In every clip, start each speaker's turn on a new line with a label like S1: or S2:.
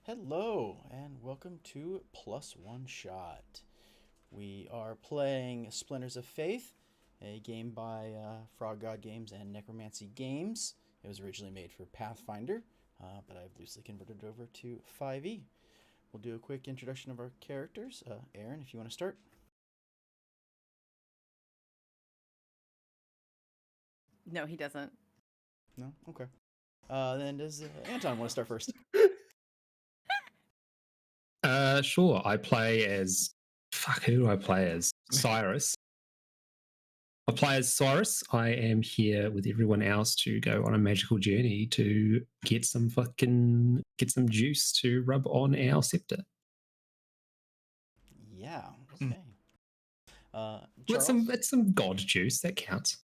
S1: Hello, and welcome to Plus One Shot. We are playing Splinters of Faith, a game by Frog God Games and Necromancy Games. It was originally made for Pathfinder, but I've loosely converted it over to 5e. We'll do a quick introduction of our characters. Aaron, if you want to start.
S2: No, he doesn't.
S1: No? Okay. Then does Anton want to start first?
S3: Sure. I play as who do I play as? Cyrus. I play as Cyrus. I am here with everyone else to go on a magical journey to get some juice to rub on our scepter.
S1: Yeah. Okay.
S3: It's
S1: Charles?
S3: some god juice that counts.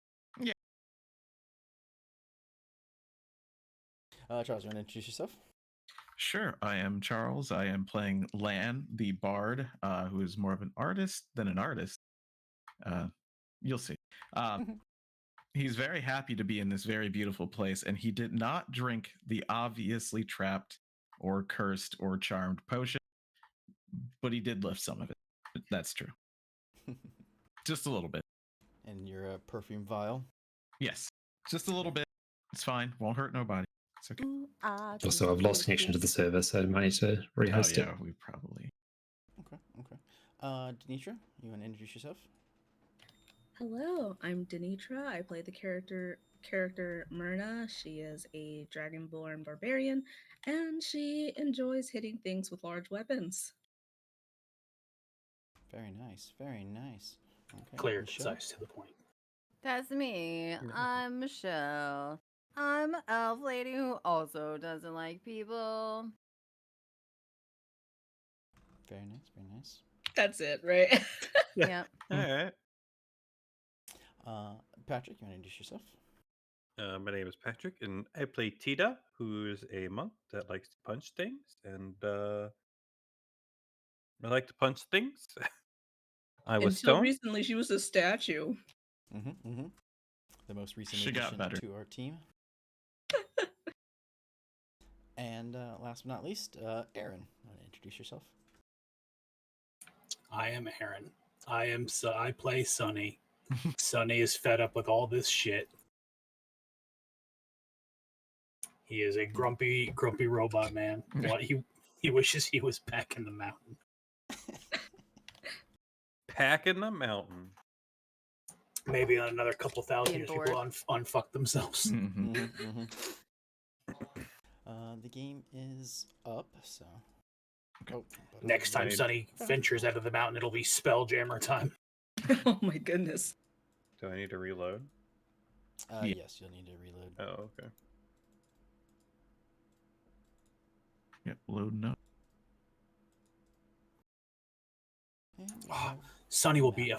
S1: Charles, you want to introduce yourself?
S4: Sure, I am Charles. I am playing Lan, the bard, who is more of an artist than an artist. You'll see. He's very happy to be in this very beautiful place, and he did not drink the obviously trapped or cursed or charmed potion, but he did lift some of it. That's true. Just a little bit.
S1: And your perfume vial?
S4: Yes, just a little bit. It's fine. Won't hurt nobody. It's okay.
S3: Also, I've lost connection to the server, so I might need to rehost it.
S4: We probably.
S1: Okay. Denitra, you want to introduce yourself?
S5: Hello, I'm Denitra. I play the character Myrna. She is a dragonborn barbarian, and she enjoys hitting things with large weapons.
S1: Very nice. Very nice. Okay.
S6: Clear,
S1: Michelle?
S6: concise, to the point.
S2: That's me. I'm Michelle. I'm an elf lady who also doesn't like people.
S1: Very nice. Very nice.
S5: That's it, right?
S2: Yep.
S4: All right.
S1: Patrick, you want to introduce yourself?
S7: My name is Patrick, and I play Tita, who's a monk that likes to punch things, and I like to punch things. I was
S5: Until
S7: stoned.
S5: recently, she was a statue.
S1: The most recent
S4: She got
S1: addition
S4: better.
S1: to our team. And last but not least, Aaron, you want to introduce yourself?
S6: I am Aaron. I play Sunny. Sunny is fed up with all this shit. He is a grumpy robot man. What he wishes he was back in the mountain.
S7: Pack in the mountain.
S6: Maybe on another couple thousand years,
S2: bored.
S6: people unfuck themselves.
S1: The game is up, so.
S4: Okay.
S1: Oh,
S6: Next time Sunny ventures out of the mountain, it'll be Spelljammer time.
S5: Oh my goodness.
S7: Do I need to reload?
S4: Yeah.
S1: Yes, you'll need to reload.
S7: Oh, okay.
S4: Yep, loading up.
S1: And we
S6: Oh,
S1: have
S6: Sunny will be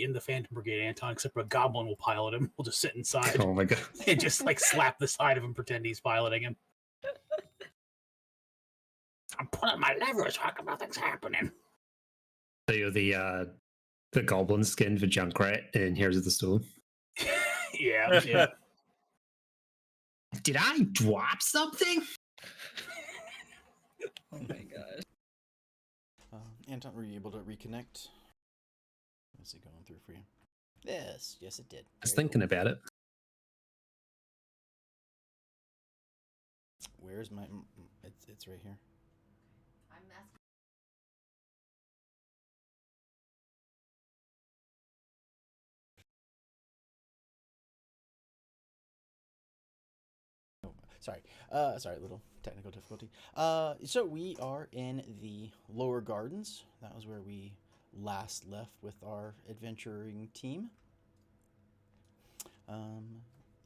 S6: in the Phantom Brigade, Anton, except for a goblin will pilot him. We'll just sit inside
S3: Oh my god!
S6: and just like slap the side of him, pretend he's piloting him. I'm pulling my lever so nothing's happening.
S3: So you're the goblin skin for Junkrat in Heroes of the Storm.
S6: Yeah.
S3: Did I drop something?
S5: Oh my gosh.
S1: Anton, were you able to reconnect? Is it going through for you? Yes, it did.
S3: I was
S1: Very
S3: thinking
S1: cool.
S3: about it.
S1: Where's my? It's right here.
S2: I'm asking.
S1: Sorry, little technical difficulty. So we are in the lower gardens. That was where we last left with our adventuring team.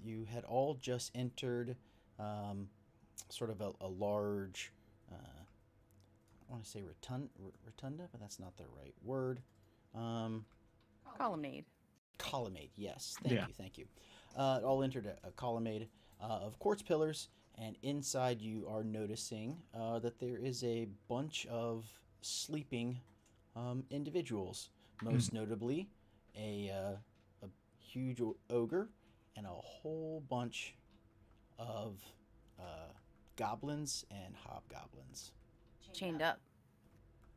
S1: You had all just entered sort of a large, I want to say rotunda, but that's not the right word.
S2: Colonnade.
S1: Colonnade, yes.
S4: Yeah.
S1: Thank you. All entered a colonnade of quartz pillars, and inside you are noticing that there is a bunch of sleeping individuals. Most notably, a huge ogre and a whole bunch of goblins and hobgoblins.
S2: chained up.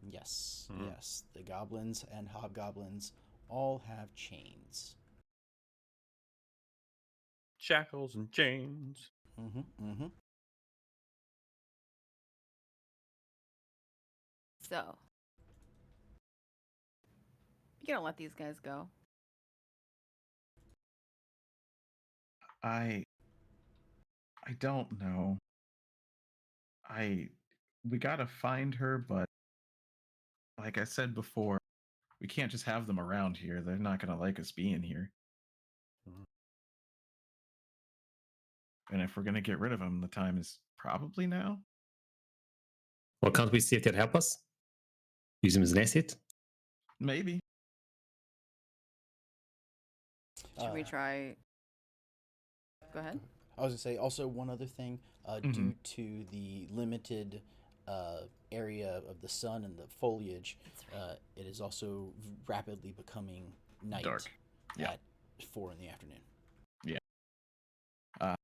S1: Yes,
S7: Hmm.
S1: yes. The goblins and hobgoblins all have chains.
S7: Shackles and chains.
S1: Mm-hmm, mm-hmm.
S2: So, you don't let these guys go.
S4: I don't know. We gotta find her, but like I said before, we can't just have them around here. They're not gonna like us being here.
S7: Mhm.
S4: And if we're gonna get rid of them, the time is probably now.
S3: Well, can't we see if they'd help us? Use them as an asset?
S4: Maybe.
S2: Should we try? Go ahead.
S1: I was gonna say also one other thing. Due to the limited area of the sun and the foliage, it is also rapidly becoming night
S4: Dark. Yeah.
S1: at 4 in the afternoon.
S4: Yeah.
S1: Or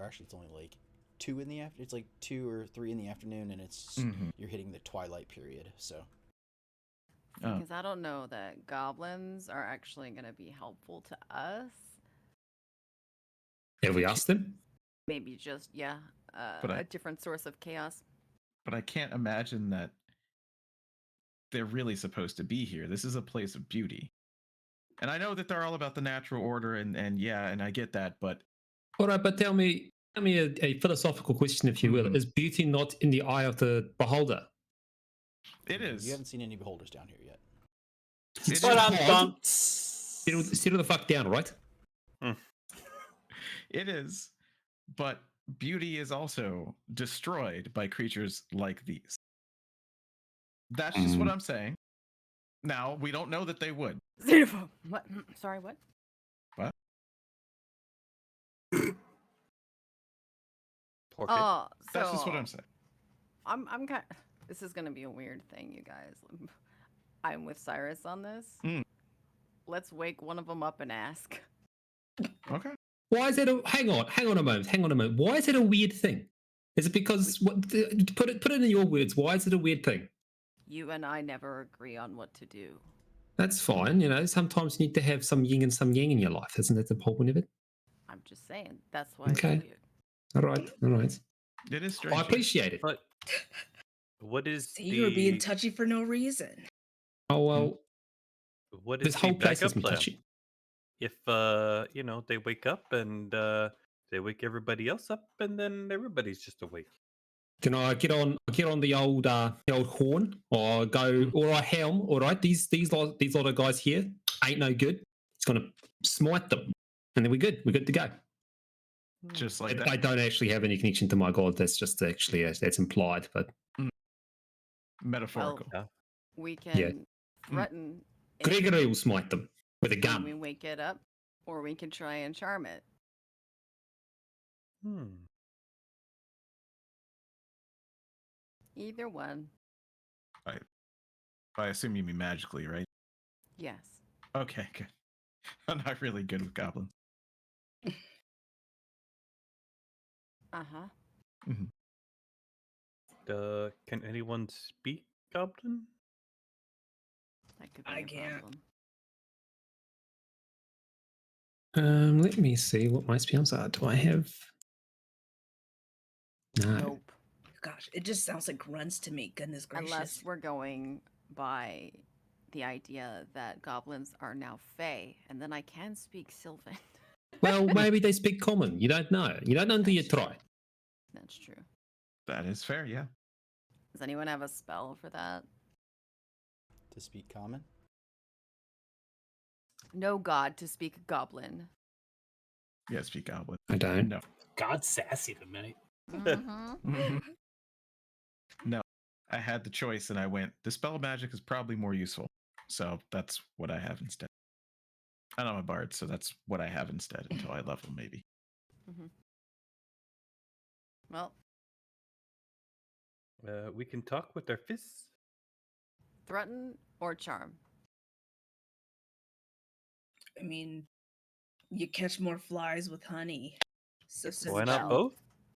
S1: actually, it's only like 2 in the afternoon. It's like 2 or 3 in the afternoon, and it's you're hitting the twilight period. So.
S2: Because I don't know that goblins are actually going to be helpful to us.
S3: Have we asked them?
S2: Maybe just, a different source of chaos.
S4: But I can't imagine that they're really supposed to be here. This is a place of beauty. And I know that they're all about the natural order, and I get that, but...
S3: All right, but tell me a philosophical question, if you will. Is beauty not in the eye of the beholder?
S4: It is.
S1: You haven't seen any beholders down here yet.
S3: Settle the fuck down, right?
S4: It is, but beauty is also destroyed by creatures like these. That's just what I'm saying. Now, we don't know that they would.
S2: Xenophobe. What? Sorry, what?
S4: What?
S2: Oh,
S4: that's just what I'm saying.
S2: I'm kind. This is gonna be a weird thing, you guys. I'm with Cyrus on this. Let's wake one of them up and ask.
S4: Okay.
S3: Why is it hang on a moment. Why is it a weird thing? Is it because put it in your words, why is it a weird thing?
S2: You and I never agree on what to do.
S3: That's fine, sometimes you need to have some yin and some yang in your life. Isn't that the whole point of it?
S2: I'm just saying. That's why
S3: Okay.
S2: it's weird.
S3: All right.
S4: It is strange.
S3: I appreciate it.
S7: But what is
S5: See, you were being touchy for no reason.
S3: Oh, well.
S7: What is
S3: This whole
S7: the
S3: place
S7: backup
S3: has been
S7: plan?
S3: touchy.
S7: If they wake up and they wake everybody else up, and then everybody's just awake.
S3: Can I get on the old horn, or go? All right, helm. All right, these lot of guys here ain't no good. It's gonna smite them, and then we're good. We're good to go.
S4: Just like that.
S3: I don't actually have any connection to my god. That's just actually that's implied, but
S4: metaphorical.
S2: Well, we can threaten.
S3: Gregory will smite them with a gun.
S2: We wake it up, or we can try and charm it. Either one.
S4: I assume you mean magically, right?
S2: Yes.
S4: Okay, good. I'm not really good with goblins.
S7: Can anyone speak goblin?
S2: That could be a
S3: problem. Let me see what my spells are. Do I have? No.
S2: Nope.
S5: Gosh, it just sounds like grunts to me. Goodness gracious.
S2: Unless we're going by the idea that goblins are now Fey, and then I can speak Sylvan.
S3: Well, maybe they speak common. You don't know. You don't know until you try.
S2: That's true.
S4: That is fair, yeah.
S2: Does anyone have a spell for that?
S1: To speak common?
S2: No god to speak goblin.
S4: Yeah, speak goblin.
S3: I don't.
S4: No.
S6: God's sassy tonight.
S4: No, I had the choice and I went, Dispel Magic is probably more useful. So that's what I have instead. And I'm a bard, so that's what I have instead until I level, maybe.
S2: Well,
S7: we can talk with our fists.
S2: threaten or charm?
S5: I mean, you catch more flies with honey. So
S7: Why not both?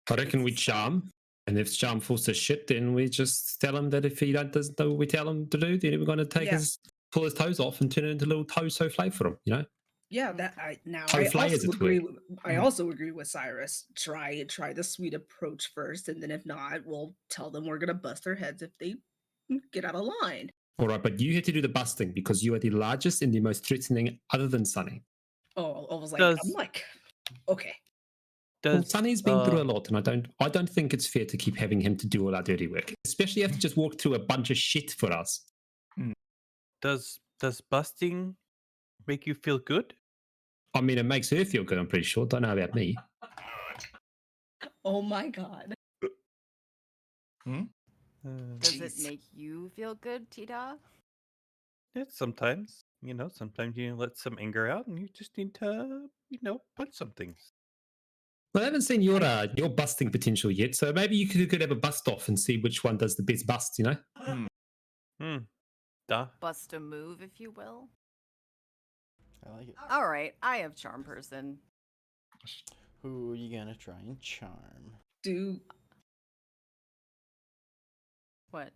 S3: I reckon we charm. And if Charm falls to shit, then we just tell him that if he doesn't know what we tell him to do, then we're going to take pull his toes off and turn it into little toe souffle for him, you know?
S5: Yeah, that I now
S3: Toe
S5: I
S3: flay, as
S5: also
S3: it
S5: agree.
S3: were.
S5: I also agree with Cyrus. Try the sweet approach first, and then if not, we'll tell them we're gonna bust their heads if they get out of line.
S3: All right, but you had to do the busting because you are the largest and the most threatening other than Sunny.
S5: Oh, I was like,
S7: Does-
S5: I'm like, okay.
S3: Well, Sunny's been through a lot, and I don't think it's fair to keep having him to do all our dirty work, especially after just walk through a bunch of shit for us.
S7: Does busting make you feel good?
S3: I mean, it makes her feel good, I'm pretty sure. Don't know about me.
S5: Oh my god.
S2: Does it make you feel good, Tita?
S7: Yeah, sometimes. Sometimes you let some anger out and you just need to, punch some things.
S3: Well, I haven't seen your busting potential yet, so maybe you could have a bust off and see which one does the best bust, you know?
S7: Duh.
S2: Bust a move, if you will.
S1: I like it.
S2: All right, I have charm person.
S1: Who are you gonna try and charm?
S5: Do
S2: What?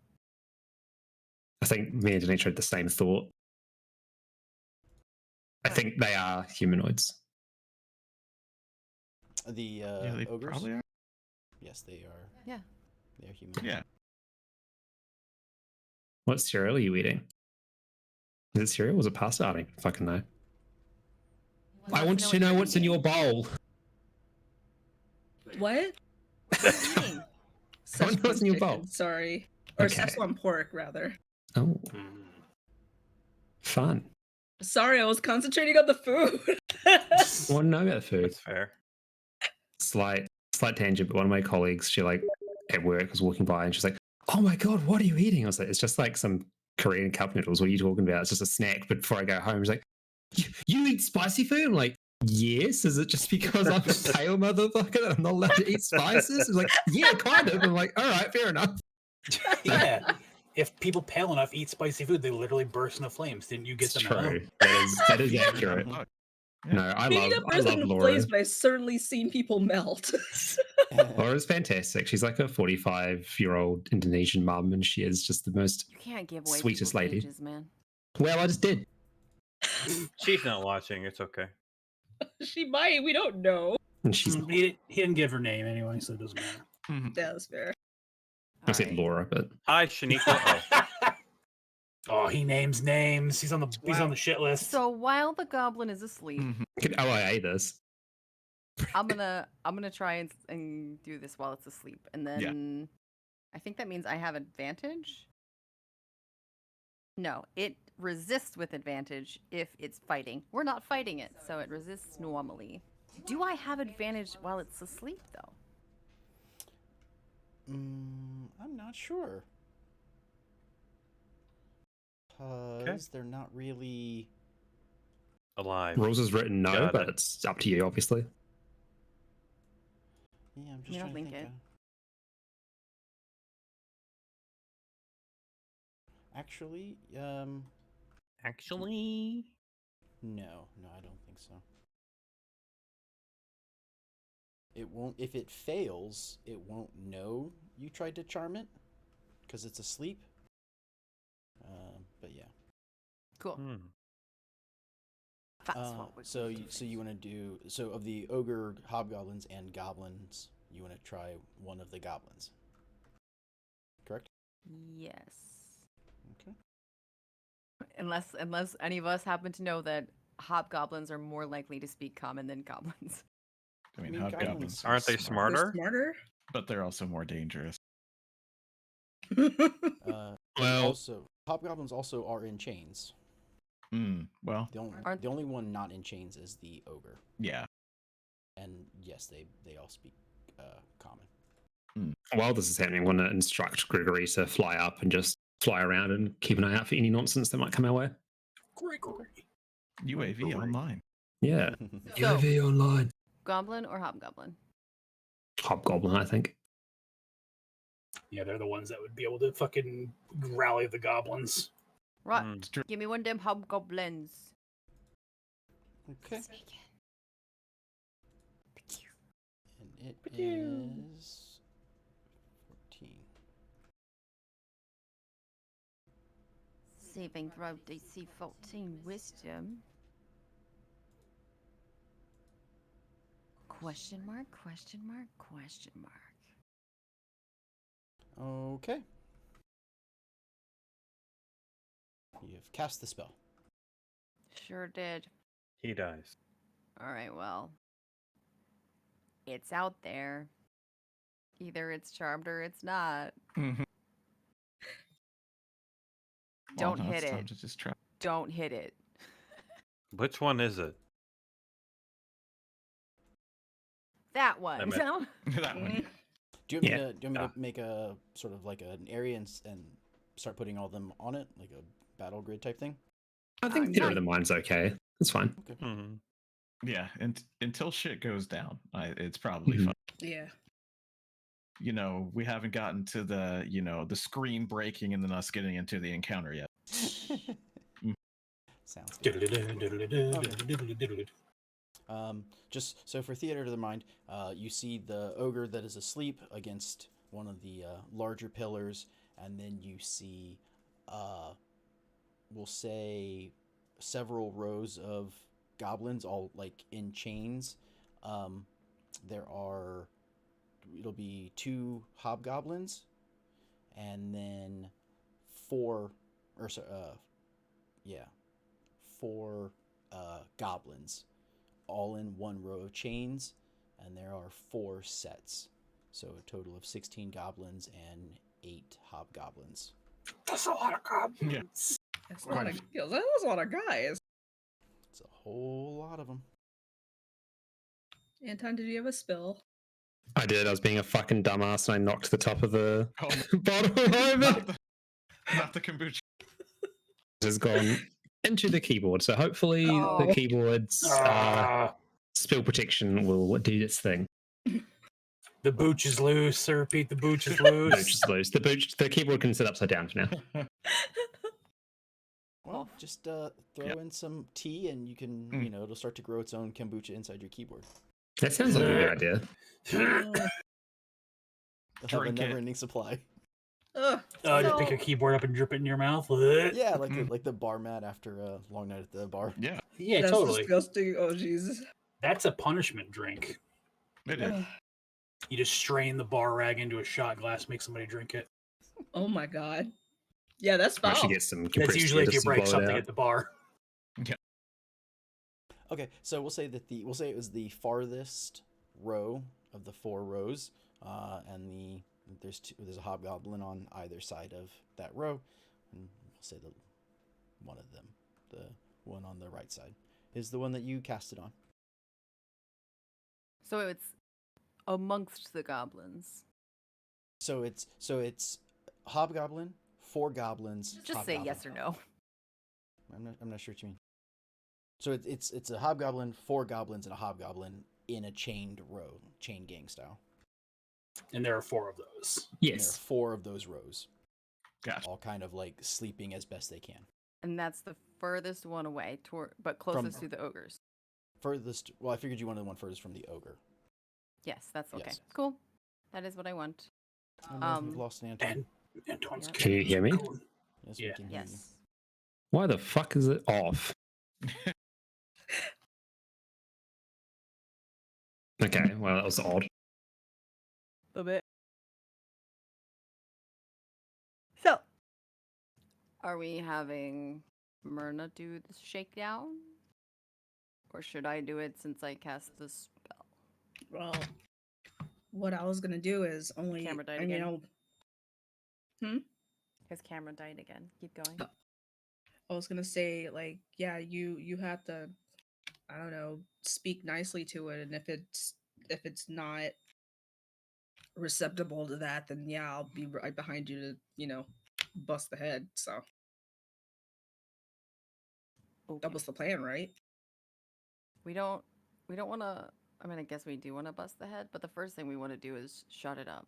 S3: I think me and Denise had the same thought. I think they are humanoids.
S1: The
S4: Yeah, they
S1: ogres?
S4: probably are.
S1: Yes, they are.
S2: Yeah.
S1: They're human.
S4: Yeah.
S3: What cereal are you eating? Is it cereal? Was it pasta? I don't fucking know. I want to know what's in your bowl.
S5: what?
S2: Eating.
S5: Szechuan
S3: What's in your
S5: chicken,
S3: bowl?
S5: sorry. Or
S3: Okay.
S5: Szechuan pork, rather.
S3: Oh, fun.
S5: Sorry, I was concentrating on the food.
S3: I want to know about the food.
S7: That's fair.
S3: Slight tangent, but one of my colleagues, she at work was walking by and she's like, "Oh my god, what are you eating?" I was like, "It's just like some Korean cup noodles. What are you talking about? It's just a snack." But before I go home, she's like, "You eat spicy food?" I'm like, "Yes." Is it just because I'm a pale motherfucker that I'm not allowed to eat spices? It's like, "Yeah, kind of." I'm like, "All right, fair enough."
S6: Yeah. If people pale enough eat spicy food, they literally burst into flames. Didn't you get
S3: It's
S6: them?
S3: true. That is accurate. No, I
S5: Maybe
S3: love
S5: not burst into
S3: Laura.
S5: flames, but I've certainly seen people melt.
S3: Laura's fantastic. She's like a 45-year-old Indonesian mum, and she is just the most
S2: You can't give away
S3: sweetest
S2: people's
S3: lady.
S2: ages, man.
S3: Well, I just did.
S7: She's not watching. It's okay.
S5: She might, we don't know.
S3: And she's
S6: He didn't give her name anyway, so it doesn't matter.
S5: Yeah, that's fair.
S3: I said Laura, but
S7: Hi, Shaniqua.
S6: Oh, he names names. He's on the shit list.
S2: So while the goblin is asleep,
S3: could OIA this.
S2: I'm gonna try and do this while it's asleep, and then I think that means I have advantage. No, it resists with advantage if it's fighting. We're not fighting it, so it resists normally. Do I have advantage while it's asleep though?
S1: I'm not sure. Because they're not really...
S7: Alive.
S3: Rules is written no,
S7: Got
S3: but
S7: it.
S3: it's up to you, obviously.
S1: Yeah, I'm just
S2: You
S1: trying
S2: don't
S1: to
S2: think
S1: think.
S2: it.
S1: Actually,
S7: Actually,
S1: no, I don't think so. It won't. If it fails, it won't know you tried to charm it, because it's asleep. But yeah.
S2: Cool. That's what we're
S1: So you want to do of the ogre, hobgoblins, and goblins, you want to try one of the goblins. Correct?
S2: Yes.
S1: Okay.
S2: Unless any of us happen to know that hobgoblins are more likely to speak common than goblins.
S4: I mean,
S1: goblins
S4: hobgoblins,
S7: aren't they
S5: They're
S7: smarter?
S5: smarter?
S4: but they're also more dangerous.
S3: Well-
S1: Also, hobgoblins also are in chains.
S4: Well,
S1: The only one not in chains is the ogre.
S4: yeah.
S1: And yes, they all speak common.
S3: While this is happening, I want to instruct Gregory to fly up and just fly around and keep an eye out for any nonsense that might come our way.
S6: Gregory.
S4: UAV online.
S3: Yeah.
S2: So-
S3: UAV online.
S2: Goblin or hobgoblin?
S3: Hobgoblin, I think.
S6: Yeah, they're the ones that would be able to fucking rally the goblins.
S2: Right.
S7: Mm.
S4: true.
S2: Give me one of them hobgoblins.
S1: Okay.
S2: Speak it.
S1: And it is
S2: saving throw DC 14 wisdom. Question mark, question mark, question mark.
S1: Okay. You've cast the spell.
S2: Sure did.
S7: He dies.
S2: All right, well. It's out there. Either it's charmed or it's not.
S4: Mhm.
S2: Don't
S4: Well, now
S2: hit
S4: it's time
S2: it.
S4: to just try.
S2: Don't hit it.
S7: Which one is it?
S2: That one.
S7: I meant-
S2: No?
S4: That one.
S1: Do you want me
S3: Yeah.
S1: to? Do you want me to make a sort of like an area and start putting all them on it, like a battle grid type thing?
S3: I think
S2: I'm
S3: Theater
S2: not-
S3: of the Mind's okay. It's fine.
S1: Okay.
S7: Mhm.
S4: Yeah, and until shit goes down, it's probably
S3: Mhm.
S4: fun.
S5: Yeah.
S4: You know, we haven't gotten to the, the screen breaking and then us getting into the encounter yet.
S1: Sounds good.
S6: Diddle-diddle-diddle-diddle-diddle-diddle-diddle.
S1: Just so for Theater of the Mind, you see the ogre that is asleep against one of the larger pillars, and then you see, we'll say, several rows of goblins, all like in chains. It'll be 2 hobgoblins, and then 4 goblins, all in one row of chains, and there are 4 sets, so a total of 16 goblins and 8 hobgoblins.
S6: That's a lot of goblins.
S5: That's a lot of kills. That's a lot of guys.
S1: It's a whole lot of them.
S5: Anton, did you have a spill?
S3: I did. I was being a fucking dumbass and I knocked the top of the
S4: Oh,
S3: bottle over.
S4: not the kombucha.
S3: Has gone into the keyboard. So hopefully
S5: Oh.
S3: the keyboard's spill protection will do its thing.
S6: The booch is loose. I repeat, the booch is
S3: The booch
S6: loose.
S3: is loose. The keyboard can sit upside down for now.
S1: Well, just throw in some tea, and you can, it'll start to grow its own kombucha inside your keyboard.
S3: That sounds like a good idea.
S1: You'll have a
S4: Drink it.
S1: never-ending supply.
S5: Ugh.
S6: Just pick your keyboard up and drip it in your mouth.
S1: Yeah, like the bar mat after a long night at the bar.
S4: Yeah,
S6: Yeah,
S5: That's
S6: totally.
S5: disgusting. Oh, Jesus.
S6: That's a punishment drink.
S4: it is.
S6: You just strain the bar rag into a shot glass, make somebody drink it.
S5: Oh, my God. Yeah, that's
S3: I
S5: foul.
S3: should get some
S6: That's
S3: compressed
S6: usually
S3: air
S6: if you
S3: just to
S6: break
S3: blow it
S6: something
S3: out.
S6: at the bar.
S1: Okay, so we'll say it was the farthest row of the 4 rows, and there's a hobgoblin on either side of that row, and we'll say that one of them, the one on the right side, is the one that you cast it on.
S2: So it's amongst the goblins.
S1: So it's hobgoblin, 4 goblins.
S2: Just say
S1: hobgoblin.
S2: yes or no.
S1: I'm not sure what you mean. So it's a hobgoblin, 4 goblins, and a hobgoblin in a chained row, chain gang style.
S6: And there are 4 of those.
S1: And there are
S3: Yes.
S1: 4 of those rows,
S4: Gotcha.
S1: all kind of like sleeping as best they can.
S2: And that's the furthest one away, but closest to the ogres.
S1: Furthest. Well, I figured you wanted the one furthest from the ogre.
S2: Yes, that's okay.
S1: Yes.
S2: Cool. That is what I want.
S1: Oh, no, we've lost an Anton.
S6: And Anton's
S2: Yep.
S3: Can you hear me?
S1: Yes,
S6: Yeah.
S1: we can hear you.
S2: Yes.
S3: Why the fuck is it off? Okay, well, that was odd.
S2: A bit. So, are we having Myrna do the shakedown? Or should I do it since I cast the spell?
S5: Well, what I was going to do is only...
S2: Camera died
S5: I mean,
S2: again. His camera died again. Keep going.
S5: I was going to say, like, yeah, you have to, I don't know, speak nicely to it, and if it's not receptive to that, then yeah, I'll be right behind you to, bust the head. So
S2: Okay.
S5: that was the plan, right?
S2: We don't want to. I mean, I guess we do want to bust the head, but the first thing we want to do is shut it up.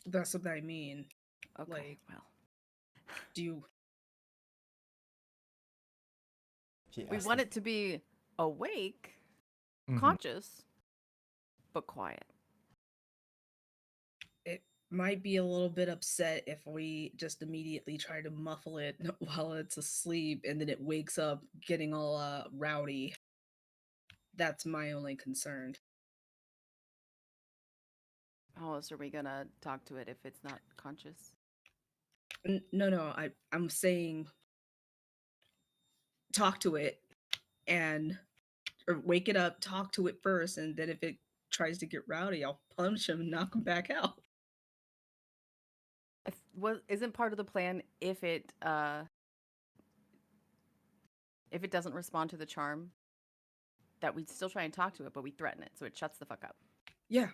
S5: That's what I mean.
S2: Okay.
S5: Like-
S2: Well,
S5: Do you?
S1: She
S2: we
S1: asked
S2: want
S1: them-
S2: it to be awake,
S4: Mhm.
S2: conscious, but quiet.
S5: might be a little bit upset if we just immediately try to muffle it while it's asleep and then it wakes up getting all rowdy. That's my only concern.
S2: How else are we gonna talk to it if it's not conscious?
S5: No, I'm saying talk to it and or wake it up, talk to it first, and then if it tries to get rowdy, I'll punch him and knock him back out.
S2: Isn't part of the plan if it doesn't respond to the charm, that we still try and talk to it, but we threaten it so it shuts the fuck up.
S5: Yeah,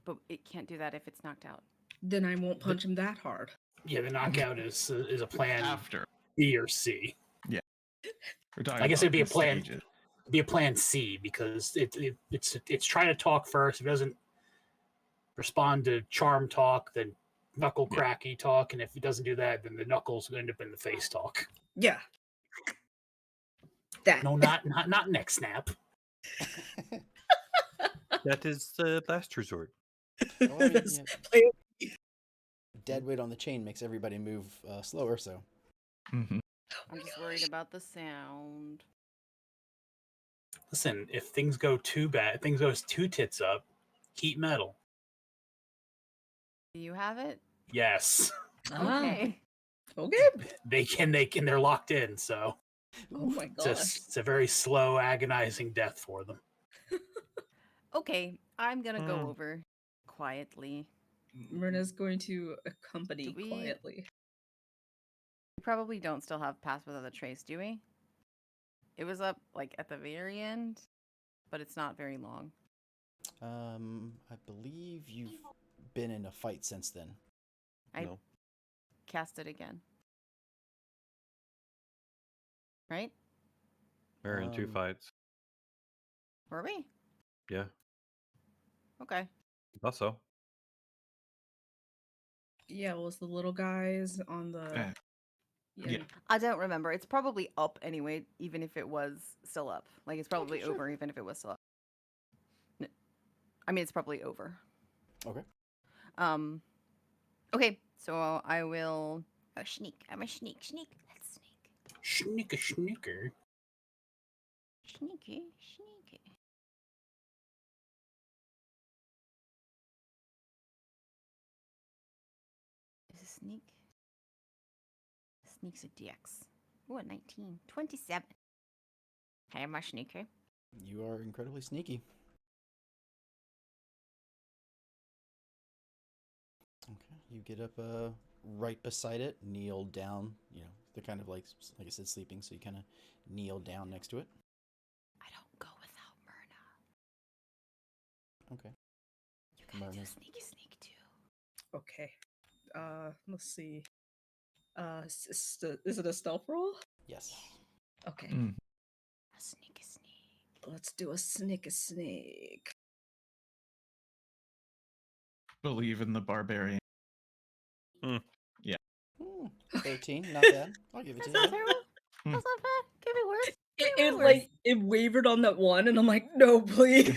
S2: But it can't do that if it's knocked out.
S5: then I won't punch him that hard.
S6: Yeah, the knockout is a plan
S4: After.
S6: B or C.
S4: We're talking
S6: I guess
S4: about
S6: it'd be a
S4: these
S6: plan.
S4: stages.
S6: Be a plan C because it's trying to talk first. If it doesn't respond to charm talk, then knuckle
S4: Yeah.
S6: cracky talk, and if it doesn't do that, then the knuckles end up in the face talk.
S5: Yeah. That.
S6: No, not neck snap.
S7: That is the last resort.
S1: Well, I mean,
S5: That's
S1: yeah,
S5: plan-
S1: dead weight on the chain makes everybody move slower, so.
S4: Mhm.
S2: I'm just worried about the sound.
S6: Listen, if things go too bad, if things goes too tits up, heat metal.
S2: Do you have it?
S6: Yes,
S2: Okay.
S5: Okay.
S6: they're locked in. So
S5: Oh my
S6: it's
S5: gosh.
S6: it's a very slow, agonizing death for them.
S2: Okay, I'm gonna go
S7: Mm.
S2: over quietly.
S5: Myrna's going to accompany
S2: Do we-
S5: quietly.
S2: We probably don't still have Pass Without a Trace, do we? It was up like at the very end, but it's not very long.
S1: I believe you've been in a fight since then.
S2: I
S7: No.
S2: cast it again. Right?
S7: We're in 2
S1: Um,
S7: fights.
S2: Were we?
S7: Yeah.
S2: Okay.
S7: Thought so.
S5: Yeah, it was the little guys on the.
S4: Eh, yeah.
S2: I don't remember. It's probably up anyway, even if it was still up. Like it's probably
S1: sure.
S2: over, even if it was still up. I mean, it's probably over.
S1: Okay.
S2: Okay, so I will. Oh, sneak! I'm a sneak. Let's sneak.
S6: Schnicker.
S2: Sneaky. Is a sneak? Sneak's a DX. Ooh, a 19. 27. Hey, I'm a sneaker.
S1: You are incredibly sneaky. Okay, you get up right beside it, kneel down. You know, they're kind of like I said, sleeping, so you kind of kneel down next to it.
S2: I don't go without Myrna.
S1: Okay.
S2: You gotta do
S1: Myrna.
S2: sneak too.
S5: Okay. Let's see. Is it a stealth roll?
S1: Yes.
S5: Okay.
S4: Mm.
S2: A sneak.
S5: Let's do a sneak.
S4: Believe in the barbarian.
S1: Hmm, 13, not bad. I'll give it to
S2: That's not
S1: you.
S2: terrible.
S4: Hmm.
S2: That's not bad. Give me worse.
S5: It wavered on that one, and I'm like, no, please,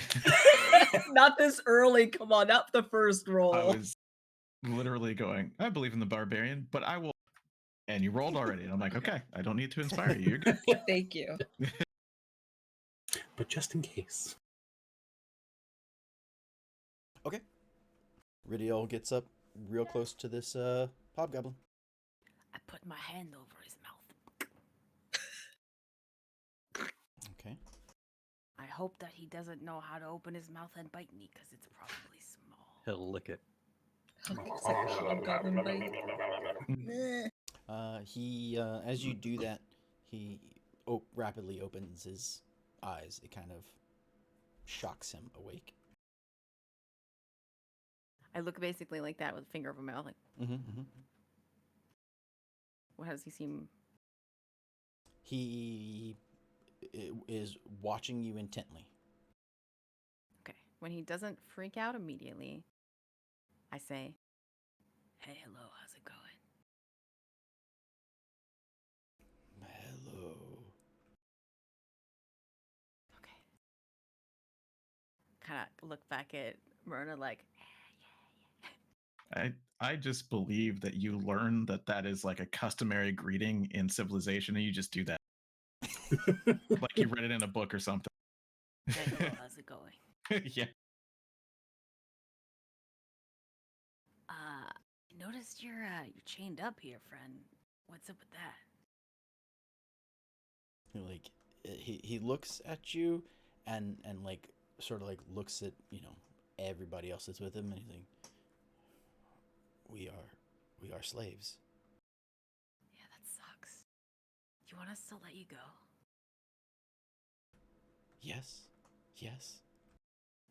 S5: not this early. Come on, not the first
S4: I
S5: roll.
S4: was literally going, I believe in the barbarian, but I will. And you rolled already. And I'm like, okay, I don't need to inspire you. You're good.
S5: Thank you.
S6: But just in case.
S1: Okay. Ridiol gets up real close to this hobgoblin.
S2: I put my hand over his mouth.
S1: Okay.
S2: I hope that he doesn't know how to open his mouth and bite me, because it's probably small.
S7: He'll lick it.
S5: It's like a hobgoblin bite.
S1: He as you do that, he rapidly opens his eyes. It kind of shocks him awake.
S2: I look basically like that with a finger over my mouth. Like, what does he seem?
S1: He is watching you intently.
S2: Okay. When he doesn't freak out immediately, I say, "Hey, hello, how's it going?"
S1: Hello.
S2: Okay. Kind of look back at Myrna like,
S4: I just believe that you learn that is like a customary greeting in civilization, and you just do that. Like you read it in a book or something.
S2: Hey, hello, how's it going?
S4: Yeah.
S2: I noticed you're chained up here, friend. What's up with that?
S1: Like he looks at you and like sort of like looks at everybody else that's with him, and he's like, we are slaves.
S2: Yeah, that sucks. You want us to let you go?
S1: Yes.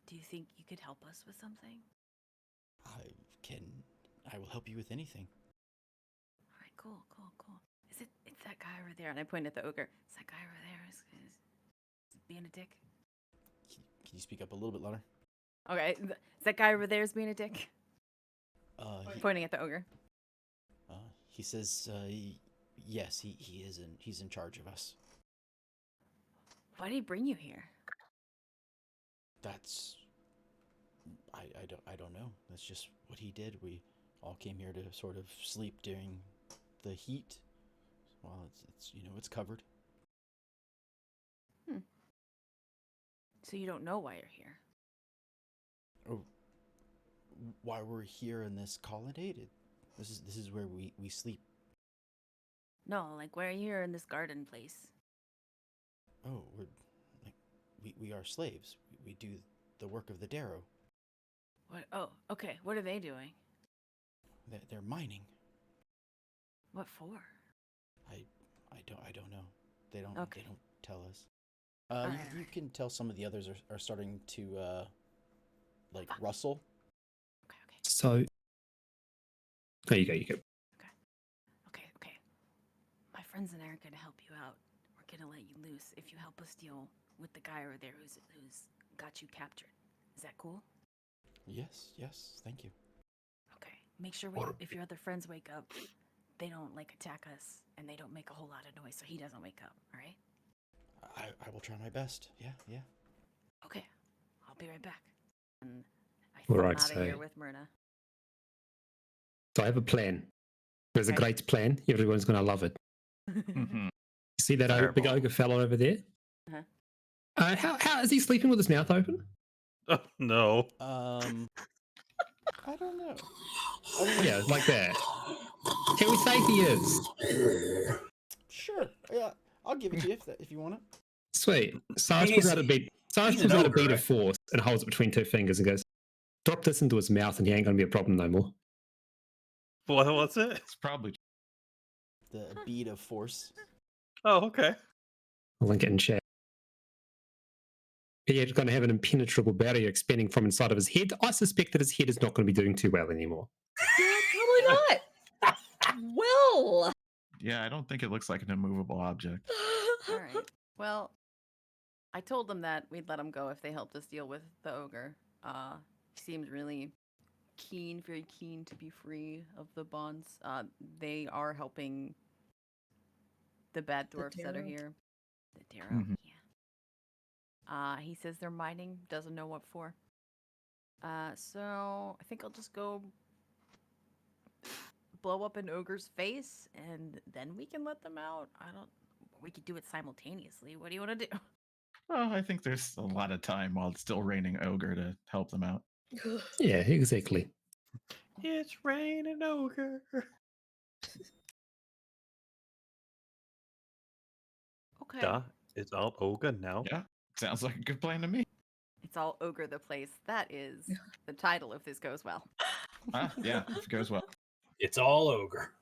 S2: Do you think you could help us with something?
S1: I will help you with anything.
S2: All right, cool. It's that guy over there, and I point at the ogre. It's that guy over there. Is being a dick.
S1: Can you speak up a little bit louder?
S2: Okay, is that guy over there is being a dick? Pointing at the ogre.
S1: He says, yes, he is he's in charge of us.
S2: Why did he bring you here?
S1: That's I don't know. That's just what he did. We all came here to sort of sleep during the heat. Well, it's covered.
S2: So you don't know why you're here?
S1: Oh, why we're here in this colonnade? This is where we sleep.
S2: No, like why are you here in this garden place?
S1: Oh, we are slaves. We do the work of the Derro.
S2: What? Oh, okay. What are they doing?
S1: They're mining.
S2: What for?
S1: I don't know. They don't tell us. You can tell some of the others are starting to rustle.
S2: Okay.
S3: So, there you go.
S2: Okay. My friends and I are gonna help you out. We're gonna let you loose if you help us deal with the guy over there who's got you captured. Is that cool?
S1: Yes. Thank you.
S2: Okay. Make sure if your other friends wake up, they don't attack us and they don't make a whole lot of noise, so he doesn't wake up. All right?
S1: I will try my best. Yeah.
S2: Okay. I'll be right back. And I
S3: All
S2: fall
S3: right,
S2: out of
S3: so-
S2: here with Myrna.
S3: So I have a plan. There's a
S2: Okay.
S3: great plan. Everyone's going to love it.
S4: Mhm.
S3: See that big
S7: Fireball.
S3: ogre fella over there?
S2: Uh-huh.
S3: How is he sleeping with his mouth open?
S7: Oh, no.
S1: I don't know.
S3: Yeah, like that. Can we say he is?
S1: Sure. Yeah, I'll give it to you if you want it.
S3: Sweet. Cyrus pulls out a bead. Cyrus
S6: he's
S3: pulls
S6: an
S3: out a
S6: ogre,
S3: bead
S6: right?
S3: of force and holds it between two fingers and goes, "Drop this into his mouth, and he ain't gonna be a problem no more."
S7: What's it?
S4: It's probably
S1: The bead of force.
S7: Oh, okay.
S3: I'll link it in chat. He's going to have an impenetrable barrier expanding from inside of his head. I suspect that his head is not going to be doing too well anymore.
S5: Probably not. Well.
S4: Yeah, I don't think it looks like an immovable object.
S2: All right. Well, I told them that we'd let him go if they helped us deal with the ogre. He seemed really very keen to be free of the bonds. They are helping the bad dwarfs that are
S5: Derro.
S2: here. The Derro,
S4: Mhm.
S2: yeah. He says they're mining, doesn't know what for. So I think I'll just go blow up an ogre's face, and then we can let them out. We could do it simultaneously. What do you want to do?
S4: Well, I think there's a lot of time while it's still raining ogre to help them out.
S3: Yeah, exactly.
S7: It's raining ogre.
S2: Okay.
S7: Duh. It's all ogre now.
S4: Yeah, sounds like a good plan to me.
S2: It's all ogre the place. That is the title if this goes well.
S4: Yeah, if it goes well.
S6: It's all ogre.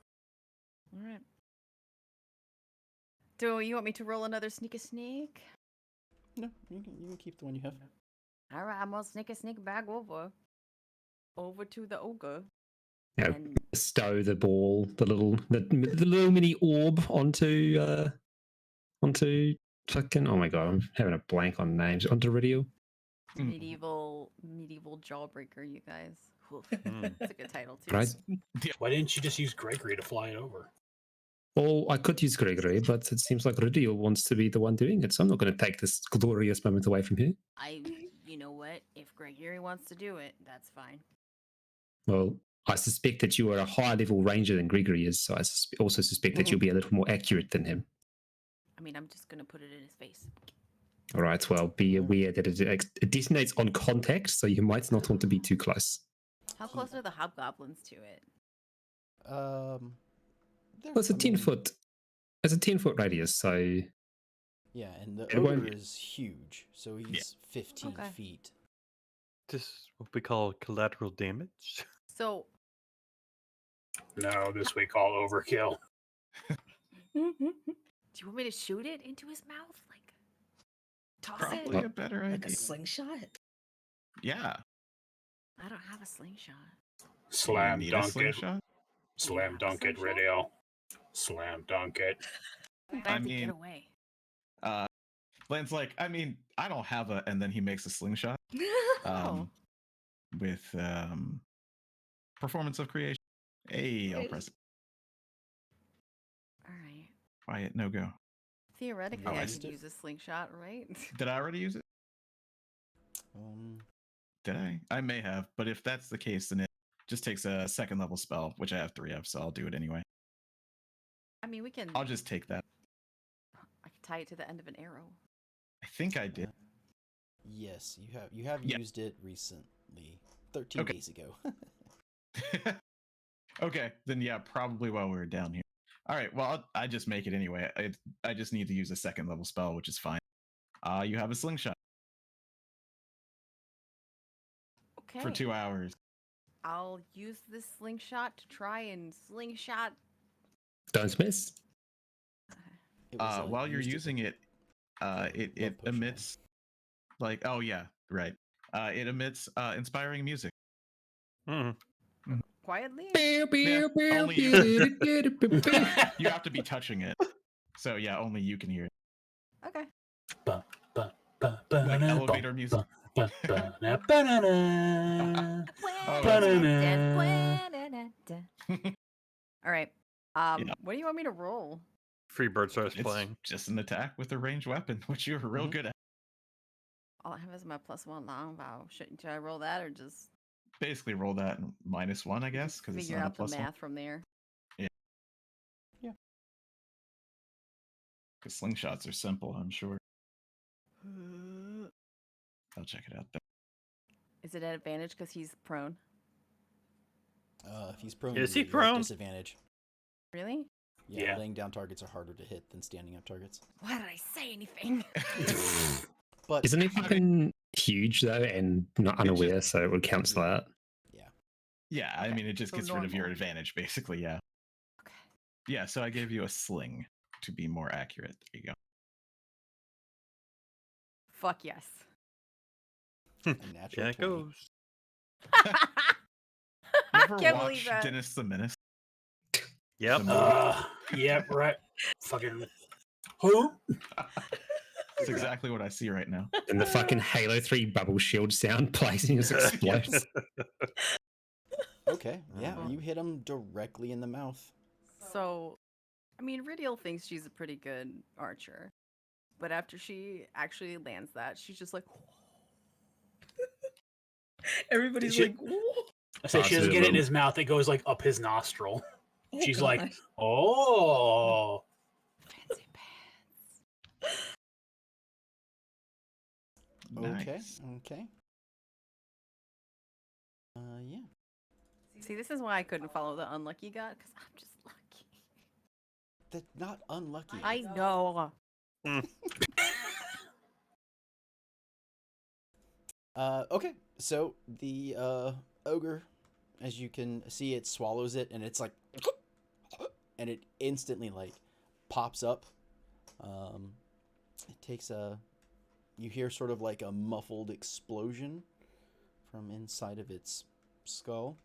S2: All right. Do you want me to roll another sneak a sneak?
S1: No, you can keep the one you have.
S2: All right, I'm gonna sneak a sneak back over to the ogre.
S3: Yeah,
S2: And
S3: stow the ball, the little mini orb onto fucking. Oh my god, I'm having a blank on names. Onto Ridial.
S2: medieval jawbreaker, you guys. Oof. That's a good title too.
S3: Right.
S6: Why didn't you just use Gregory to fly it over?
S3: Well, I could use Gregory, but it seems like Ridial wants to be the one doing it, so I'm not going to take this glorious moment away from her.
S2: You know what? If Gregory wants to do it, that's fine.
S3: Well, I suspect that you are a higher level ranger than Gregory is, so I also suspect that you'll be a little more accurate than him.
S2: I mean, I'm just gonna put it in his face.
S3: All right, well, be aware that it detonates on contact, so you might not want to be too close.
S2: How close are the hobgoblins to it?
S3: Well, it's a 10-foot. It's a 10-foot radius, so
S1: Yeah, and the
S3: It won't
S1: ogre
S3: be-
S1: is huge, so he's 15
S2: Okay.
S1: feet.
S7: This is what we call collateral damage.
S2: So,
S6: No, this we call overkill.
S2: do you want me to shoot it into his mouth? Like, toss
S4: Probably
S2: it?
S4: a better
S5: Like
S4: idea.
S5: a slingshot.
S4: Yeah.
S2: I don't have a slingshot.
S6: Slam
S4: Need a
S6: dunk it.
S4: slingshot?
S6: Slam
S2: Yeah,
S6: dunk it,
S2: slingshot?
S6: Riddle. Slam dunk it.
S2: I have to
S4: mean-
S2: get away.
S4: Lan's like, I mean, I don't have a, and then he makes a slingshot
S2: Oh.
S4: with performance of creation. Hey, I'll press it.
S2: All right.
S4: Quiet, no go.
S2: Theoretically,
S1: You
S2: I
S1: used
S2: could
S1: it?
S2: use a slingshot, right?
S4: Did I already use it?
S1: Um,
S4: Did I? I may have, but if that's the case, then it just takes a second level spell, which I have 3 of, so I'll do it anyway.
S2: I mean, we can.
S4: I'll just take that.
S2: I can tie it to the end of an arrow.
S4: I think I did.
S1: yes, you have
S4: Yeah.
S1: used it recently, 13
S4: Okay.
S1: days ago.
S4: Okay, then yeah, probably while we were down here. All right, well, I just make it anyway. I just need to use a second level spell, which is fine. You have a slingshot
S2: Okay.
S4: for 2 hours.
S2: I'll use this slingshot to try and slingshot.
S3: don't miss.
S1: It was,
S4: While you're
S1: used
S4: using it, it
S1: love potion
S4: emits like, oh yeah, right. It emits inspiring music.
S7: Hmm.
S2: Quietly?
S4: Only you have to be touching it. So yeah, only you can hear it.
S2: Okay.
S4: Like elevator music.
S2: A plan
S4: Oh,
S2: is All right.
S4: Yeah.
S2: What do you want me to roll?
S7: Freebird starts
S4: It's
S7: playing.
S4: just an attack with a ranged weapon, which you're real
S1: Mhm.
S4: good at.
S2: All I have is my +1 longbow. Should I roll that or just
S4: Basically, roll that and -1, I guess, because it's
S2: figure
S4: not a
S2: out the
S4: +1.
S2: math from there?
S4: Because slingshots are simple, I'm sure. I'll check it out.
S2: Is it at advantage because he's prone?
S1: If he's prone,
S7: Is he
S1: you're at
S7: prone?
S1: disadvantage.
S2: Really?
S1: Yeah,
S6: Yeah.
S1: laying down targets are harder to hit than standing up targets.
S2: Why did I say anything?
S1: But
S3: Isn't he fucking huge though and not unaware, so it would cancel
S1: Yeah.
S3: out?
S4: Yeah, I
S2: Okay,
S4: mean, it just
S2: so
S4: gets rid of your
S2: normal.
S4: advantage, basically, yeah.
S2: Okay.
S4: Yeah, so I gave you a sling to be more accurate. There you go.
S2: Fuck yes.
S1: a natural
S7: Yeah, it
S1: 20.
S7: goes.
S4: You
S2: I
S4: ever
S2: can't
S4: watch
S2: believe that.
S4: Dennis the Menace?
S7: Yep.
S4: The movie?
S6: Yep, right. Fucking who?
S4: That's exactly what I see right now.
S3: And the fucking Halo 3 bubble shield sound plays and just explodes.
S1: Okay, yeah,
S2: Uh-huh.
S1: you hit him directly in the mouth.
S2: So, I mean, Ridiel thinks she's a pretty good archer. But after she actually lands that, she's just like,
S5: Everybody's
S6: She-
S5: like, "Whoa."
S6: I say she doesn't
S3: Possibly
S6: get it in
S3: will.
S6: his mouth. It goes like up his nostril.
S5: Oh,
S6: She's
S5: God.
S6: like, oh.
S2: fancy pants.
S1: Okay,
S4: Nice.
S1: okay. Yeah.
S2: See, this is why I couldn't follow the unlucky god, because I'm just lucky.
S1: That's not unlucky.
S2: I know.
S1: Okay, so the ogre, as you can see, it swallows it, and it's like, and it instantly like pops up. It takes you hear sort of like a muffled explosion from inside of its skull.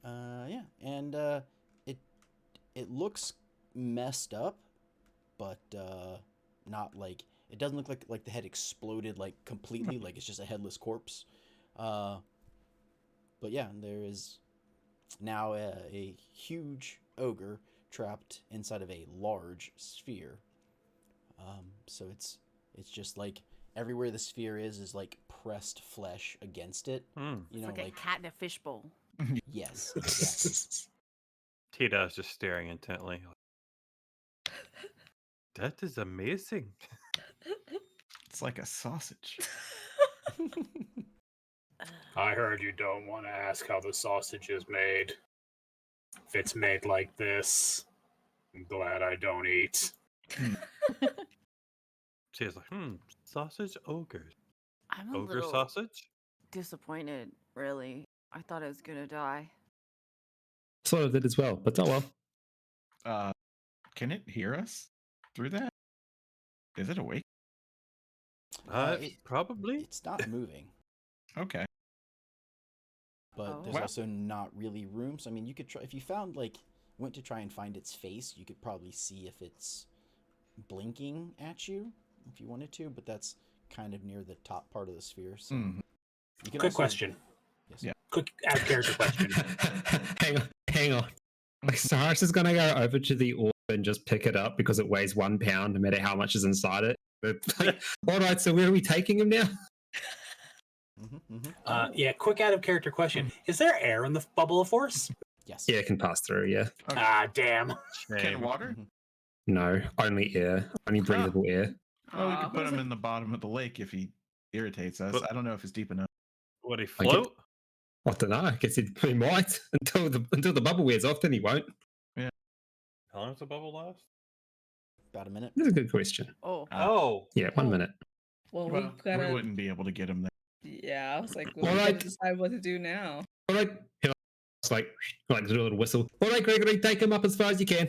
S1: Yeah, and it looks messed up, but not like. It doesn't look like the head exploded like completely, like it's just a headless corpse. But yeah, there is now a huge ogre trapped inside of a large sphere. So it's just like everywhere the sphere is like pressed flesh against it.
S7: Hmm.
S1: You
S2: It's
S1: know,
S2: like a cat in a fishbowl.
S1: yes, exactly.
S7: Tita is just staring intently. That is amazing.
S4: It's like a sausage.
S6: I heard you don't want to ask how the sausage is made. If it's made like this, I'm glad I don't eat.
S7: She's like, sausage ogres.
S2: I'm a
S7: Ogre
S2: little
S7: sausage?
S2: disappointed, really. I thought I was gonna die.
S3: Sort of did as well, but oh well.
S4: Can it hear us through that? Is it awake?
S7: Probably.
S1: It's not moving,
S4: Okay.
S1: but there's
S4: Well-
S1: also not really room. So I mean, you could try if you went to try and find its face. You could probably see if it's blinking at you if you wanted to, but that's kind of near the top part of the sphere. So
S4: Mhm.
S1: you can
S6: Quick
S1: also-
S6: question.
S1: Yes.
S4: Yeah.
S6: Quick out of character question.
S3: hang on. Like Cyrus is gonna go over to the orb and just pick it up because it weighs 1 pound, no matter how much is inside it. But like, all right, so where are we taking him now?
S6: Yeah, quick out of character question. Is there air in the bubble of force?
S1: Yes.
S3: Yeah, it can pass through. Yeah,
S4: Okay.
S6: Ah, damn.
S4: Can
S7: Shame.
S4: water?
S1: Mhm.
S3: no, only air, only breathable air.
S4: Well, we
S5: Aw,
S4: could put
S5: who's
S4: him
S5: it-
S4: in the bottom of the lake if he irritates us.
S7: But-
S4: I don't know if it's deep enough.
S7: Would he
S3: I get-
S7: float?
S3: I don't know. I guess he might until the bubble wears off. Then he won't.
S7: How long does the bubble last?
S1: About a minute.
S3: That's a good question.
S2: Oh,
S7: Oh.
S3: Yeah, 1 minute.
S5: Well,
S4: Well,
S5: we gotta.
S4: we wouldn't be able to get him there.
S5: Yeah, I was like,
S3: All
S5: well, we
S3: right.
S5: gotta decide what to do now.
S3: All right, it's like do a little whistle. All right, Gregory, take him up as far as you can.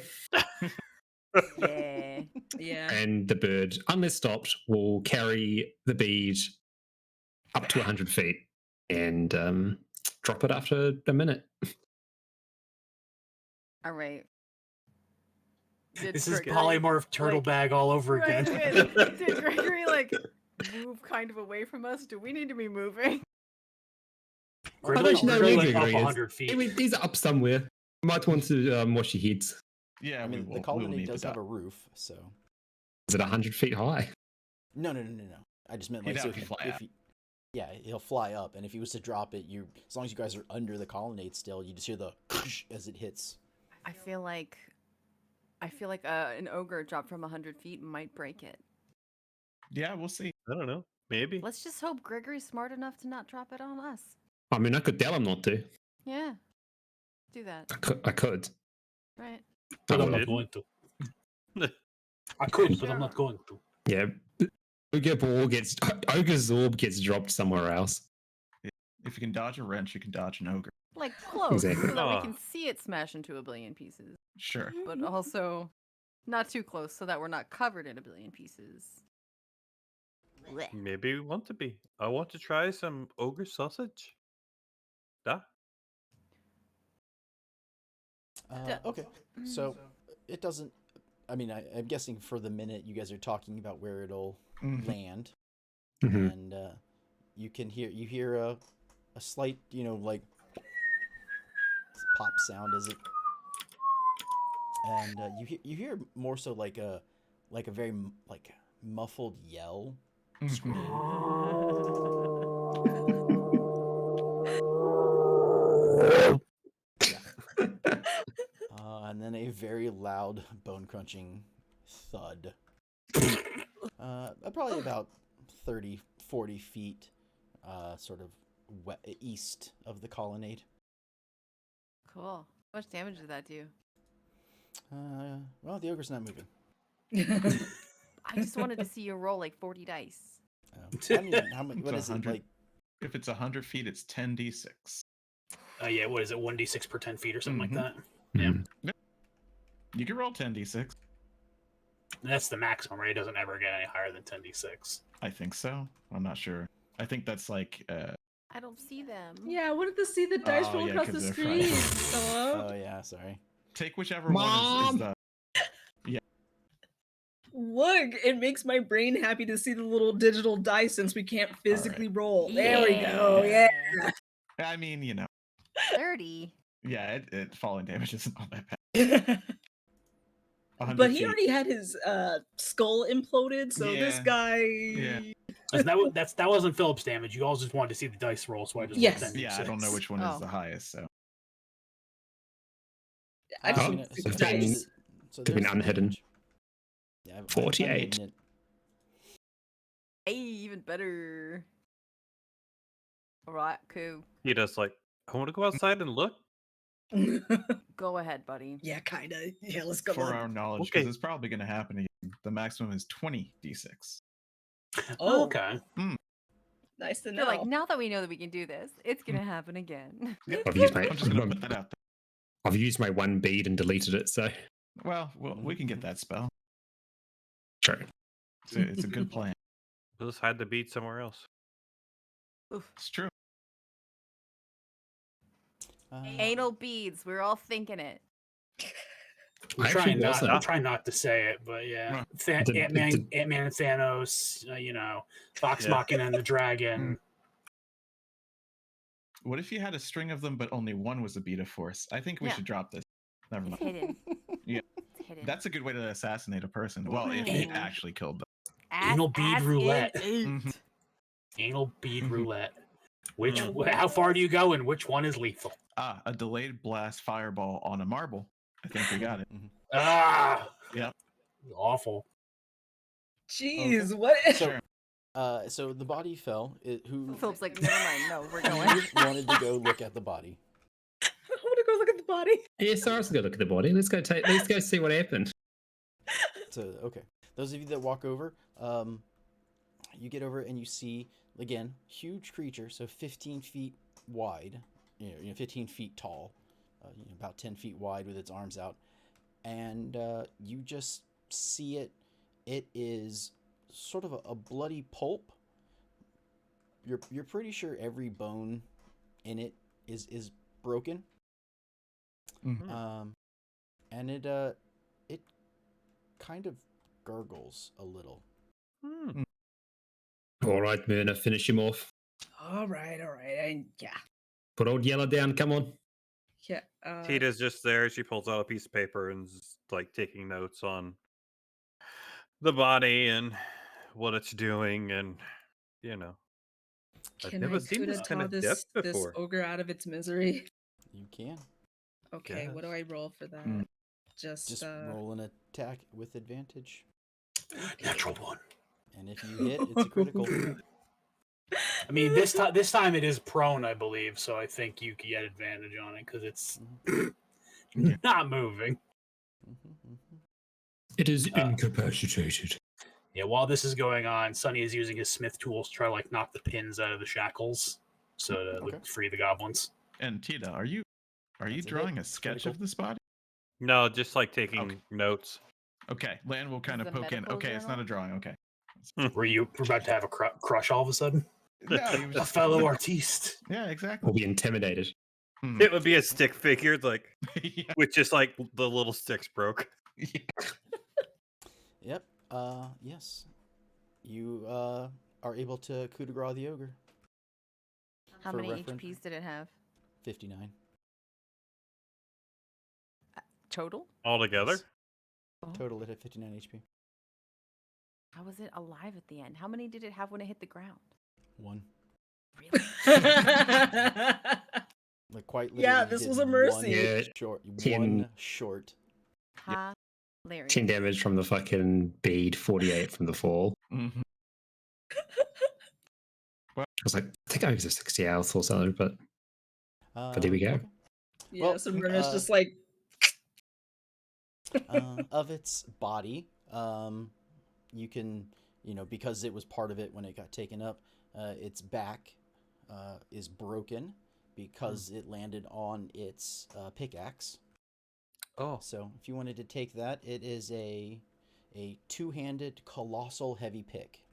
S2: yeah.
S5: Yeah.
S3: And the bird, unless stopped, will carry the bead up to 100 feet and drop it after a minute.
S2: All right. Did
S6: This is
S2: Gregory-
S6: polymorph turtle
S2: like-
S6: bag all over
S2: Right,
S6: again.
S2: wait, did Gregory move kind of away from us? Do we need to be moving?
S6: Gregory,
S3: don't know
S6: Gregory
S3: where
S6: went up
S3: Gregory is.
S6: 100 feet.
S3: He's up somewhere. You might want to wash your heads.
S4: Yeah,
S1: I mean,
S4: we
S1: the
S4: will, we will
S1: colony
S4: need
S1: does
S4: to
S1: have
S4: die.
S1: a roof, so
S3: Is it 100 feet high?
S1: no. I just meant
S4: He'd
S1: like so
S4: have to fly
S1: if
S4: up.
S1: he, yeah, he'll fly up, and if he was to drop it, as long as you guys are under the colonnade still, you just hear the as it hits.
S2: I feel like an ogre dropped from 100 feet might break it.
S4: Yeah, we'll see.
S7: I don't know. Maybe.
S2: Let's just hope Gregory's smart enough to not drop it on us.
S3: I mean, I could tell him not to.
S2: Yeah. Do that.
S3: I could.
S2: Right.
S6: But
S3: I
S6: I'm not
S3: would.
S6: going to. I could, but I'm not going to.
S3: Yeah. Ogre's orb gets dropped somewhere else.
S4: If you can dodge a wrench, you can dodge an ogre.
S2: Like close
S3: Exactly.
S2: so that we
S7: Ah.
S2: can see it smash into a billion pieces.
S4: Sure.
S2: But also not too close so that we're not covered in a billion pieces. Blech.
S7: Maybe we want to be. I want to try some ogre sausage. Da.
S1: Okay, so it doesn't. I mean, I'm guessing for the minute you guys are talking about where it'll
S4: Mhm.
S1: land,
S3: Mhm.
S1: and you hear a slight like pop sound as it, and you hear more so like a very like muffled yell
S4: Mhm.
S1: scream. And then a very loud bone crunching thud. Probably about 30, 40 feet sort of east of the colonnade.
S2: Cool. How much damage did that do?
S1: Well, the ogre's not moving.
S2: I just wanted to see you roll like 40 dice.
S1: I mean, how much? What
S4: It's
S1: is it
S4: 100.
S1: like?
S4: If it's 100 feet, it's 10d6.
S6: Yeah, what is it? 1d6 per 10 feet or something
S4: Mhm.
S6: like that?
S3: Mhm.
S4: You can roll 10d6.
S6: That's the maximum, right? It doesn't ever get any higher than 10d6.
S4: I think so. I'm not sure. I think that's like
S2: I don't see them.
S5: Yeah, I wanted to see the dice
S4: Oh,
S5: roll
S4: yeah,
S5: across
S4: 'cause
S5: the
S4: they're
S5: screen.
S4: friends.
S5: Hello?
S1: Oh yeah, sorry.
S4: take whichever
S3: Mom!
S4: one is the
S5: Look, it makes my brain happy to see the little digital dice since we can't physically roll. There we go. Yeah.
S4: I mean,
S2: 30.
S4: yeah, it falling damage isn't all that bad. 100
S5: But he
S4: feet.
S5: already had his skull imploded, so this
S4: Yeah,
S5: guy
S4: yeah.
S6: That wasn't Philip's damage. You all just wanted to see the dice roll, so I just
S5: Yes.
S6: rolled 10d6.
S4: Yeah, I don't know which one is
S2: Oh.
S4: the highest. So
S5: I just
S3: Oh,
S5: want to see
S3: so
S5: the
S3: then-
S5: dice.
S1: So
S3: They've been
S1: there's the
S3: unhidden.
S1: damage. Yeah, I've
S3: 48.
S1: unhidden it.
S2: Hey, even better. All right, cool.
S7: He does like, I want to go outside and look.
S2: Go ahead, buddy.
S5: Yeah, kind of. Yeah, let's go.
S4: for
S5: look.
S4: our knowledge,
S7: Okay.
S4: because it's probably going to happen again, the maximum is 20 d6.
S5: Oh,
S6: Okay.
S5: nice to know.
S2: You're like, now that we know that we can do this, it's gonna happen again.
S3: I've used my
S4: I'm just going to put that out there.
S3: I've used my one bead and deleted it, so
S4: Well, we can get that spell.
S3: true.
S4: It's a good plan.
S7: We'll just hide the bead somewhere else.
S2: Oof.
S4: It's true.
S2: Anal beads. We're all thinking it.
S6: I'm
S3: I actually wasn't.
S6: I'm trying not to say it, but yeah. Ant-Man and Thanos, Vox
S7: Yeah.
S6: Machina and the dragon.
S4: What if you had a string of them, but only one was a bead of force? I think we
S2: Yeah.
S4: should drop this. Never
S2: It's
S4: mind.
S2: hidden.
S4: Yeah.
S2: It's hidden.
S4: That's a good way to assassinate a person. Well, if they actually killed them.
S6: Anal bead roulette.
S4: Mhm.
S6: Anal bead
S4: Mhm.
S6: roulette. Which?
S7: Mhm.
S6: How far do you go, and which one is lethal?
S4: A delayed blast fireball on a marble. I think we got it.
S6: Ah.
S4: Yep.
S6: Awful.
S5: Jeez, what?
S1: So, so the body fell. Who
S2: Philip's like, never mind. No, we're going.
S1: wanted to go look at the body?
S5: I want to go look at the body.
S3: Yeah, Cyrus will go look at the body. Let's go see what happened.
S1: So okay, those of you that walk over, you get over and you see again huge creature, so 15 feet wide, 15 feet tall, about 10 feet wide with its arms out, and you just see it. It is sort of a bloody pulp. You're pretty sure every bone in it is broken.
S4: Mhm.
S1: And it kind of gurgles a little.
S3: All right, Myrna, finish him off.
S5: All right. Yeah.
S3: Put old Yellow down. Come on.
S5: Yeah.
S7: Tita's just there. She pulls out a piece of paper and is like taking notes on the body and what it's doing, and I've
S5: Can
S7: never
S5: I
S7: seen this kind
S5: Kudata
S7: of
S5: this
S7: depth
S5: this
S7: before.
S5: ogre out of its misery?
S1: You can
S5: Okay, what do
S7: Yes.
S5: I roll for that?
S4: Mm.
S1: just roll an attack with advantage,
S6: Natural one.
S1: and if you hit, it's a critical.
S6: I mean, this time it is prone, I believe, so I think you can get advantage on it because it's not moving.
S3: It is incapacitated.
S6: Yeah, while this is going on, Sonny is using his smith tools to try to like knock the pins out of the shackles, so to
S1: Okay.
S6: free the goblins.
S4: And Tita, are you
S1: That's a hit.
S4: drawing a sketch
S1: Critical.
S4: of this body?
S7: No, just like taking
S4: Okay.
S7: notes.
S4: Okay, Lan will kind
S2: Is
S4: of
S2: the
S4: poke in.
S2: medical
S4: Okay, it's not
S2: journal?
S4: a drawing. Okay.
S6: We're about to have a crush all of a sudden?
S4: No, he was
S6: A
S4: just
S6: fellow artiste.
S4: Yeah, exactly.
S3: We'll be intimidated.
S4: Mhm.
S7: It would be a stick figure, like
S4: Yeah.
S7: with just like the little sticks broke.
S1: Yep. Yes. You are able to coup de grace the ogre.
S2: How
S1: For
S2: many
S1: reference-
S2: HPs did it have?
S1: 59.
S2: Total?
S7: All together.
S1: Yes. Total, it had 59 HP.
S2: How was it alive at the end? How many did it have when it hit the ground?
S1: 1.
S2: Really?
S1: Like quite literally.
S5: Yeah,
S1: you
S5: this
S1: did
S5: was a mercy.
S3: Yeah,
S1: Short.
S3: 10.
S1: One short.
S2: Hilarious.
S3: 10 damage from the fucking bead, 48 from the fall.
S4: Mhm.
S3: I was like, I think I was a 60 health or something, but there we go.
S1: Okay.
S5: Yeah,
S1: Well,
S5: so Myrna's
S1: uh,
S5: just like,
S1: Of its body, you can, because it was part of it when it got taken up, its back is broken because it landed on its pickaxe.
S7: Oh,
S1: So if you wanted to take that, it is a two-handed colossal heavy pick.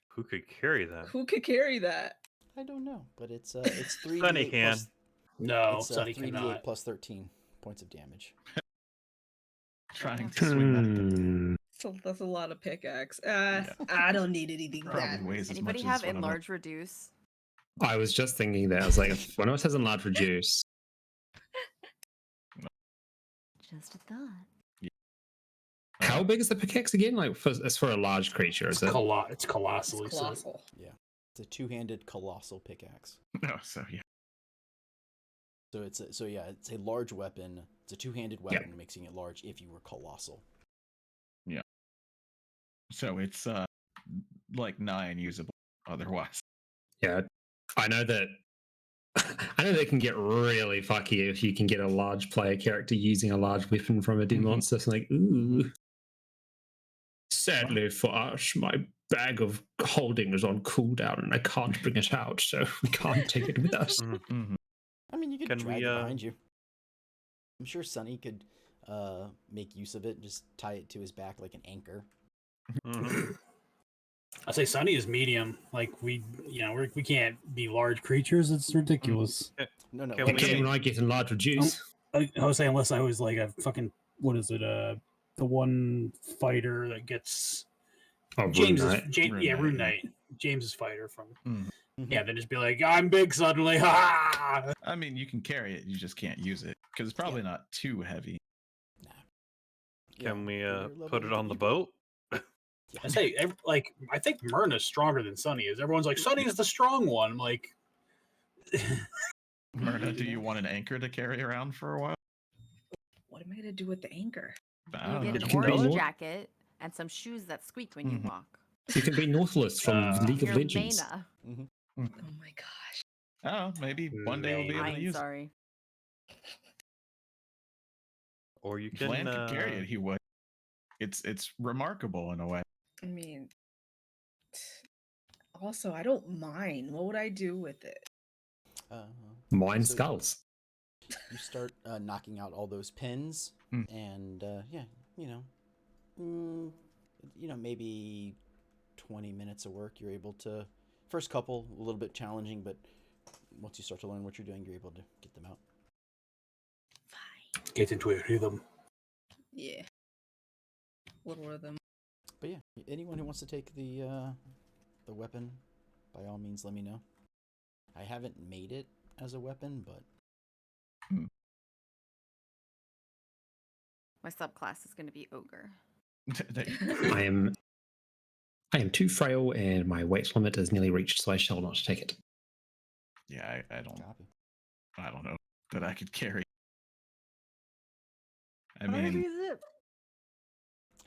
S7: who could carry that?
S5: who could carry that?
S1: I don't know, but it's 3d8
S7: Sunny can.
S1: plus,
S6: No,
S1: it's
S6: Sonny
S1: 3d8
S6: cannot.
S1: plus 13 points of damage.
S4: Trying to swing that.
S3: Hmm.
S5: So that's a lot of pickaxe. I don't need anything
S4: Probably
S5: that.
S4: weighs as
S2: Anybody
S4: much
S2: have
S4: as one of them.
S2: enlarge reduce?
S3: I was just thinking that. I was like, if one of us has enlarged reduce,
S2: Just a thought.
S3: how how big is the pickaxe again? Like, it's for a large creature,
S6: It's,
S3: is it?
S6: it's colossal.
S5: It's
S6: he said.
S5: colossal.
S1: Yeah, it's a two-handed colossal pickaxe.
S4: No, so yeah.
S1: So it's a large weapon. It's a two-handed weapon, making it large if you were colossal.
S4: Yeah. So it's like 9 usable otherwise.
S3: Yeah, I know that. I know they can get really fucky if you can get a large player character using a large weapon from a dim monster. It's like, ooh. Sadly for us, my bag of holding is on cooldown and I can't bring it out, so we can't take it with us.
S4: Mm-hmm.
S1: I mean, you could
S7: Can
S1: drag
S7: we,
S1: it behind you. I'm sure Sonny could make use of it and just tie it to his back like an anchor.
S7: Mhm.
S6: I say Sunny is medium. Like we can't be large creatures. It's ridiculous.
S1: No,
S7: Can
S3: You
S7: we-
S3: can when I get enlarged with juice.
S6: I was saying unless I was like a fucking what is it? The one fighter that gets
S3: Oh, Rune
S6: James's
S3: Knight.
S6: Rune Knight. James's fighter from
S4: Mhm.
S6: yeah. Then just be like, I'm big suddenly. Ha!
S4: I mean, you can carry it, you just can't use it because it's probably not too heavy.
S1: Nah.
S7: Can we
S1: for your level,
S7: put it
S1: you
S7: on the
S1: could-
S7: boat?
S1: Yeah.
S6: I say like I think Myrna's stronger than Sunny is. Everyone's like Sunny's the strong one. I'm like.
S4: Myrna, do you want an anchor to carry around for a while?
S5: What am I gonna do with the anchor?
S4: I
S2: You
S4: don't
S2: get
S4: know.
S2: an
S3: You can
S2: orange
S3: download-
S2: jacket and some shoes that squeak when you
S4: Mhm.
S2: walk.
S3: You can be Nautilus from League of
S2: You're
S3: Legends.
S2: Lena.
S5: Oh my gosh.
S4: Oh, maybe one day we'll be able to
S2: I'm
S4: use it.
S2: sorry.
S7: Or you
S4: If
S7: can
S4: Lan could carry it, he would. It's remarkable in a way.
S5: I mean, also, I don't mind. What would I do with it?
S3: Mine
S1: So-
S3: skulls.
S1: You start knocking out all those pins, and yeah, maybe 20 minutes of work. You're able to. First couple, a little bit challenging, but once you start to learn what you're doing, you're able to get them out.
S5: Fine.
S6: Get into a rhythm.
S5: Yeah. Little rhythm.
S1: But yeah, anyone who wants to take the weapon, by all means, let me know. I haven't made it as a weapon, but
S2: My subclass is going to be Ogre.
S3: I am too frail and my weight limit is nearly reached, so I shall not take it.
S4: Yeah, I don't
S1: copy.
S4: I don't know that I could carry. I
S2: How heavy
S4: mean,
S2: is it?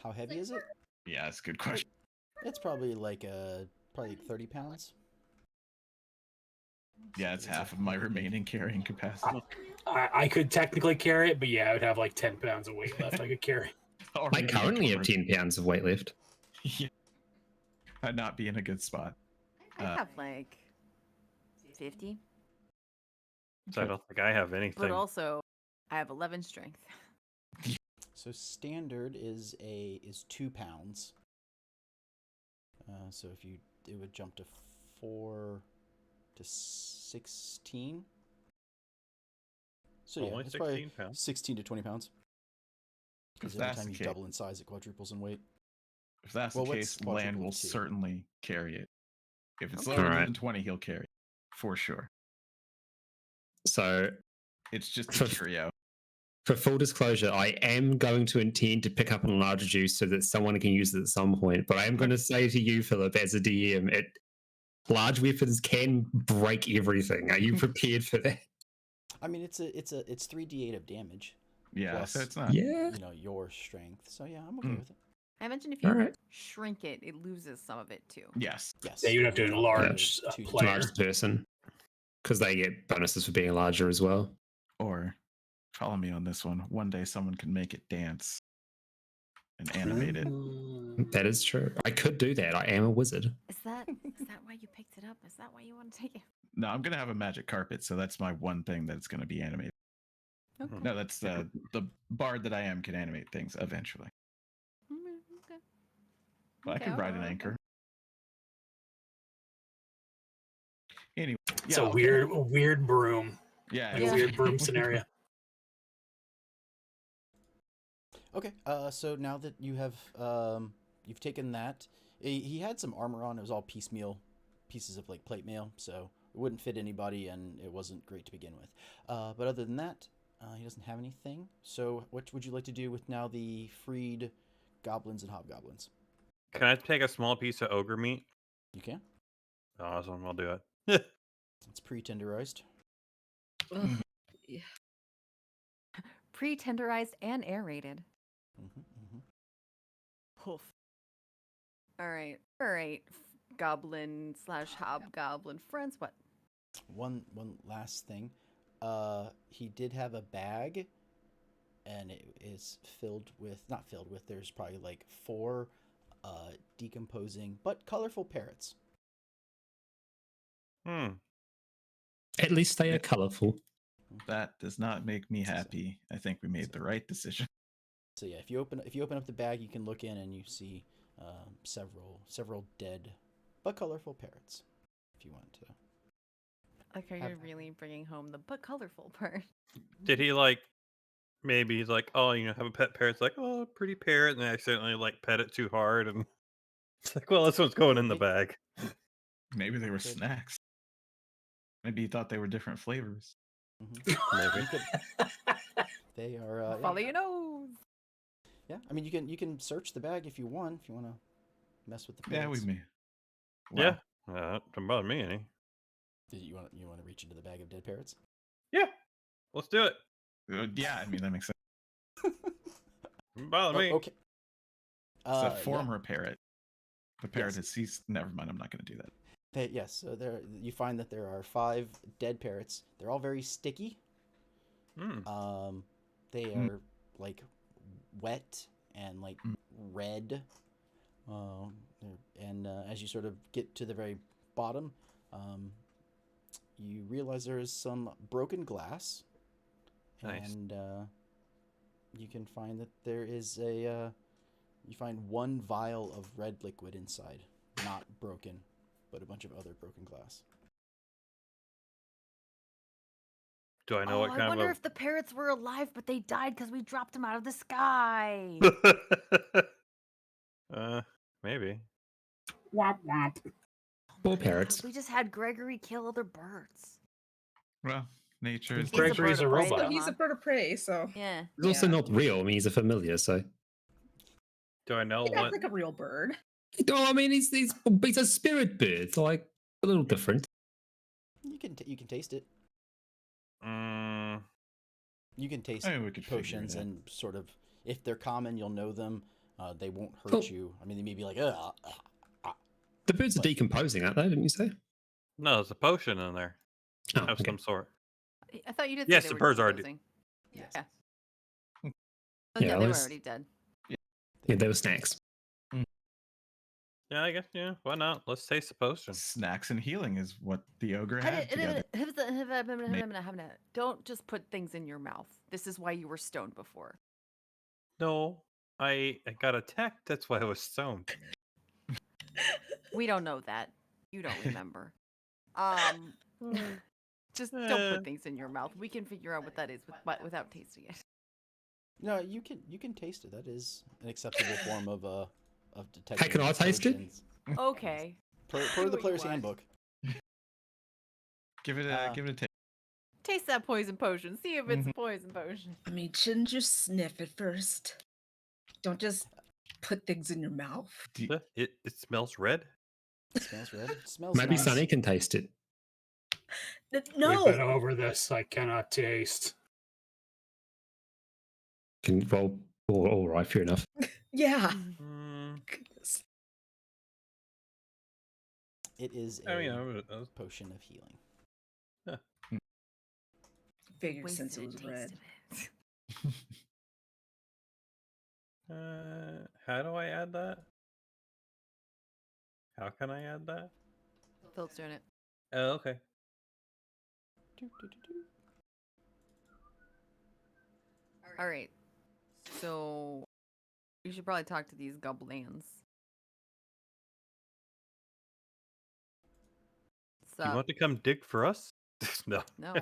S1: How heavy is it?
S4: yeah, that's a good question.
S1: It's probably like 30 pounds.
S4: Yeah, it's half of my remaining carrying capacity.
S6: I could technically carry it, but yeah, I would have like 10 pounds of weight left I could carry.
S3: I
S4: Already
S3: currently have
S4: encumbered.
S3: 10 pounds of weight left.
S4: Yeah. I'd not be in a good spot.
S2: I have like 50,
S7: So I don't think I have anything.
S2: but also I have 11 strength.
S1: So standard is 2 pounds. So if it would jump to 4 to 16. So yeah,
S7: Only
S1: it's probably
S7: 16 pounds.
S1: 16 to 20 pounds. Because
S4: If
S1: every
S4: that's
S1: time
S4: the
S1: you
S4: case,
S1: double in size, it quadruples in weight.
S4: if that's
S1: Well,
S4: the
S1: what's
S4: case, Land will
S1: quadruple to?
S4: certainly carry it. If it's
S2: Okay.
S4: lower
S3: Alright.
S4: than 20, he'll carry it for sure.
S3: So,
S4: It's just a
S3: For-
S4: curio.
S3: for full disclosure, I am going to intend to pick up a larger juice so that someone can use it at some point. But I am going to say to you, Philip, as a DM, large weapons can break everything. Are you prepared for that?
S1: I mean, it's 3d8 of damage.
S4: Yeah,
S1: Plus-
S4: so it's not.
S3: Yeah.
S1: Your strength. So yeah, I'm okay
S4: Mm.
S1: with it.
S2: I mentioned if you
S3: Alright.
S2: shrink it, it loses some of it too.
S4: Yes.
S1: Yes.
S6: Yeah, you'd have to
S1: Drop
S6: enlarge
S1: to
S6: a
S1: 2d8.
S6: player.
S3: Large person. Because they get bonuses for being larger as well.
S4: Or follow me on this one. One day someone can make it dance and animate it.
S3: That is true. I could do that. I am a wizard.
S2: Is that why you picked it up? Is that why you want to take it?
S4: No, I'm gonna have a magic carpet, so that's my one thing that's gonna be animated.
S2: Okay.
S4: No, that's the bard that I am can animate things eventually.
S2: Okay.
S4: But
S2: Okay,
S4: I could ride an
S2: alright,
S4: anchor. Anyway,
S6: It's
S4: yeah,
S6: a weird broom.
S4: Yeah,
S6: Like
S2: Yeah.
S6: a weird broom scenario.
S1: Okay. So now that you have you've taken that, he had some armor on. It was all piecemeal pieces of like plate mail, so it wouldn't fit anybody, and it wasn't great to begin with. But other than that, he doesn't have anything. So what would you like to do with now the freed goblins and hobgoblins.
S7: Can I take a small piece of ogre meat?
S1: You can.
S7: Awesome, I'll do it.
S1: It's pre-tenderized.
S5: Ugh, yeah.
S2: Pre-tenderized and aerated. Oof. All right. Goblin / hobgoblin friends. What?
S1: One last thing. He did have a bag, and it is not filled with. There's probably like 4 decomposing but colorful parrots.
S3: At least they are colorful.
S4: That does not make me happy. I think we made the right decision.
S1: So yeah, if you open up the bag, you can look in and you see several dead but colorful parrots. If you want to.
S2: Like, are you really bringing home the but colorful part?
S7: Did he maybe he's like, oh, have a pet parrot? It's like, oh, pretty parrot, and they accidentally pet it too hard, and it's like, well, this one's going in the bag.
S4: Maybe they were snacks. Maybe he thought they were different flavors.
S7: Maybe.
S1: They are.
S2: Follow your nose.
S1: Yeah, I mean you can search the bag if you want to mess with the
S4: Yeah,
S1: parrots.
S4: we may.
S7: Yeah, don't bother me any.
S1: Did you want to reach into the bag of dead parrots?
S7: Yeah, let's do it.
S4: Yeah, I mean that makes sense.
S7: Don't bother me.
S1: Okay.
S4: It's a former parrot. The parrot has ceased. Never mind. I'm not going to do that.
S1: Yes, so you find that there are 5 dead parrots. They're all very sticky. They are wet and red. And as you sort of get to the very bottom, you realize there is some broken glass.
S7: Nice.
S1: And you can find that there is you find 1 vial of red liquid inside, not broken, but a bunch of other broken glass.
S7: Do I know what kind
S2: I wonder
S7: of?
S2: if the parrots were alive, but they died because we dropped them out of the sky.
S7: Maybe.
S6: Womp womp.
S3: Poor parrots.
S2: We just had Gregory kill other birds.
S4: Well, nature is.
S2: He's a
S6: Gregory's
S2: bird
S6: a
S2: of prey,
S6: robot.
S2: though,
S5: He's a
S2: huh?
S5: bird of prey, so
S2: Yeah.
S3: He's also not real. I mean, he's a familiar, so.
S7: Do I know
S5: he acts
S7: what?
S5: like a real bird.
S3: Oh, I mean, he's a spirit bird, so a little different.
S1: You can taste it.
S7: Mm,
S1: You can taste
S4: I mean, we could figure it
S1: potions,
S4: out.
S1: and sort of, if they're common, you'll know them. They won't hurt you. I mean, they may be like, ugh.
S3: The birds are decomposing, aren't they? Didn't you say?
S7: no, there's a potion in there
S3: Oh,
S7: of
S3: okay.
S7: some sort.
S2: I thought you did
S7: Yes,
S2: say
S7: the
S2: they were
S7: birds are
S2: decomposing.
S1: Yes.
S2: Yeah.
S3: Yeah,
S2: They were
S3: let's-
S2: already dead.
S3: Yeah, they were snacks.
S7: Yeah, I guess. Yeah, why not? Let's taste the potion.
S4: Snacks and healing is what the ogre had together.
S2: Don't just put things in your mouth. This is why you were stoned before.
S7: No, I got attacked. That's why I was stoned.
S2: We don't know that. You don't remember. Just don't
S7: Eh.
S2: put things in your mouth. We can figure out what that is without tasting it.
S1: No, you can taste it. That is an acceptable form of detecting.
S3: Hey, can I taste it?
S1: potions.
S2: Okay.
S1: Per
S2: Do
S1: the
S2: what you
S1: player's
S2: want.
S1: handbook.
S4: Give it a taste.
S2: Taste that poison potion. See if it's a poison potion.
S5: I mean, shouldn't you sniff it first? Don't just put things in your mouth.
S7: It smells red.
S1: It smells red. It smells
S3: Maybe
S1: nice.
S3: Sunny can taste it.
S5: No.
S6: We've been over this. I cannot taste.
S3: Can roll. All right, fair enough.
S5: Yeah.
S7: Mm,
S5: Goodness.
S1: It is
S7: I mean,
S1: a potion of healing.
S5: Figure since it
S2: Wasted a
S5: was
S2: taste
S5: red.
S2: of it.
S7: how do I add that? How can I add that?
S2: Phil's doing it.
S7: Oh, okay.
S2: All right. So we should probably talk to these goblins.
S7: Do you want to come dig for us? No.
S2: No.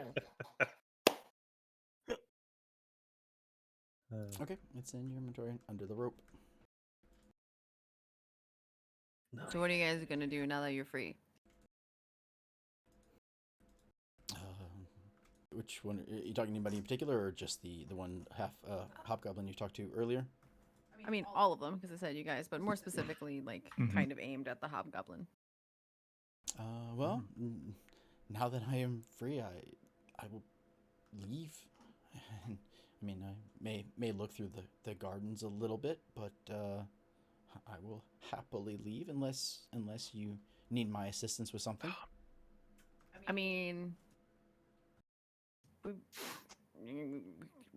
S1: Okay, it's in your inventory under the rope.
S2: So what are you guys gonna do now that you're free?
S1: Which one? Are you talking to anybody in particular, or just the one half hobgoblin you talked to earlier?
S2: I mean, all of them, because I said you guys, but more specifically, like,
S4: Mhm.
S2: kind of aimed at the hobgoblin.
S1: Well, now that I am free, I will leave. I mean, I may look through the gardens a little bit, but I will happily leave unless you need my assistance with something.
S2: I mean, we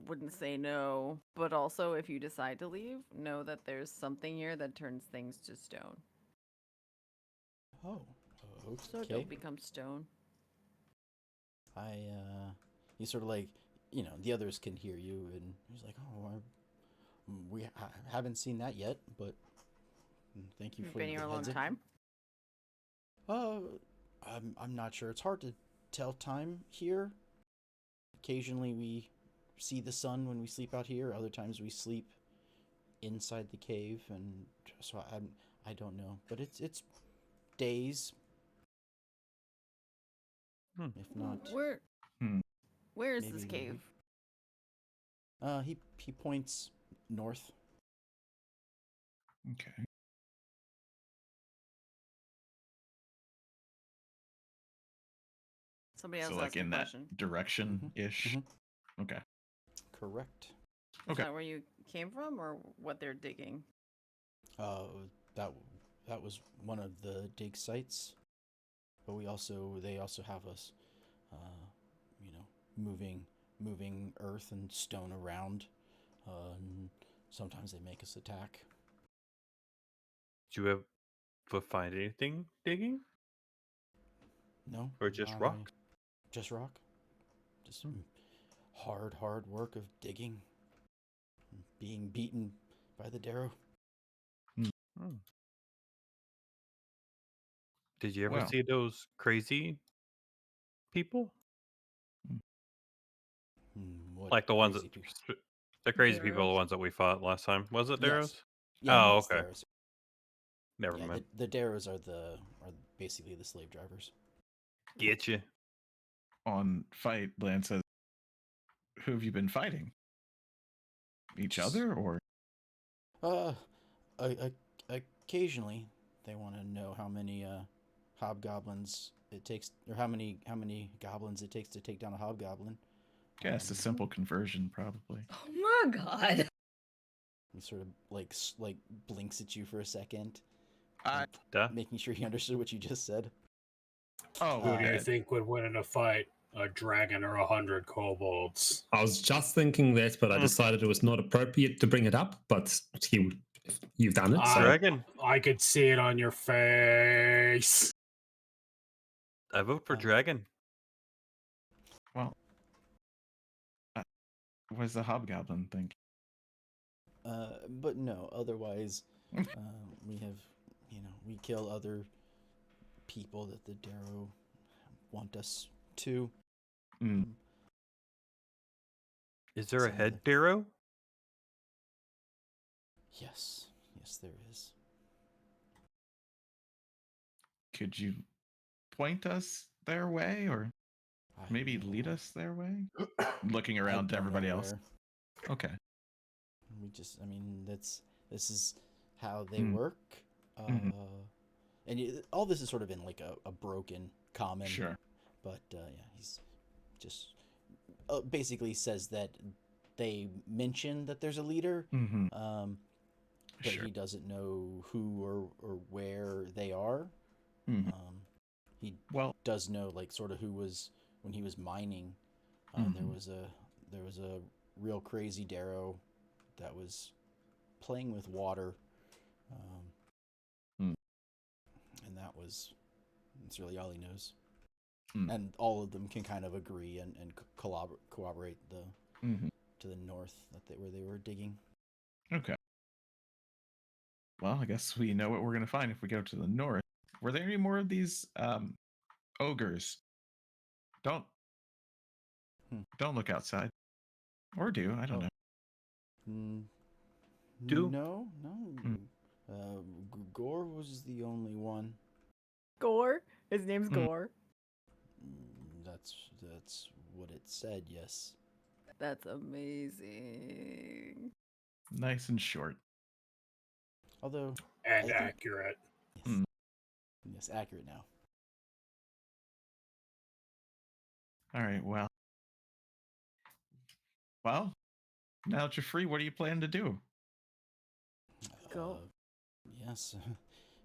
S2: wouldn't say no, but also if you decide to leave, know that there's something here that turns things to stone.
S1: Oh,
S2: So
S1: okay.
S2: don't become stone.
S1: He's sort of like, the others can hear you, and he's like, oh, we haven't seen that yet, but thank you
S2: You've
S1: for
S2: been
S1: the
S2: here a long
S1: heads up.
S2: time.
S1: I'm not sure. It's hard to tell time here. Occasionally we see the sun when we sleep out here. Other times we sleep inside the cave, and so I don't know. But it's days, if not.
S2: Where is
S1: maybe
S2: this
S1: even a
S2: cave?
S1: week. He points north.
S4: Okay.
S2: Somebody else
S4: So like
S2: asked a
S4: in that
S2: question.
S4: direction ish. Okay.
S1: Correct.
S2: Is
S4: Okay.
S2: that where you came from, or what they're digging?
S1: That was one of the dig sites, but they also have us, moving earth and stone around. And sometimes they make us attack.
S7: Did you ever find anything digging?
S1: No,
S7: Or just
S1: not
S7: rock?
S1: just rock. Just hard work of digging, being beaten by the Derro.
S7: Hmm. Did you ever
S4: Well.
S7: see those crazy people?
S1: What
S7: Like the ones that
S1: crazy people?
S7: the crazy people are
S5: Derros.
S7: the ones that we fought last time. Was it Darrows?
S1: Yes. Yeah,
S7: Oh,
S1: it's
S7: okay.
S1: Derros.
S7: Never
S1: Yeah,
S7: mind.
S1: the Derros are basically the slave drivers.
S7: Get you.
S4: On Fight, Lan says, "Who have you been fighting? Each other, or?"
S1: Uh, occasionally they want to know how many hobgoblins it takes, or how many goblins it takes to take down a hobgoblin.
S4: Guess a simple conversion, probably.
S5: Oh my god.
S1: He sort of like blinks at you for a second,
S4: I
S7: Duh.
S1: making sure he understood what you just said.
S4: oh,
S6: Who do you
S4: okay.
S6: think would win in a fight? A dragon or 100 kobolds?
S3: I was just thinking that, but I decided it was not appropriate to bring it up. But you've done it. So.
S7: Dragon.
S6: I could see it on your face.
S7: I vote for Dragon.
S4: Well, what does the hobgoblin think?
S1: But no, otherwise, we have, we kill other people that the Derro want us to.
S7: Is there a
S1: Some of
S7: head
S1: the-
S7: Darrow?
S1: Yes, there is.
S4: Could you point us their way, or maybe lead us their way? Looking around to everybody else. Okay.
S1: This is how they work. And all this is sort of in like a broken common.
S4: Sure.
S1: But yeah, he's just basically says that they mention that there's a leader, but
S4: Sure.
S1: he doesn't know who or where they are. He does know like sort of who was when he was mining. There was a real crazy Derro that was playing with water, and that's really all he knows. And all of them can kind of agree and corroborate to the north where they were digging.
S4: Okay. Well, I guess we know what we're going to find if we go to the north. Were there any more of these ogres? Don't look outside. Or do. I don't know.
S7: Do?
S1: No. Gore was the only one.
S2: Gore? His name's Gore.
S1: That's what it said, yes.
S2: That's amazing.
S4: Nice and short.
S1: Although,
S6: and
S1: I think-
S6: accurate.
S1: yes,
S4: Hmm.
S1: yes, accurate now.
S4: All right. Well, now that you're free, what are you planning to do?
S2: Go.
S1: Yes,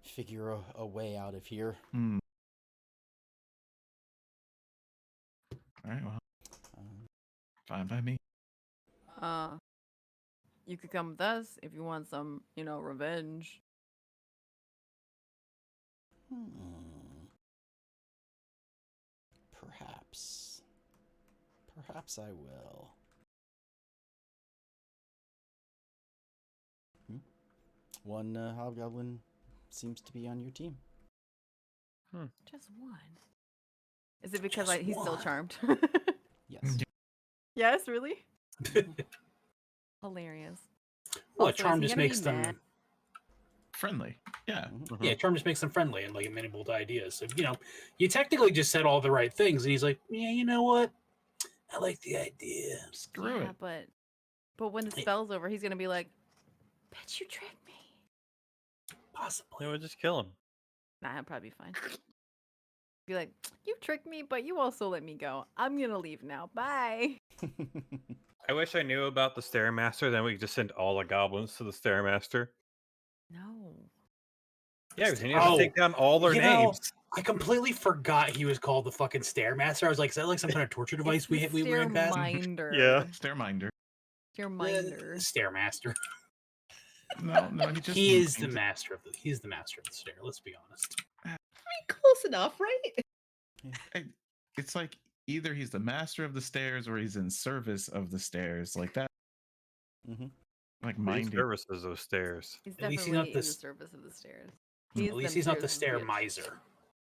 S1: figure a way out of here.
S4: Hmm. All right. Well,
S1: Um,
S4: fine by me.
S2: You could come with us if you want some, revenge.
S1: Perhaps. Perhaps I will. One hobgoblin seems to be on your team.
S2: Just one. Is it because
S6: Just
S2: he's still
S6: one.
S2: charmed?
S1: Yes.
S2: Yes, really? Hilarious.
S6: Well,
S2: Also, is
S6: charm
S2: he
S6: just
S2: gonna
S6: makes
S2: be
S6: them.
S2: mad?
S4: Friendly. Yeah.
S1: Mhm.
S6: Yeah, charm just makes them friendly and like amenable to ideas. So you technically just said all the right things, and he's like, yeah, you know what? I like the idea.
S4: Screw
S2: Yeah,
S4: it.
S2: but when the spell's over, he's gonna be like, "Bet you tricked me."
S6: Possibly.
S7: They would just kill him.
S2: Nah, he'll probably be fine. Be like, "You tricked me, but you also let me go. I'm gonna leave now. Bye."
S7: I wish I knew about the Stairmaster. Then we could just send all the goblins to the Stairmaster.
S2: No.
S7: Yeah, because then you have to take down all their
S6: you know,
S7: names.
S6: I completely forgot he was called the fucking Stairmaster. I was like, is that like some kind of torture device we ran past?
S2: Stairminder.
S7: Yeah.
S4: Stairminder.
S2: Stairminder.
S6: Stairmaster.
S4: No, he just.
S6: He is the
S4: minds it.
S6: master of the. He's the master of the stair. Let's be honest.
S5: Close enough, right?
S4: It's like either he's the master of the stairs or he's in service of the stairs, like that.
S1: Mm-hmm.
S4: Like
S7: He
S4: minding.
S7: services those stairs.
S2: He's
S6: At least he's
S2: definitely
S6: not
S2: in
S6: the
S2: the
S6: s-
S2: service of the stairs.
S6: At least he's not the stair
S2: bitch.
S6: miser.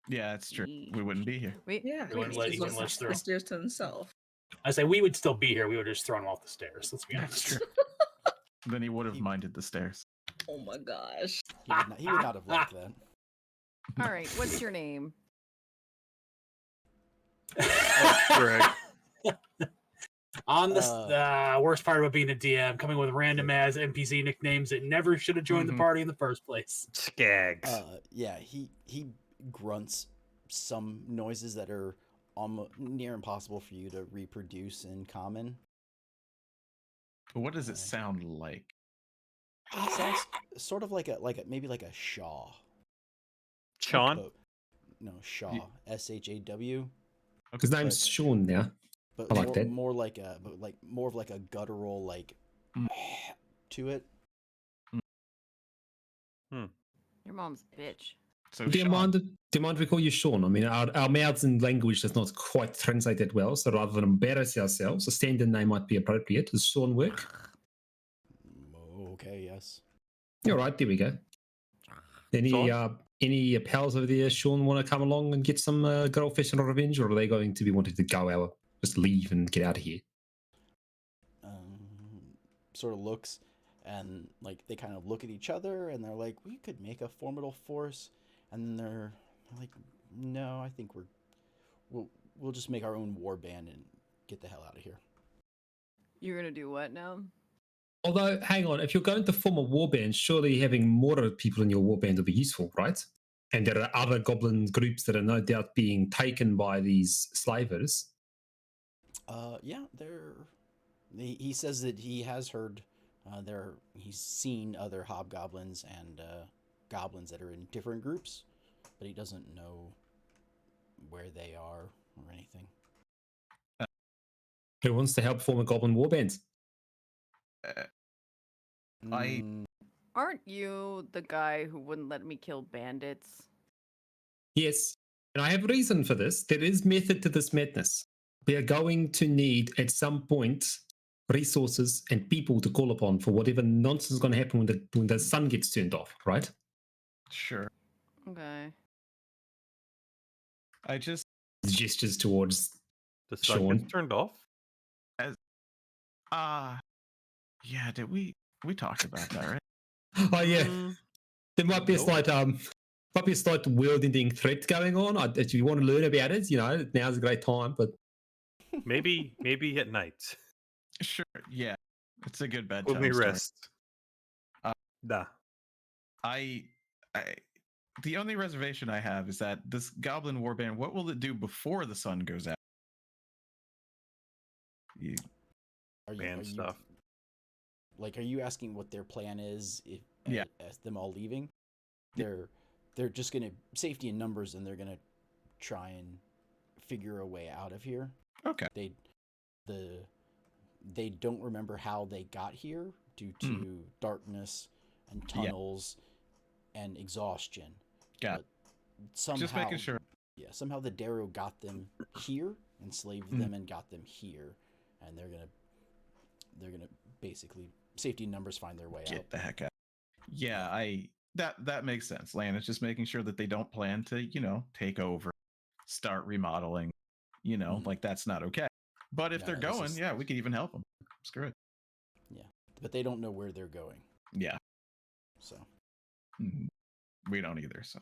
S4: Yeah, that's true. We wouldn't be here.
S5: Yeah,
S6: We wouldn't let-
S5: he
S6: he wouldn't let us
S5: just
S6: through.
S5: the stairs to himself.
S6: I say we would still be here. We would have just thrown him off the stairs. Let's be
S4: That's
S6: honest.
S4: true. Then he would have
S1: He-
S4: minded the stairs.
S5: Oh my gosh.
S1: He would not have liked that.
S2: All right, what's your name?
S7: Greg.
S6: On the worst part about being a DM, coming with random ass NPC nicknames that never should have joined the
S4: Mhm.
S6: party in the first place.
S7: Skags.
S1: Yeah, he grunts some noises that are almost near impossible for you to reproduce in common.
S4: What does it sound like?
S1: It sounds sort of like a maybe like a Shaw.
S7: Sean?
S1: But, no, Shaw. SHAW.
S3: His name's Sean now.
S1: But
S3: I like that.
S1: more like a more of like a guttural like
S4: Mm.
S1: to it.
S2: Your mom's a bitch.
S4: So
S3: Do you
S4: Sean,
S3: mind we call you Sean? I mean, our mouths and language does not quite translate that well, so rather than embarrass ourselves, a standard name might be appropriate. Does Sean work?
S1: Okay, yes.
S3: All right, there we go. Any pals over there, Sean, want to come along and get some good old-fashioned revenge, or are they going to be wanting to go out, just leave and get out of here?
S1: Sort of looks, and like they kind of look at each other, and they're like, "We could make a formidable force," and then they're like, "No, I think we'll just make our own war band and get the hell out of here."
S2: You're gonna do what now?
S3: Although, hang on, if you're going to form a warband, surely having more people in your warband will be useful, right? And there are other goblin groups that are no doubt being taken by these slavers.
S1: Yeah, he says that he has heard he's seen other hobgoblins and goblins that are in different groups, but he doesn't know where they are or anything.
S3: Who wants to help form a goblin warband?
S2: Aren't you the guy who wouldn't let me kill bandits?
S3: Yes, and I have reason for this. There is method to this madness. We are going to need, at some point, resources and people to call upon for whatever nonsense is going to happen when the sun gets turned off, right?
S4: Sure.
S2: Okay.
S4: I just
S3: Gestures towards
S7: The sun
S3: Sean.
S7: gets turned off?
S4: yeah, did we talked about that, right?
S3: Oh yeah,
S7: Mm,
S3: there might be a
S7: nope.
S3: slight world-ending threat going on. If you want to learn about it, now's a great time. But
S7: maybe at night.
S4: Sure. Yeah, it's a good bedtime
S7: When we
S4: story.
S7: rest. Nah.
S4: I the only reservation I have is that this goblin warband, what will it do before the sun goes out?
S7: Ban stuff.
S1: Like, are you asking what their plan is if
S4: Yeah.
S1: as them all leaving?
S4: Yeah.
S1: They're just gonna safety in numbers, and they're gonna try and figure a way out of here.
S4: Okay.
S1: They don't remember how they got here due to darkness and tunnels and exhaustion.
S4: Got it.
S1: Somehow,
S4: Just making sure.
S1: Yeah, somehow the Derro got them here, enslaved them, and got them here, and they're gonna basically safety in numbers find their way out.
S4: Get the heck out. Yeah, that makes sense. Lan is just making sure that they don't plan to, take over, start remodeling, like that's not okay. But if they're going, we could even help them. Screw it.
S1: Yeah, but they don't know where they're going.
S4: Yeah.
S1: So.
S4: We don't either, so.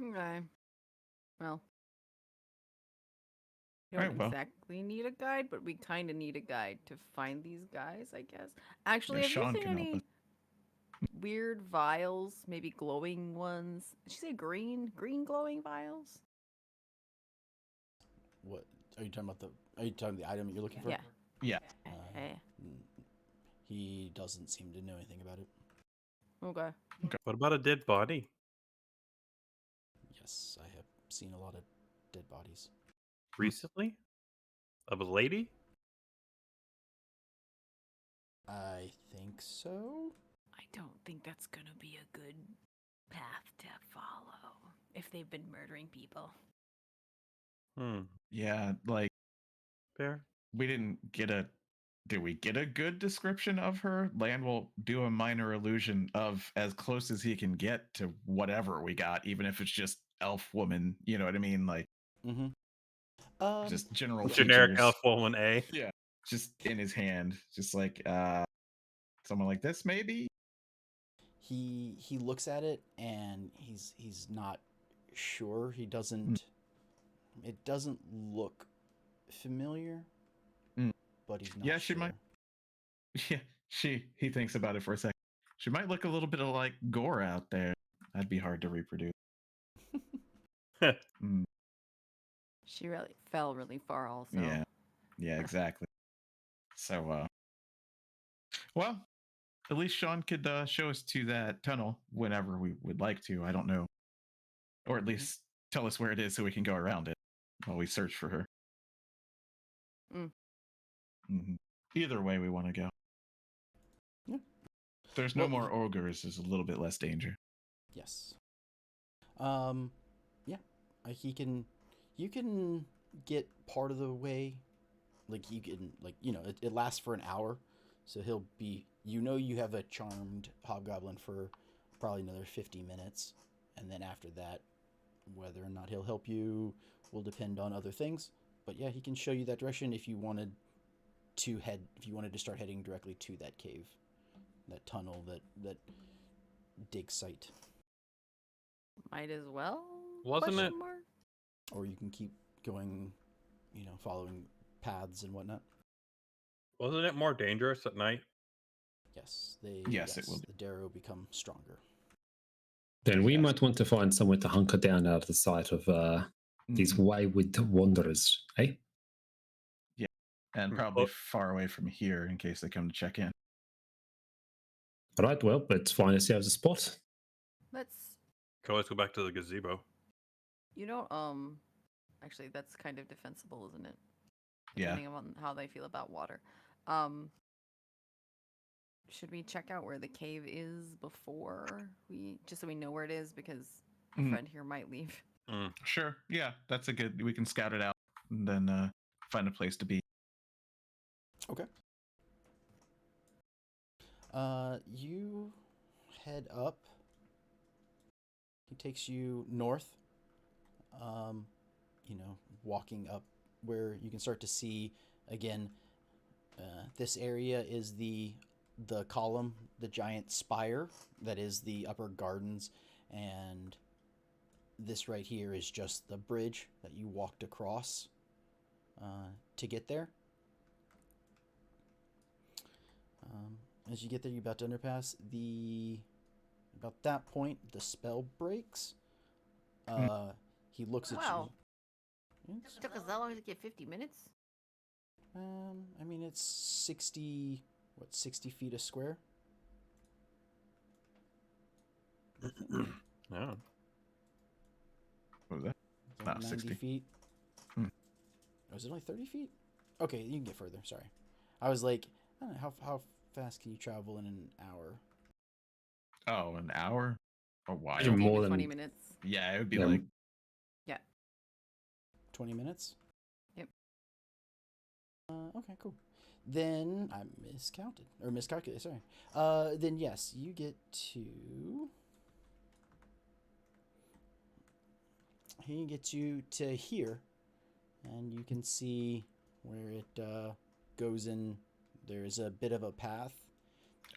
S2: Okay. Well. We
S4: Alright,
S2: don't exactly need a guide, but we kind of need a guide to find these guys, I guess. Actually, have
S4: Sean
S2: you seen
S4: can help
S2: any weird vials? Maybe glowing ones? Did you say green? Green glowing vials?
S1: What are you talking about? Are you talking the item you're looking for?
S2: Yeah.
S4: Yeah.
S1: He doesn't seem to know anything about it.
S2: Okay.
S7: What about a dead body?
S1: Yes, I have seen a lot of dead bodies.
S7: Recently? Of a lady?
S1: I think so.
S2: I don't think that's gonna be a good path to follow if they've been murdering people.
S4: Yeah, like
S7: Fair.
S4: we didn't get a. Did we get a good description of her? Lan will do a minor illusion of as close as he can get to whatever we got, even if it's just elf woman. You know what I mean? Like, just general
S7: generic
S4: features.
S7: elf woman A.
S4: Yeah, just in his hand, just like someone like this, maybe.
S1: He looks at it and he's not sure. He doesn't. It doesn't look familiar. But he's not
S4: Yeah,
S1: sure.
S4: she might. Yeah, he thinks about it for a second. She might look a little bit like Gore out there. That'd be hard to reproduce.
S2: She really fell really far also.
S4: Yeah, exactly. So, well, at least Sean could show us to that tunnel whenever we would like to. I don't know. Or at least tell us where it is so we can go around it while we search for her. Either way we want to go.
S1: Yeah.
S4: There's no more ogres. There's a little bit less danger.
S1: Yes. Yeah. You can get part of the way. Like you can, it lasts for an hour, so he'll be. You have a charmed hobgoblin for probably another 50 minutes, and then after that, whether or not he'll help you will depend on other things. But yeah, he can show you that direction if you wanted to start heading directly to that cave, that tunnel, that dig site.
S2: Might as well.
S7: Wasn't it?
S1: Or you can keep going, following paths and whatnot.
S7: Wasn't it more dangerous at night?
S1: Yes,
S4: it will.
S1: The Derro become stronger.
S3: Then we might want to find somewhere to hunker down out of the sight of these wayward wanderers, eh?
S4: Yeah, and probably far away from here in case they come to check in.
S3: All right, well, let's find ourselves a spot.
S2: Let's.
S7: Can always go back to the gazebo.
S2: Actually, that's kind of defensible, isn't it?
S4: Yeah.
S2: Depending on how they feel about water. Should we check out where the cave is before just so we know where it is, because a friend here might leave.
S4: Sure. Yeah, that's we can scout it out and then find a place to be.
S1: Okay. You head up. He takes you north. Walking up where you can start to see again. This area is the column, the giant spire that is the upper gardens, and this right here is just the bridge that you walked across to get there. as you get there, you're about to underpass. About that point, the spell breaks. He looks at
S2: Wow.
S1: you.
S2: It took us that long to get 50 minutes?
S1: I mean, it's 60 feet a square?
S7: Oh.
S4: What was that?
S1: It's like 90
S4: 60.
S1: feet.
S4: Hmm.
S1: Oh, is it only 30 feet? Okay, you can get further. Sorry. I was like, I don't know, how fast can you travel in an hour?
S4: Oh, an hour? A while.
S3: Imagine
S2: Maybe
S3: more
S2: 20
S3: than
S2: minutes.
S4: Yeah, it would be
S3: Yeah.
S4: like
S1: 20 minutes?
S2: Yep.
S1: Okay, cool. Then I miscalculated, sorry. Then yes, you get to... He gets you to here, and you can see where it goes in. There's a bit of a path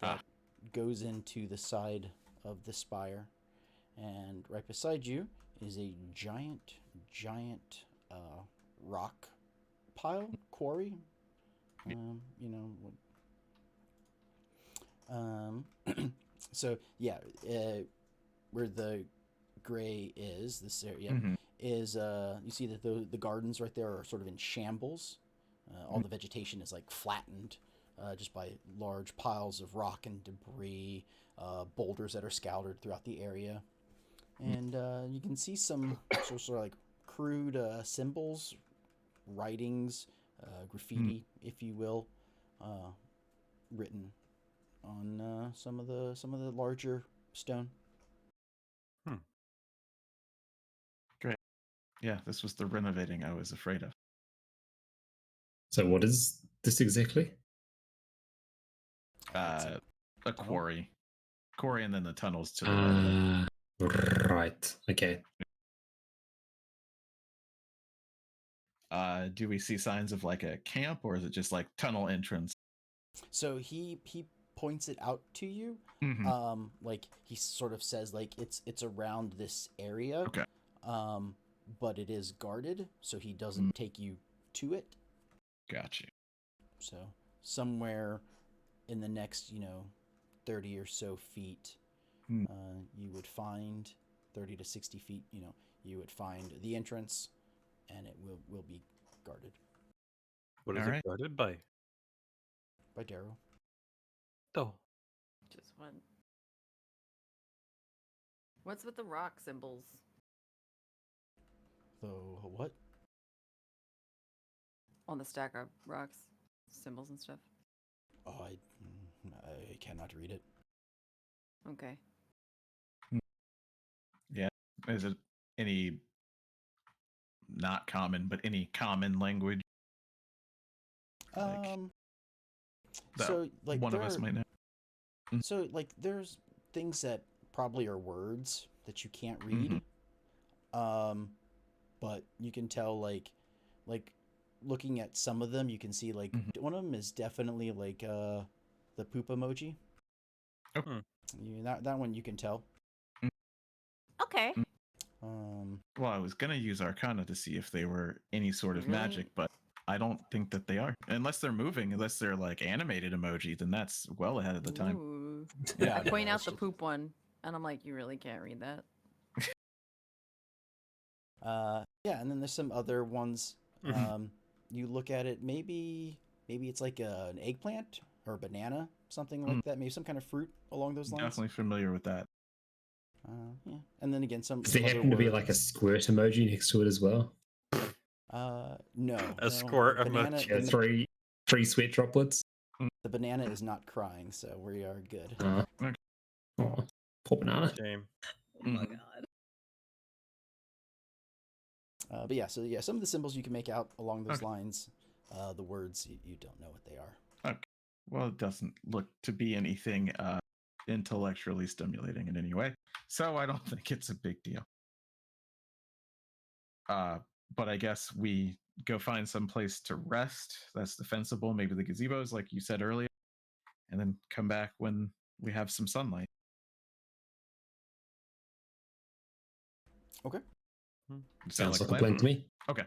S1: that goes into the side of the spire, and right beside you is a giant rock pile, quarry. So yeah, where the gray is, this area is you see that the gardens right there are sort of in shambles. All the vegetation is like flattened just by large piles of rock and debris, boulders that are scattered throughout the area, and you can see some sort of like crude symbols, writings, graffiti, if you will, written on some of the larger stone.
S4: great. Yeah, this was the renovating I was afraid of.
S3: So what is this exactly?
S1: It's
S4: A quarry. Quarry and then the tunnels to the right of it.
S3: Right. Okay.
S4: Do we see signs of like a camp, or is it just like tunnel entrance?
S1: So he points it out to you. Like he sort of says like it's around this area.
S4: Okay.
S1: But it is guarded, so he doesn't take you to it.
S4: Gotcha.
S1: So somewhere in the next 30 or so feet, you would find 30 to 60 feet. You would find the entrance, and it will be guarded.
S7: What is it guarded by?
S1: By Derro.
S7: Oh.
S2: Just one. What's with the rock symbols?
S1: The what?
S2: On the stack of rocks, symbols and stuff.
S1: Oh, I cannot read it.
S2: Okay.
S4: Yeah. Is it any not common, but any common language?
S1: So like
S4: one of us might know.
S1: So like there's things that probably are words that you can't read. But you can tell like looking at some of them, you can see like one of them is definitely like the poop emoji. That one you can tell.
S2: Okay.
S4: Well, I was gonna use Arcana to see if they were any sort of
S2: Really?
S4: magic, but I don't think that they are. Unless they're moving, unless they're like animated emoji, then that's well ahead of the time.
S2: Ooh.
S1: Yeah,
S2: I point out
S1: it's
S2: the
S1: just-
S2: poop one, and I'm like, you really can't read that.
S1: Yeah, and then there's some other ones. You look at it, maybe it's like an eggplant or a banana, something like that. Maybe some kind of fruit along those lines.
S4: Definitely familiar with that.
S1: Yeah, and then again, some.
S3: Does there
S1: some other
S3: happen to be like a
S1: words.
S3: squirt emoji next to it as well?
S1: No.
S7: A squirt
S1: the banana,
S7: emoji.
S3: Yeah,
S1: the,
S3: three sweat droplets.
S1: the banana is not crying, so we are good.
S3: Oh, poor banana.
S7: Shame.
S5: Oh my god.
S1: But yeah, so yeah, some of the symbols you can make out along those lines. The words you don't know what they are.
S4: Okay. Well, it doesn't look to be anything intellectually stimulating in any way, so I don't think it's a big deal. But I guess we go find some place to rest that's defensible, maybe the gazebos, like you said earlier, and then come back when we have some sunlight.
S1: Okay.
S3: Sounds like a plan to me.
S4: Okay.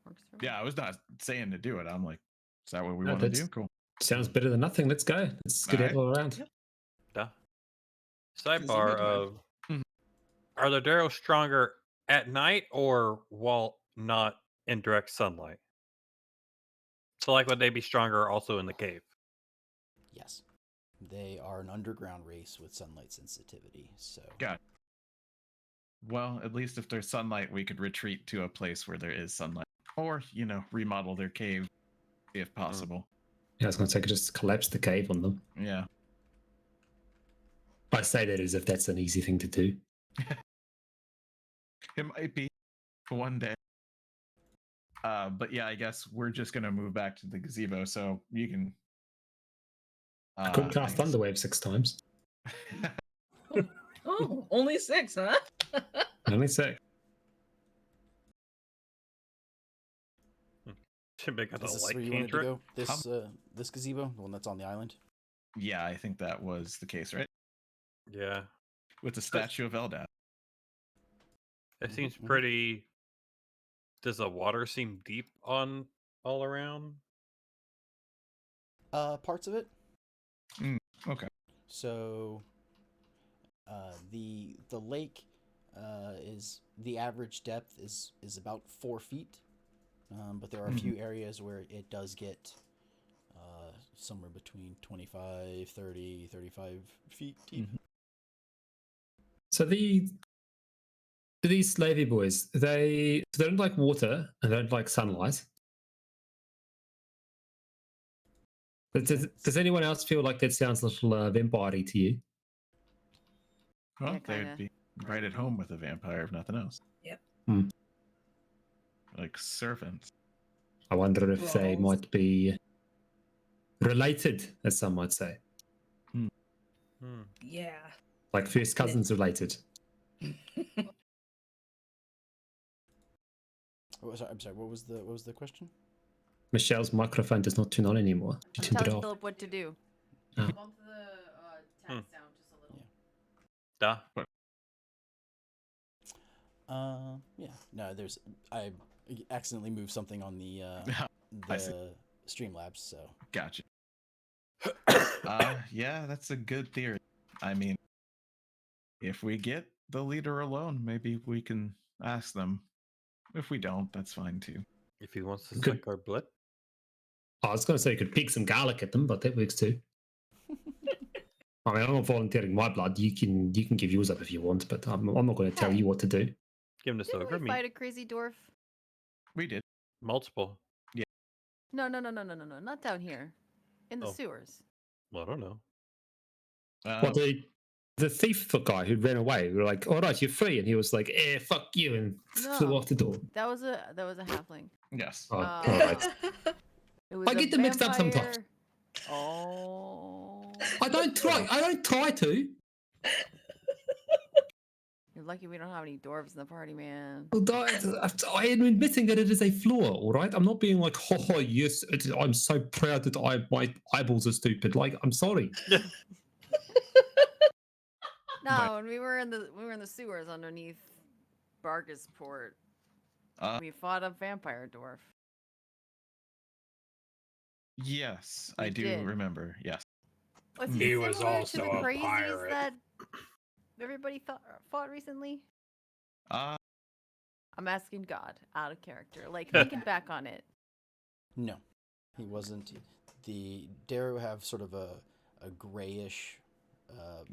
S2: Works for me.
S4: Yeah, I was not saying to do it. I'm like, is that what we
S3: No,
S4: want to
S3: that's
S4: do? Cool.
S3: Sounds better than nothing. Let's go. Let's get
S4: Alright.
S3: all around.
S4: Yep.
S7: Duh.
S5: Gazebo
S7: Sidebar
S5: time.
S7: of
S4: Mhm.
S7: are the Derro stronger at night or while not in direct sunlight? So like would they be stronger also in the cave?
S1: Yes. They are an underground race with sunlight sensitivity, so
S4: Got it. Well, at least if there's sunlight, we could retreat to a place where there is sunlight. Or, remodel their cave if possible.
S3: Yeah, I was going to say, I could just collapse the cave on them.
S4: Yeah.
S3: I say that as if that's an easy thing to do.
S4: It might be one day. But yeah, I guess we're just going to move back to the gazebo so you can.
S3: I could cast
S4: I guess-
S3: Thunderwave 6 times.
S5: Oh, only 6, huh?
S3: Only 6.
S7: Should make it a
S1: is this
S7: light
S1: where you wanted to
S7: cantrip.
S1: go? This gazebo, the one that's on the island.
S4: Yeah, I think that was the case, right?
S7: Yeah.
S4: With the statue of Eldad.
S7: It seems
S1: Mhm.
S7: pretty. Does the water seem deep on all around?
S1: Parts of it.
S4: Okay.
S1: So, the lake is the average depth is about 4 feet, but there are a few areas where it does get somewhere between 25, 30, 35 feet deep.
S3: So do these slavey boys, they don't like water and they don't like sunlight. Does anyone else feel like that sounds a little vampire-y to you?
S4: Well,
S2: Yeah, kinda.
S4: they'd be right at home with a vampire, if nothing else.
S5: Yep.
S4: Like servants.
S3: I wonder if they
S5: Brawls.
S3: might be related, as some might say.
S7: Hmm.
S5: Yeah.
S3: Like first cousins related.
S1: I'm sorry. What was the question?
S3: Michelle's microphone does not turn on anymore. She
S2: I'm
S3: turned it
S2: telling
S3: off.
S2: Philip what to do.
S3: Oh.
S2: Bump the text down just a little.
S7: Duh.
S1: Yeah. No, I accidentally moved something on the
S4: I see.
S1: Streamlabs, so.
S4: Gotcha. Yeah, that's a good theory. I mean, if we get the leader alone, maybe we can ask them. If we don't, that's fine too.
S7: If he wants to
S3: Good.
S7: suck our blood.
S3: I was going to say you could pick some garlic at them, but that works too. I mean, I'm not volunteering my blood. You can give yours up if you want, but I'm not going to tell
S2: Hey.
S3: you what to do.
S7: Give him this
S2: Didn't
S7: ogre
S2: we
S7: meat.
S2: fight a crazy dwarf?
S4: We did.
S7: Multiple.
S2: No, not down here. In the
S7: Oh.
S2: sewers.
S7: Well, I don't know.
S3: Well, the thief guy who ran away, we were like, all right, you're free. And he was like, fuck you, and flew
S2: No.
S3: off the door.
S2: That was a halfling.
S4: Yes.
S3: Oh,
S2: Uh,
S3: all right.
S2: It was
S3: I
S2: a
S3: get them mixed up sometimes.
S2: vampire- Oh.
S3: I don't try to.
S2: You're lucky we don't have any dwarves in the party, man.
S3: I am admitting that it is a flaw, all right? I'm not being like, oh, yes, I'm so proud that my eyeballs are stupid. Like, I'm sorry.
S2: No, when we were in the sewers underneath Bargasport, we fought a vampire dwarf.
S4: Yes,
S2: We
S4: I do
S2: did.
S4: remember. Yes.
S2: Was
S6: He
S2: he
S6: was
S2: similar
S6: also
S2: to the
S6: a
S2: crazies
S6: pirate.
S2: that everybody fought recently?
S4: Uh,
S2: I'm asking God, out of character. Like, thinking back on it.
S1: No, he wasn't. The Derro have sort of a grayish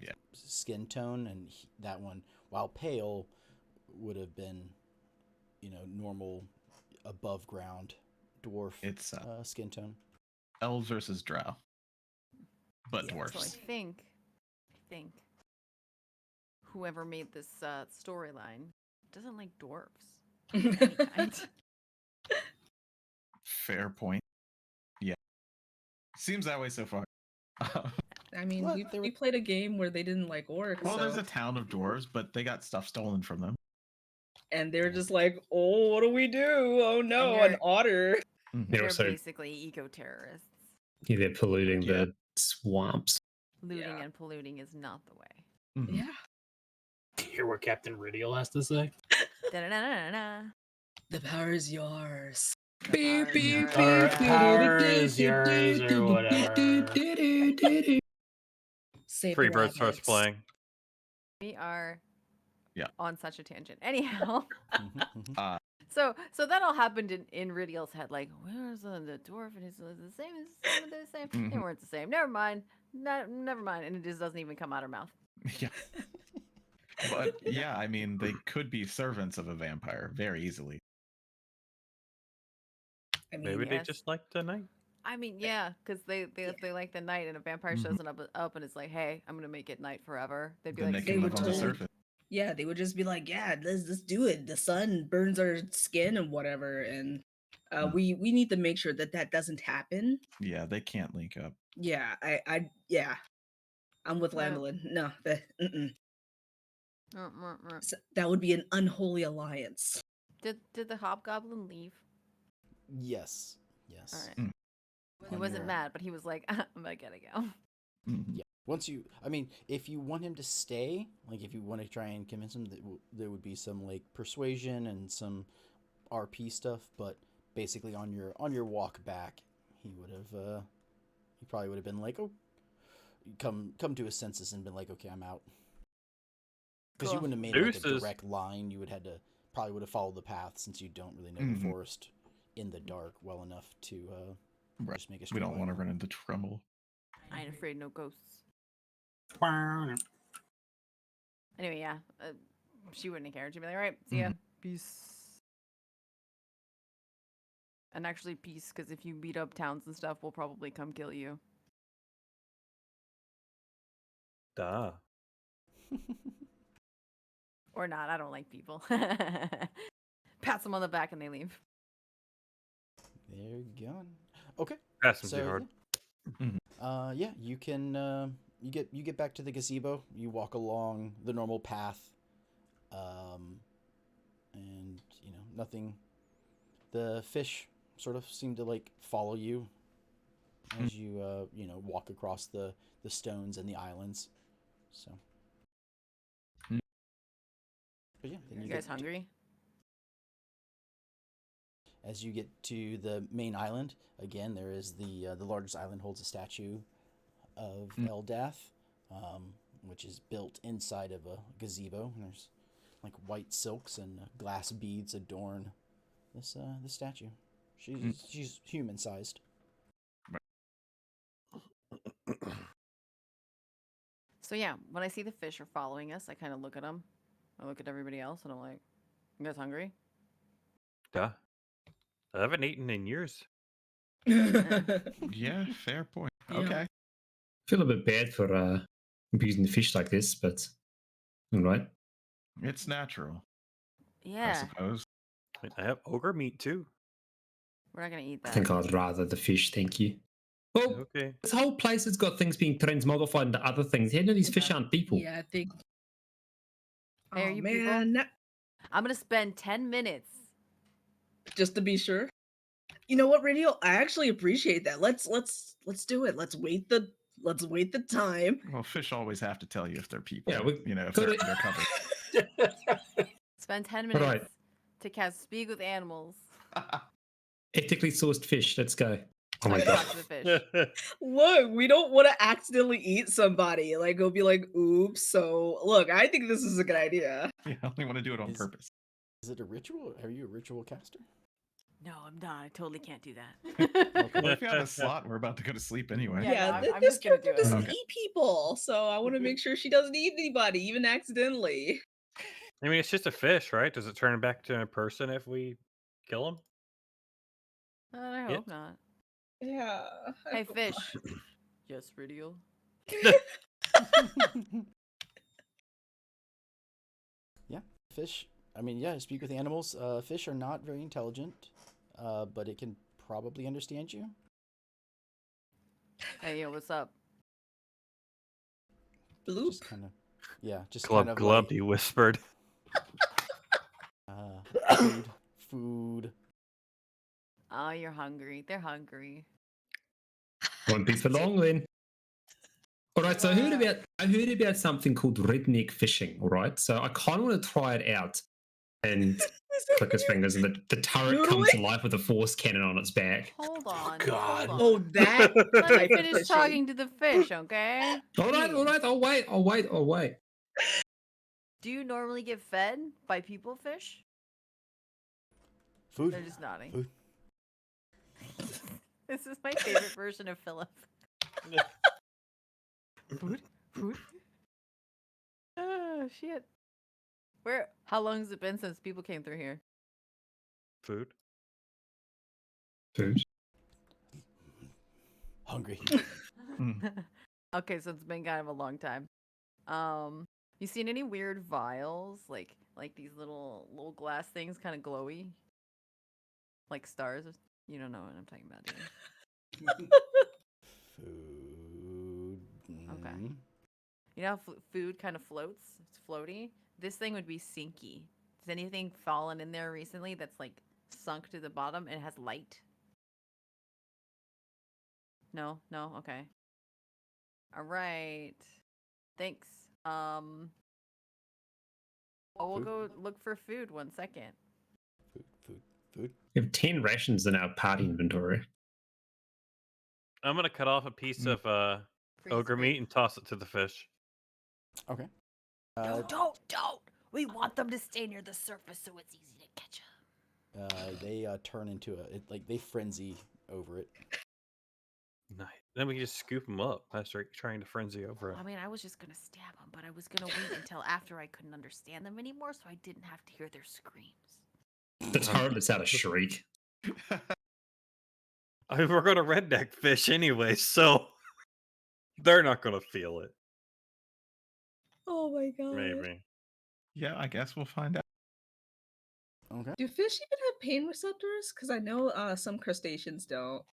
S4: Yeah.
S1: skin tone, and that one, while pale, would have been, normal, above ground dwarf
S4: It's
S1: skin tone.
S4: elves versus drow, but
S1: Yeah,
S4: dwarfs.
S2: So I think whoever made this storyline doesn't like dwarves. of any kind.
S4: Fair point. Yeah. Seems that way so far.
S5: I mean,
S1: What?
S5: we played a game where they didn't like orcs.
S4: Well, there's
S5: so-
S4: a town of dwarves, but they got stuff stolen from them.
S5: And they're just like, oh, what do we do? Oh no,
S2: you're-
S5: an otter.
S3: They're
S2: They're
S3: also
S2: basically eco-terrorists.
S3: they're polluting
S4: Yeah.
S3: the swamps.
S2: Looting
S5: Yeah.
S2: and polluting is not the way.
S4: Mhm.
S5: Yeah.
S6: Hear what Captain Ridial has to say?
S2: Da-da-da-da-da.
S5: The power is yours.
S6: Our power is yours or whatever.
S5: Save
S7: Free
S5: the
S7: Bird starts
S5: rabbits.
S7: playing.
S2: We are
S4: Yeah.
S2: on such a tangent. Anyhow.
S1: Mhm, mhm.
S2: So that all happened in Ridiel's head. Like, where's the dwarf and his the same? Is some of the same? They
S4: Mhm.
S2: weren't the same. Never mind. Never mind. And it just doesn't even come out her mouth.
S4: Yeah. But yeah, I mean, they could be servants of a vampire very easily.
S5: I mean,
S7: Maybe they
S2: yes.
S7: just like the night.
S2: I mean, yeah, because they like the night, and a vampire shows up and it's like, hey, I'm gonna make it night forever. They'd be
S4: Then
S2: like,
S4: they
S5: They
S4: can
S5: would
S4: live on the
S5: totally-
S4: surface.
S5: yeah, they would just be like, yeah, let's do it. The sun burns our skin and whatever, and we need to make sure that doesn't happen.
S4: Yeah, they can't link up.
S5: Yeah, I'm with
S2: Right.
S5: Landolin. No, mm-mm.
S2: "Mm.
S5: So that would be an unholy alliance.
S2: Did the hobgoblin leave?
S1: Yes. Yes.
S2: All right.
S4: Mm.
S2: He
S1: On
S2: wasn't
S1: your-
S2: mad, but he was like, I'm gonna go.
S4: Mhm.
S1: Yeah. Once you, I mean, if you want him to stay, like if you want to try and convince him, there would be some like persuasion and some RP stuff. But basically, on your walk back, he probably would have been like, oh, come to his senses and been like, okay, I'm out. Because you
S2: Cool.
S1: wouldn't have made like a
S7: Deuces.
S1: direct line. You would probably would have followed the path since you don't really know
S4: Mhm.
S1: the forest in the dark well enough to
S4: Right.
S1: just make a
S4: We
S1: straight
S4: don't want to
S1: line.
S4: run into trouble.
S2: I ain't afraid no ghosts. Anyway, yeah, she wouldn't have cared. She'd be like, all right, see ya, peace. And actually, peace, because if you beat up towns and stuff, we'll probably come kill you.
S7: Duh.
S2: Or not. I don't like people. Pats them on the back and they leave.
S1: They're gone. Okay.
S7: Pass them
S1: So
S7: too hard.
S1: yeah, you can you get back to the gazebo. You walk along the normal path, and you know nothing. The fish sort of seem to like follow you as you you know walk across the stones and the islands. So,
S4: Mm.
S1: but yeah, then
S2: You
S1: you
S2: guys
S1: get
S2: hungry?
S1: as you get to the main island. Again, there is the largest island holds a statue of Eldath, which is built inside of a gazebo. And there's like white silks and glass beads adorn this statue. She's human sized.
S2: So yeah, when I see the fish are following us, I kind of look at them. I look at everybody else, and I'm like, "You guys hungry?"
S7: Duh. I haven't eaten in years.
S4: Yeah, fair point.
S5: Yeah.
S4: Okay.
S3: I feel a bit bad for abusing the fish like this, but all right.
S4: It's natural, I
S2: Yeah,
S4: suppose.
S7: I have ogre meat too.
S2: we're not gonna eat
S3: I
S2: that.
S3: think I'd rather the fish, thank you. Well,
S7: Okay.
S3: this whole place has got things being transmogrified into other things. How do these fish aren't people?
S5: Yeah, I think.
S2: Hey, are
S5: Oh
S2: you people?
S5: man,
S2: I'm gonna spend 10 minutes.
S5: just to be sure. You know what, Radio? I actually appreciate that. Let's do it. Let's wait the time.
S4: Well, fish always have to tell you if they're people.
S3: Yeah, we
S4: you know, if
S3: could
S4: they're
S3: it-
S4: undercover.
S2: Spend 10
S3: All
S2: minutes
S3: right.
S2: to cast Speak with Animals.
S3: Ethically sourced fish. Let's go. Oh
S2: So I
S3: my
S2: can
S3: god.
S2: talk to the fish.
S5: Look, we don't want to accidentally eat somebody. Like, go be like, oops. So, look, I think this is a good idea.
S4: Yeah, I only want to do it on
S1: Is-
S4: purpose.
S1: Is it a ritual? Are you a ritual caster?
S2: No, I'm not. I totally can't do that.
S4: Well, if you have a slot, we're about to go to sleep anyway.
S2: Yeah, no, I'm
S5: this
S2: just gonna
S5: character
S2: do it.
S5: doesn't
S4: Okay.
S5: eat people, so I want to make sure she doesn't eat anybody, even accidentally.
S7: I mean, it's just a fish, right? Does it turn back to a person if we kill him?
S2: I hope not.
S5: Yeah.
S2: Hey, fish. Yes, Radio.
S1: Yeah, fish. I mean, yeah, speak with animals. Fish are not very intelligent, but it can probably understand you.
S2: Hey, yo, what's up?
S5: Bloop.
S1: Just kind of, yeah, just
S7: Glub
S1: kind of
S7: glub,
S1: like,
S7: he whispered.
S1: food.
S2: Oh, you're hungry. They're hungry.
S3: Won't be for long then. All right, so I heard about something called redneck fishing. All right, so I kind of want to try it out. And click his fingers, and the turret comes to life with a force cannon on its back.
S2: Hold on.
S6: God.
S2: Hold on.
S5: Oh, that
S2: Let me
S5: type of
S2: finish
S5: fishing.
S2: talking to the fish, okay?
S3: All right, I'll wait.
S2: Do you normally get fed by people fish?
S1: Food.
S2: They're just nodding.
S1: Food.
S2: This is my favorite version of Philip. Food? Food? Oh, shit. How long has it been since people came through here?
S7: Food.
S1: Hungry.
S2: Okay, so it's been kind of a long time. You seen any weird vials? Like these little glass things, kind of glowy? Like stars? You don't know what I'm talking about, do you?
S1: Food.
S2: Okay.
S1: Mm.
S2: You know how food kind of floats? It's floaty. This thing would be sinky. Has anything fallen in there recently that's like sunk to the bottom and it has light? No? Okay. All right. Thanks. We'll
S1: Food?
S2: go look for food 1 second.
S1: Food.
S3: We have 10 rations in our party inventory.
S7: I'm gonna cut off a piece of
S2: Freeze
S7: ogre
S2: free.
S7: meat and toss it to the fish.
S1: Okay.
S2: No, don't! We want them to stay near the surface so it's easy to catch them.
S1: They turn into they frenzy over it.
S7: Nice. Then we can just scoop them up after trying to frenzy over it.
S2: I mean, I was just gonna stab them, but I was gonna wait until after I couldn't understand them anymore so I didn't have to hear their screams.
S3: The turret lets out a shriek.
S7: I mean, we're gonna redneck fish anyway, so they're not gonna feel it.
S5: Oh my god.
S7: Maybe.
S4: Yeah, I guess we'll find out.
S1: Okay.
S5: Do fish even have pain receptors? Because I know some crustaceans don't.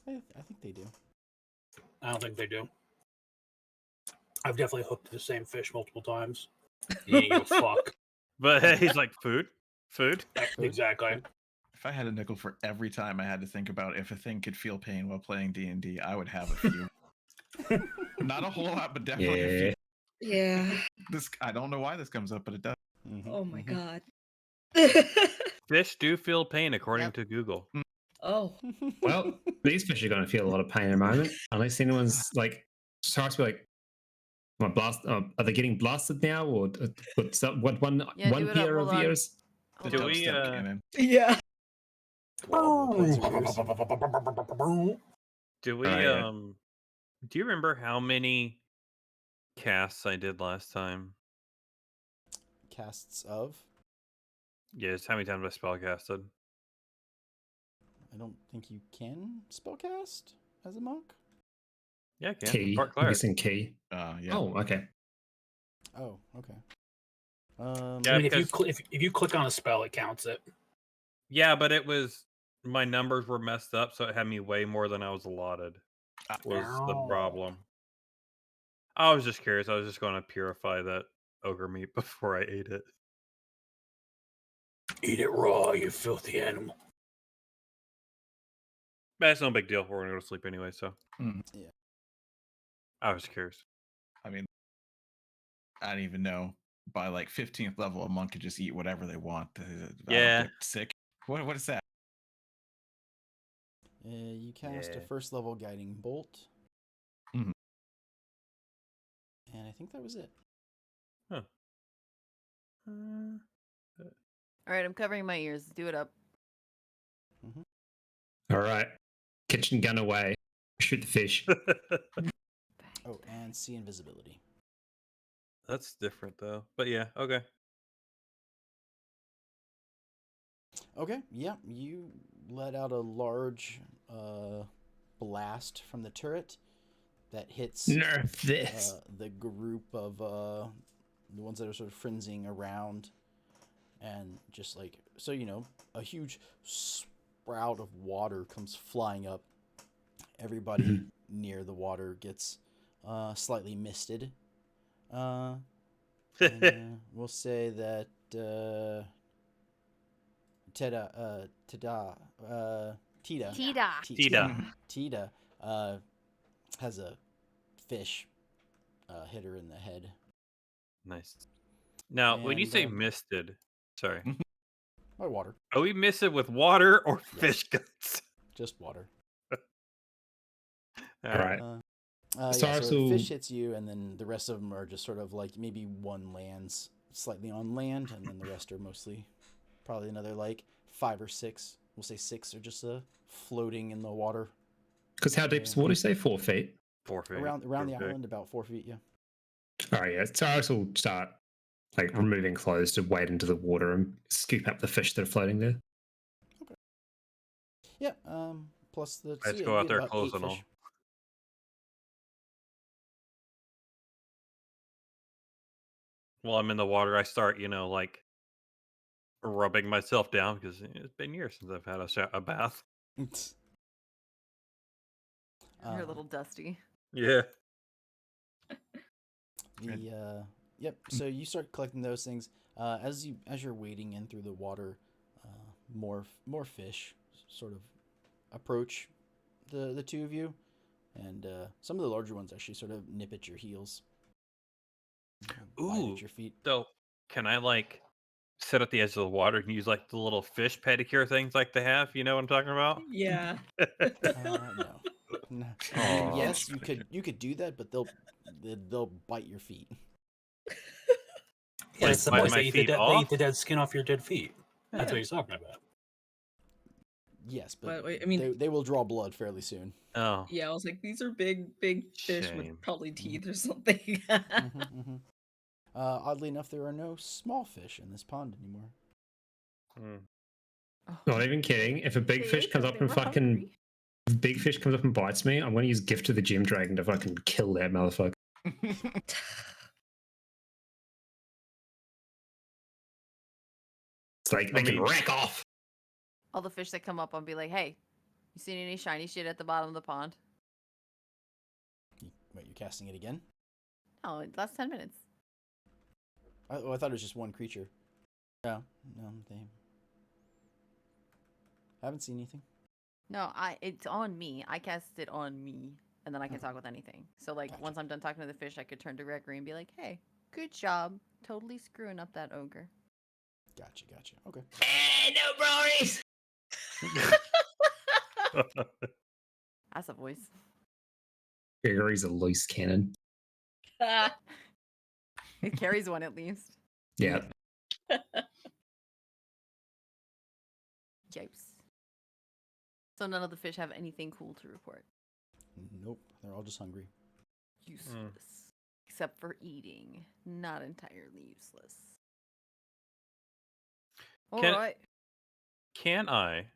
S1: I think they do.
S6: I don't think they do. I've definitely hooked the same fish multiple times. You ain't give a fuck.
S7: But he's like, food?
S6: Exactly.
S1: Food.
S4: If I had a nickel for every time I had to think about if a thing could feel pain while playing D&D, I would have a few. Not a whole lot, but definitely a few.
S5: Yeah.
S4: I don't know why this comes up, but it does.
S1: Mhm,
S5: Oh my
S1: mhm.
S5: god.
S7: Fish do feel pain according
S2: Yep.
S7: to Google.
S5: Oh.
S3: Well, these fish are going to feel a lot of pain in a moment. Unless anyone's like, starts to be like, are they getting blasted now? Or what one
S2: Yeah, do
S3: one
S2: it up,
S3: pair
S2: hold
S3: of
S2: on.
S3: ears?
S4: The
S7: Do we,
S4: dubstep cannon.
S5: Yeah.
S1: Well, the points are yours.
S7: Do we,
S3: yeah.
S7: do you remember how many casts I did last time?
S1: Casts of.
S7: Yes, how many times I spell casted?
S1: I don't think you can spellcast as a monk.
S7: Yeah, I can.
S3: Key.
S7: Part
S3: I'm
S7: cleric.
S3: guessing key.
S4: Yeah.
S3: Oh, okay.
S1: Oh, okay.
S7: Yeah,
S6: I mean, if
S7: because-
S6: you click on a spell, it counts it.
S7: Yeah, but it was my numbers were messed up, so it had me way more than I was allotted. Was the
S6: Oh.
S7: problem. I was just curious. I was just going to purify that ogre meat before I ate it.
S6: Eat it raw, you filthy animal.
S7: But it's no big deal. We're going to go to sleep anyway, so.
S1: Yeah.
S7: I was curious.
S4: I mean, I don't even know. By like 15th level, a monk could just eat whatever they want. I
S7: Yeah.
S4: don't get sick. What is that?
S1: You cast a
S7: Yeah.
S1: first level guiding bolt.
S4: Mhm.
S1: And I think that was it.
S7: Huh.
S2: All right, I'm covering my ears. Do it up.
S3: All right. Kitchen gun away. Shoot the fish.
S1: Oh, and see invisibility.
S7: That's different, though. But yeah, okay.
S1: Okay, yeah, you let out a large blast from the turret that hits
S3: Nerf this.
S1: the group of the ones that are sort of frenzying around, and just like so, a huge sprout of water comes flying up. Everybody near the water gets slightly misted. And, we'll say that Tida has a fish hit her in the head.
S7: Nice. Now, when you
S1: And,
S7: say misted, sorry.
S1: By water.
S7: Are we missing with water or fish guts?
S1: Just water.
S3: All right.
S1: Yeah,
S3: Cyrus
S1: so
S3: will-
S1: fish hits you, and then the rest of them are just sort of like maybe one lands slightly on land, and then the rest are mostly probably another like 5 or 6. We'll say 6 are just floating in the water.
S3: Because how deep is the water? You say 4 feet.
S7: 4 feet.
S1: Around the
S7: Okay.
S1: island, about 4 feet, yeah.
S3: All right, yeah. Cyrus will start like removing clothes to wade into the water and scoop up the fish that are floating there.
S1: Yeah, plus the... so
S7: Let's
S1: yeah,
S7: go
S1: you
S7: out
S1: get
S7: there
S1: about 8
S7: clothes and all.
S1: fish.
S7: While I'm in the water, I start, like rubbing myself down because it's been years since I've had a bath.
S2: You're a little dusty.
S7: Yeah.
S1: Yep. So you start collecting those things as you're wading in through the water. More fish sort of approach the two of you, and some of the larger ones actually sort of nip at your heels. Bite
S7: Ooh.
S1: at your feet.
S7: So can I like sit at the edge of the water and use like the little fish pedicure things like they have? You know what I'm talking about?
S5: Yeah.
S1: No. No. I mean,
S7: Aw.
S1: yes, you could do that, but they'll bite your feet.
S6: Yeah,
S7: Like,
S6: it's the
S7: bite
S6: boys.
S7: my
S6: They eat
S7: feet
S6: they
S7: off?
S6: eat the dead skin off your dead feet. That's
S5: Yeah.
S6: what he's talking about.
S1: Yes, but
S5: But I mean,
S1: they will draw blood fairly soon.
S7: Oh.
S5: yeah, I was like, these are big fish
S7: Shame.
S5: with probably teeth or something.
S1: Oddly enough, there are no small fish in this pond anymore.
S7: Mm.
S3: Not even kidding. If a big fish comes up and fucking if big fish comes up and bites me, I'm going to use Gift to the Gym Dragon to fucking kill that motherfucker. It's like they can rack off.
S2: All the fish that come up, I'll be like, hey, you seen any shiny shit at the bottom of the pond?
S1: Wait, you're casting it again?
S2: No, it lasts 10 minutes.
S1: I thought it was just one creature. No, they haven't seen anything.
S2: No, it's on me. I cast it on me, and then I can talk with anything. So, like,
S1: Gotcha.
S2: once I'm done talking to the fish, I could turn to Gregory and be like, hey, good job. Totally screwing up that ogre.
S1: Gotcha. Okay.
S3: Hey, no bronies!
S2: That's a voice.
S3: Gregory's a loose cannon.
S2: It carries one at least.
S3: Yeah.
S2: Yipes. So none of the fish have anything cool to report.
S1: Nope, they're all just hungry.
S2: Useless. Except for eating. Not entirely useless.
S7: Can-
S2: Alright.
S7: Can I?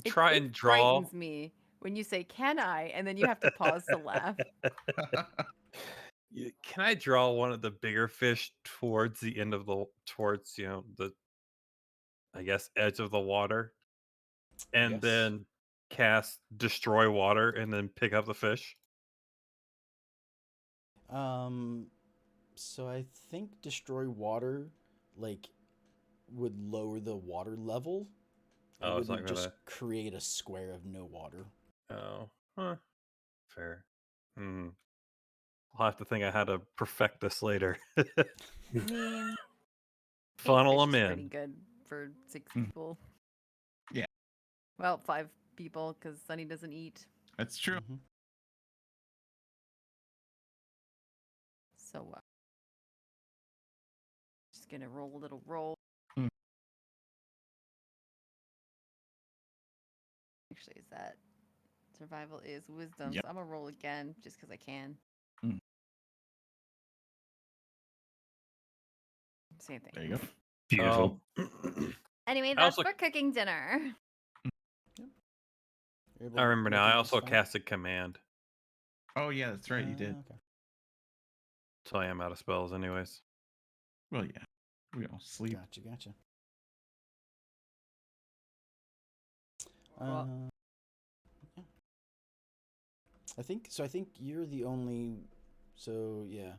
S7: Try and draw.
S2: Frightens me when you say, can I? And then you have to pause to laugh.
S7: Can I draw one of the bigger fish towards the end of towards the, I guess, edge of the water, and
S1: Yes.
S7: then cast destroy water and then pick up the fish?
S1: So I think destroy water, like, would lower the water level. It
S7: Oh, it's not
S1: wouldn't just
S7: gonna.
S1: create a square of no water.
S7: Oh, huh. Fair. I'll have to think I how to perfect this later.
S2: I mean,
S7: Funnel 'em
S2: eight fish is pretty
S7: in.
S2: good for 6
S4: Mm.
S2: people.
S4: Yeah.
S2: Well, 5 people because Sunny doesn't eat.
S4: That's true.
S1: Mhm.
S2: So, just gonna roll a little roll.
S4: Mm.
S2: Actually, is that survival is wisdom?
S4: Yep.
S2: So I'm gonna roll again just because I can.
S4: Mm.
S2: Same thing.
S4: There you go.
S3: Beautiful.
S2: Anyway,
S7: I
S2: that's
S7: also-
S2: for cooking dinner.
S1: You're able
S7: I
S1: to
S7: remember
S1: make
S7: now.
S1: it
S7: I
S1: just
S7: also
S1: fine?
S7: casted command,
S4: Oh yeah, that's right. You did.
S1: Okay.
S7: so I am out of spells, anyways.
S4: Well, yeah. We all sleep.
S1: Gotcha.
S2: Well-
S1: Yeah. I think you're the only. So yeah,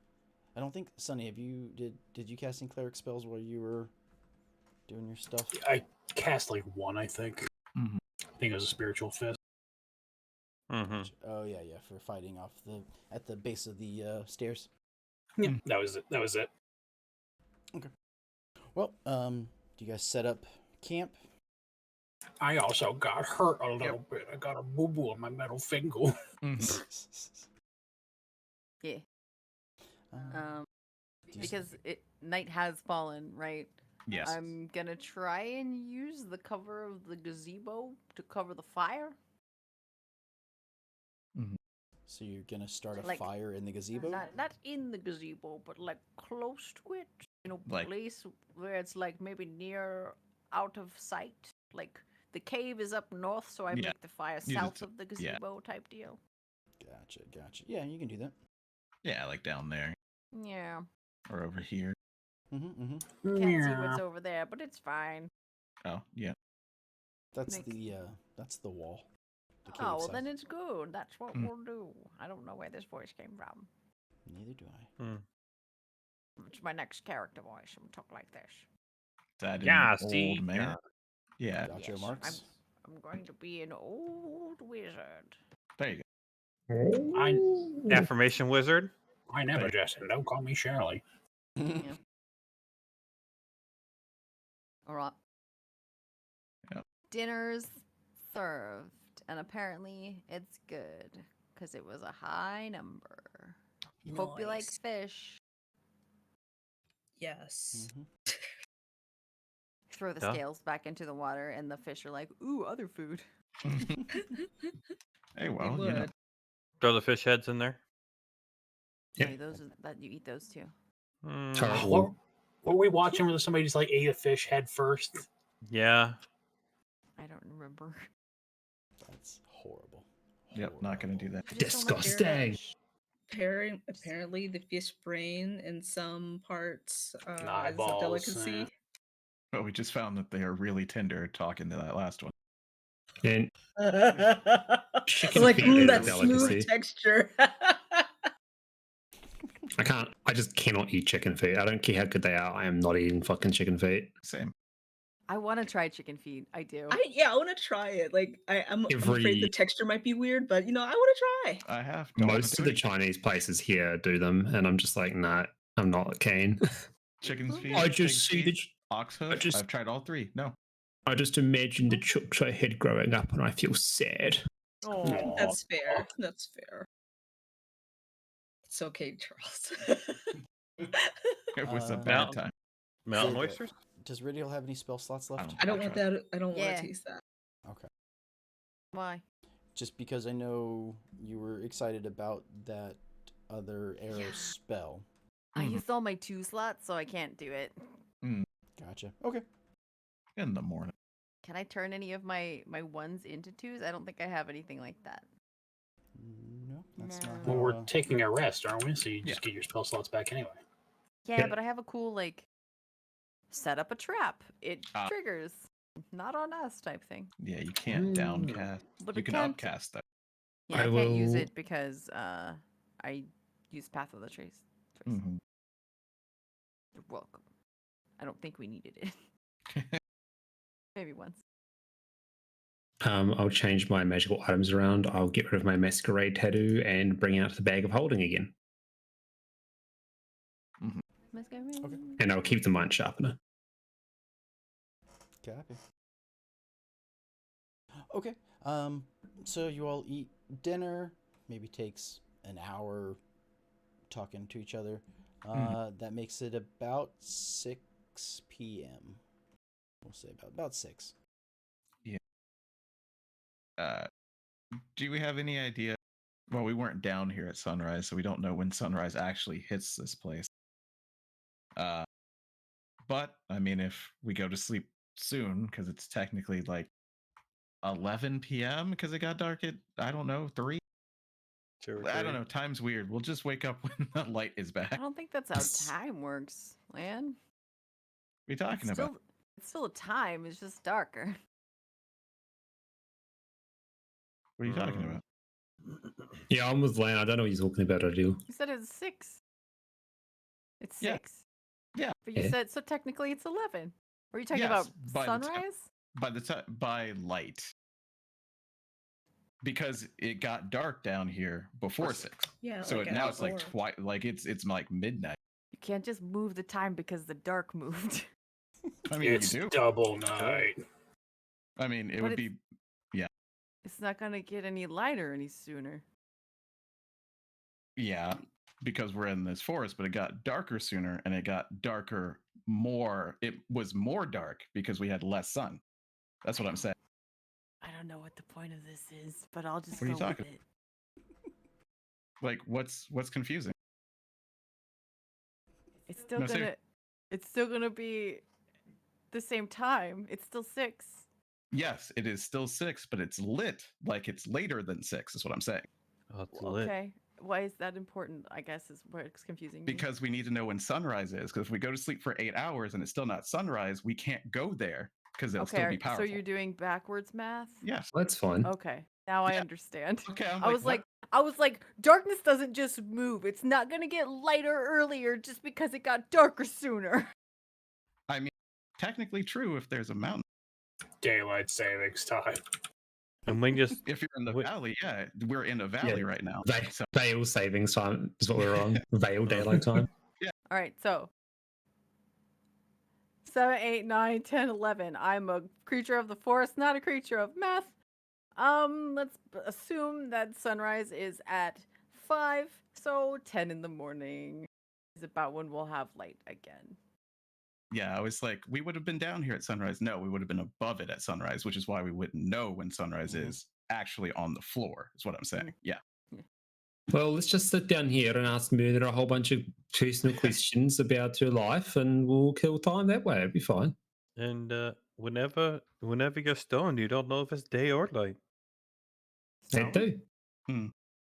S1: I don't think Sunny. Did you cast any cleric spells while you were doing your stuff?
S6: I cast like one, I think.
S4: Mhm.
S6: I think it was a spiritual fist.
S7: Mm-hmm.
S1: Gotcha. Oh yeah, for fighting off at the base of the stairs.
S6: Yeah, that was it.
S1: Well, do you guys set up camp?
S6: I also got hurt a little bit. I got a boo-boo on my middle finger.
S4: Mhm.
S2: Yeah.
S1: Um, do you-
S2: Because night has fallen, right?
S4: Yes.
S2: I'm gonna try and use the cover of the gazebo to cover the fire.
S1: So you're gonna start a
S2: Like,
S1: fire in the gazebo?
S2: Not in the gazebo, but like close to it.
S4: Like-
S2: Place where it's like maybe near out of sight. Like the cave is up north, so I
S4: Yeah.
S2: make the fire
S4: Use it
S2: south
S4: to-
S2: of the
S4: yeah.
S2: gazebo type deal.
S1: Gotcha. Yeah, you can do that.
S4: Yeah, like down there
S2: Yeah.
S4: or over here.
S1: Mm-hmm.
S2: Can't see what's over there, but it's fine.
S4: Oh, yeah.
S1: That's
S2: Makes-
S1: that's the wall. The cave
S2: Oh, well,
S1: side.
S2: then it's good. That's what
S4: Mm.
S2: we'll do. I don't know where this voice came from.
S1: Neither do I.
S2: It's my next character voice. I'm talk like this.
S4: That in
S7: Yeah,
S4: old
S7: see?
S4: man. Yeah.
S1: Gotcha,
S2: Yes,
S1: Marks.
S2: I'm going to be an old wizard.
S4: There you go.
S7: Affirmation wizard.
S6: I never, Justin. Don't call me Shirley.
S2: Yeah. All right.
S4: Yep.
S2: Dinner's served, and apparently it's good because it was a high number. Hope you like
S5: Nice.
S2: fish.
S5: Yes.
S1: Mhm.
S2: Throw the
S7: Yeah.
S2: scales back into the water, and the fish are like, "Ooh, other food."
S4: Hey, well, you know.
S5: would.
S7: Throw the fish heads in there.
S3: Yep.
S2: Hey, that you eat those too.
S3: Charles.
S6: What were we watching where somebody just like ate a fish head first?
S7: Yeah.
S2: I don't remember.
S1: That's horrible.
S4: Yep, not gonna do that.
S2: I just don't like
S3: Disgusting.
S2: fish.
S5: Apparently, the fish brain in some parts is a
S6: Eyeballs,
S5: delicacy.
S4: But we just found that they are really tender talking to that last one.
S3: And
S5: I'm
S3: chicken
S5: like,
S3: feet is a
S5: that smooth
S3: delicacy.
S5: texture.
S3: I just cannot eat chicken feet. I don't care how good they are. I am not eating fucking chicken feet.
S4: Same.
S2: I want to try chicken feet. I do.
S5: I want to try it. Like, I'm afraid the texture might be weird, but I want to try.
S4: I have. Don't wanna
S3: Most
S4: do
S3: of the
S4: it.
S3: Chinese places here do them, and I'm just like, nah, I'm not keen.
S4: Chicken's feet.
S3: I
S4: pig
S3: just see
S4: feet,
S3: the.
S4: ox hoof.
S3: just-
S4: I've tried all three. No.
S3: I just imagine the chooks I had growing up, and I feel sad.
S2: Oh,
S5: That's fair. That's fair. It's okay, Charles.
S4: It was a
S1: Uh,
S4: bad time.
S7: Mountain
S1: Did,
S7: oysters?
S1: Does Ridial have any spell slots left?
S5: I don't want
S4: try.
S5: that. I don't want
S2: Yeah.
S5: to taste that.
S1: Okay.
S2: why?
S1: Just because I know you were excited about that other arrow
S2: Yeah.
S1: spell.
S2: I
S4: Mhm.
S2: used all my 2 slots, so I can't do it.
S1: Gotcha. Okay.
S4: In the morning.
S2: Can I turn any of my 1s into 2s? I don't think I have anything like that.
S1: No, that's
S2: No.
S1: not.
S6: Well,
S1: how,
S6: we're taking a rest, aren't we? So you just get your spell slots back anyway.
S2: Yeah,
S3: Yeah.
S2: but I have a cool like set up a trap. It
S4: Ah.
S2: triggers. Not on us type thing.
S4: Yeah, you can't downcast.
S2: But
S4: You
S2: it
S4: can
S2: can't-
S4: upcast though.
S2: Yeah,
S3: I
S2: I can't use
S3: will-
S2: it because I use Path of the Trace.
S4: Mhm.
S2: You're welcome. I don't think we needed it. Maybe once.
S3: I'll change my magical items around. I'll get rid of my masquerade tattoo and bring out the bag of holding again.
S1: Okay.
S3: And I'll keep the mind sharpener.
S1: Copy. Okay. So you all eat dinner. Maybe takes an hour talking to each other. That makes it about 6 p.m. We'll say about 6.
S4: Do we have any idea? Well, we weren't down here at sunrise, so we don't know when sunrise actually hits this place. But I mean, if we go to sleep soon, because it's technically like 11 p.m. because it got dark at, I don't know, 3. I don't know. Time's weird. We'll just wake up when the light is
S2: I
S4: back.
S2: don't think that's how time works, man.
S4: What are you talking
S2: It's
S4: about?
S2: still, it's still a time. It's just darker.
S4: What are you talking about?
S3: Yeah, I'm with Lane. I don't know what you're talking about, Ideal.
S2: You said it's 6. It's
S4: Yeah.
S2: 6.
S4: Yeah.
S2: But you
S3: Yeah.
S2: said so. Technically, it's 11. Are you talking
S4: Yes,
S2: about
S4: by the time-
S2: sunrise?
S4: By the time by light, because it got dark down here before 6.
S5: Yeah.
S4: So
S5: like
S4: now
S5: an
S4: it's like
S5: hour.
S4: it's like midnight.
S2: You can't just move the time because the dark moved.
S4: I mean,
S6: It's
S4: you do.
S6: double night.
S4: I mean, it
S2: But
S4: would be.
S2: It's not gonna get any lighter any sooner.
S4: Yeah, because we're in this forest, but it got darker sooner and it got darker more. It was more dark because we had less sun. That's what I'm saying.
S2: I don't know what the point of this is, but I'll just
S4: What are
S2: go
S4: you
S2: with
S4: talking-
S2: it.
S4: Like, what's confusing?
S2: It's still
S4: No, seriously.
S2: it's still gonna be the same time. It's still 6.
S4: Yes, it is still 6, but it's lit like it's later than 6, is what I'm saying.
S7: Oh, it's lit.
S2: Okay. Why is that important? I guess is what's confusing me.
S4: Because we need to know when sunrise is. Because if we go to sleep for 8 hours and it's still not sunrise, we can't go there because it'll still be
S2: so
S4: powerful.
S2: you're doing backwards math?
S4: Yes.
S3: That's fine.
S2: Okay. Now I
S4: Yeah.
S2: understand.
S4: Okay. I'm
S2: I was
S4: what?
S2: like, darkness doesn't just move. It's not gonna get lighter earlier just because it got darker sooner.
S4: I mean, technically true if there's a mountain.
S6: Daylight savings time.
S7: And when just
S4: If you're in the
S7: Wait.
S4: valley, yeah, we're in a valley right now. So
S3: Veil savings time is what we're on. Veil daylight time.
S2: All right, so 7, 8, 9, 10, 11. I'm a creature of the forest, not a creature of math. Let's assume that sunrise is at 5, so 10 in the morning is about when we'll have light again.
S4: yeah, I was like, we would have been down here at sunrise. No, we would have been above it at sunrise, which is why we wouldn't know when sunrise is actually on the floor, is what I'm saying. Yeah.
S3: Well, let's just sit down here and ask Murder a whole bunch of personal questions about her life, and we'll kill time that way. It'll be fine.
S7: and whenever you're stoned, you don't know if it's day or night.
S3: That do.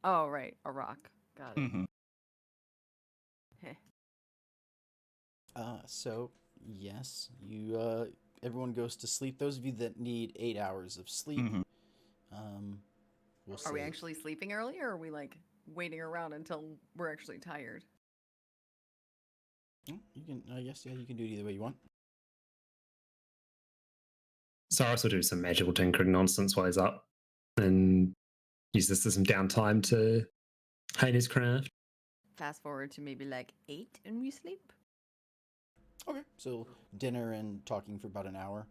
S2: Oh, right, a rock. Got it.
S4: hmm
S2: Heh.
S1: So yes, you everyone goes to sleep. Those of you that need 8 hours of sleep,
S4: Mhm.
S1: we'll
S2: Are we
S1: say-
S2: actually sleeping early, or are we like waiting around until we're actually tired?
S1: You can, I guess, yeah, you can do it either way you want.
S3: Cyrus will do some magical tinkering nonsense while he's up and use this as some downtime to hone his craft.
S2: Fast forward to maybe like 8 and we sleep.
S1: Okay, so dinner and talking for about an hour.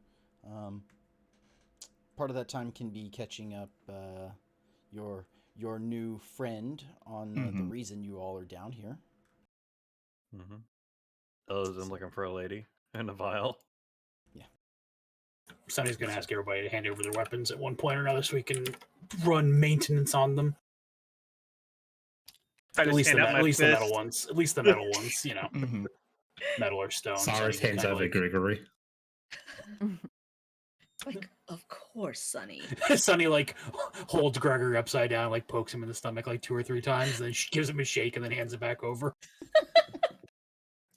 S1: Part of that time can be catching up your new friend on the
S4: Mhm.
S1: reason you all are down here.
S7: Mm-hmm. Other than looking for a lady and a vial.
S6: Sonny's gonna ask everybody to hand over their weapons at one point or another so we can run maintenance on them.
S7: I
S6: At
S7: just
S6: least,
S7: hand out my
S6: the metal
S7: fist.
S6: ones. At least the metal ones, you know,
S4: Mhm.
S6: metal or stone.
S3: Cyrus
S6: Sonny's
S3: hands
S6: kinda
S3: over
S6: like-
S3: Gregory.
S5: Like, of course, Sonny.
S6: Sonny like holds Gregory upside down, like pokes him in the stomach like 2 or 3 times, then she gives him a shake and then hands it back over.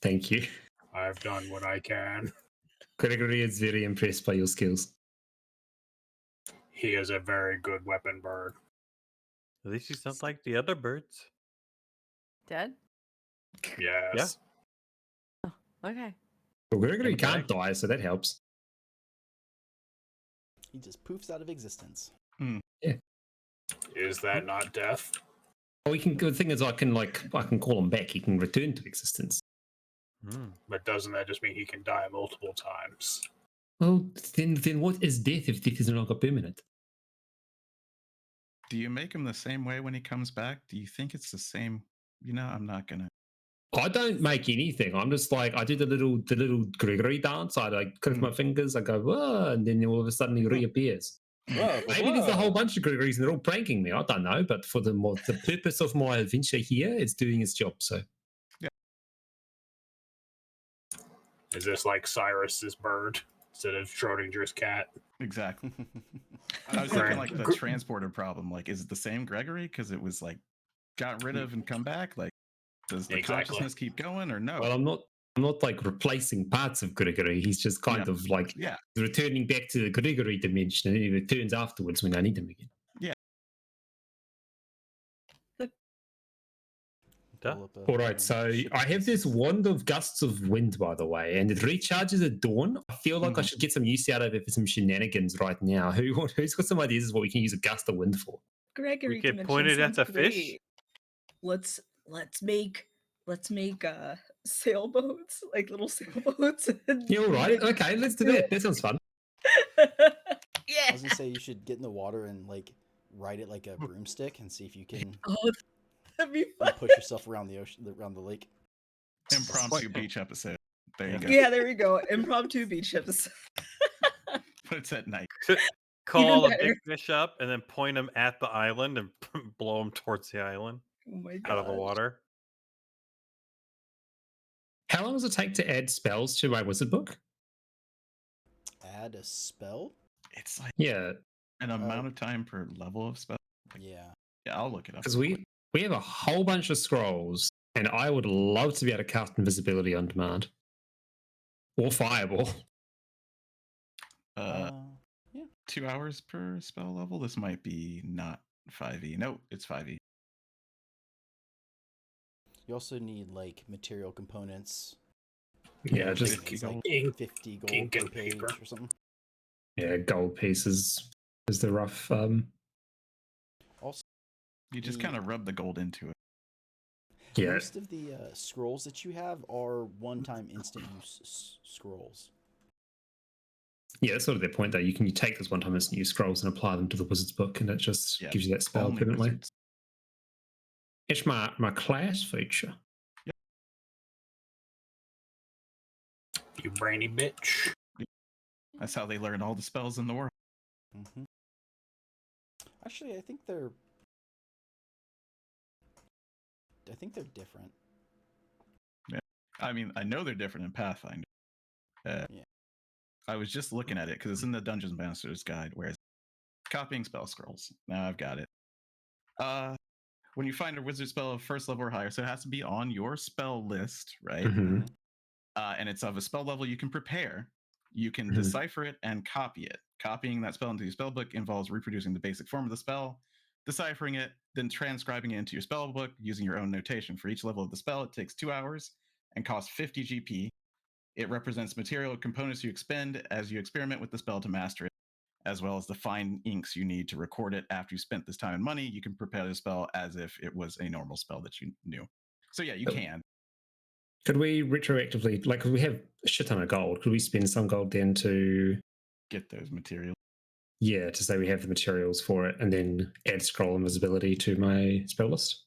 S3: Thank you.
S6: I've done what I can.
S3: Gregory is very impressed by your skills.
S6: He is a very good weapon bird.
S7: At least he's not like the other birds.
S2: Dead?
S6: Yes.
S2: Okay.
S3: Well, Gregory
S7: In the
S3: can't
S7: bag.
S3: die, so that helps.
S1: He just poofs out of existence.
S6: Is that not death?
S3: Well, we can. The thing is, I can call him back. He can return to existence.
S7: Hmm.
S6: But doesn't that just mean he can die multiple times?
S3: Well, then what is death if death is no longer permanent?
S4: Do you make him the same way when he comes back? Do you think it's the same? You know, I'm not gonna.
S3: I don't make anything. I'm just like I do the little Gregory dance. I like click my fingers. I go whoa, and then all of a sudden he reappears.
S1: Whoa,
S3: Maybe there's a whole bunch of Gregorys and they're all pranking me. I don't know, but for the purpose of my adventure here, it's doing its job. So
S6: Is this like Cyrus's bird instead of Schrodinger's cat?
S4: Exactly. I was thinking like the transporter problem. Like, is it the same Gregory? Because it was like got rid of and come back. Like, does the
S6: Exactly.
S4: consciousness keep going or no?
S3: well, I'm not like replacing parts of Gregory. He's just kind of like
S4: yeah.
S3: returning back to the Gregory dimension, and he returns afterwards when I need him again.
S7: Duh.
S1: Pull up a
S3: All right, so
S1: ship
S3: I have
S1: piece.
S3: this wand of gusts of wind, by the way, and it recharges at dawn. I feel like I should get some use out of it for some shenanigans right now. Who's got some ideas of what we can use a gust of wind for?
S5: Gregory
S7: could
S5: dimension
S7: point it at
S5: sounds
S7: the fish?
S5: great. Let's make sailboats, like little sailboats.
S3: You're all right. Okay, let's do that. That sounds fun.
S1: I was gonna say you should get in the water and like ride it like a broomstick and see if you can
S5: Oh, that'd be fun.
S1: push yourself around the ocean, around the lake.
S4: Impromptu beach episode. There you go.
S5: Yeah, there we go. Impromptu beach episode.
S4: But it's at night.
S7: Call a
S5: better.
S7: big fish up and then point him at the island and blow him towards the island
S5: Oh my god.
S7: out of the water.
S3: How long does it take to add spells to my wizard book?
S1: Add a spell?
S4: It's like
S3: Yeah,
S4: an amount of time per level of spell.
S1: Yeah.
S4: Yeah, I'll look it up.
S3: because we have a whole bunch of scrolls, and I would love to be able to cast invisibility on demand. Or fireball.
S1: Yeah.
S4: 2 hours per spell level. This might be not 5e. No, it's 5e.
S1: You also need like material components.
S3: Yeah,
S1: I
S3: just
S1: think it's like
S6: ink,
S1: 50 gold
S6: ink
S1: per
S6: and
S1: page
S6: paper.
S1: or something.
S3: gold pieces is the rough.
S1: Also,
S4: You just kind of rub the gold into it.
S3: Yeah,
S1: most of the scrolls that you have are one-time instant use scrolls.
S3: yeah, that's sort of their point though. You can take those one-time instant use scrolls and apply them to the wizard's book, and it just
S4: Yeah,
S3: gives you that spell
S4: Only
S3: permanently.
S4: wizards.
S3: It's my class feature.
S6: You brainy bitch.
S4: That's how they learn all the spells in the world.
S1: Mm-hmm. Actually, I think they're different.
S4: I mean, I know they're different in Pathfinder.
S1: Yeah.
S4: I was just looking at it because it's in the Dungeons Master's Guide, where it's copying spell scrolls. Now I've got it. When you find a wizard spell of first level or higher, so it has to be on your spell list, right?
S3: Mhm.
S4: And it's of a spell level you can prepare. You can
S3: Mhm.
S4: decipher it and copy it. Copying that spell into your spell book involves reproducing the basic form of the spell, deciphering it, then transcribing it into your spell book using your own notation. For each level of the spell, it takes 2 hours and costs 50 GP. It represents material components you expend as you experiment with the spell to master it, as well as the fine inks you need to record it. After you spent this time and money, you can prepare the spell as if it was a normal spell that you knew. So yeah, you can.
S3: Could we retroactively, like, we have a shit ton of gold? Could we spend some gold then to,
S4: Get those materials.
S3: yeah, to say we have the materials for it, and then add scroll invisibility to my spell list?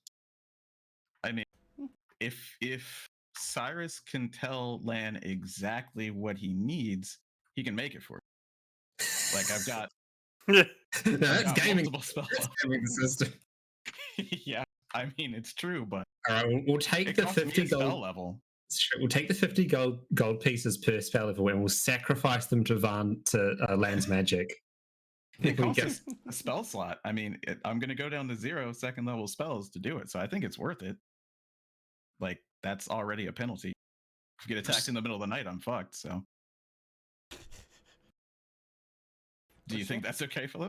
S4: I mean, if Cyrus can tell Lan exactly what he needs, he can make it for you. Like I've got,
S3: No,
S4: I've
S3: that's
S4: got
S3: gaming.
S4: multiple spells.
S3: That's gaming the system.
S4: Yeah, I mean it's true, but
S3: All right, we'll take
S4: it
S3: the
S4: costs me
S3: 50
S4: a spell
S3: gold.
S4: level.
S3: We'll take the 50 gold pieces per spell level, and we'll sacrifice them to Land's magic.
S4: It
S3: We
S4: costs
S3: get-
S4: a spell slot. I mean, I'm going to go down to 0 second level spells to do it, so I think it's worth it. Like that's already a penalty. If you get attacked in the middle of the night, I'm fucked. So, do you think that's okay, Philip?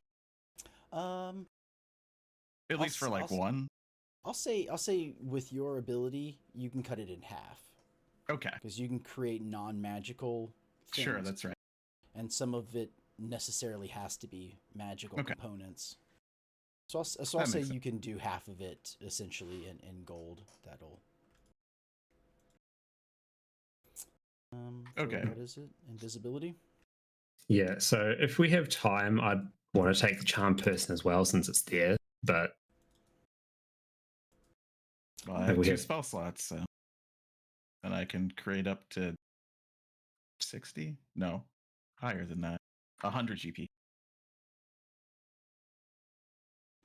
S4: At least for like one.
S1: I'll say with your ability, you can cut it in half.
S4: Okay.
S1: Because you can create non-magical things.
S4: Sure, that's right.
S1: And some of it necessarily has to be magical
S4: Okay.
S1: components. So I'll
S4: That
S1: say
S4: makes sense.
S1: you can do half of it essentially in gold. That'll. For
S4: Okay.
S1: What is it? Invisibility.
S3: Yeah, so if we have time, I'd want to take the charm person as well since it's there. But
S4: Well, I have
S3: we
S4: 2
S3: have-
S4: spell slots, so and I can create up to 60. No, higher than that. 100 GP.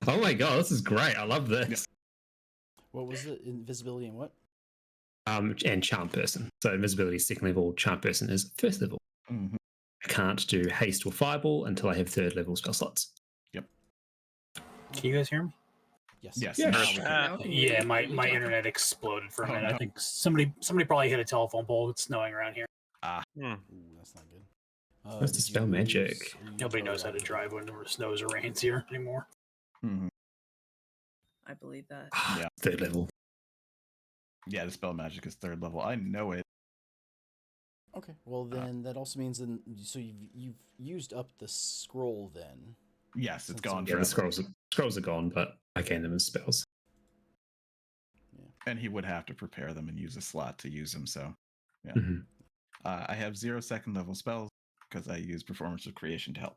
S3: oh my god, this is great! I love this.
S1: What was it? Invisibility and what?
S3: And charm person. So invisibility is second level. Charm person is first level.
S4: Mm-hmm.
S3: I can't do haste or fireball until I have third level spell slots.
S6: Can you guys hear me?
S1: Yes.
S4: Yes.
S3: Yeah,
S4: now
S3: sure.
S4: we can-
S5: Now can you
S6: Yeah,
S5: read
S6: my
S5: what you're
S6: my
S5: talking
S6: internet exploded for a
S4: Oh,
S6: minute.
S4: no.
S6: I think somebody probably hit a telephone pole. It's snowing around here.
S7: Hmm.
S1: Ooh, that's not good.
S3: What's the
S1: did you
S3: spell magic?
S1: are you
S6: Nobody
S1: totally
S6: knows how to
S1: out?
S6: drive when there snows or rains here anymore.
S4: Mhm.
S5: I believe that.
S4: Yeah.
S3: Third level.
S4: Yeah, the spell magic is 3rd level. I know it.
S1: Okay. Well, then that also means so you've used up the scroll then.
S4: Yes, it's
S1: Since
S4: gone
S3: Yeah,
S4: forever.
S3: the scrolls are gone, but I gain them as spells.
S4: And he would have to prepare them and use a slot to use them. So, yeah.
S3: Mhm.
S4: I have 0 second level spells because I use Performance of Creation to help.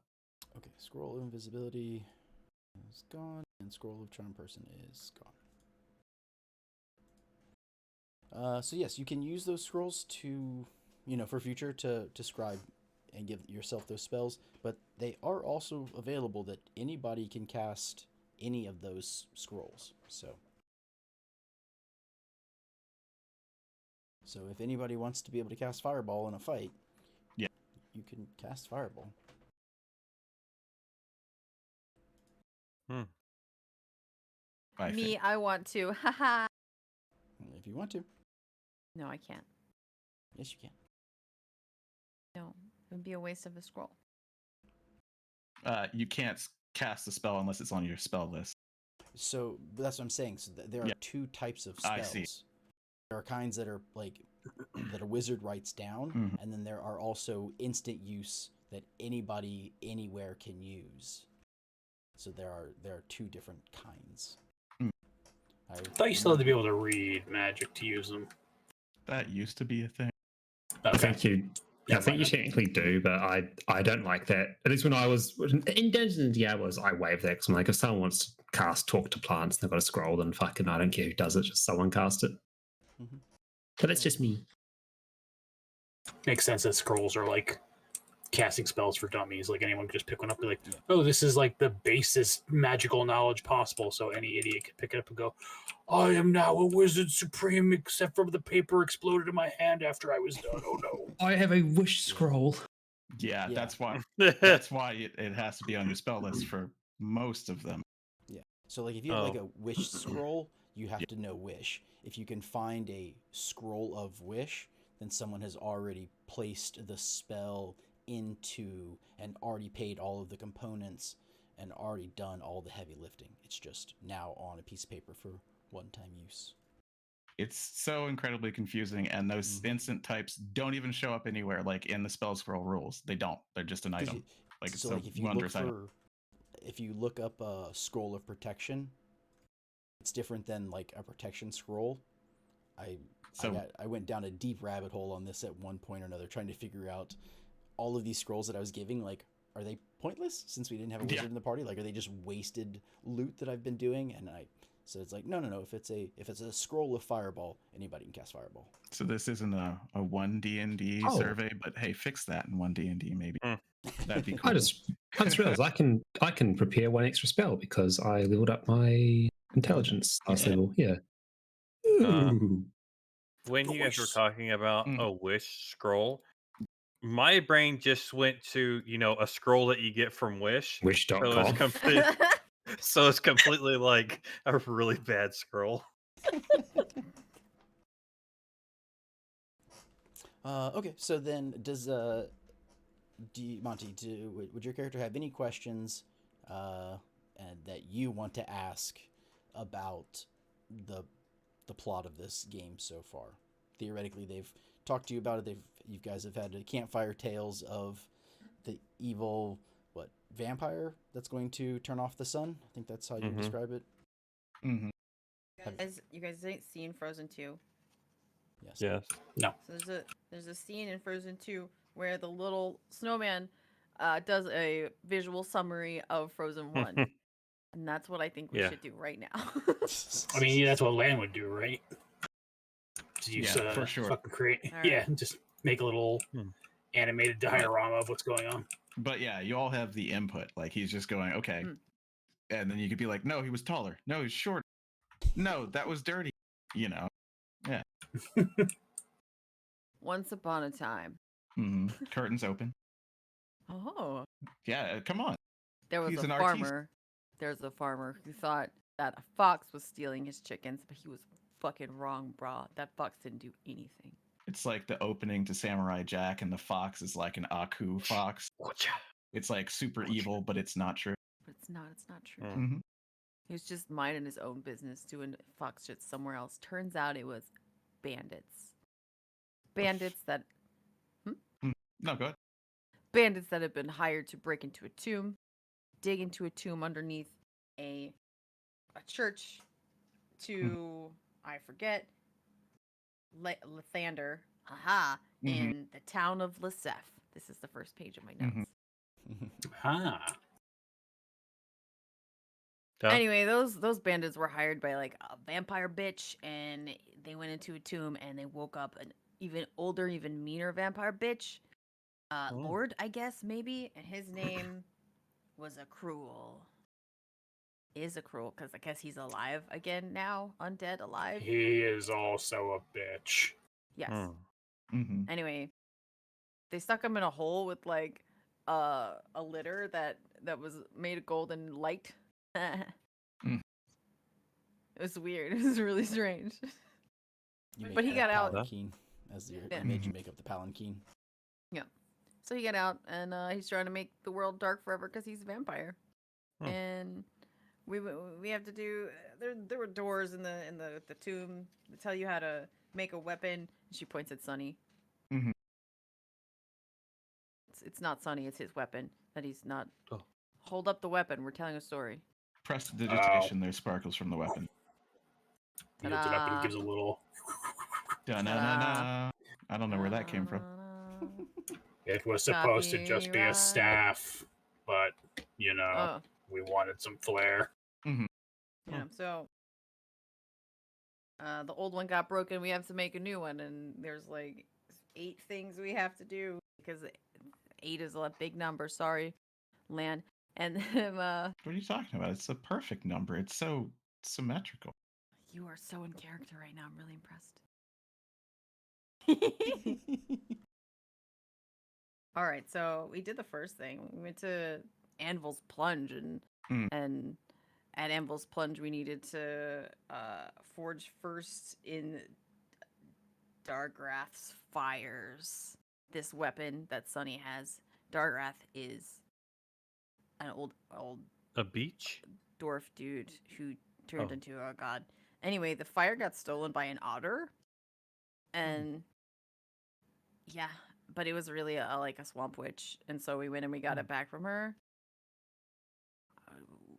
S1: Okay, Scroll of Invisibility is gone, and Scroll of Charm Person is gone. So yes, you can use those scrolls to, for future to scribe and give yourself those spells, but they are also available that anybody can cast any of those scrolls. So if anybody wants to be able to cast Fireball in a fight,
S4: yeah,
S1: you can cast Fireball.
S2: I want to. Haha.
S1: If you want to.
S2: No, I can't.
S1: Yes, you can.
S2: No, it would be a waste of a scroll.
S4: You can't cast a spell unless it's on your spell list.
S1: So that's what I'm saying. So there are two types of spells.
S4: I see.
S1: There are kinds that are like that a wizard writes down, and then there are also instant use that anybody anywhere can use. So there are two different kinds.
S6: I thought you still had to be able to read magic to use them.
S4: That used to be a thing.
S3: Okay. I think you technically do, but I don't like that. At least when I was in Dungeons and Diablos, I waive that because I'm like, if someone wants to cast Talk to Plants and they've got a scroll, then fucking I don't care who does it, just someone cast it.
S1: Mm-hmm.
S3: But that's just me.
S6: Makes sense that scrolls are like casting spells for dummies. Like anyone could just pick one up and be like, oh, this is like the basest magical knowledge possible. So any idiot can pick it up and go, I am now a wizard supreme, except for the paper exploded in my hand after I was done. Oh no.
S3: I have a wish scroll.
S4: Yeah. That's why it has to be on your spell list for most of them.
S1: Yeah. So like if you have like a wish scroll, you have to know wish. If you can find a scroll of wish, then someone has already placed the spell into and already paid all of the components and already done all the heavy lifting. It's just now on a piece of paper for one-time use.
S4: It's so incredibly confusing, and those instant types don't even show up anywhere like in the spell scroll rules. They don't. They're just an item. It's
S1: so like if you look up a scroll of protection, it's different than like a protection scroll. I went down a deep rabbit hole on this at one point or another, trying to figure out all of these scrolls that I was giving. Like, are they pointless since we didn't have a wizard in the party? Like, are they just wasted loot that I've been doing? And so it's like, no. If it's a scroll of Fireball, anybody can cast Fireball.
S4: So this isn't a 1D&D survey, but hey, fix that in 1D&D maybe. That'd be cool.
S3: I just realized I can prepare one extra spell because I leveled up my intelligence last level. Yeah.
S7: When you guys were talking about a wish scroll, my brain just went to a scroll that you get from Wish.
S3: Wish.com.
S7: So it's completely like a really bad scroll.
S1: Okay, so then Monty, would your character have any questions and that you want to ask about the plot of this game so far? Theoretically, they've talked to you about it. You guys have had campfire tales of the evil vampire that's going to turn off the sun. I think that's how you describe it.
S4: Mm-hmm.
S2: You guys ain't seen Frozen 2?
S1: Yes.
S6: No.
S2: So there's a scene in Frozen 2 where the little snowman does a visual summary of Frozen 1. And that's what I think we should do right now.
S6: I mean, that's what Lan would do, right?
S4: For sure.
S6: Fucking create.
S2: Right.
S6: Yeah, just make a little animated diorama of what's going on.
S4: But yeah, you all have the input. Like he's just going, okay. And then you could be like, no, he was taller. No, he's short. No, that was dirty. Yeah.
S2: Once upon a time.
S4: Curtains open.
S2: Oh.
S4: Yeah, come on.
S2: There was a farmer. There's a farmer who thought that a fox was stealing his chickens, but he was fucking wrong, brah. That fox didn't do anything.
S4: It's like the opening to Samurai Jack, and the fox is like an Aku fox. It's like super evil, but it's not true.
S2: But it's not true.
S4: Mm-hmm.
S2: He was just minding his own business, doing fox shit somewhere else. Turns out it was bandits. Bandits that...
S4: No, go ahead.
S2: Bandits that had been hired to break into a tomb, dig into a tomb underneath a church to... I forget, Lathander, in the town of Lyseth. This is the first page of my notes.
S6: Ah.
S7: Duh.
S2: Anyway, those bandits were hired by like a vampire bitch, and they went into a tomb and they woke up an even older, even meaner vampire bitch. Lord, I guess, maybe, and his name was Accruel. Is Accruel, because I guess he's alive again now, undead, alive.
S6: He is also a bitch.
S2: Yes.
S4: Mm-hmm.
S2: Anyway, they stuck him in a hole with like a litter that was made of gold and light. It was weird. It was really strange. But he got out.
S1: Palanquin, as your,
S2: Yeah.
S1: they made you make up the palanquin.
S2: Yeah. So he got out, and he's trying to make the world dark forever because he's a vampire. And we have to do. There were doors in the tomb that tell you how to make a weapon. She points at Sunny.
S4: Mhm.
S2: It's not Sunny. It's his weapon that he's not.
S7: Oh.
S2: Hold up the weapon. We're telling a story.
S4: Prestidigitation, there's sparkles from the weapon.
S6: He holds it up and gives a little.
S4: Da-na-na-na. I don't know where that came from.
S6: It was supposed to just be a staff, but, you know, we wanted some flair.
S2: Yeah, so the old one got broken. We have to make a new one, and there's like 8 things we have to do because 8 is a big number. Sorry, Lan. And then,
S4: What are you talking about? It's a perfect number. It's so symmetrical.
S2: You are so in character right now. I'm really impressed. All right, so we did the first thing. We went to Anvil's Plunge, and at Anvil's Plunge, we needed to forge first in Dargrath's fires. This weapon that Sunny has. Dargrath is an old
S7: A beach?
S2: dwarf dude who turned into a god. Anyway, the fire got stolen by an otter, and yeah, but it was really like a swamp witch, and so we went and we got it back from her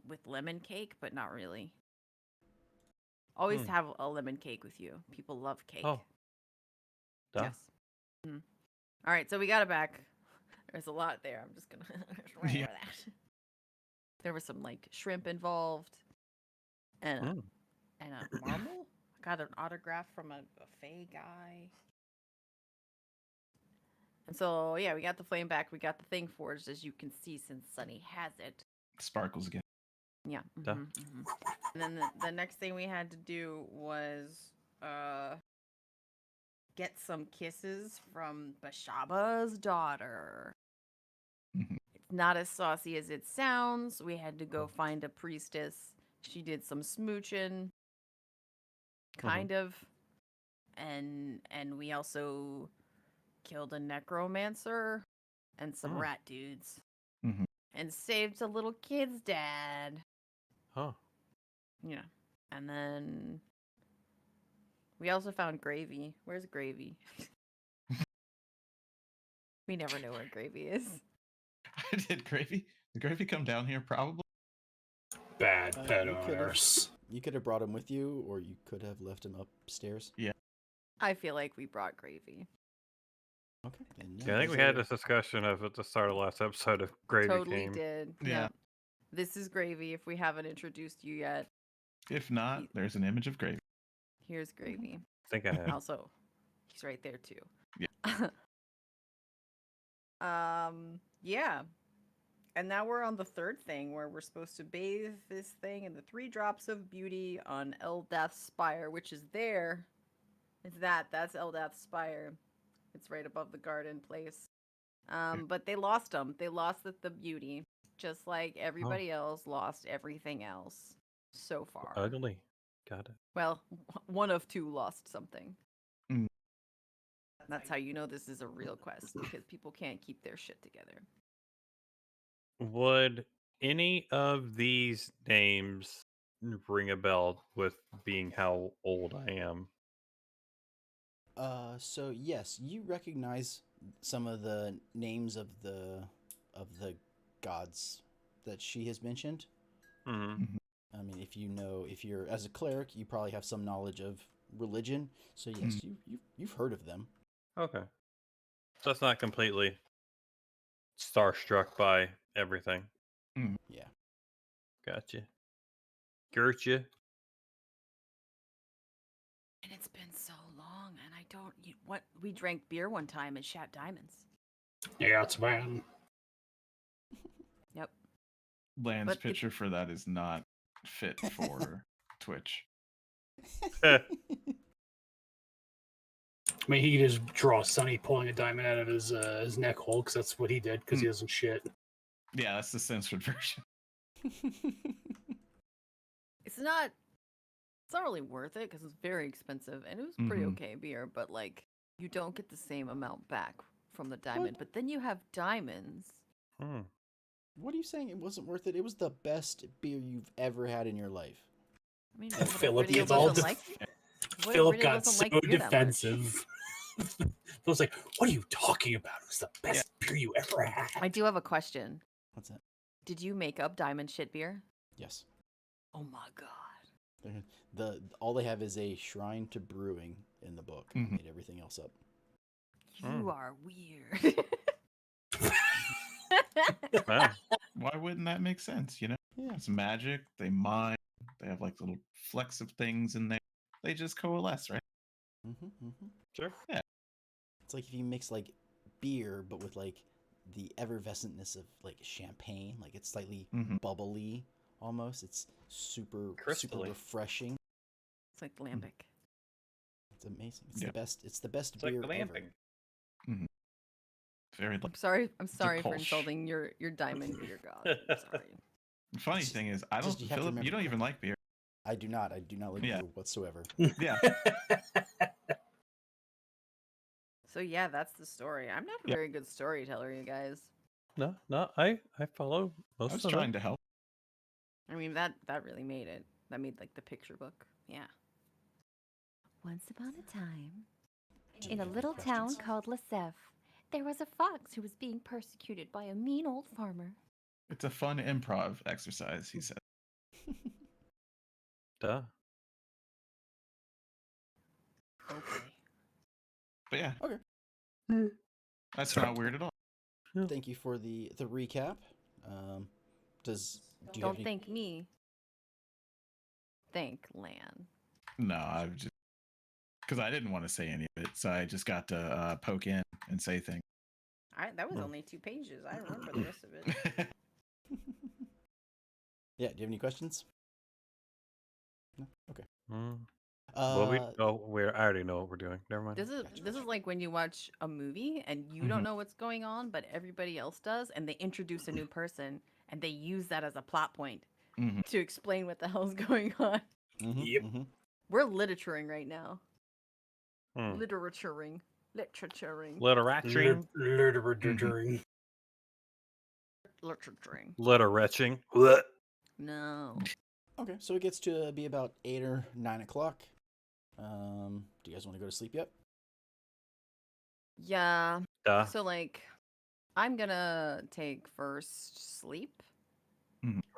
S2: with lemon cake, but not really. Always have a lemon cake with you. People love cake.
S7: Oh. Duh.
S2: Yes. All right, so we got it back. There's a lot there. I'm just gonna run over that. There was some like shrimp involved, and a marble. I got an autograph from a Fae guy. And so, yeah, we got the flame back. We got the thing forged, as you can see, since Sunny has it.
S4: Sparkles again.
S2: Yeah. And then the next thing we had to do was get some kisses from Bashaba's daughter. It's not as saucy as it sounds. We had to go find a priestess. She did some smooching, kind of. And we also killed a necromancer and some rat dudes. And saved a little kid's dad.
S7: Huh.
S2: Yeah. And then we also found Gravy. Where's Gravy? We never know where Gravy is.
S4: Did Gravy come down here? Probably.
S6: Bad pet owners.
S1: You could have brought him with you, or you could have left him upstairs.
S4: Yeah.
S2: I feel like we brought Gravy.
S1: Okay.
S7: Yeah, I think we had this discussion of at the start of the last episode of Gravy
S2: Totally
S7: came.
S2: did.
S4: Yeah.
S2: This is Gravy if we haven't introduced you yet.
S4: If not, there's an image of Gravy.
S2: Here's Gravy.
S7: I think I have.
S2: Also, he's right there too.
S4: Yeah.
S2: Yeah. And now we're on the third thing where we're supposed to bathe this thing in the 3 drops of beauty on Eldath's Spire, which is there. It's that's Eldath's Spire. It's right above the garden place. But they lost them. They lost the beauty, just like everybody else lost everything else so far.
S7: Ugly. Got it.
S2: Well, one of 2 lost something.
S4: Mm.
S2: That's how you know this is a real quest, because people can't keep their shit together.
S7: Would any of these names ring a bell with being how old I am?
S1: So yes, you recognize some of the names of the gods that she has mentioned.
S7: Mm-hmm.
S1: I mean, if you're as a cleric, you probably have some knowledge of religion. So yes, you've heard of them.
S7: Okay. So it's not completely starstruck by everything.
S1: Yeah.
S7: Gotcha. Gertcha.
S2: And it's been so long, and I don't. What we drank beer one time and shat diamonds.
S6: Yeah, it's man.
S2: Yep.
S4: Land's
S2: But
S4: picture for that is not fit for Twitch.
S6: I mean, he could just draw Sonny pulling a diamond out of his neck hole because that's what he did because he doesn't shit.
S4: Yeah, that's the censored version.
S2: It's not really worth it because it's very expensive, and it was pretty okay beer. But like, you don't get the same amount back from the diamond. But then you have diamonds.
S1: What are you saying? It wasn't worth it. It was the best beer you've ever had in your life.
S2: I mean,
S6: Philip
S2: video
S6: gets all
S2: doesn't like. What
S6: Philip
S2: video
S6: got
S2: doesn't
S6: so
S2: like beer that much?
S6: defensive. Philip's like, "What are you talking about? It was the best beer you ever had."
S2: I do have a question.
S1: What's that?
S2: Did you make up diamond shit beer?
S1: Yes.
S2: Oh my god.
S1: All they have is a shrine to brewing in the book. I made everything else up.
S2: You are weird.
S7: Wow.
S4: Why wouldn't that make sense? You know,
S1: Yeah.
S4: it's magic. They mine. They have like little flecks of things in there. They just coalesce, right?
S7: Sure.
S4: Yeah.
S1: It's like if you mix like beer, but with like the effervescentness of like champagne. Like it's slightly bubbly almost. It's super
S7: Crystally.
S1: refreshing.
S2: It's like lambic.
S1: It's amazing. It's the best. It's the best
S7: It's
S1: beer
S7: like
S1: ever.
S7: glamping.
S2: I'm
S4: Very.
S2: sorry for
S4: Kolsch.
S2: insulting your diamond beer god. I'm sorry.
S4: The funny thing is, I don't.
S1: Just you have to
S4: Philip, you
S1: remember-
S4: don't even like beer.
S1: I do not. I do not like beer whatsoever.
S4: Yeah.
S2: So yeah, that's the story. I'm not a very good storyteller, you guys.
S7: No, I follow
S4: I
S7: most
S4: was
S7: of
S4: trying
S7: it.
S4: to help.
S2: I mean that really made it. That made like the picture book. Yeah.
S8: Once upon a time, in a little town called Lesef, there was a fox who was being persecuted by a mean old farmer.
S4: It's a fun improv exercise, he said.
S7: Duh.
S2: Okay.
S4: But yeah.
S1: Okay.
S4: That's not weird at all.
S1: Thank you for the recap. Do you
S2: Don't
S1: have any...
S2: thank me. Thank Lan.
S4: No, I've just because I didn't want to say any of it, so I just got to poke in and say things.
S2: That was only 2 pages. I remember the rest of it.
S1: Yeah. Do you have any questions? No. Okay.
S7: Well, I already know what we're doing. Never mind.
S2: This is like when you watch a movie and you don't know what's going on, but everybody else does, and they introduce a new person and they use that as a plot point to explain what the hell's going on.
S6: Yep.
S2: We're literaturing right now.
S7: Hmm.
S2: Literaturing.
S7: Literaturing.
S2: Literaturing.
S7: Literatching.
S2: No.
S1: Okay. So it gets to be about 8 or 9 o'clock. Do you guys want to go to sleep yet?
S2: Yeah.
S7: Duh.
S2: So like, I'm gonna take first sleep.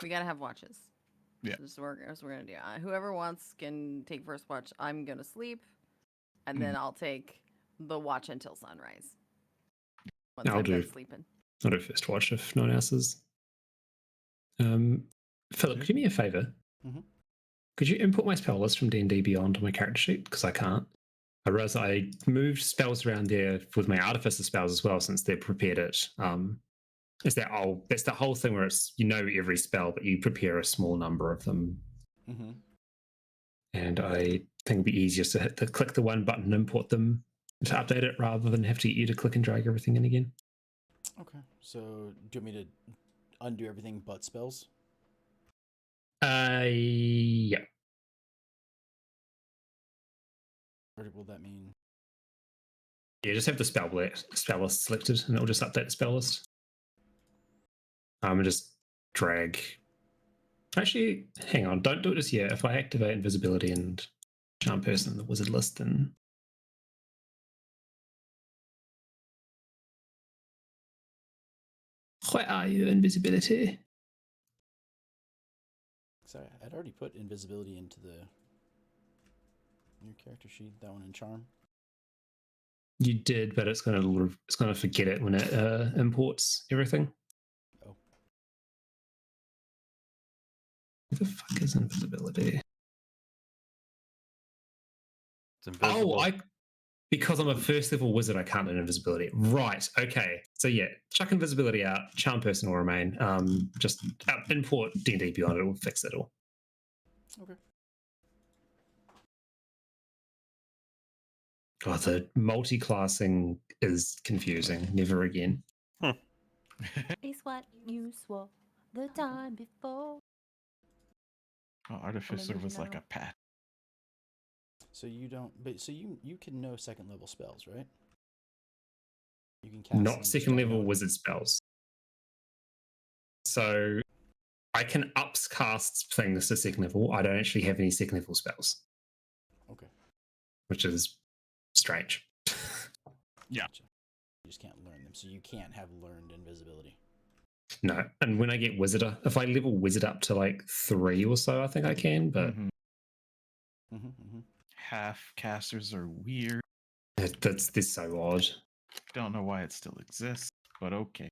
S2: We gotta have watches.
S4: Yeah.
S2: That's what we're gonna do. Whoever wants can take first watch. I'm gonna sleep, and then I'll take the watch until sunrise. Once
S3: I'll
S2: I'm
S3: do.
S2: done sleeping.
S3: I'll do first watch if no one else is. Philip, could you do me a favor? Could you import my spell list from D&D Beyond on my character sheet? Because I can't. I realized I moved spells around there with my artificer spells as well since they prepared it. That's the whole thing where it's every spell, but you prepare a small number of them. And I think it'd be easier to click the one button and import them to update it rather than have to get you to click and drag everything in again.
S1: Okay. So do you want me to undo everything but spells?
S3: Yeah.
S1: What will that mean?
S3: Yeah, just have the spell list selected and it'll just update the spell list. And just drag. Actually, hang on, don't do it just yet. If I activate invisibility and charm person in the wizard list, then where are you, invisibility?
S1: Sorry, I'd already put invisibility into the New character sheet. That one in charm.
S3: You did, but it's gonna forget it when it imports everything.
S1: Oh.
S3: What the fuck is invisibility?
S7: It's invisible.
S3: Oh, because I'm a first level wizard, I can't learn invisibility. Right. Okay. So yeah, chuck invisibility out. Charm person will remain. Just import D&D Beyond. It will fix it all.
S1: Okay.
S3: God, the multi-classing is confusing. Never again.
S8: Is what you swore the time before.
S4: Oh, Artificer was like
S8: now.
S4: a pat.
S1: So you don't, but so you can know second level spells, right? You can cast
S3: Not
S1: them, just
S3: second
S1: don't
S3: level
S1: know-
S3: wizard spells. So I can upcast things to second level. I don't actually have any second level spells.
S1: Okay.
S3: Which is strange.
S4: Yeah.
S1: Gotcha. You just can't learn them, so you can't have learned invisibility.
S3: No. And when I get wizard, if I level wizard up to like 3 or so, I think I can, but
S4: Half casters are weird.
S3: that's so odd.
S4: Don't know why it still exists, but okay.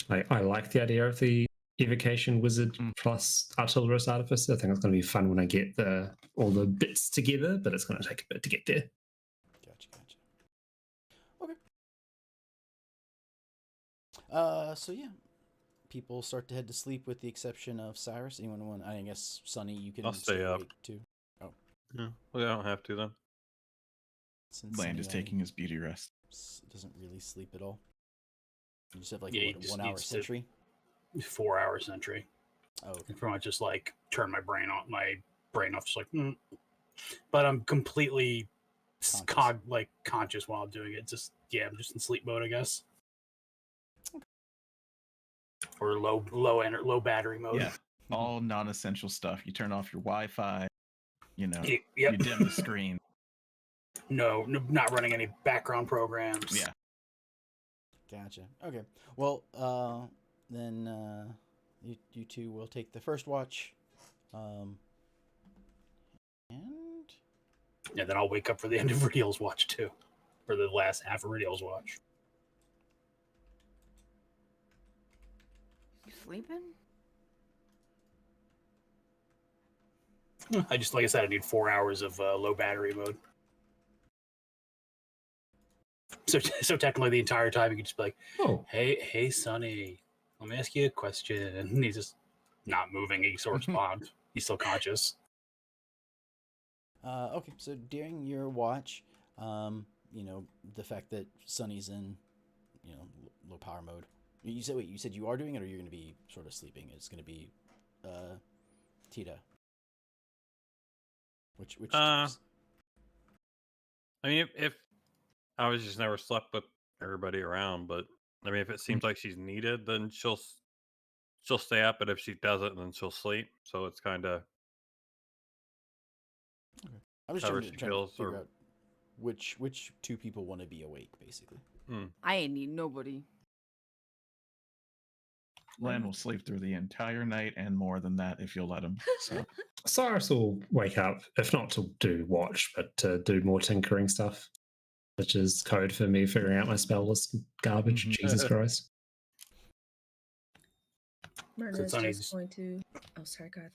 S3: I like the idea of the evocation wizard plus artillerist artificer. I think it's going to be fun when I get all the bits together, but it's going to take a bit to get there.
S1: Gotcha. Okay. So yeah, people start to head to sleep with the exception of Cyrus. Anyone want? I guess Sunny, you can
S7: I'll stay up.
S1: awake too. Oh,
S7: Yeah. Well, I don't have to then.
S1: since
S4: Land
S1: Sunny
S4: is taking his beauty rest.
S1: doesn't really sleep at all. You just have like
S6: Yeah, he
S1: what, a
S6: just
S1: 1 hour
S6: needs to-
S1: sentry.
S6: 4-hour sentry.
S1: Oh, okay.
S6: And pretty much just like turn my brain off, just like. But I'm completely conscious while I'm doing it. Just I'm just in sleep mode, I guess. Or low battery mode.
S4: Yeah. All non-essential stuff. You turn off your Wi-Fi.
S6: Yep.
S4: You dim the screen.
S6: No, not running any background programs.
S4: Yeah.
S1: Gotcha. Okay. Well, then you two will take the first watch, and
S6: Yeah, then I'll wake up for the end of Ridial's watch too, for the last half of Ridial's watch.
S2: You sleeping?
S6: I just, like I said, I need 4 hours of low battery mode. So technically, the entire time you could just be like,
S3: Oh,
S6: "Hey, Sonny, let me ask you a question." And he's just not moving. He still responds. He's still conscious.
S1: okay. So during your watch, the fact that Sunny's in, low power mode. You said you are doing it, or you're going to be sort of sleeping? It's going to be, Tita. Which
S7: I mean, if I was just never slept with everybody around, but I mean, if it seems like she's needed, then she'll stay up. But if she doesn't, then she'll sleep. So it's kind of
S1: I'm just
S7: however
S1: trying
S7: she
S1: to
S7: feels.
S1: figure out which two people want to be awake, basically.
S2: I ain't need nobody.
S4: Lan will sleep through the entire night and more than that if you'll let him. So
S3: Cyrus will wake up, if not to do watch, but to do more tinkering stuff, which is code for me figuring out my spell list garbage. Jesus Christ.
S5: Myrna is
S6: Sunny's-
S5: just going to. Oh, sorry, God.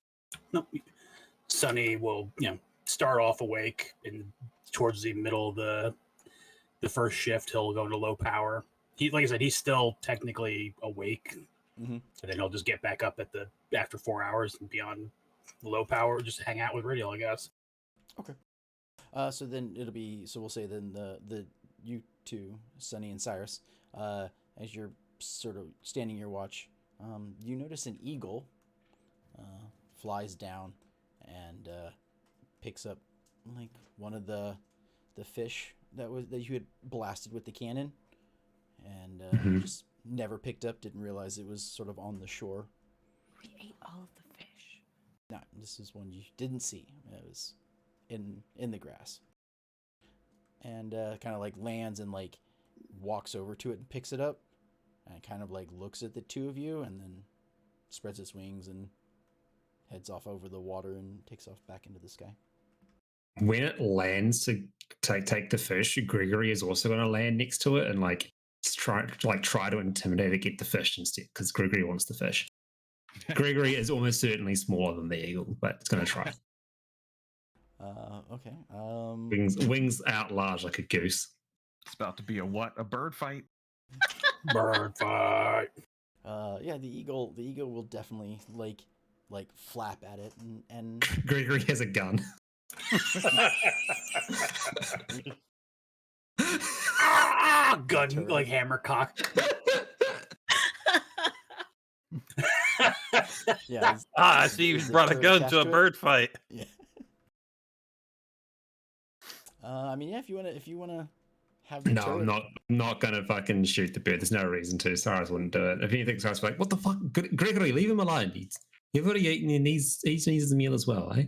S6: No, Sunny will start off awake, and towards the middle of the first shift, he'll go into low power. Like I said, he's still technically awake.
S1: Mm-hmm.
S6: And then he'll just get back up after 4 hours and be on low power, just hang out with Ridial, I guess.
S1: Okay. So then we'll say then the you two, Sunny and Cyrus, as you're sort of standing your watch, you notice an eagle flies down and picks up like one of the fish that you had blasted with the cannon, and just never picked up, didn't realize it was sort of on the shore.
S2: We ate all of the fish.
S1: No, this is one you didn't see. It was in the grass. And kind of like lands and like walks over to it and picks it up and kind of like looks at the two of you and then spreads its wings and heads off over the water and takes off back into the sky.
S3: when it lands to take the fish, Gregory is also going to land next to it and like try to intimidate it, get the fish instead, because Gregory wants the fish. Gregory is almost certainly smaller than the eagle, but it's going to try.
S1: Okay.
S3: Wings out large like a goose.
S4: It's about to be a what? A bird fight?
S6: Bird fight.
S1: Yeah, the eagle will definitely like flap at it and
S3: Gregory has a gun.
S6: Gun
S1: Turret.
S6: like hammer cock.
S1: yeah.
S7: I see you
S1: is the
S7: brought a
S1: turret
S7: gun
S1: attached
S7: to a
S1: to it?
S7: bird fight.
S1: Yeah. I mean, yeah, if you wanna have the
S3: No,
S1: turret.
S3: I'm not gonna fucking shoot the bird. There's no reason to. Cyrus wouldn't do it. If anything, Cyrus would be like, what the fuck? Gregory, leave him alone. You've already eaten. He needs a meal as well, eh?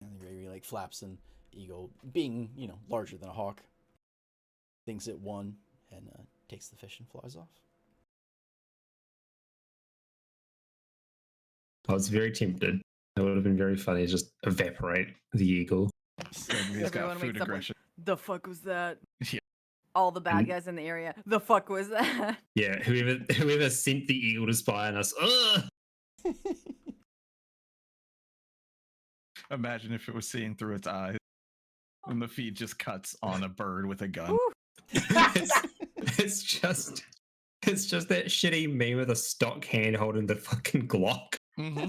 S1: And the Gregory like flaps, and eagle, being larger than a hawk, thinks it won and takes the fish and flies off.
S3: I was very tempted. It would have been very funny to just evaporate the eagle.
S4: He's got
S2: Everyone
S4: food
S2: wakes up like,
S4: aggression.
S2: the fuck was that?
S4: Yeah.
S2: All the bad guys in the area. The fuck was that?
S3: Yeah, whoever sent the eagle to spy on us. Ugh!
S4: Imagine if it was seeing through its eyes and the feed just cuts on a bird with a gun.
S3: it's just that shitty meme with a stock hand holding the fucking Glock.
S4: Mm-hmm.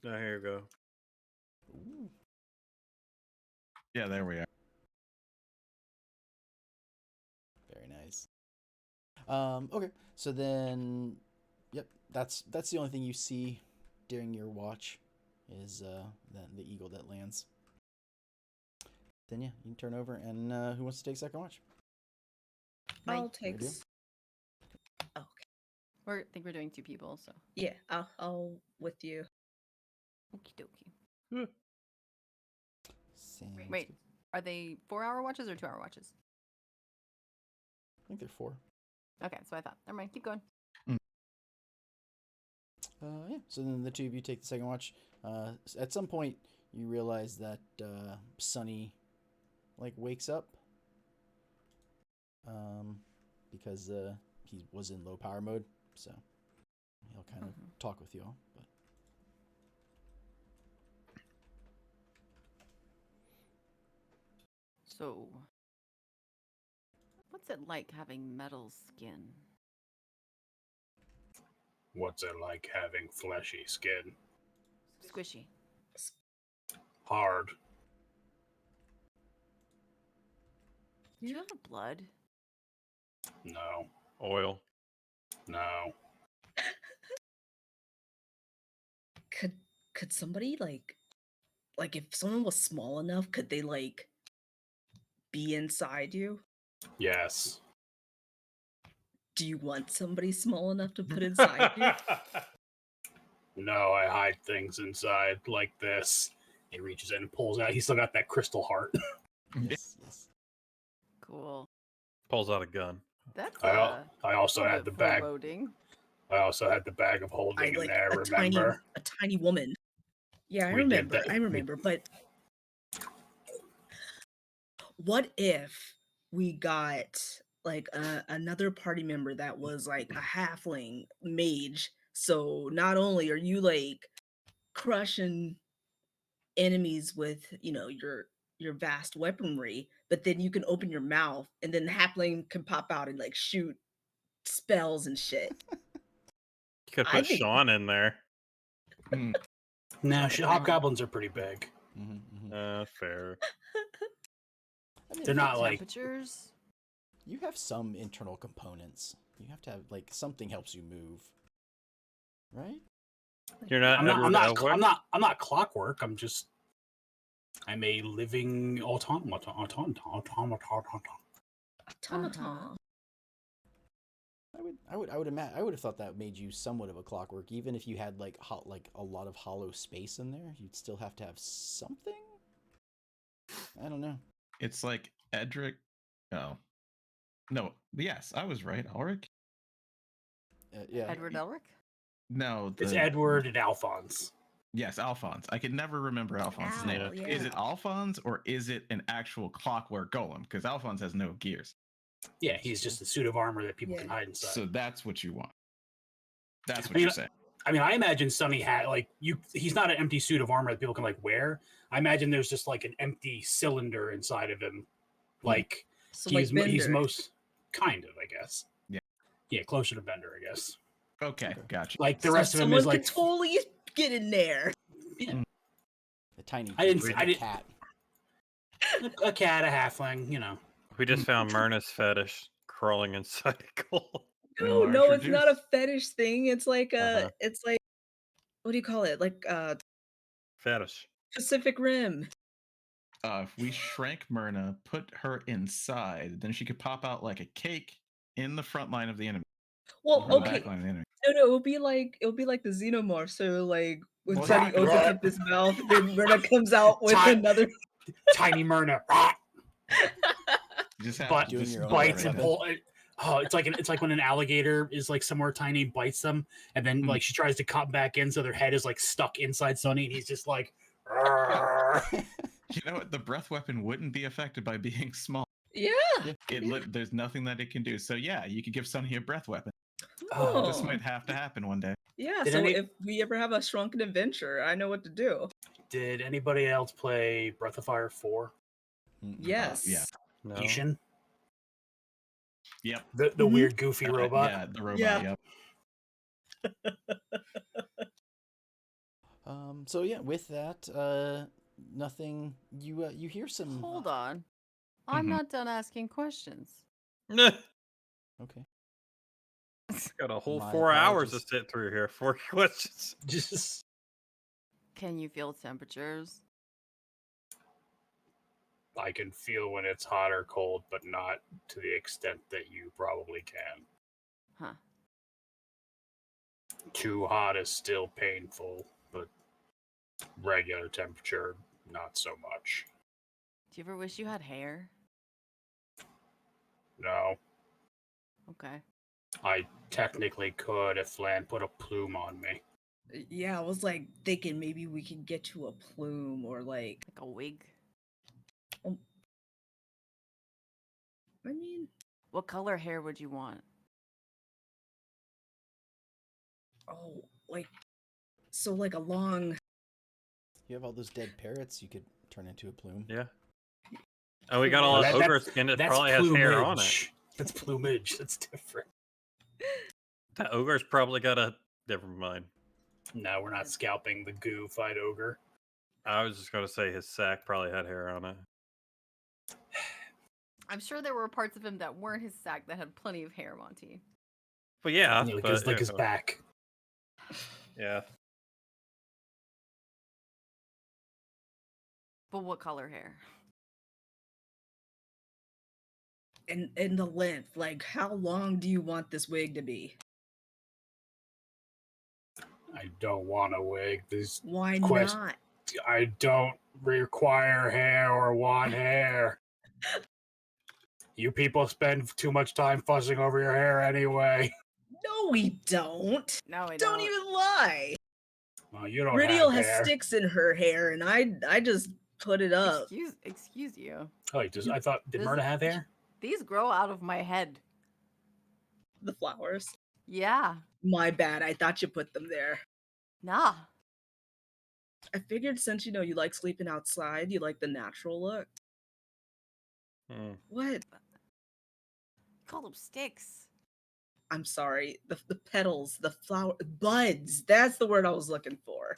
S7: Oh, here you go.
S1: Ooh.
S4: Yeah, there we are.
S1: Very nice. Okay, so then, yep, that's the only thing you see during your watch is the eagle that lands. Then yeah, you can turn over, and who wants to take second watch?
S5: I'll
S2: Me.
S5: take.
S1: do?
S5: Okay.
S2: I think we're doing 2 people, so.
S5: Yeah, I'll with you.
S2: Okie dokie.
S1: Sounds
S2: Wait,
S1: good.
S2: are they 4-hour watches or 2-hour watches?
S1: I think they're 4.
S2: Okay, so I thought. Never mind, keep going.
S1: Yeah, so then the two of you take the second watch. At some point, you realize that Sunny, wakes up. Because he was in low power mode, so he'll kind of talk with you all. But
S2: So, what's it like having metal skin?
S6: What's it like having fleshy skin?
S2: Squishy.
S6: Hard.
S2: Do you have a blood?
S6: No.
S7: Oil.
S6: No.
S5: Could somebody like if someone was small enough, could they be inside you?
S6: Yes.
S5: Do you want somebody small enough to put inside you?
S6: No, I hide things inside like this. He reaches in and pulls out. He's still got that crystal heart.
S1: yes.
S2: Cool.
S7: Pulls out a gun.
S2: That's
S6: I also
S2: a
S6: had
S2: bit
S6: the bag.
S2: foreboding.
S6: I also had the bag of holding in there. Remember?
S5: a tiny woman. Yeah, I
S6: We did
S5: remember.
S6: that.
S5: I remember. But what if we got another party member that was like a halfling mage? So not only are you crushing enemies with your vast weaponry, but then you can open your mouth and then the halfling can pop out and shoot spells and shit.
S7: You could
S5: I
S7: put
S5: think-
S7: Sean in there.
S6: No, hobgoblins are pretty big.
S7: Fair.
S1: I mean,
S6: They're not like.
S2: Temperatures.
S1: You have some internal components. You have to have something helps you move, right?
S7: You're not.
S6: I'm
S7: Edward
S6: not.
S7: Elwood?
S6: I'm not clockwork. I'm a living automaton.
S5: Automaton.
S1: I would imagine. I would have thought that made you somewhat of a clockwork, even if you had a lot of hollow space in there. You'd still have to have something. I don't know.
S4: It's like Edric. Oh. No. Yes, I was right. Ulrich?
S1: Yeah.
S2: Edward Elric?
S4: No.
S6: It's Edward and Alphonse.
S4: Yes, Alphonse. I can never remember Alphonse's name.
S5: Al, yeah.
S4: Is it Alphonse or is it an actual clockwork golem? Because Alphonse has no gears.
S6: Yeah, he's just a suit of armor that people can
S5: Yeah.
S6: hide inside.
S4: So that's what you want. That's what
S6: I mean,
S4: you're saying.
S6: I mean, I imagine Sonny had he's not an empty suit of armor that people can wear. I imagine there's just like an empty cylinder inside of him. Like
S5: So
S6: he's
S5: Bender.
S6: most kind of, I guess.
S4: Yeah.
S6: Yeah, closer to Bender, I guess.
S4: Okay, gotcha.
S6: Like the
S5: So
S6: rest of him
S5: someone
S6: is like
S5: could totally get in there.
S1: A tiny
S6: I didn't-
S1: creature,
S6: I
S1: a
S6: didn't-
S1: cat.
S6: a cat, a halfling,
S7: We just found Myrna's fetish crawling inside a gold.
S5: No,
S4: Larger
S5: it's not
S4: juice.
S5: a fetish thing. It's like
S7: Uh-huh.
S5: it's like, what do you call it? Like
S7: Fetish.
S5: Pacific Rim.
S4: If we shrank Myrna, put her inside, then she could pop out like a cake in the front line of the enemy.
S5: Well,
S4: Or the
S5: okay.
S4: back line of the enemy.
S5: No, it'll be like the xenomorph. So like when
S6: Well,
S5: Sonny
S6: that-
S5: opens up his mouth, then Myrna comes out with
S6: Ti-
S5: another.
S6: Tiny Myrna.
S4: You just have
S6: But
S4: to just
S1: Doing your own
S6: bites
S1: weapon.
S6: and pull. Oh, it's like when an alligator is somewhere tiny, bites them, and then she tries to cut back in, so their head is stuck inside Sonny, and he's just like.
S4: You know what? The breath weapon wouldn't be affected by being small.
S5: Yeah.
S4: There's nothing that it can do. So yeah, you could give Sonny a breath weapon.
S5: Oh.
S4: This might have to happen one day.
S5: Yeah.
S6: Did
S5: So
S6: any-
S5: if we ever have a shrunken adventure, I know what to do.
S6: Did anybody else play Breath of Fire 4?
S5: Yes.
S4: yeah.
S7: No.
S6: Ishin?
S4: Yep.
S6: The weird goofy robot?
S4: Yeah, the robot.
S5: Yeah.
S4: Yep.
S1: So yeah, with that, nothing. You hear some.
S2: Hold on. I'm
S4: Mhm.
S2: not done asking questions.
S1: Okay.
S7: Got a whole
S1: My
S7: 4 hours to
S1: apologies.
S7: sit through here. 4 questions.
S6: Just
S2: Can you feel temperatures?
S6: I can feel when it's hot or cold, but not to the extent that you probably can.
S2: Huh.
S6: Too hot is still painful, but regular temperature, not so much.
S2: Do you ever wish you had hair?
S6: No,
S2: Okay.
S6: I technically could if Lan put a plume on me.
S5: Yeah, I was like thinking maybe we could get you a plume or like.
S2: Like a wig.
S5: I mean,
S2: What color hair would you want?
S5: like so like a long.
S1: You have all those dead parrots. You could turn into a plume.
S7: Yeah. Oh, we got all that ogre skin that probably has hair on it.
S6: That's plumage. That's different.
S7: That ogre's probably got a. Never mind.
S6: No, we're not scalping the goo-fied ogre.
S7: I was just gonna say his sack probably had hair on it.
S2: I'm sure there were parts of him that weren't his sack that had plenty of hair, Monty.
S7: But yeah,
S6: Like his back.
S7: Yeah.
S2: But what color hair?
S5: And the length, like how long do you want this wig to be?
S6: I don't want a wig.
S5: Why
S6: Quest-
S5: not?
S6: I don't require hair or want hair. You people spend too much time fussing over your hair anyway.
S5: No, we don't.
S2: No, I
S5: Don't even lie.
S6: Well, you don't
S5: Ridial
S6: have
S5: has
S6: hair.
S5: sticks in her hair, and I just put it up.
S2: Excuse you.
S6: Oh, I thought, did
S2: This-
S6: Myrna have hair?
S2: These grow out of my head.
S5: The flowers.
S2: Yeah.
S5: My bad. I thought you put them there.
S2: Nah.
S5: I figured since you like sleeping outside, you like the natural look. What?
S2: Call them sticks.
S5: I'm sorry. The petals, the flower buds. That's the word I was looking for.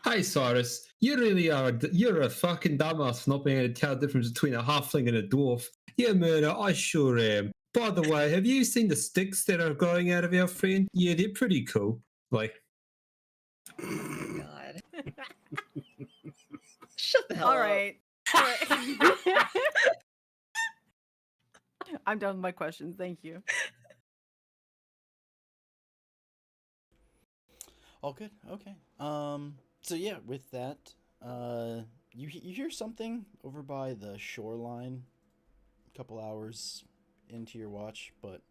S3: Hey, Cyrus, you really are. You're a fucking dumbass for not being able to tell the difference between a halfling and a dwarf. Yeah, Murder, I sure am. By the way, have you seen the sticks that are growing out of your friend? Yeah, they're pretty cool. Like,
S5: God. Shut the hell
S2: All
S5: up.
S2: right. I'm done with my questions. Thank you.
S1: All good. Okay. So yeah, with that, you hear something over by the shoreline. A couple hours into your watch, but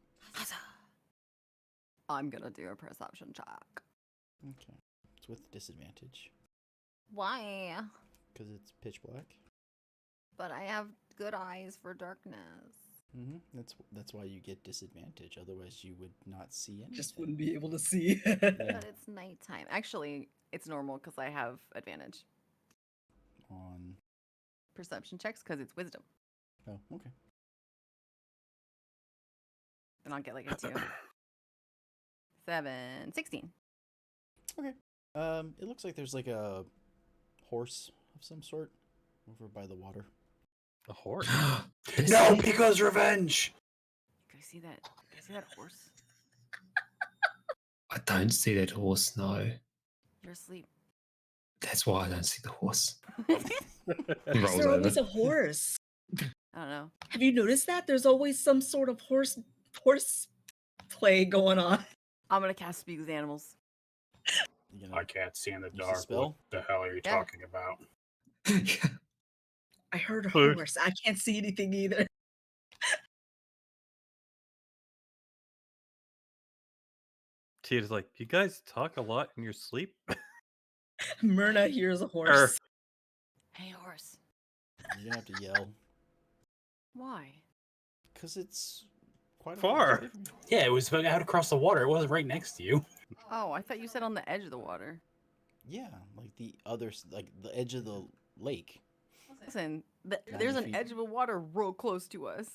S2: I'm gonna do a perception check.
S1: okay, it's with disadvantage.
S2: Why?
S1: Because it's pitch black.
S2: But I have good eyes for darkness.
S1: That's why you get disadvantage. Otherwise, you would not see anything.
S5: Just wouldn't be able to see.
S1: Yeah.
S2: But it's nighttime. Actually, it's normal because I have advantage.
S1: On.
S2: Perception checks because it's wisdom.
S1: Oh, okay.
S2: And I'll get like a 2. 7, 16.
S1: Okay. It looks like there's like a horse of some sort over by the water.
S7: A horse.
S6: No, Pico's revenge.
S2: Can I see that? Can I see that horse?
S3: I don't see that horse, no.
S2: You're asleep.
S3: That's why I don't see the horse.
S2: I
S3: He
S5: Is
S3: rolls
S5: there
S3: over.
S5: always a horse?
S2: don't know.
S5: Have you noticed that? There's always some sort of horse play going on.
S2: I'm gonna cast Speak with Animals.
S1: You
S6: I can't see in the
S1: Use the
S6: dark. What
S1: spell?
S6: the hell are you
S2: Yeah.
S6: talking about?
S5: I heard a
S7: Food.
S5: horse. I can't see anything either.
S7: Tia's like, you guys talk a lot in your sleep?
S5: Myrna hears a horse.
S2: Hey, horse.
S1: You're gonna have to yell
S2: Why?
S1: because it's quite
S7: Far.
S1: A ways away from you.
S6: Yeah, it was out across the water. It wasn't right next to you.
S2: Oh, I thought you said on the edge of the water.
S1: Yeah, like the other, like the edge of the lake.
S2: Listen,
S1: Ninety
S2: there's an
S1: feet.
S2: edge of a water real close to us.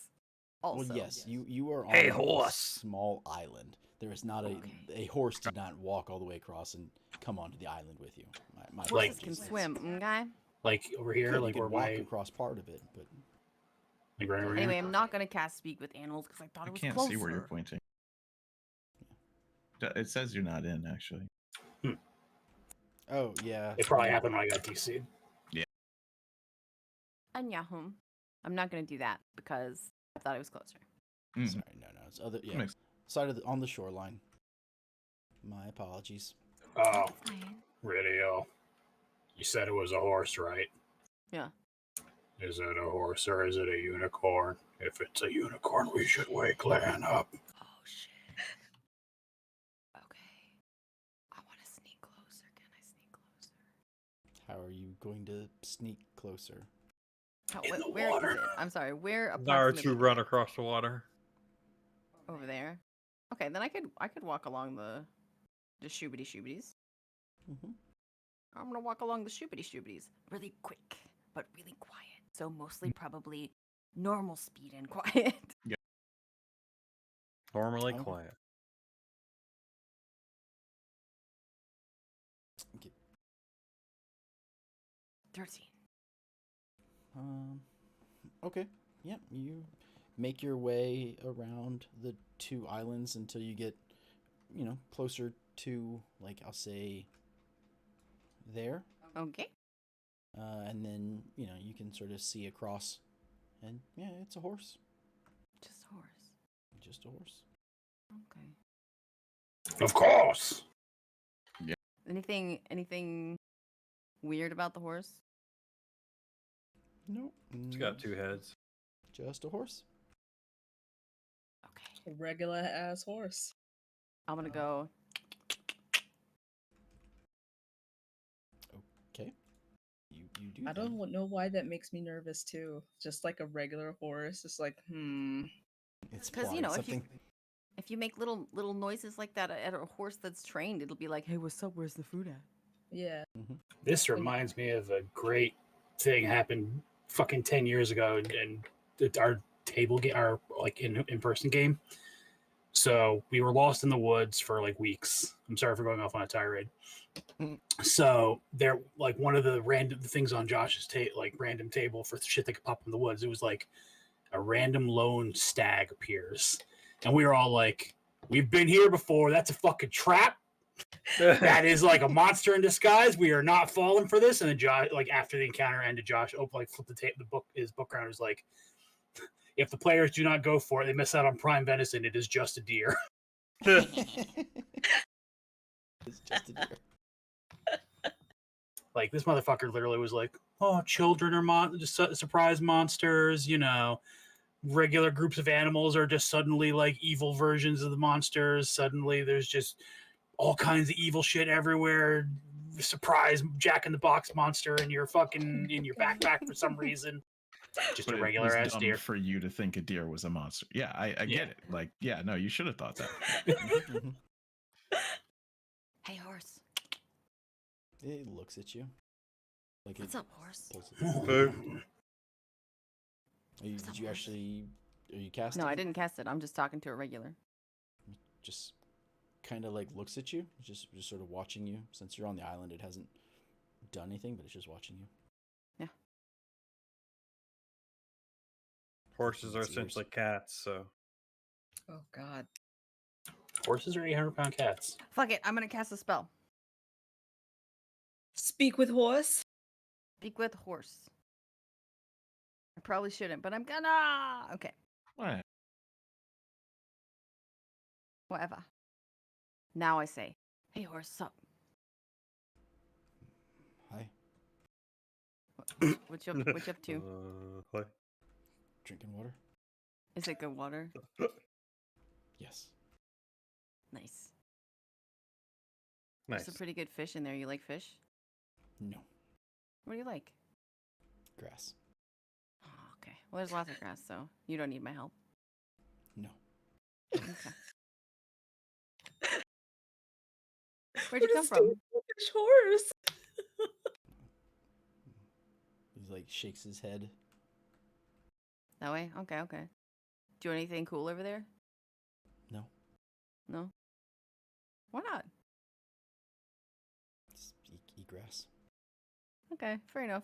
S2: Also.
S1: Well, yes, you are on
S7: Hey,
S1: a
S7: horse.
S1: small island. There is not a horse did not walk all the way across and come onto the island with you. My
S2: Horses
S6: Like-
S2: can
S1: apologies.
S2: swim, okay?
S6: Like over
S1: You
S6: here,
S1: could-
S6: like
S1: you
S6: where
S1: could walk
S6: my
S1: across part of it, but
S6: like right over
S2: Anyway,
S6: here.
S2: I'm not gonna cast Speak with Animals because I thought
S4: I
S2: it was
S4: can't
S2: closer.
S4: see where you're pointing. It says you're not in, actually.
S1: oh yeah,
S6: It probably happened when I got DC'd.
S2: And Yahoo. I'm not gonna do that because I thought it was closer.
S4: Mm.
S1: Sorry, no, it's other
S4: Makes-
S1: side of on the shoreline. My apologies.
S6: Oh,
S2: Fine.
S6: radio. You said it was a horse, right?
S2: Yeah.
S6: Is it a horse or is it a unicorn? If it's a unicorn, we should wake Lan up.
S2: Oh shit. Okay. I want to sneak closer. Can I sneak closer?
S1: How are you going to sneak closer?
S6: In the
S2: Where is
S6: water.
S2: it? I'm sorry. Where
S7: Nara to
S2: approximately?
S7: run across the water.
S2: Over there. Okay, then I could walk along the shoobity shoobities.
S1: Mm-hmm.
S2: I'm gonna walk along the shoobity shoobities really quick, but really quiet. So mostly probably normal speed and quiet.
S7: Normally
S1: Okay.
S7: quiet.
S1: Okay.
S2: 13.
S1: Okay. Yeah, you make your way around the two islands until you get, closer to, like, I'll say, there.
S2: Okay.
S1: And then, you can sort of see across. And, yeah, it's a horse.
S2: Just a horse.
S1: Just a horse.
S2: Okay.
S6: Of course.
S2: Anything weird about the horse?
S1: Nope.
S7: It's got 2 heads.
S1: Just a horse.
S2: Okay.
S5: A regular ass horse.
S2: I'm gonna go.
S1: Okay. You do
S5: I
S1: that.
S5: don't know why that makes me nervous too. Just like a regular horse. It's like,
S1: It's
S2: 'Cause,
S1: plotting
S2: if
S1: something.
S2: If you make little noises like that at a horse that's trained, it'll be like, "Hey, what's up? Where's the food at?"
S5: yeah.
S6: This reminds me of a great thing happened fucking 10 years ago and our table game, our like in-person game. So we were lost in the woods for like weeks. I'm sorry for going off on a tirade. So there, like one of the random things on Josh's random table for shit that could pop in the woods, it was like a random lone stag appears. And we were all like, we've been here before. That's a fucking trap. That is like a monster in disguise. We are not falling for this. And then Josh, like after the encounter ended, Josh flipped his book around. Was like, if the players do not go for it, they miss out on prime venison. It is just a deer.
S1: It's just a deer.
S6: Like this motherfucker literally was like, "Oh, children are surprise monsters. Regular groups of animals are just suddenly like evil versions of the monsters. Suddenly, there's just all kinds of evil shit everywhere. surprise Jack in the Box monster in your backpack for some reason. Just
S4: But
S6: a
S4: it
S6: regular
S4: was
S6: ass
S4: dumb
S6: deer.
S4: for you to think a deer was a monster. Yeah, I get it. Like, yeah, no, you should have thought that.
S1: Mhm.
S2: Hey, horse.
S1: It looks at you. Like
S2: What's
S1: it
S2: up, horse?
S1: pulls it.
S7: Boo.
S2: What's
S1: Did
S2: up,
S1: you
S2: horse?
S1: actually? Are you casting?
S2: No, I didn't cast it. I'm just talking to a regular.
S1: Just kind of like looks at you, just sort of watching you. Since you're on the island, it hasn't done anything, but it's just watching you.
S2: Yeah.
S7: Horses are
S1: It's yours.
S7: essentially cats, so
S2: Oh, God.
S6: Horses are 800-pound cats.
S2: Fuck it. I'm going to cast a spell.
S5: Speak with horse.
S2: Speak with horse. I probably shouldn't, but I'm gonna. Okay.
S4: What?
S2: Whatever. Now I say, hey, horse, sup?
S1: Hi,
S2: What you up to?
S7: Hi.
S1: drinking water.
S2: Is it good water?
S1: Yes.
S2: Nice.
S7: Nice.
S2: There's some pretty good fish in there. You like fish?
S1: No.
S2: What do you like?
S1: Grass.
S2: Oh, okay. Well, there's lots of grass, so you don't need my help.
S1: No.
S2: Okay. Where'd you come from?
S5: Fish horse.
S1: He like shakes his head.
S2: That way? Okay, okay. Do you want anything cool over there?
S1: No.
S2: No? Why not?
S1: Just eat grass.
S2: Okay, fair enough.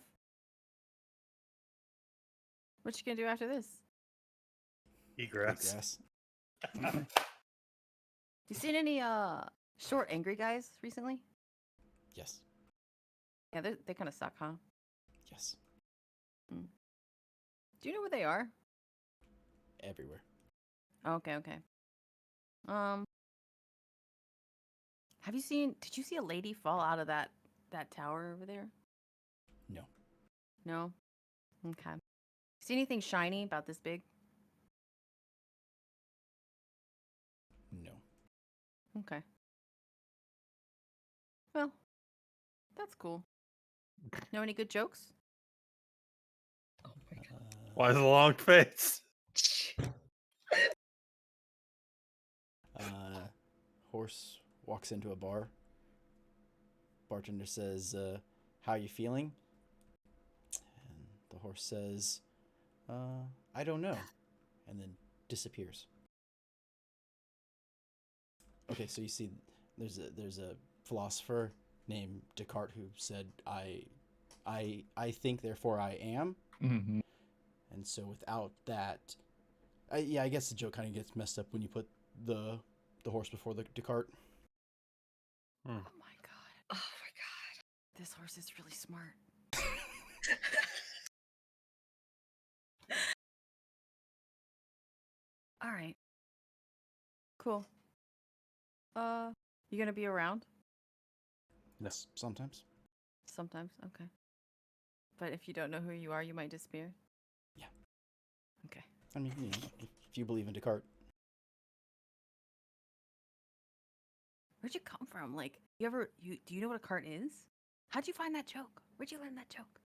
S2: What you gonna do after this?
S7: Eat
S1: Eat
S7: grass.
S1: grass.
S2: You seen any short angry guys recently?
S1: Yes.
S2: Yeah, they kind of suck, huh?
S1: Yes.
S2: Do you know where they are?
S1: Everywhere.
S2: Okay, okay. Did you see a lady fall out of that tower over there?
S1: No.
S2: No? Okay. See anything shiny about this big?
S1: No.
S2: Okay. Well, that's cool. Know any good jokes?
S5: Oh my god.
S7: Why the long face?
S1: Horse walks into a bar. Bartender says, "How you feeling?" And the horse says, "I don't know," and then disappears. Okay, so you see, there's a philosopher named Descartes who said, "I think, therefore I am,"
S4: Mm-hmm.
S1: and so without that, I guess the joke kind of gets messed up when you put the horse before the Descartes.
S2: Oh my god.
S5: Oh my god.
S2: This horse is really smart. All right. Cool. You gonna be around?
S1: Yes, sometimes.
S2: Sometimes. Okay. But if you don't know who you are, you might disappear.
S1: Yeah.
S2: Okay.
S1: I mean, if you believe in Descartes.
S2: Where'd you come from? Like, do you know what a cart is? How'd you find that joke? Where'd you learn that joke?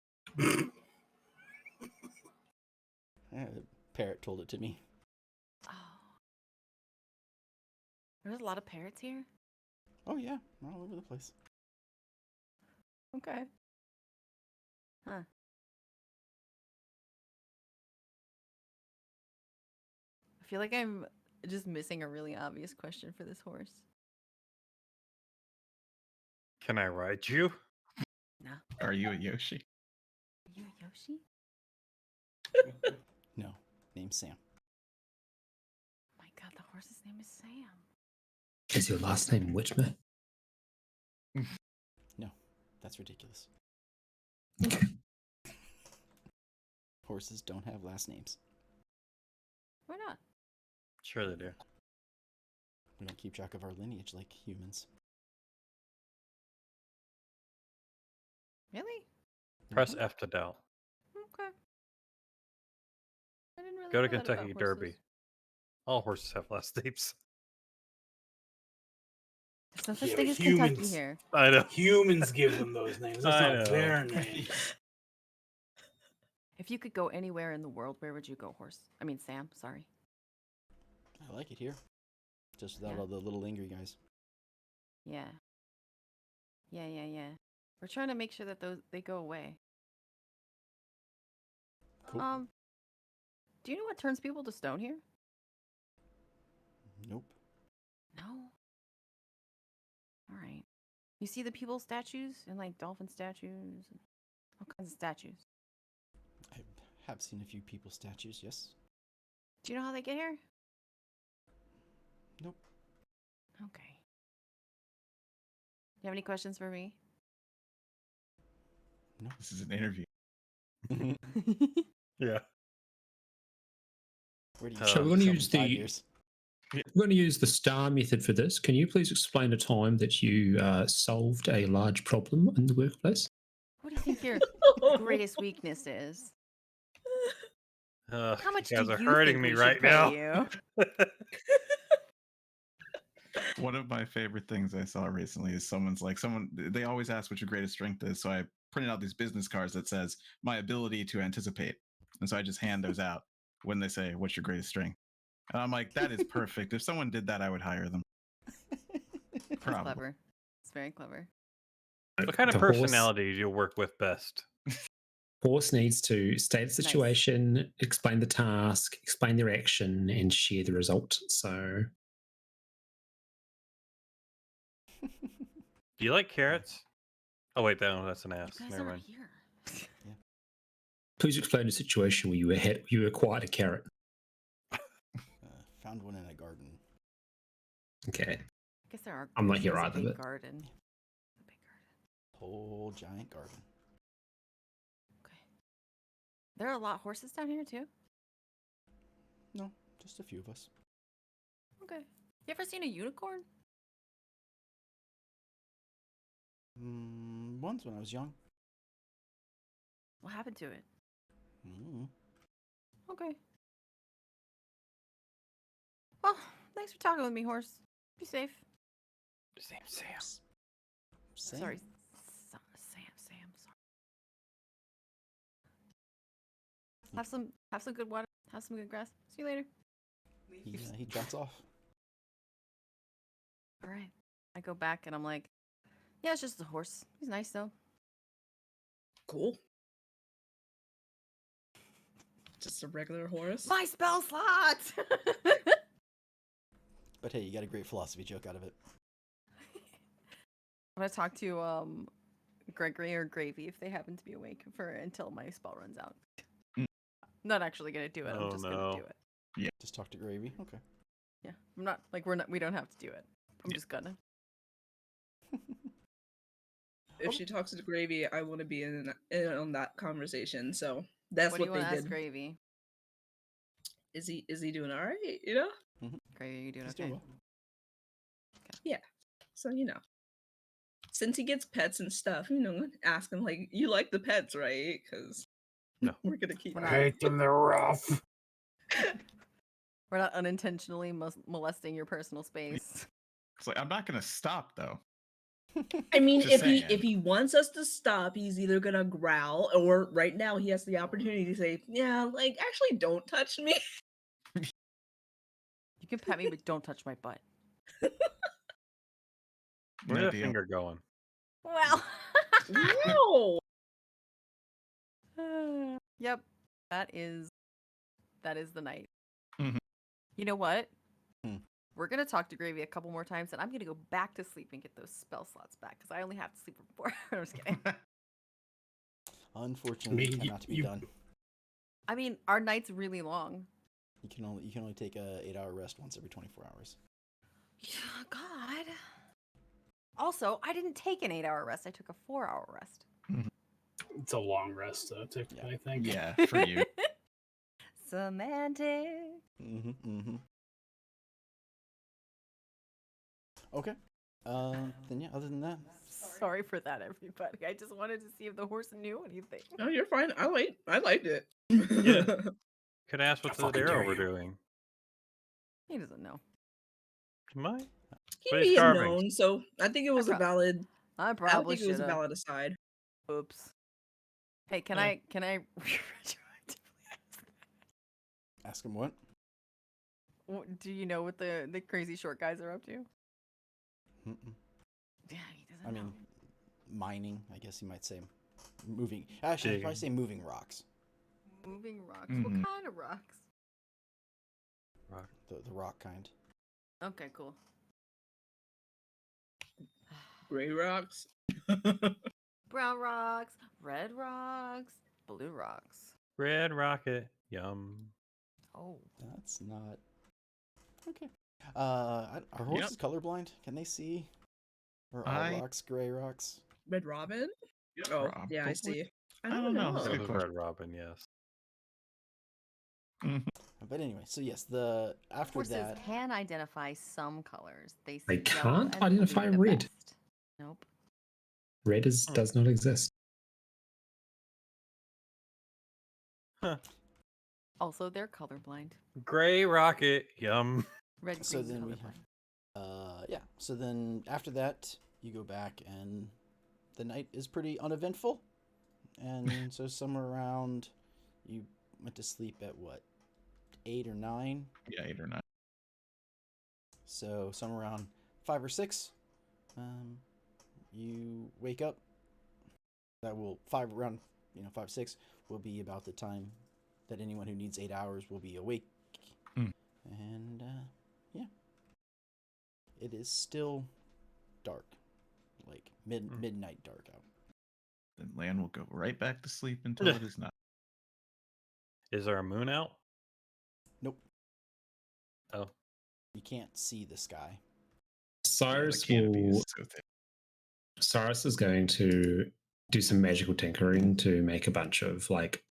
S1: The parrot told it to me.
S2: Oh. There's a lot of parrots here?
S1: Oh yeah, all over the place.
S2: Okay. Huh. I feel like I'm just missing a really obvious question for this horse.
S7: Can I ride you?
S2: No.
S4: Are you a Yoshi?
S2: Are you a Yoshi?
S1: No, name's Sam.
S2: My god, the horse's name is Sam.
S3: Is your last name Witchmer?
S1: No, that's ridiculous.
S3: Okay.
S1: Horses don't have last names.
S2: Why not?
S7: Sure they do.
S1: We don't keep track of our lineage like humans.
S2: Really?
S7: Press F to doubt.
S2: Okay. I didn't really
S7: Go to
S2: know that about
S7: Kentucky Derby.
S2: horses.
S7: All horses have last names.
S2: There's no such
S6: Yeah,
S2: thing
S6: but
S2: as Kentucky
S6: humans-
S2: here.
S7: I know.
S6: Humans give them those names. That's
S7: I
S6: not
S7: know.
S6: their names.
S2: If you could go anywhere in the world, where would you go, Sam, sorry.
S1: I like it here. Just without
S2: Yeah.
S1: all the little angry guys.
S2: Yeah. Yeah. We're trying to make sure that they go away.
S1: Cool.
S2: Do you know what turns people to stone here?
S1: Nope.
S2: No. All right. You see the people statues and like dolphin statues and all kinds of statues.
S1: I have seen a few people statues, yes.
S2: Do you know how they get here?
S1: Nope.
S2: Okay. You have any questions for me?
S4: This is an interview.
S7: Yeah.
S1: Where do you
S7: So
S1: see
S3: we're gonna
S1: yourself
S3: use
S1: in 5
S3: the-
S1: years?
S3: We're going to use the star method for this. Can you please explain a time that you solved a large problem in the workplace?
S2: What do you think your greatest weakness is? How much
S7: you guys
S2: do
S7: are
S2: you
S7: hurting
S2: think
S7: me
S2: we
S7: right
S2: should pay
S7: now.
S2: you?
S4: One of my favorite things I saw recently is they always ask what your greatest strength is. So I printed out these business cards that says my ability to anticipate. And so I just hand those out when they say, what's your greatest strength? And I'm like, that is perfect. If someone did that, I would hire them.
S2: It's
S4: Probably.
S2: clever. It's very clever.
S7: What kind of
S3: The horse-
S7: personality do you work with best?
S3: Horse needs to state the situation, explain the task, explain their action, and share the result. So
S7: Do you like carrots? Oh wait, no, that's an ass.
S2: You guys
S7: Never
S2: aren't
S7: mind.
S2: here.
S3: please explain a situation where you acquired a carrot.
S1: Found one in a garden.
S3: Okay.
S2: I guess there are.
S3: I'm not
S2: this
S3: here
S2: is a
S3: either,
S2: big
S3: but-
S2: garden. A big garden.
S1: Whole giant garden.
S2: Okay. There are a lot of horses down here too.
S1: No, just a few of us.
S2: Okay. You ever seen a unicorn?
S1: Once when I was young.
S2: What happened to it? Okay. Well, thanks for talking with me, horse. Be safe.
S7: Sam.
S1: Same.
S2: Sorry, Sam. Sorry. Have some good water. Have some good grass. See you later.
S1: He trots off.
S2: All right. I go back and I'm like, yeah, it's just a horse. He's nice though.
S5: Cool. Just a regular horse.
S2: My spell slot.
S1: But hey, you got a great philosophy joke out of it.
S2: I'm gonna talk to Gregory or Gravy if they happen to be awake until my spell runs out.
S4: Mm.
S2: Not actually gonna do it.
S7: Oh,
S2: I'm just
S7: no.
S2: gonna do it.
S1: Just talk to Gravy. Okay.
S2: Yeah. I'm not we don't have to do it. I'm just gonna.
S5: If she talks to Gravy, I want to be in on that conversation. So that's
S2: What do you
S5: what
S2: want
S5: they
S2: to ask
S5: did.
S2: Gravy?
S5: Is he doing all right? You know.
S2: Gravy, are you doing
S1: He's
S2: okay?
S1: doing well.
S5: So since he gets pets and stuff, ask him like, you like the pets, right? Because
S7: No.
S5: we're gonna keep.
S2: We're
S6: I
S2: not-
S6: hate them. They're rough.
S2: We're not unintentionally molesting your personal space.
S4: It's like, I'm not going to stop though.
S5: I mean,
S4: Just
S5: if
S4: saying.
S5: he wants us to stop, he's either gonna growl, or right now he has the opportunity to say, "Yeah, like actually, don't touch me."
S2: You can pet me, but don't touch my butt.
S7: Where's
S4: No
S7: that
S4: deal.
S7: finger going?
S2: Well.
S5: No.
S2: Yep. That is the night.
S4: Mhm.
S2: You know what?
S1: Hmm.
S2: We're gonna talk to Gravy a couple more times, and I'm gonna go back to sleep and get those spell slots back because I only have to sleep for 4 hours. I'm just kidding.
S1: Unfortunately, it cannot be done.
S2: I mean, our night's really long.
S1: You can only take a 8-hour rest once every 24 hours.
S2: God. Also, I didn't take an 8-hour rest. I took a 4-hour rest.
S6: It's a long rest, though. Typically, I think.
S4: Yeah, for you.
S2: Semantic.
S1: Okay. Then yeah. Other than that,
S2: Sorry for that, everybody. I just wanted to see if the horse knew anything.
S5: No, you're fine. I liked it.
S7: Yeah. Could ask what the
S6: fucking
S7: Derro
S6: dare
S7: we're
S6: you.
S7: doing.
S2: He doesn't know.
S7: Am I?
S5: He
S7: But
S5: may
S7: he's
S5: have
S7: carving.
S5: known, so I think it was a valid.
S2: I
S5: I
S2: probably
S5: think it was
S2: should
S5: a
S2: have.
S5: valid aside.
S2: Oops. Hey, can
S6: Eh.
S2: I
S1: Ask him what?
S2: do you know what the crazy short guys are up to?
S1: Mm-mm.
S2: Yeah, he doesn't
S1: I
S2: know.
S1: mean, mining. I guess you might say moving. Actually, I'd probably say moving rocks.
S2: Moving rocks.
S4: Mhm.
S2: What kind of rocks?
S7: Rock.
S1: The rock kind.
S2: Okay, cool.
S5: Gray rocks.
S2: Brown rocks, red rocks, blue rocks.
S7: Red rocket. Yum.
S2: Oh.
S1: That's not. Okay. Are horses colorblind? Can they see? Or all
S4: I-
S1: rocks gray rocks?
S5: Red Robin. Oh, yeah, I
S4: Probably.
S5: see. I
S4: I
S5: don't
S4: don't know.
S5: know.
S4: That's a
S7: That
S4: good
S7: was
S4: question.
S7: Red Robin, yes.
S4: Mhm.
S1: But anyway, so yes, the after
S2: Horses
S1: that.
S2: can identify some colors. They see
S3: They
S2: yellow
S3: can't
S2: and
S3: identify
S2: blue the
S3: red.
S2: best. Nope.
S3: Red does not exist.
S7: Huh.
S2: Also, they're colorblind.
S7: Gray rocket. Yum.
S2: Red,
S1: So
S2: green,
S1: then we
S2: colorblind.
S1: have. Yeah. So then after that, you go back and the night is pretty uneventful, and so somewhere around, you went to sleep at what, 8 or 9.
S4: Yeah, 8 or 9.
S1: So somewhere around 5 or 6, you wake up. That will 5, 6 will be about the time that anyone who needs 8 hours will be awake.
S4: Mm.
S1: And yeah, it is still dark, like midnight dark out.
S4: Then Lan will go right back to sleep until it is not.
S7: Is there a moon out?
S1: Nope,
S7: Oh.
S1: you can't see the sky.
S3: Cyrus
S4: Yeah, the canopy
S3: will.
S4: is so thick.
S3: Cyrus is going to do some magical tinkering to make a bunch of like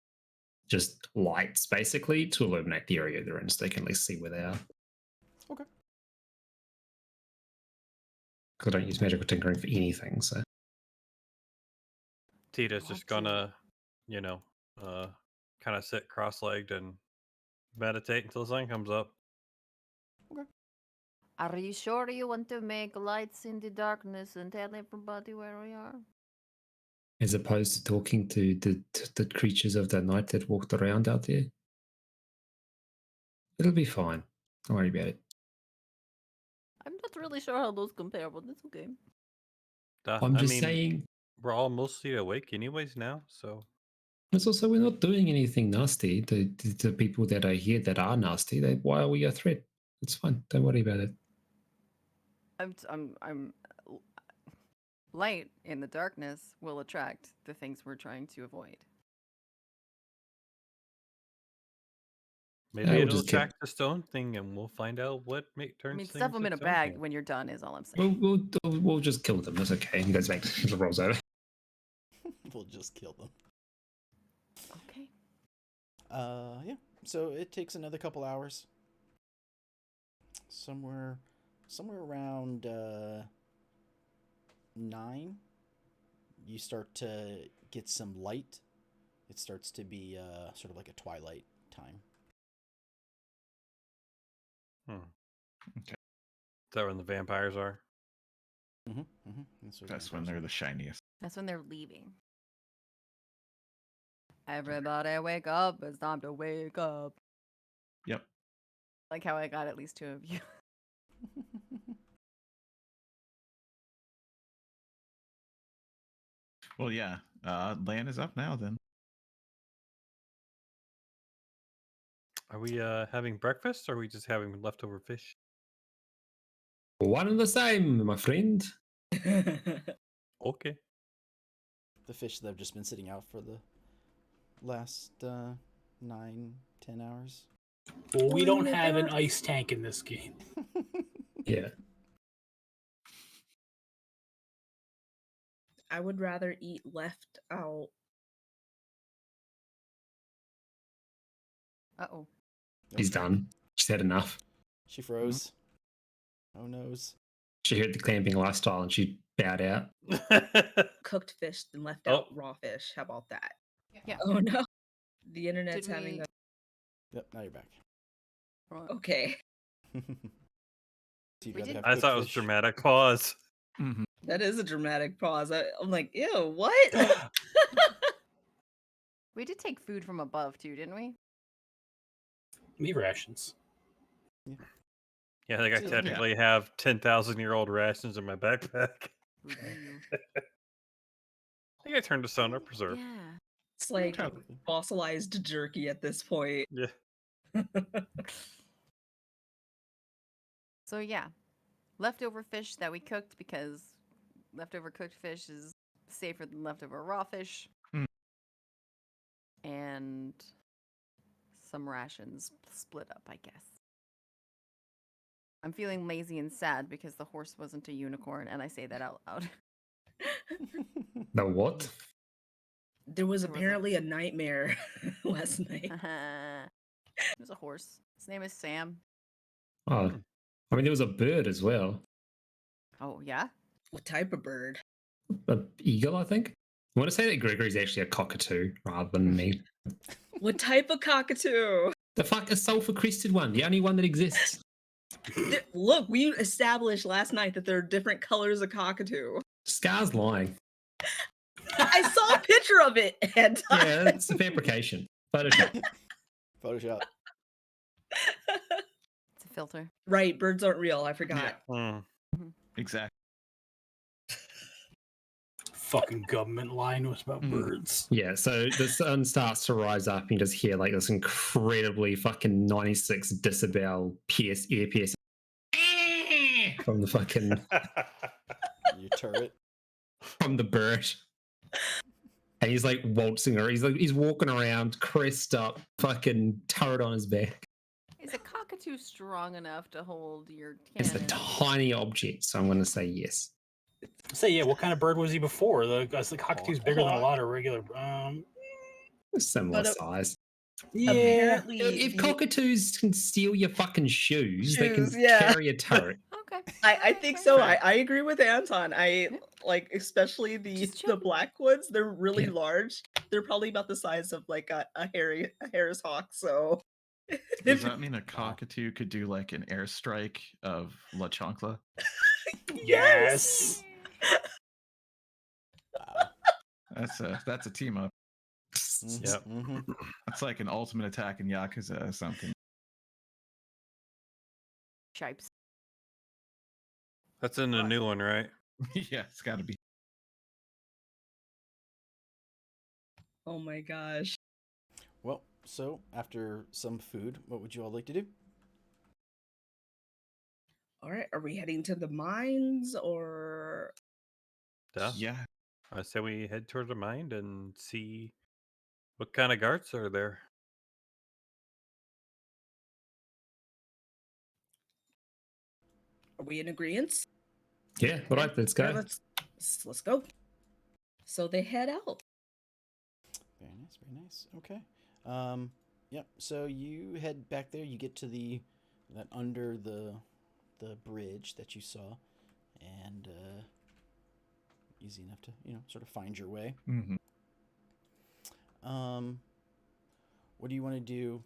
S3: just lights basically to illuminate the area they're in so they can at least see where they are.
S1: Okay.
S3: Because I don't use magical tinkering for anything, so
S7: Tita's just gonna, kind of sit cross-legged and meditate until the sun comes up.
S2: Are you sure you want to make lights in the darkness and tell everybody where we are?
S3: as opposed to talking to the creatures of the night that walked around out there. It'll be fine. Don't worry about it.
S2: I'm not really sure how those compare, but it's okay.
S3: I'm just saying.
S7: We're all mostly awake anyways now, so
S3: It's also we're not doing anything nasty. The people that are here that are nasty, why are we a threat? It's fine. Don't worry about it.
S2: I'm light in the darkness will attract the things we're trying to avoid.
S7: maybe
S3: we'll
S7: it'll
S3: just kill
S7: attract the stone thing, and we'll find out what turns
S2: I mean,
S7: things
S2: stuff them
S7: to
S2: in a
S7: stone
S2: bag
S7: thing.
S2: when you're done is all I'm saying.
S3: We'll just kill them. That's okay. He goes back to the rolls over.
S1: We'll just kill them.
S2: Okay.
S1: Yeah. So it takes another couple hours. Somewhere around 9, you start to get some light. It starts to be sort of like a twilight time.
S4: Okay.
S7: Is that when the vampires are?
S4: That's when they're the shiniest.
S2: That's when they're leaving. Everybody wake up. It's time to wake up.
S4: Yep.
S2: Like how I got at least 2 of you.
S4: Well, yeah. Lan is up now then.
S7: Are we having breakfast, or are we just having leftover fish?
S3: One and the same, my friend.
S7: Okay.
S1: The fish that have just been sitting out for the last 9, 10 hours.
S6: Well, we don't have an ice tank in this game.
S3: Yeah.
S5: I would rather eat left out.
S2: Uh-oh.
S3: She's done. She's had enough.
S1: She froze. Oh noes.
S3: She heard the clamping lifestyle and she bowed out.
S5: Cooked fish and left
S7: Oh.
S5: out raw fish. How about that?
S2: Yeah.
S5: Oh no. The internet's
S2: Did
S5: having
S2: we-
S5: a.
S1: Yep, now you're back.
S5: Okay.
S1: So you'd
S2: We
S1: rather
S2: did-
S1: have
S7: I
S1: cooked
S7: thought it was
S1: fish?
S7: dramatic pause.
S4: Mhm.
S5: That is a dramatic pause. I'm like, ew, what?
S2: We did take food from above too, didn't we?
S6: Meat rations.
S7: Yeah, I think I
S1: So, yeah.
S7: technically have 10,000-year-old rations in my backpack.
S2: We do.
S7: I think I turned to Sonar Preserve.
S2: Yeah.
S5: It's like
S1: Probably.
S5: fossilized jerky at this point.
S7: Yeah.
S2: So yeah, leftover fish that we cooked because leftover cooked fish is safer than leftover raw fish.
S4: Mm.
S2: And some rations split up, I guess. I'm feeling lazy and sad because the horse wasn't a unicorn, and I say that out loud.
S3: The what?
S5: There was
S2: There was a-
S5: apparently a nightmare last night.
S2: It was a horse. His name is Sam.
S3: Oh, I mean, there was a bird as well.
S2: Oh, yeah?
S5: What type of bird?
S3: An eagle, I think. I want to say that Gregory's actually a cockatoo rather than me.
S5: What type of cockatoo?
S3: The fuck, a sulfur crested one, the only one that exists.
S5: Look, we established last night that there are different colors of cockatoo.
S3: Scar's lying.
S5: I saw a picture of it, and
S3: Yeah, it's a fabrication. Photoshop.
S1: Photoshop.
S2: It's a filter.
S5: right, birds aren't real. I forgot.
S7: Mm.
S4: Exactly.
S6: Fucking government line was about
S4: Mm.
S6: birds.
S3: Yeah, so the sun starts to rise up and you just hear like this incredibly fucking 96 decibel ear piercing from the fucking
S1: Your turret.
S3: from the bird. And he's like waltzing around. He's walking around, crest up, fucking turret on his back.
S2: Is a cockatoo strong enough to hold your
S3: It's a
S2: cannon?
S3: tiny object, so I'm going to say yes.
S6: Say, yeah, what kind of bird was he before? The cockatoo's bigger than a lot of regular.
S3: Similar
S5: But,
S3: size.
S6: Yeah.
S5: Apparently,
S3: If cockatoos can steal your fucking shoes, they can
S5: Shoes, yeah.
S3: carry a turret.
S2: Okay.
S5: I think so. I agree with Anton. I like especially the
S2: Just checking.
S5: Blackwoods. They're really
S3: Yeah.
S5: large. They're probably about the size of like a Harris hawk. So
S4: Does that mean a cockatoo could do like an airstrike of La Chancla?
S6: Yes.
S1: Wow.
S4: That's a team up.
S7: Yep.
S1: Mm-hmm.
S4: That's like an ultimate attack in Yakuza or something.
S2: Shipes.
S7: That's in the new one, right?
S4: Yeah, it's got to be.
S5: oh my gosh.
S1: Well, so after some food, what would you all like to do?
S5: All right, are we heading to the mines or?
S7: Duh.
S4: Yeah.
S7: I say we head toward the mine and see what kind of guards are there.
S5: Are we in agreement?
S3: Yeah, all right, let's go.
S5: Yeah, let's go. So they head out.
S1: Very nice, very nice. Okay. Yep. So you head back there. You get to that under the bridge that you saw, and easy enough to sort of find your way.
S4: Mm-hmm.
S1: What do you want to do?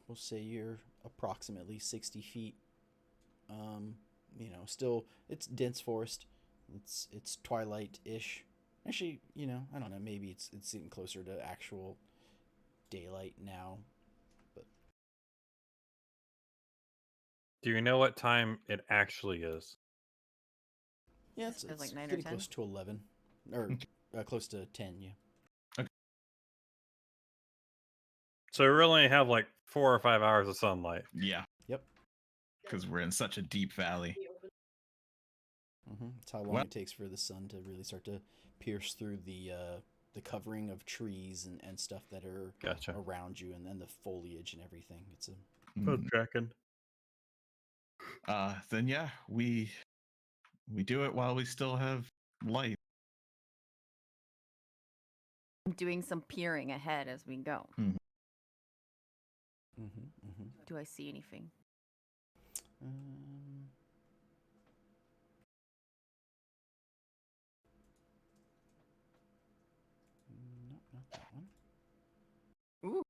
S1: We'll say you're approximately 60 feet. Still it's dense forest. It's twilight-ish. Actually, I don't know. Maybe it's getting closer to actual daylight now. But
S7: Do you know what time it actually is?
S1: yeah,
S2: It's
S1: it's
S2: like 9 or
S1: getting
S2: 10?
S1: close to 11, or close to 10. Yeah.
S7: So we really only have like 4 or 5 hours of sunlight.
S4: Yeah.
S1: Yep.
S4: Because we're in such a deep valley.
S1: It's how long
S4: Well-
S1: it takes for the sun to really start to pierce through the covering of trees and stuff that are
S7: Gotcha.
S1: around you, and then the foliage and everything. It's a
S4: Mm.
S7: tracking.
S4: Then yeah, we do it while we still have light.
S2: I'm doing some peering ahead as we go. Do I see anything?
S1: No, not that one.
S2: Ooh.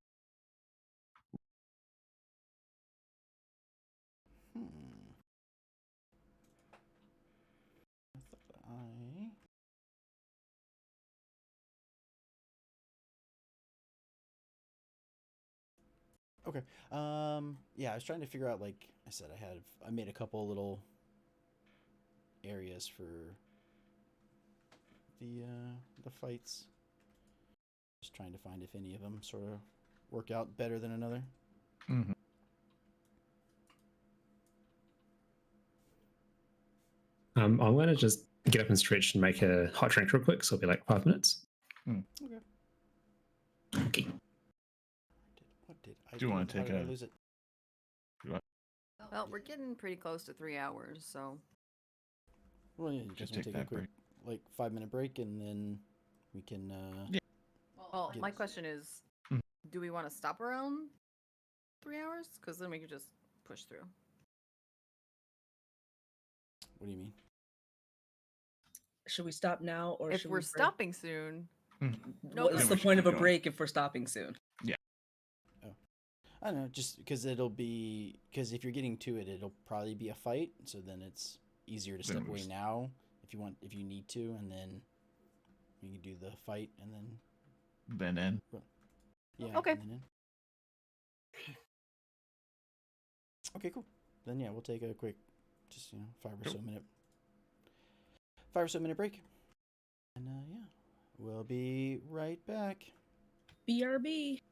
S1: Okay. Yeah, I was trying to figure out. Like I said, I made a couple little areas for the fights. Just trying to find if any of them sort of work out better than another.
S4: Mm-hmm.
S3: I'm going to just get up and stretch and make a hot drink real quick, so it'll be like 5 minutes.
S1: Okay.
S3: Okay.
S1: What did I
S4: Do you want to
S1: How
S4: take
S1: did I
S4: a?
S1: lose it?
S2: Well, we're getting pretty close to 3 hours, so
S1: Well, yeah, you
S4: Just
S1: guys want to
S4: take
S1: take a
S4: that
S1: quick, like 5-minute break, and then we can.
S4: Yeah.
S2: well,
S1: Get-
S2: my question is,
S4: Mhm.
S2: do we want to stop around 3 hours? Because then we could just push through.
S1: What do you mean?
S5: Should we stop now, or
S2: If
S5: should
S2: we're
S5: we break?
S2: stopping soon, no,
S5: What's
S4: Then
S5: the
S4: we should
S5: point of
S4: keep
S5: a
S4: going.
S5: break if we're stopping soon?
S1: I don't know, just because because if you're getting to it, it'll probably be a fight. So then it's easier to
S4: Then
S1: step
S4: we
S1: away
S4: just-
S1: now if you need to, and then you can do the fight, and then
S4: Then end.
S1: yeah.
S2: Okay.
S1: And then in. Okay, cool. Then yeah, we'll take a quick, just 5 or so minute break, and yeah, we'll be right back.
S5: BRB.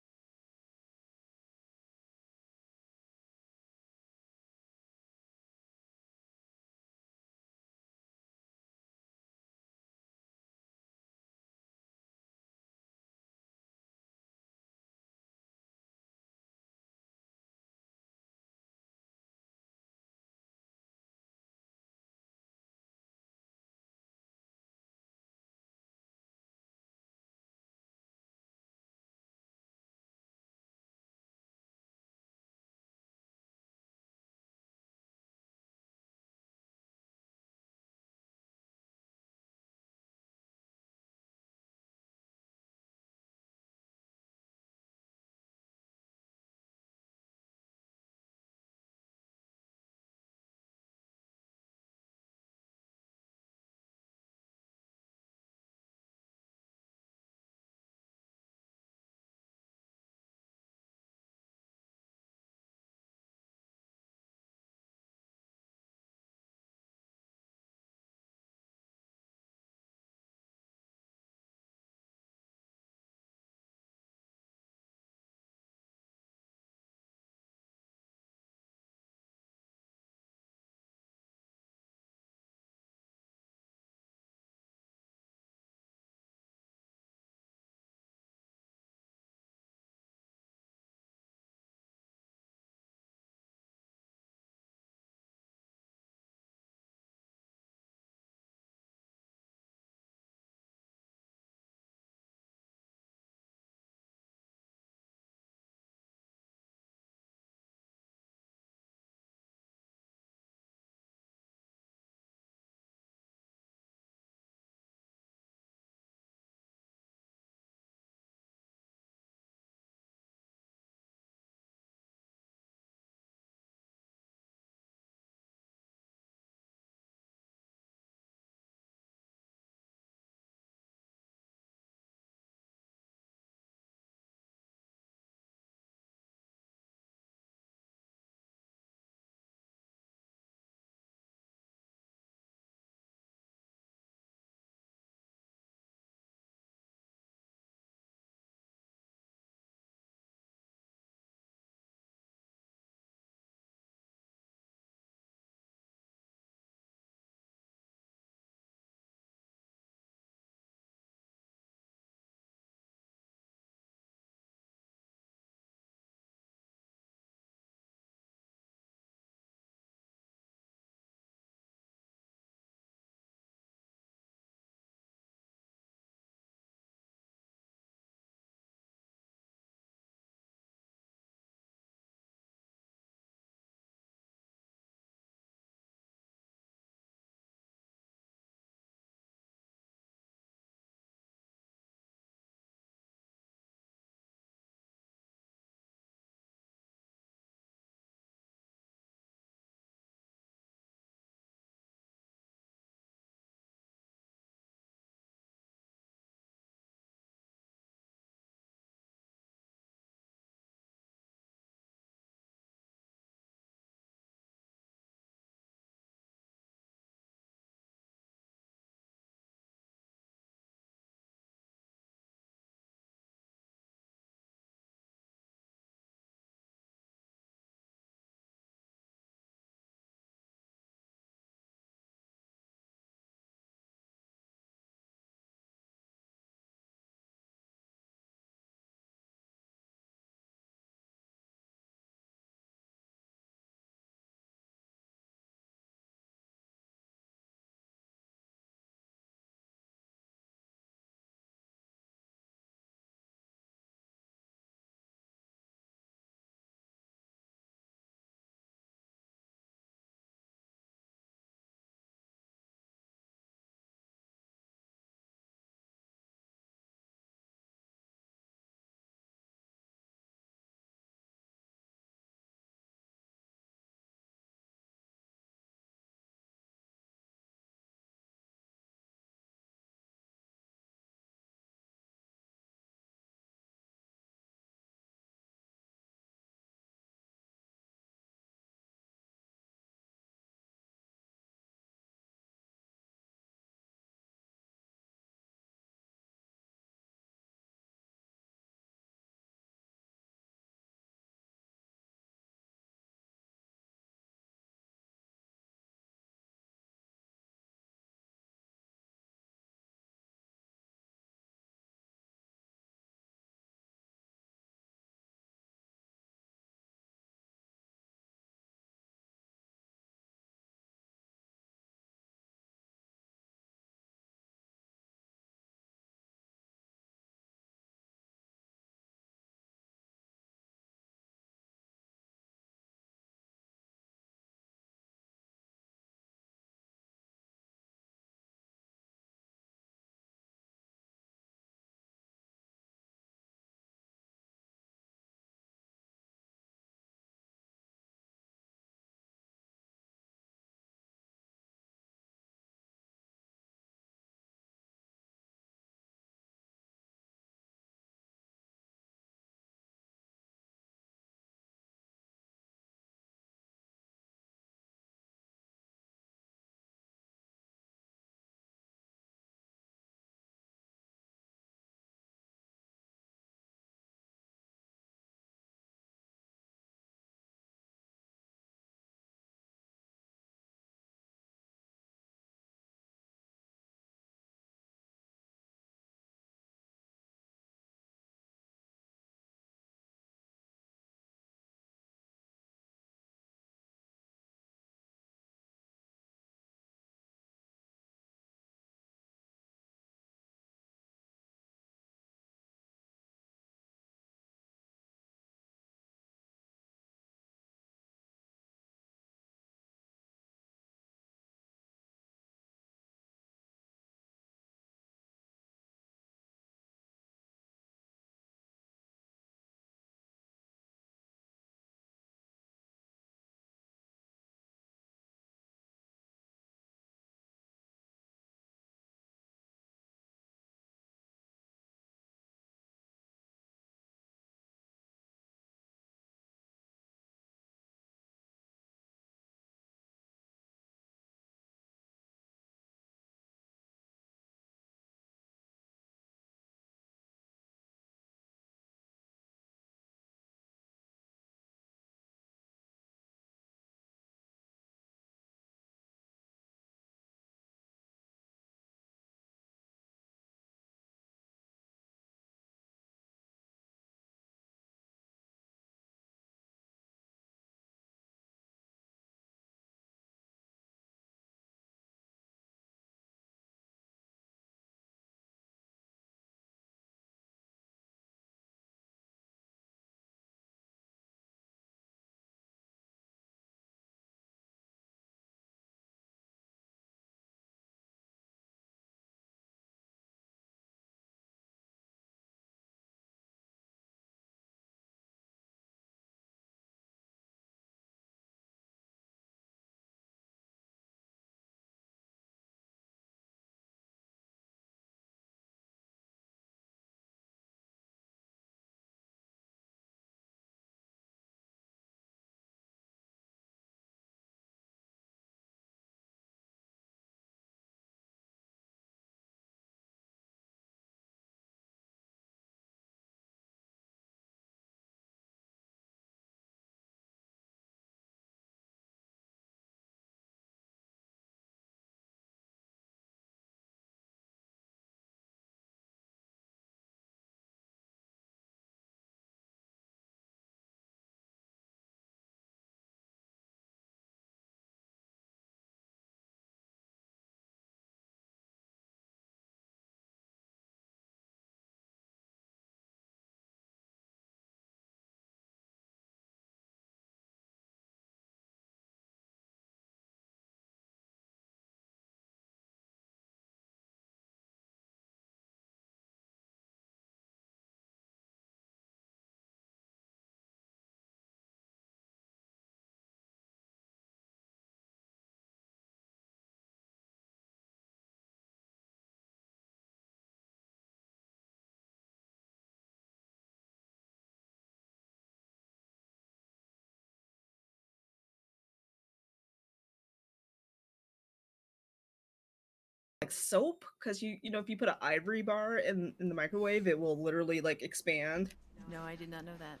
S5: soap because you know if you put an ivory bar in the microwave, it will literally like expand.
S2: No, I did not know that.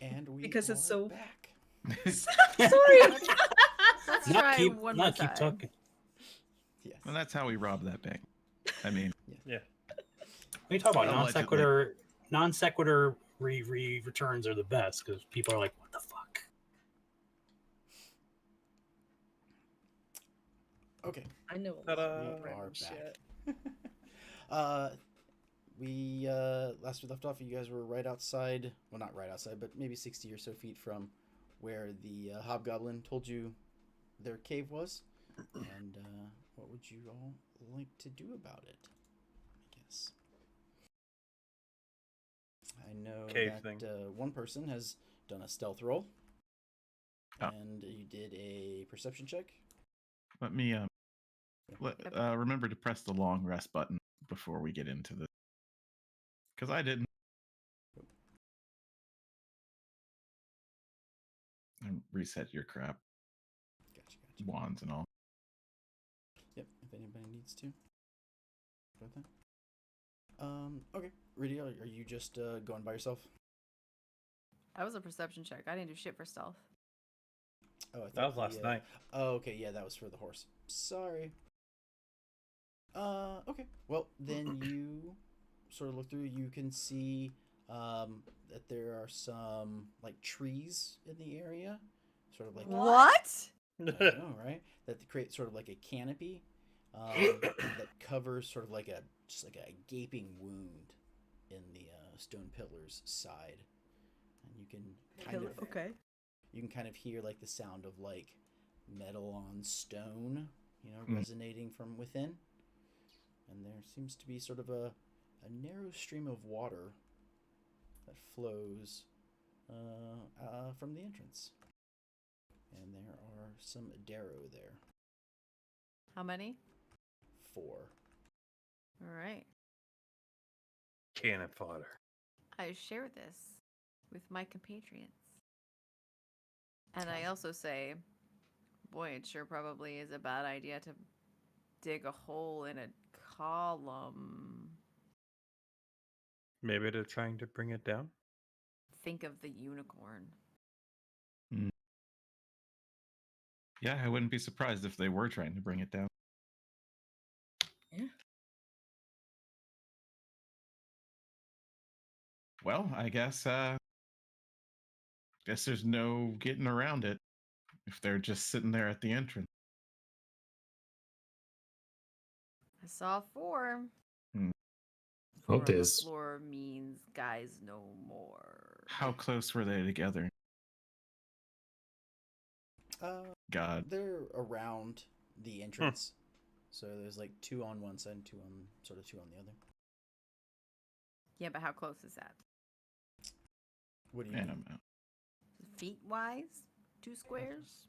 S1: And we
S5: Because
S1: are
S5: it's so-
S1: back.
S5: Sorry.
S2: Let's
S6: Not
S2: try
S6: keep,
S2: one
S6: not
S2: more
S6: keep
S2: time.
S6: talking.
S1: Yes.
S4: And that's how we rob that bank. I mean,
S7: Yeah.
S6: When you talk about
S4: Allegedly.
S6: non sequitur returns are the best because people are like, "What the fuck?"
S1: Okay.
S5: I know a lot
S7: Ta-da.
S5: of
S1: We are
S5: random
S1: back.
S5: shit.
S1: We last we left off, you guys were right outside. Well, not right outside, but maybe 60 or so feet from where the hobgoblin told you their cave was. And what would you all like to do about it? I guess. I know
S7: Cave
S1: that
S7: thing.
S1: one person has done a stealth roll,
S4: Oh.
S1: and you did a perception check.
S4: let me remember to press the long rest button before we get into this. Because I didn't. And reset your crap,
S1: Gotcha.
S4: wands and all.
S1: Yep, if anybody needs to. Go with that. Okay. Rudy, are you just going by yourself?
S2: That was a perception check. I didn't do shit for stealth.
S1: Oh, I thought
S7: That was last night.
S1: Oh, okay, yeah, that was for the horse. Sorry. Okay. Well, then you sort of look through. You can see that there are some like trees in the area, sort of like
S2: What?
S1: I know, right? That create sort of like a canopy that covers sort of like a gaping wound in the stone pillar's side, and you can kind of hear like the sound of like metal on stone, resonating from within. And there seems to be sort of a narrow stream of water that flows from the entrance. And there are some Derro there.
S2: How many?
S1: 4.
S2: All right.
S7: Cannon fodder.
S2: I share this with my compatriots. And I also say, boy, it sure probably is a bad idea to dig a hole in a column.
S7: Maybe they're trying to bring it down.
S2: Think of the unicorn.
S4: Yeah, I wouldn't be surprised if they were trying to bring it down.
S5: Yeah.
S4: Well, I guess there's no getting around it if they're just sitting there at the entrance.
S2: I saw 4.
S3: Hope
S2: Four on the
S3: there's
S2: floor means guys no more.
S4: How close were they together? God.
S1: They're around the entrance. So there's like 2 on one side and 2 on the other.
S2: Yeah, but how close is that?
S1: What do you
S4: I
S1: mean?
S4: don't know.
S2: Feet wise? 2 squares?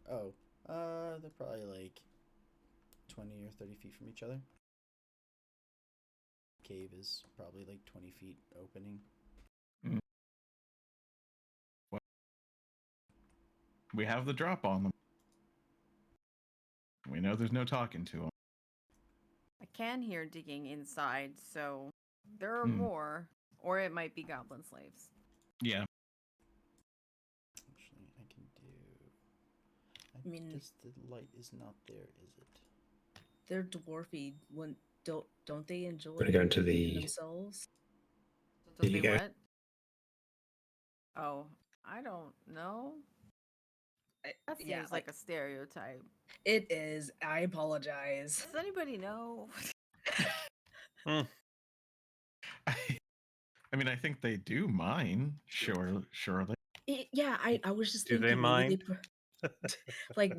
S1: Oh, they're probably like 20 or 30 feet from each other. Cave is probably like 20 feet opening.
S4: Well, we have the drop on them. We know there's no talking to them.
S2: I can hear digging inside, so there are more. Or it might be goblin slaves.
S4: Yeah.
S1: Actually, I can do.
S5: I mean,
S1: the light is not there, is it?
S5: They're dwarfy. Don't they enjoy
S3: Gonna go into the-
S5: themselves?
S2: Don't
S3: There you
S2: they
S3: go.
S2: what? Oh, I don't know. That seems like a stereotype.
S5: It is. I apologize.
S2: Does anybody know?
S4: I mean, I think they do mine. Surely.
S5: I was just
S7: Do
S5: thinking
S7: they mind?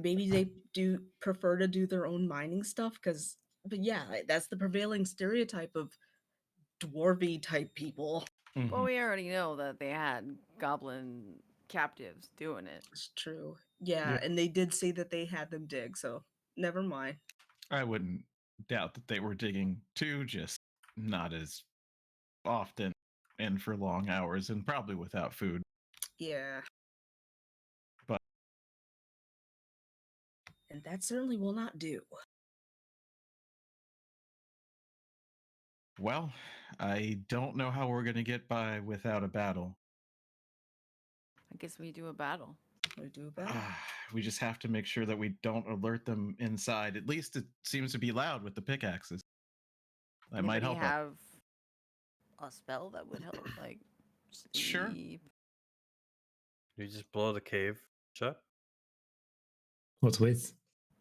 S5: Maybe they do prefer to do their own mining stuff but yeah, that's the prevailing stereotype of dwarvy type people.
S2: Well, we already know that they had goblin captives doing it.
S5: It's true. Yeah, and they did say that they had them dig, so never mind.
S4: I wouldn't doubt that they were digging too, just not as often and for long hours and probably without food.
S5: Yeah.
S4: But
S5: and that certainly will not do.
S4: Well, I don't know how we're going to get by without a battle.
S2: I guess we do a battle.
S5: We do better.
S4: We just have to make sure that we don't alert them inside. At least it seems to be loud with the pickaxes. That might
S2: Anybody
S4: help us.
S2: have a spell that would help? Like,
S4: Sure.
S2: sleep?
S7: You just blow the cave shut.
S3: What's with?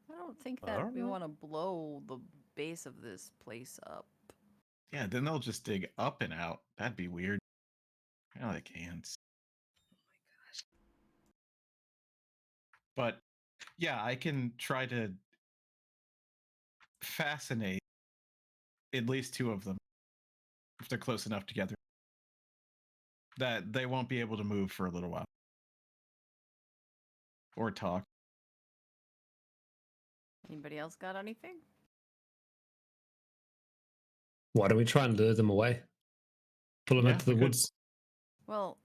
S2: I don't think
S7: I
S2: that
S7: don't
S2: we
S7: know.
S2: want to blow the base of this place up.
S4: Yeah, then they'll just dig up and out. That'd be weird. I like ants. But yeah, I can try to fascinate at least two of them if they're close enough together that they won't be able to move for a little while or talk.
S2: Anybody else got anything?
S3: Why don't we try and lure them away? Pull them
S4: Yeah,
S3: into the
S4: we could.
S3: woods.
S2: Well,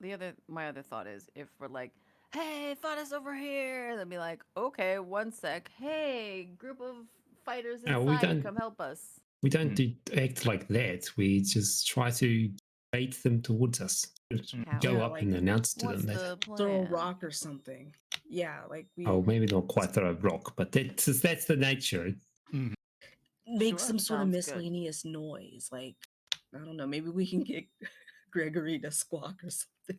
S2: my other thought is if we're like, hey, fight us over here, they'll be like, okay, one sec. Hey, group of fighters
S3: No, we
S2: inside,
S3: don't-
S2: come help us.
S3: We don't act like that. We just try to bait them towards us. Just
S2: How?
S3: go
S5: Yeah,
S3: up
S5: like,
S3: and announce to
S2: What's
S3: them that.
S2: the plan?
S5: Throw a rock or something. Yeah, like we
S3: Oh, maybe not quite throw a rock, but that's the nature.
S5: make
S2: Sure,
S5: some sort of
S2: sounds good.
S5: miscellaneous noise. Like, I don't know, maybe we can get Gregory to squawk or something.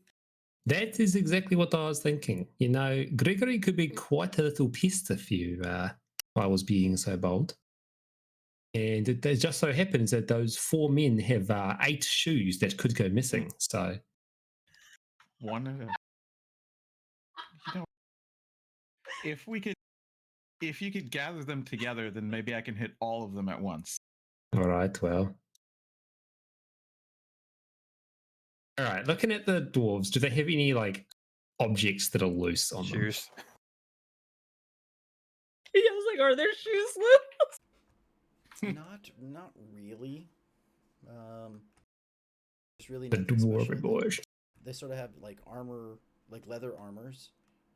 S3: That is exactly what I was thinking. You know, Gregory could be quite a little pissed if I was being so bold. And it just so happens that those 4 men have 8 shoes that could go missing. So
S4: One of them. You know, if you could gather them together, then maybe I can hit all of them at once.
S3: all right, well. All right, looking at the dwarves, do they have any like objects that are loose on them?
S7: Shoes.
S5: Yeah, I was like, are their shoes loose?
S1: Not really. There's really
S3: The
S1: nothing
S3: dwarven
S1: special.
S3: boys.
S1: They sort of have like armor, like leather armors,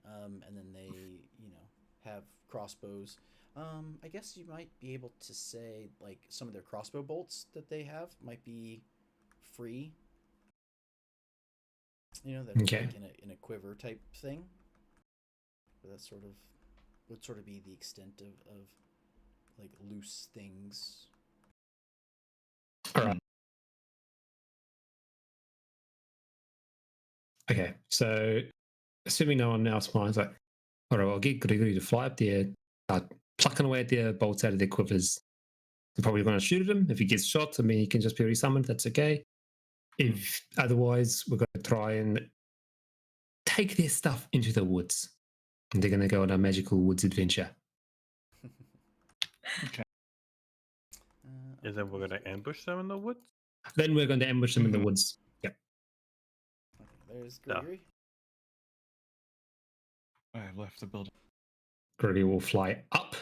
S1: and then they, have crossbows. I guess you might be able to say like some of their crossbow bolts that they have might be free. That
S3: Okay.
S1: like in a quiver type thing. But that would sort of be the extent of like loose things.
S3: All right. Okay, so assuming no one else minds, like, all right, I'll get Gregory to fly up there, plucking away at their bolts out of their quivers. They're probably going to shoot at him. If he gets shot, I mean, he can just be resummoned. That's okay. If otherwise, we're going to try and take their stuff into the woods. And they're going to go on a magical woods adventure.
S4: Okay.
S7: And then we're gonna ambush them in the woods.
S3: Then we're going to ambush them in the woods. Yep.
S1: Okay, there's
S7: No.
S1: Gregory.
S4: I've left the building.
S3: Gregory will fly up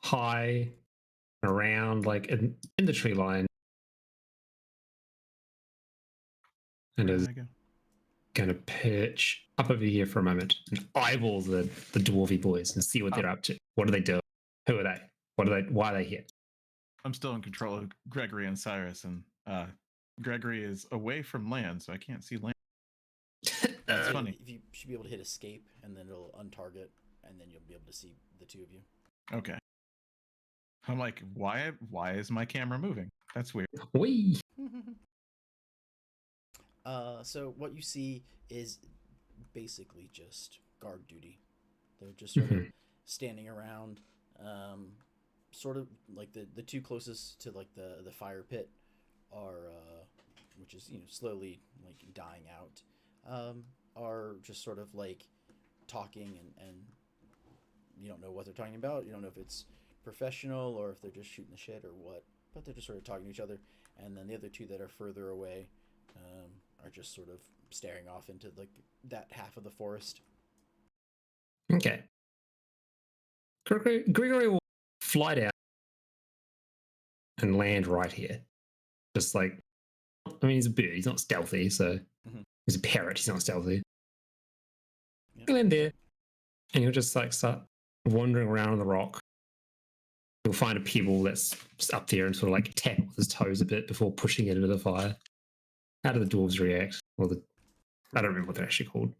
S3: high, around, like in the tree line. And
S4: Where
S3: is
S4: did I go?
S3: going to perch up over here for a moment and eyeball the dwarvy boys and see what they're up to. What are they doing? Who are they? Why are they here?
S4: I'm still in control of Gregory and Cyrus, and Gregory is away from land, so I can't see land. That's funny.
S1: If you should be able to hit escape, and then it'll untarget, and then you'll be able to see the two of you.
S4: Okay. I'm like, why is my camera moving? That's weird.
S3: Whee!
S1: So what you see is basically just guard duty. They're just sort of standing around, sort of like the two closest to like the fire pit are, which is slowly like dying out, are just sort of like talking and you don't know what they're talking about. You don't know if it's professional or if they're just shooting the shit or what, but they're just sort of talking to each other. And then the other two that are further away are just sort of staring off into like that half of the forest.
S3: Okay. Gregory will fly down and land right here. Just like, I mean, he's a bird. He's not stealthy, so he's a parrot. He's not stealthy.
S1: Yep.
S3: He'll land there, and he'll just like start wandering around on the rock, He'll find a pebble that's up there and sort of like tap with his toes a bit before pushing it into the fire. How do the dwarves react? I don't remember what they're actually called.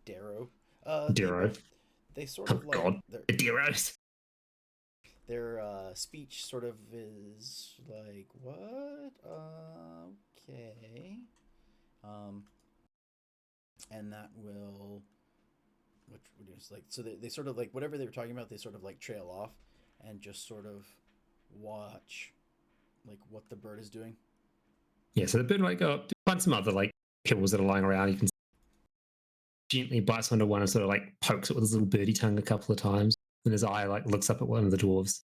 S1: Derro.
S3: Derro.
S1: They sort of like
S3: God, the Derros.
S1: Their speech sort of is like, what? Okay. And that will, which is like, so they sort of like, whatever they were talking about, they sort of like trail off and just sort of watch like what the bird is doing.
S3: Yeah, so the bird might go up, find some other like pebbles that are lying around. You can gently bites onto one and sort of like pokes it with his little birdie tongue a couple of times. And his eye like looks up at one of the dwarves,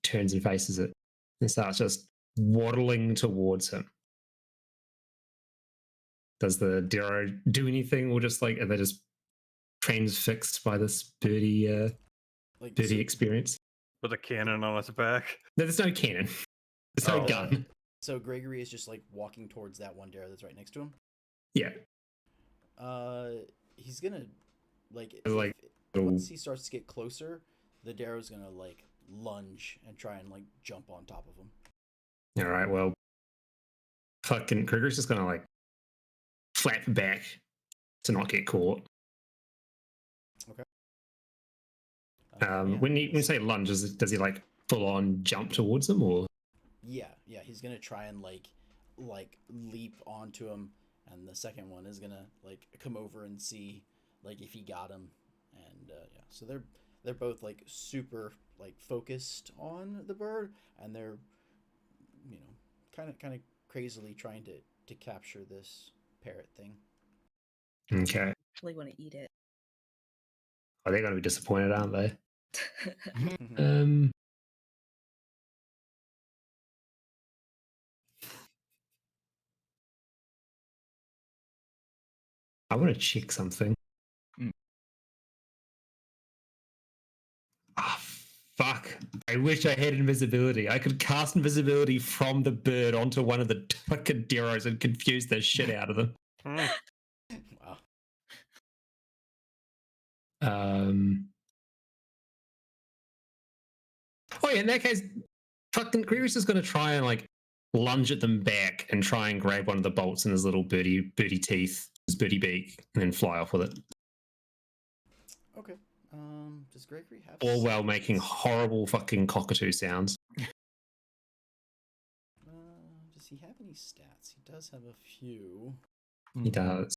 S3: turns and faces it, and starts just waddling towards him. Does the Derro do anything, or just like are they just transfixed by this birdie experience?
S7: With a cannon on its back.
S3: No, there's no cannon. There's no gun.
S1: So Gregory is just like walking towards that one Derro that's right next to him.
S3: Yeah.
S1: He's gonna like
S3: once
S1: he starts to get closer, the Derro's gonna like lunge and try and like jump on top of him.
S3: All right, well, fucking Gregory's just gonna like flap back to not get caught.
S1: Okay.
S3: When you say lunge, does he like full on jump towards him, or?
S1: Yeah, he's gonna try and like leap onto him, and the second one is gonna like come over and see like if he got him, and yeah, so they're both like super like focused on the bird, and they're kind of crazily trying to capture this parrot thing.
S3: Okay.
S5: Actually want to eat it.
S3: They're going to be disappointed, aren't they? I want to check something. Ah, fuck. I wish I had invisibility. I could cast invisibility from the bird onto one of the fucking Derros and confuse the shit out of them.
S1: Wow.
S3: Oh yeah, in that case, fucking Gregory's just going to try and like lunge at them back and try and grab one of the bolts in his little birdie teeth, his birdie beak, and then fly off with it.
S1: Okay. Does Gregory have?
S3: All while making horrible fucking cockatoo sounds.
S1: Does he have any stats? He does have a few.
S3: He does.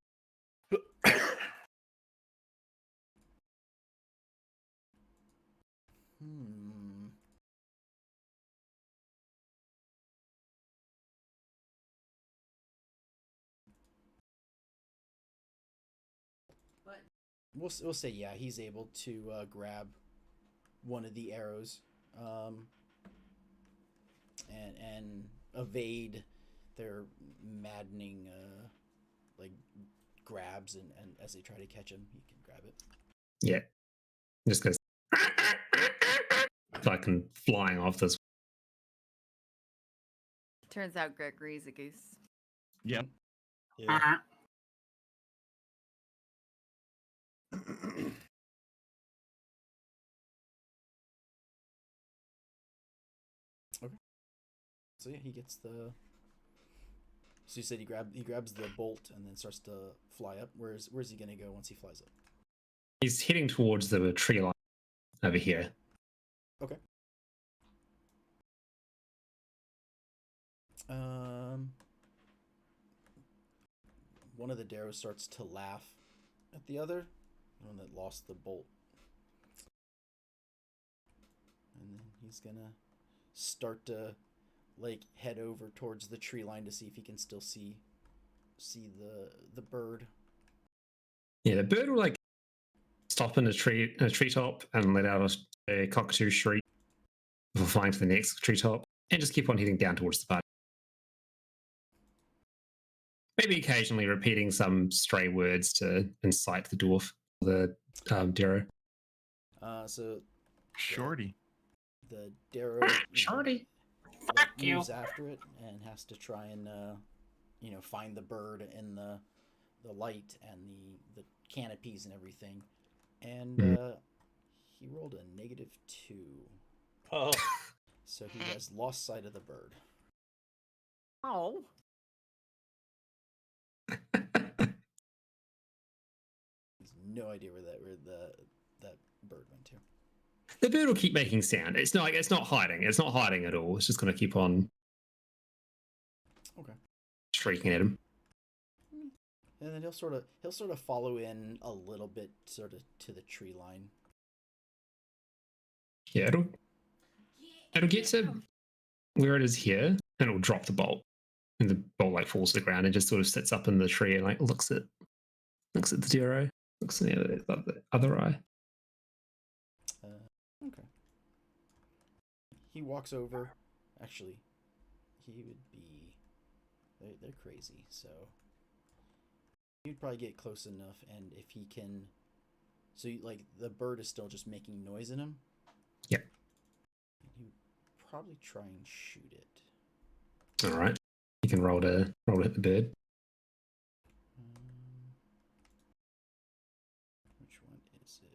S1: We'll say yeah, he's able to grab one of the arrows, and evade their maddening like grabs, and as they try to catch him, he can grab it.
S3: Yeah, just goes fucking flying off this.
S2: Turns out Gregory's a goose.
S4: Yep.
S7: Yeah.
S1: Okay. So yeah, he gets the. So you said he grabs the bolt and then starts to fly up. Where's he gonna go once he flies up?
S3: He's heading towards the tree line over here.
S1: Okay. One of the Derros starts to laugh at the other, the one that lost the bolt. And then he's gonna start to like head over towards the tree line to see if he can still see the bird.
S3: Yeah, the bird will like stop in a treetop and let out a cockatoo shriek before flying to the next treetop and just keep on heading down towards the party. Maybe occasionally repeating some stray words to incite the dwarf, the Derro.
S1: So
S4: Shorty.
S1: the Derro
S3: Shorty.
S1: like, moves after it and has to try and find the bird in the light and the canopies and everything. And he rolled a -2.
S7: Oh.
S1: So he has lost sight of the bird.
S2: Oh.
S1: He's no idea where that bird went to.
S3: The bird will keep making sound. It's not hiding. It's not hiding at all. It's just going to keep on
S1: Okay.
S3: shrieking at him.
S1: And then he'll sort of follow in a little bit, sort of to the tree line.
S3: Yeah, it'll get to where it is here, and it'll drop the bolt, and the bolt like falls to the ground and just sort of sits up in the tree and like looks at the Derro, looks at the other eye.
S1: Okay. He walks over. Actually, he would be. They're crazy, so he'd probably get close enough, and if he can, so like the bird is still just making noise in him.
S3: Yep.
S1: He would probably try and shoot it.
S3: All right, you can roll to hit the bird.
S1: Which one is it?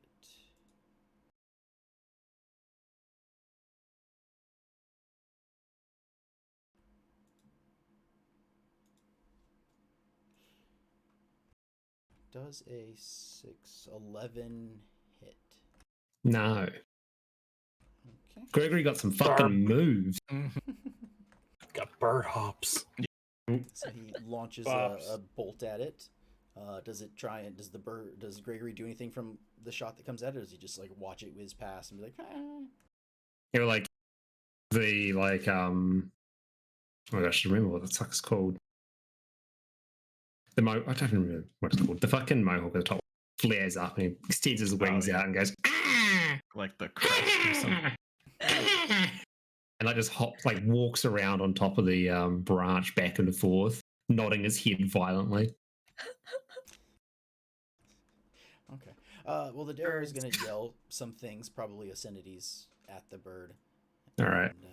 S1: Does a 6-11 hit?
S3: No.
S1: Okay.
S3: Gregory got some fucking moves.
S6: Got bird hops.
S1: So he launches
S6: Bops.
S1: a bolt at it. Does the bird, does Gregory do anything from the shot that comes at it, or does he just like watch it whiz past and be like, ah?
S3: You're like oh my gosh, I remember what the fuck it's called. I don't remember what it's called. The fucking mohawk at the top flares up and he extends his wings out and goes, ah!
S4: Like the crest or something.
S3: And like just walks around on top of the branch back and forth, nodding his head violently.
S1: Okay. Well, the Derro is going to yell some things, probably obscenities, at the bird.
S3: All right.
S1: And,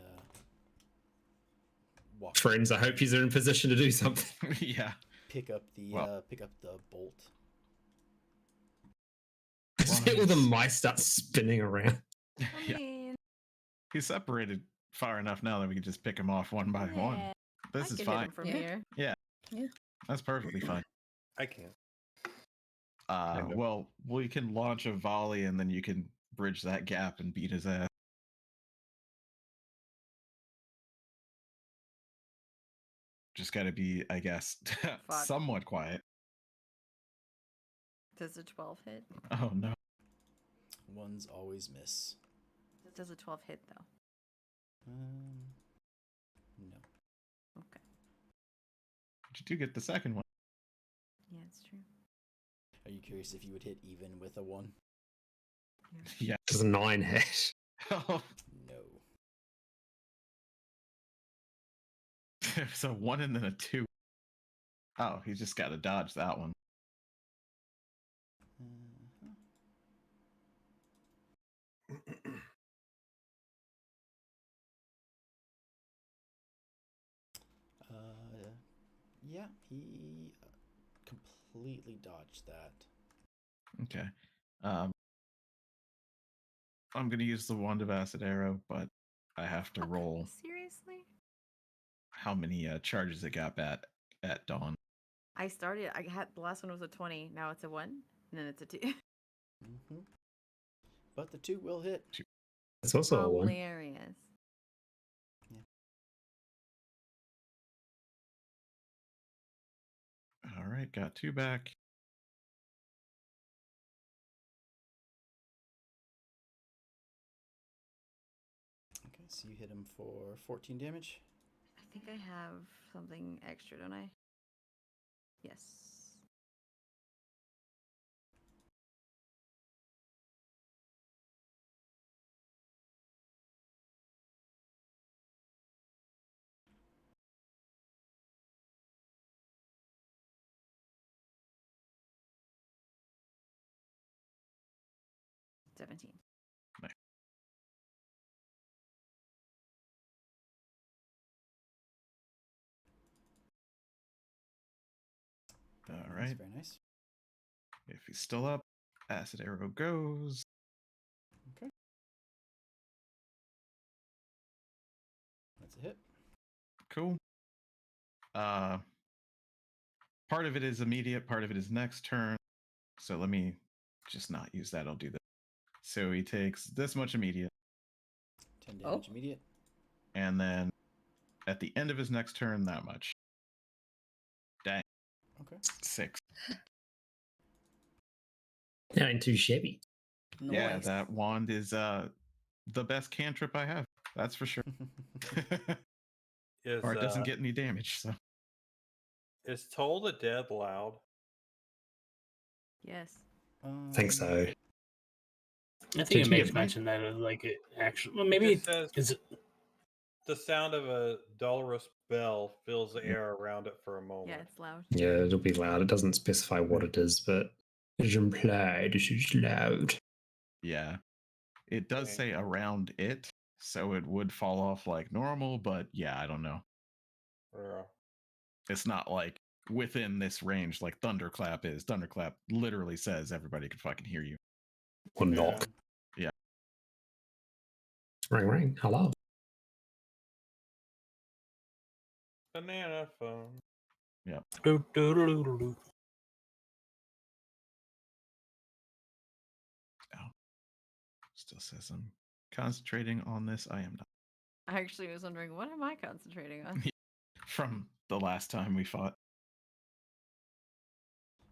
S1: walk
S3: Friends, I hope you're in position to do something.
S4: Yeah.
S1: pick up the bolt.
S3: Just hit with the mice start spinning around.
S2: I
S4: Yeah.
S2: mean,
S4: He's separated far enough now that we can just pick him off one by one.
S2: yeah,
S4: This
S2: I
S4: is
S2: can hit
S4: fine.
S2: him from
S5: Yeah.
S2: here.
S4: That's perfectly fine.
S7: I can't.
S4: Well, we can launch a volley and then you can bridge that gap and beat his ass. Just got to be, I guess, somewhat quiet.
S2: Does a 12 hit?
S4: Oh no.
S1: Ones always miss.
S2: Does a 12 hit though?
S1: No.
S2: Okay.
S4: But you do get the second one.
S2: Yeah, it's true.
S1: Are you curious if you would hit even with a 1?
S4: Yeah.
S3: Does a 9 hit?
S4: Oh,
S1: No.
S4: there's a 1 and then a 2. Oh, he's just got to dodge that one.
S1: Yeah, he completely dodged that.
S4: Okay. I'm going to use the Wand of Acid Arrow, but I have to roll
S2: Seriously?
S4: how many charges it got at dawn.
S2: I had the last one was a 20. Now it's a 1, and then it's a 2.
S1: Mm-hmm. But the 2 will hit.
S3: It's also a 1.
S2: Hilarious.
S4: All right, got 2 back.
S1: Okay, so you hit him for 14 damage.
S2: I think I have something extra, don't I? Yes. $17.
S4: Nice. All right.
S1: That's very nice.
S4: If he's still up, Acid Arrow goes.
S1: Okay. a hit.
S4: Cool. Part of it is immediate, part of it is next turn. So let me just not use that. I'll do that. So he takes this much immediate.
S1: 10 damage immediate.
S4: And then at the end of his next turn, that much. Dang.
S1: Okay.
S4: 6.
S3: That ain't too shabby.
S4: Yeah,
S5: Nice.
S4: that wand is the best cantrip I have. That's for sure.
S7: Is
S4: Or it doesn't get any damage. So
S7: is Toll the Dead loud?
S2: Yes.
S3: I think so.
S6: I think
S3: Did
S6: it
S3: you
S6: may
S3: get
S6: have
S3: mine?
S6: mentioned that like it actually. Well,
S7: It
S6: maybe
S7: just says
S6: is it.
S7: the sound of a dolorous bell fills the air around it for a moment.
S2: Yeah, it's loud.
S3: Yeah, it'll be loud. It doesn't specify what it is, but it's implied it's loud.
S4: yeah. It does
S7: Okay.
S4: say around it, so it would fall off like normal, but yeah, I don't know.
S7: Yeah.
S4: It's not like within this range like Thunderclap is. Thunderclap literally says everybody can fucking hear you.
S3: Or knock.
S4: Yeah.
S3: Ring, ring. Hello.
S7: Banana phone.
S4: Yeah.
S6: Do, do, do, do, do, do.
S4: Still says I'm concentrating on this. I am not.
S2: I actually was wondering, what am I concentrating on?
S4: From the last time we fought.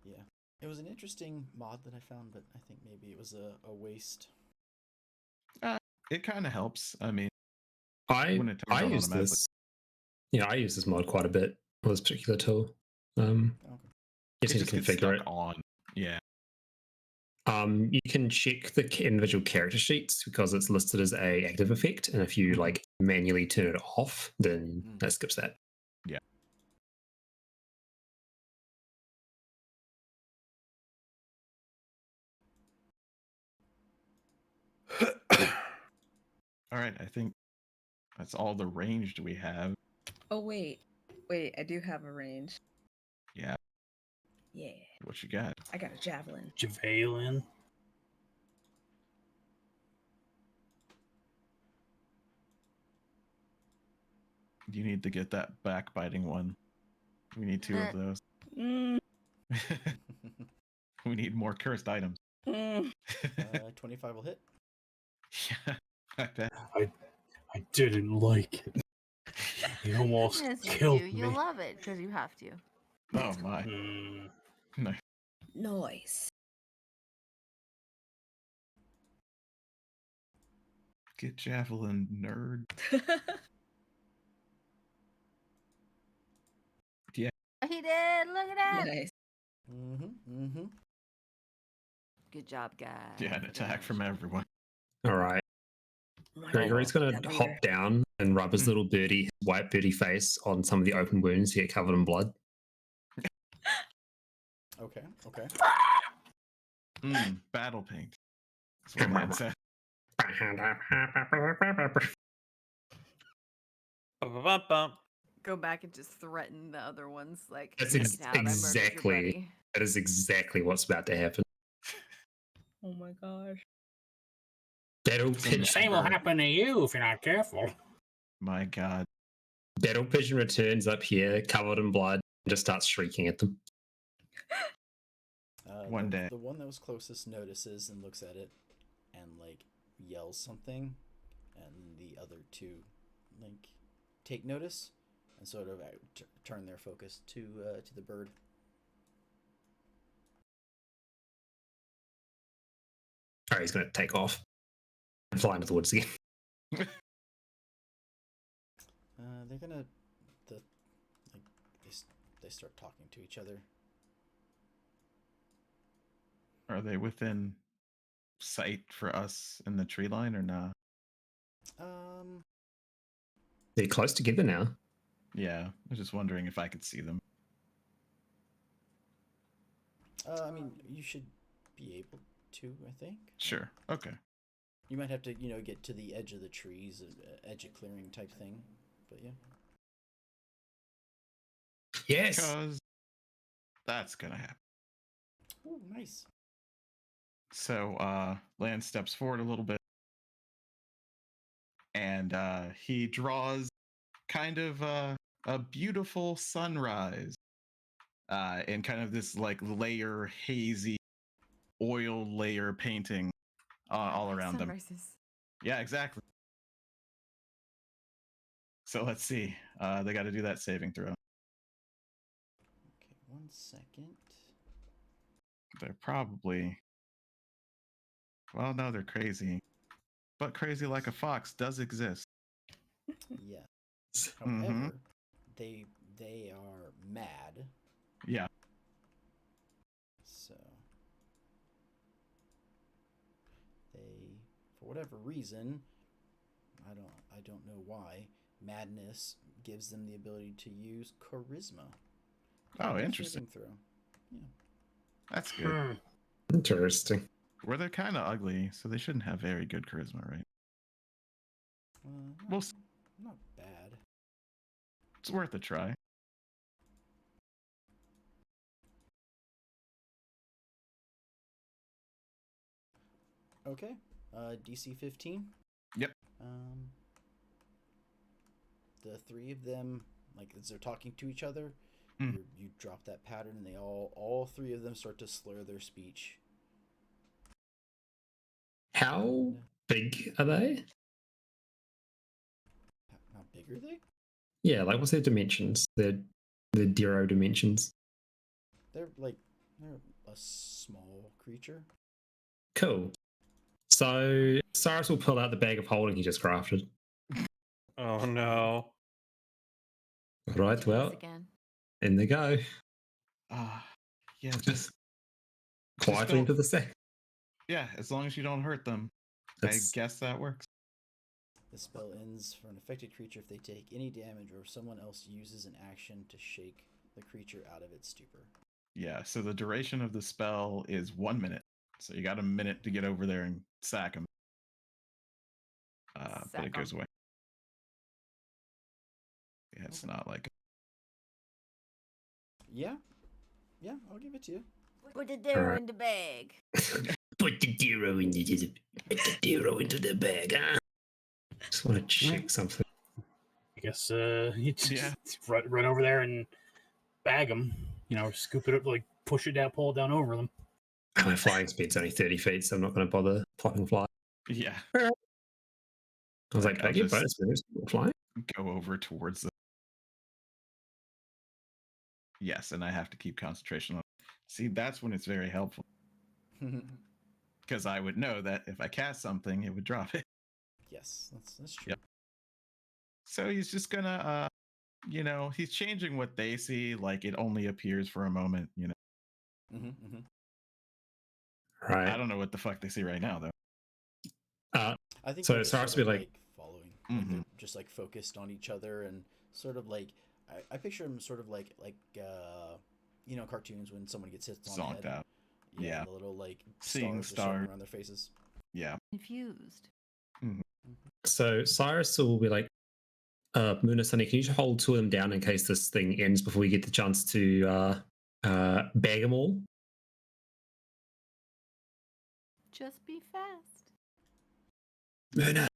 S1: Yeah. It was an interesting mod that I found, but I think maybe it was a waste.
S4: It kind of helps. I mean,
S3: I
S4: when it turns on
S3: use
S4: automatically.
S3: this. Yeah, I use this mod quite a bit for this particular tool.
S1: Okay.
S3: You
S4: It
S3: just need
S4: just
S3: to
S4: gets
S3: configure
S4: stuck
S3: it.
S4: on. Yeah.
S3: You can check the individual character sheets because it's listed as a active effect, and if you
S4: Mhm.
S3: like manually turn it off, then that skips that.
S4: Yeah. All right. I think that's all the ranged we have.
S5: Oh wait, I do have a range.
S4: Yeah.
S5: Yeah,
S4: What you got?
S5: I got a javelin.
S6: Javelin.
S4: You need to get that backbiting one. We need 2 of those.
S5: Mm,
S4: We need more cursed items.
S1: 25 will hit.
S4: Yeah, I bet.
S6: I didn't like it. He almost
S2: Yes, you
S6: killed
S2: do.
S6: me.
S2: You love it because you have to.
S4: Oh my.
S6: Mm,
S4: No.
S5: nice.
S4: Get javelin, nerd. Yeah.
S2: He did. Look at that.
S5: Nice.
S2: Good job, guys.
S4: Yeah, an attack from everyone.
S3: All right.
S5: My
S3: Gregory's
S5: God,
S3: going
S5: that
S3: to
S5: leader.
S3: hop down and rub his little birdie, white birdie face on some of the open wounds to get covered in blood.
S1: Okay. Okay.
S4: Battle paint. That's what Lan said.
S7: Bum.
S2: Go back and just threaten the other ones. Like,
S3: That's
S2: "Get out, I murdered your
S3: exactly
S2: buddy."
S3: that is exactly what's about to happen.
S5: Oh my gosh.
S3: Battle
S4: Some
S3: pigeon,
S6: same will happen to you if you're not careful.
S4: My God.
S3: battle pigeon returns up here, covered in blood, and just starts shrieking at them.
S4: One day.
S1: The one that was closest notices and looks at it and like yells something, and the other 2 like take notice and sort of turn their focus to the bird.
S3: All right, he's going to take off and fly into the woods again.
S1: They're gonna they start talking to each other.
S4: Are they within sight for us in the tree line or not?
S3: They're close together now.
S4: Yeah, I was just wondering if I could see them.
S1: I mean, you should be able to, I think.
S4: Sure. Okay.
S1: You might have to, get to the edge of the trees, edge of clearing type thing. But yeah.
S3: Yes.
S4: Because that's gonna happen.
S1: Ooh, nice.
S4: So Lan steps forward a little bit and he draws kind of a beautiful sunrise, and kind of this like layer, hazy oil layer painting all around them.
S2: Sunrises.
S4: Yeah, exactly. So let's see. They got to do that saving throw.
S1: Okay, 1 second.
S4: They're probably, well, no, they're crazy, but crazy like a fox does exist.
S1: Yeah.
S4: Mhm.
S1: However, they are mad,
S4: Yeah.
S1: so they, for whatever reason, I don't know why, madness gives them the ability to use charisma.
S4: Oh,
S1: Make a
S4: interesting.
S1: saving throw. Yeah.
S4: That's good.
S3: Interesting.
S4: Well, they're kind of ugly, so they shouldn't have very good charisma, right?
S1: Not,
S4: Well,
S1: not bad.
S4: it's worth a try.
S1: Okay. DC 15.
S4: Yep.
S1: The three of them, like as they're talking to each other,
S4: Mm.
S1: you drop that pattern, and they all three of them start to slur their speech.
S3: How big are they?
S1: How big are they?
S3: Yeah, like what's their dimensions? The Derro dimensions.
S1: They're a small creature.
S3: Cool. So Cyrus will pull out the bag of holding he just crafted.
S7: Oh no.
S3: Right,
S2: Jealous
S3: well,
S2: again.
S3: in they go.
S4: Yeah, just
S3: Quietly
S4: don't-
S3: into the sack.
S4: yeah, as long as you don't hurt them,
S3: That's-
S4: I guess that works.
S1: The spell ends for an affected creature if they take any damage or someone else uses an action to shake the creature out of its stupor.
S4: Yeah, so the duration of the spell is 1 minute. So you got a minute to get over there and sack them. But
S2: Sack
S4: it goes
S2: 'em.
S4: away. Yeah, it's not like
S1: Yeah, I'll give it to you.
S2: Put the Derro in the bag.
S3: Put the Derro into the bag, huh? Just want to check something.
S6: I guess you just
S4: Yeah.
S6: run over there and bag them. You know, scoop it up, like push it down, pull it down over them.
S3: My flying speed's only 30 feet, so I'm not going to bother plucking fly.
S4: yeah,
S3: I was like,
S4: I'll
S3: I get
S4: just-
S3: bonus moves for flying.
S4: go over towards the. Yes, and I have to keep concentration on. See, that's when it's very helpful because I would know that if I cast something, it would drop it.
S1: Yes, that's true.
S4: Yep. So he's just gonna, he's changing what they see. Like it only appears for a moment.
S3: Right.
S4: I don't know what the fuck they see right now though.
S1: I think
S3: So
S1: they're just
S3: Cyrus
S1: sort
S3: will
S1: of,
S3: be like-
S1: following.
S4: Mhm.
S1: Like they're just like focused on each other and sort of like I picture them sort of like cartoons when someone gets hit on the
S4: Zonked
S1: head.
S4: out.
S1: Yeah,
S4: Yeah.
S1: the little like
S4: Seeing
S1: stars just showing
S4: star.
S1: around their faces.
S4: Yeah.
S2: Confused.
S3: So Cyrus will be like, Muna, Sunny, can you just hold two of them down in case this thing ends before we get the chance to bag them all?
S2: Just be fast.
S3: Muna,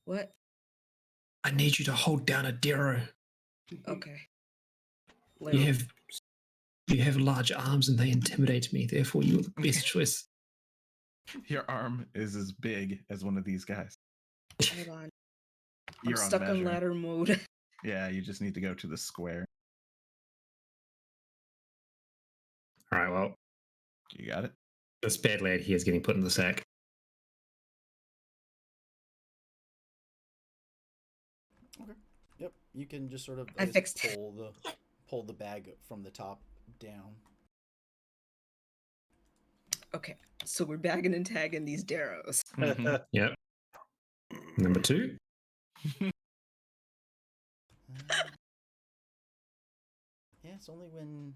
S5: What?
S3: I need you to hold down a Derro.
S5: Okay.
S3: You have large arms and they intimidate me. Therefore, you're the best choice.
S4: Your arm is as big as one of these guys.
S5: Hold on.
S4: You're
S5: I'm
S4: on
S5: stuck on
S4: measure.
S5: ladder mode.
S4: Yeah, you just need to go to the square.
S3: All right, well,
S4: You got it.
S3: this bad lad here is getting put in the sack.
S1: Okay. Yep. You can just sort of
S5: I
S1: guess,
S5: fixed it.
S1: pull the bag from the top down.
S5: Okay, so we're bagging and tagging these Derros.
S4: Mhm.
S3: Yep. Number 2.
S1: Yeah, it's only when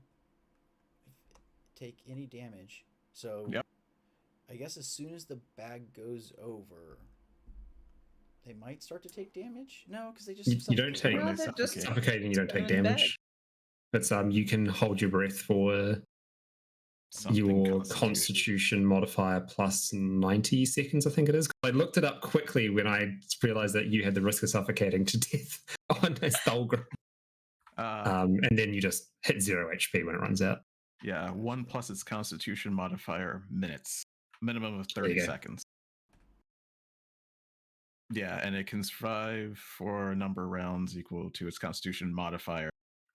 S1: take any damage. So
S4: Yep.
S1: I guess as soon as the bag goes over, they might start to take damage. No, because they just
S3: You don't
S1: suffocate.
S3: take-
S4: When
S5: Well,
S4: they
S5: they're just
S4: suffocate.
S3: Suffocating, you don't take
S5: in the bag.
S3: damage. But you can hold your breath for your constitution modifier plus 90 seconds, I think it is. I looked it up quickly when I realized that you had the risk of suffocating to death on this Ogre. And then you just hit 0 HP when it runs out.
S4: Yeah, 1 plus its constitution modifier minutes. Minimum of 30 seconds. Yeah, and it can survive for a number of rounds equal to its constitution modifier.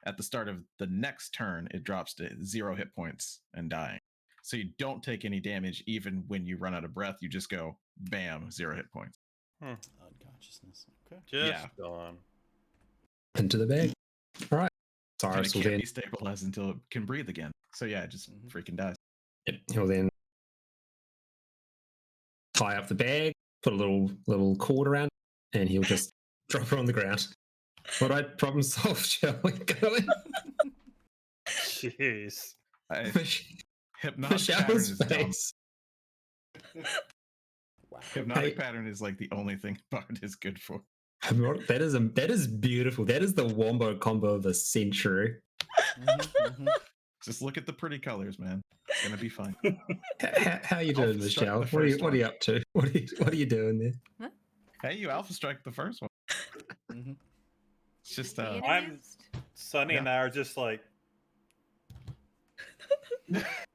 S4: At the start of the next turn, it drops to 0 hit points and dying. So you don't take any damage even when you run out of breath. You just go, bam, 0 hit points.
S1: Unconsciousness. Okay.
S7: Just gone.
S3: Into the bag. All right.
S4: Sorry, it can't be stabilized until it can breathe again. So yeah, it just freaking dies.
S3: Yep. He'll then tie up the bag, put a little cord around it, and he'll just drop it on the ground. All right, problem solved, shall we go in?
S7: Jeez.
S4: Hypnotic pattern is dumb. Wow. Hypnotic pattern is like the only thing Bard is good for.
S3: That is beautiful. That is the wombo combo of the century.
S4: Just look at the pretty colors, man. It's gonna be fine.
S3: How are you doing, Michelle? What are you up to? What are you doing there?
S4: Huh? Hey, you alpha strike the first one. It's just
S7: I'm Sunny and I are just like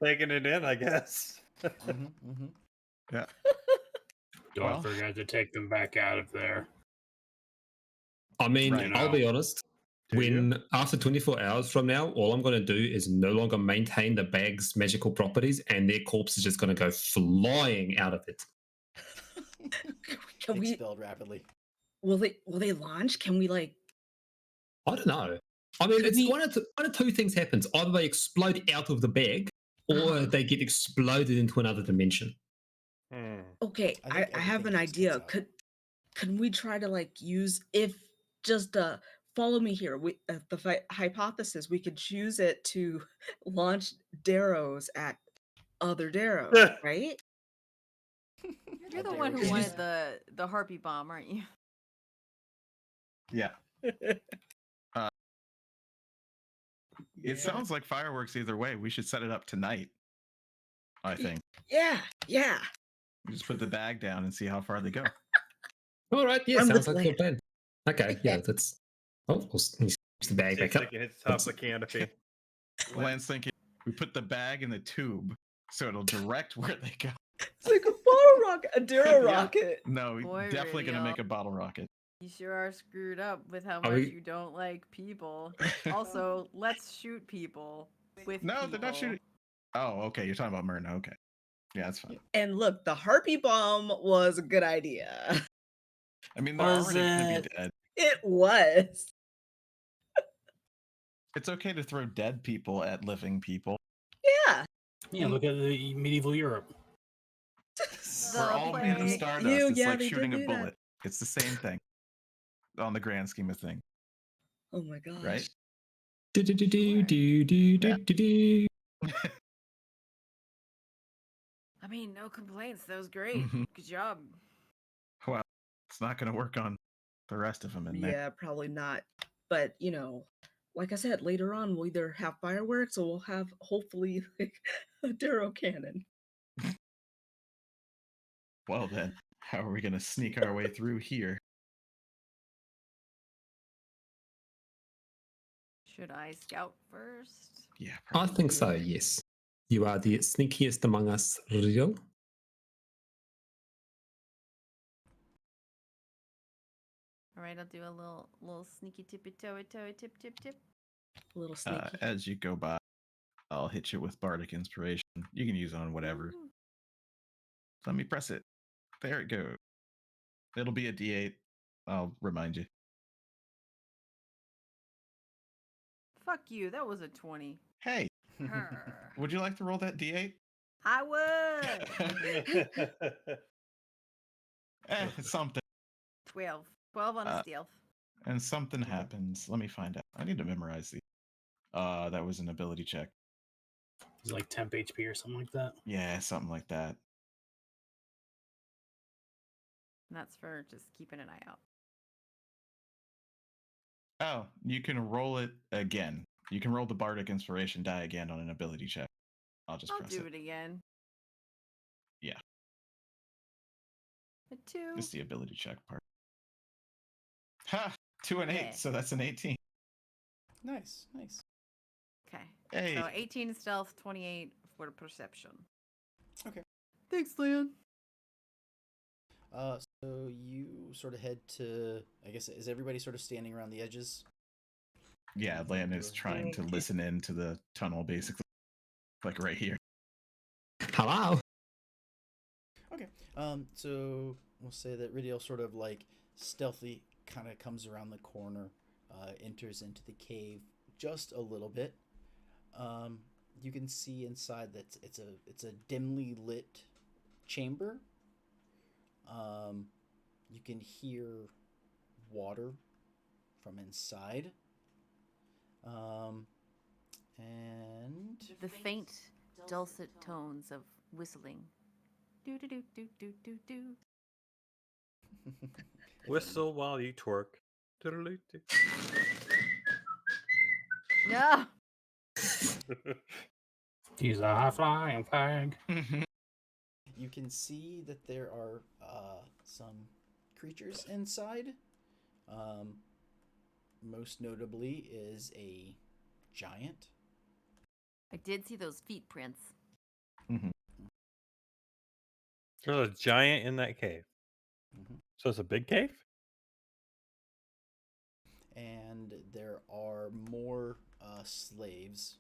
S7: taking it in, I guess.
S4: Yeah.
S6: Don't forget to take them back out of there.
S3: I mean, I'll be honest. After 24 hours from now, all I'm going to do is no longer maintain the bag's magical properties, and their corpse is just going to go flying out of it.
S1: Can we expelled rapidly?
S5: Will they launch? Can we I
S3: don't know. I mean, it's one of two things happens. Either they explode out of the bag, or they get exploded into another dimension.
S5: Okay, I have an idea. Can we try to use follow me here? The hypothesis we could choose it to launch Derros at other Derros, right?
S2: You're the one who wanted the harpy bomb, aren't you?
S4: Yeah. It sounds like fireworks either way. We should set it up tonight, I think.
S5: Yeah.
S4: We just put the bag down and see how far they go.
S3: All right, yeah, sounds like a good plan. Okay, yeah, that's... Oh, we'll use the bag back up.
S7: It hits top of the canopy.
S4: Lan's thinking we put the bag in the tube so it'll direct where they go.
S5: It's like a bottle rocket, a Derro rocket.
S4: No, definitely going to make a bottle rocket.
S2: You sure are screwed up with how much you don't like people. Also, let's shoot people with people.
S4: They're not shooting. Oh, okay. You're talking about Myrna. Okay. Yeah, that's fine.
S5: And look, the harpy bomb was a good idea.
S4: I mean, they're already going to be dead.
S5: It was.
S4: It's okay to throw dead people at living people.
S5: Yeah.
S6: Yeah, look at the medieval Europe.
S4: We're all made of stardust. It's like shooting a bullet. It's the same thing on the grand scheme of things.
S5: Oh my gosh.
S4: Right?
S2: I mean, no complaints. That was great. Good job.
S4: Well, it's not going to work on the rest of them in there.
S5: Yeah, probably not. But, like I said, later on, we'll either have fireworks or we'll have, hopefully, a Derro cannon.
S4: Well, then, how are we going to sneak our way through here?
S2: Should I scout first?
S4: Yeah,
S3: probably. I think so, yes. You are the sneakiest among us, Rio.
S2: All right, I'll do a little sneaky tippy toe tip.
S5: A little sneaky.
S4: As you go by, I'll hit you with bardic inspiration. You can use it on whatever. Let me press it. There it goes. It'll be a D8. I'll remind you.
S2: Fuck you. That was a 20.
S4: Hey. Would you like to roll that D8?
S2: I would.
S4: It's something.
S2: 12. 12 on the stealth.
S4: And something happens. Let me find out. I need to memorize these. That was an ability check.
S6: It's like temp HP or something like that.
S4: Yeah, something like that.
S2: And that's for just keeping an eye out.
S4: Oh, you can roll it again. You can roll the bardic inspiration die again on an ability check. I'll just
S2: I'll
S4: press
S2: do
S4: it.
S2: it again.
S4: Yeah.
S2: A 2.
S4: It's the ability check part. Ha! 2 and 8,
S2: Yeah.
S4: so that's an 18.
S1: Nice, nice.
S2: Okay.
S4: Hey.
S2: So 18 stealth, 28 for perception.
S1: Okay.
S2: Thanks, Leon.
S1: So you sort of head to, I guess, is everybody sort of standing around the edges?
S4: Yeah, Lan is trying to listen into the tunnel, basically. Like right here.
S3: Hello.
S1: Okay. So we'll say that Ridiel sort of like stealthy kind of comes around the corner, enters into the cave just a little bit. You can see inside that it's a dimly lit chamber. You can hear water from inside. And
S2: The faint, dulcet tones of whistling. Do do do do do do do.
S7: Whistle while you twerk. Toodaloo-doo.
S2: No.
S6: He's a high flying fag.
S1: you can see that there are some creatures inside. Most notably is a giant.
S2: I did see those feet prints.
S7: There's a giant in that cave.
S1: Mhm.
S7: So it's a big cave?
S1: And there are more slaves,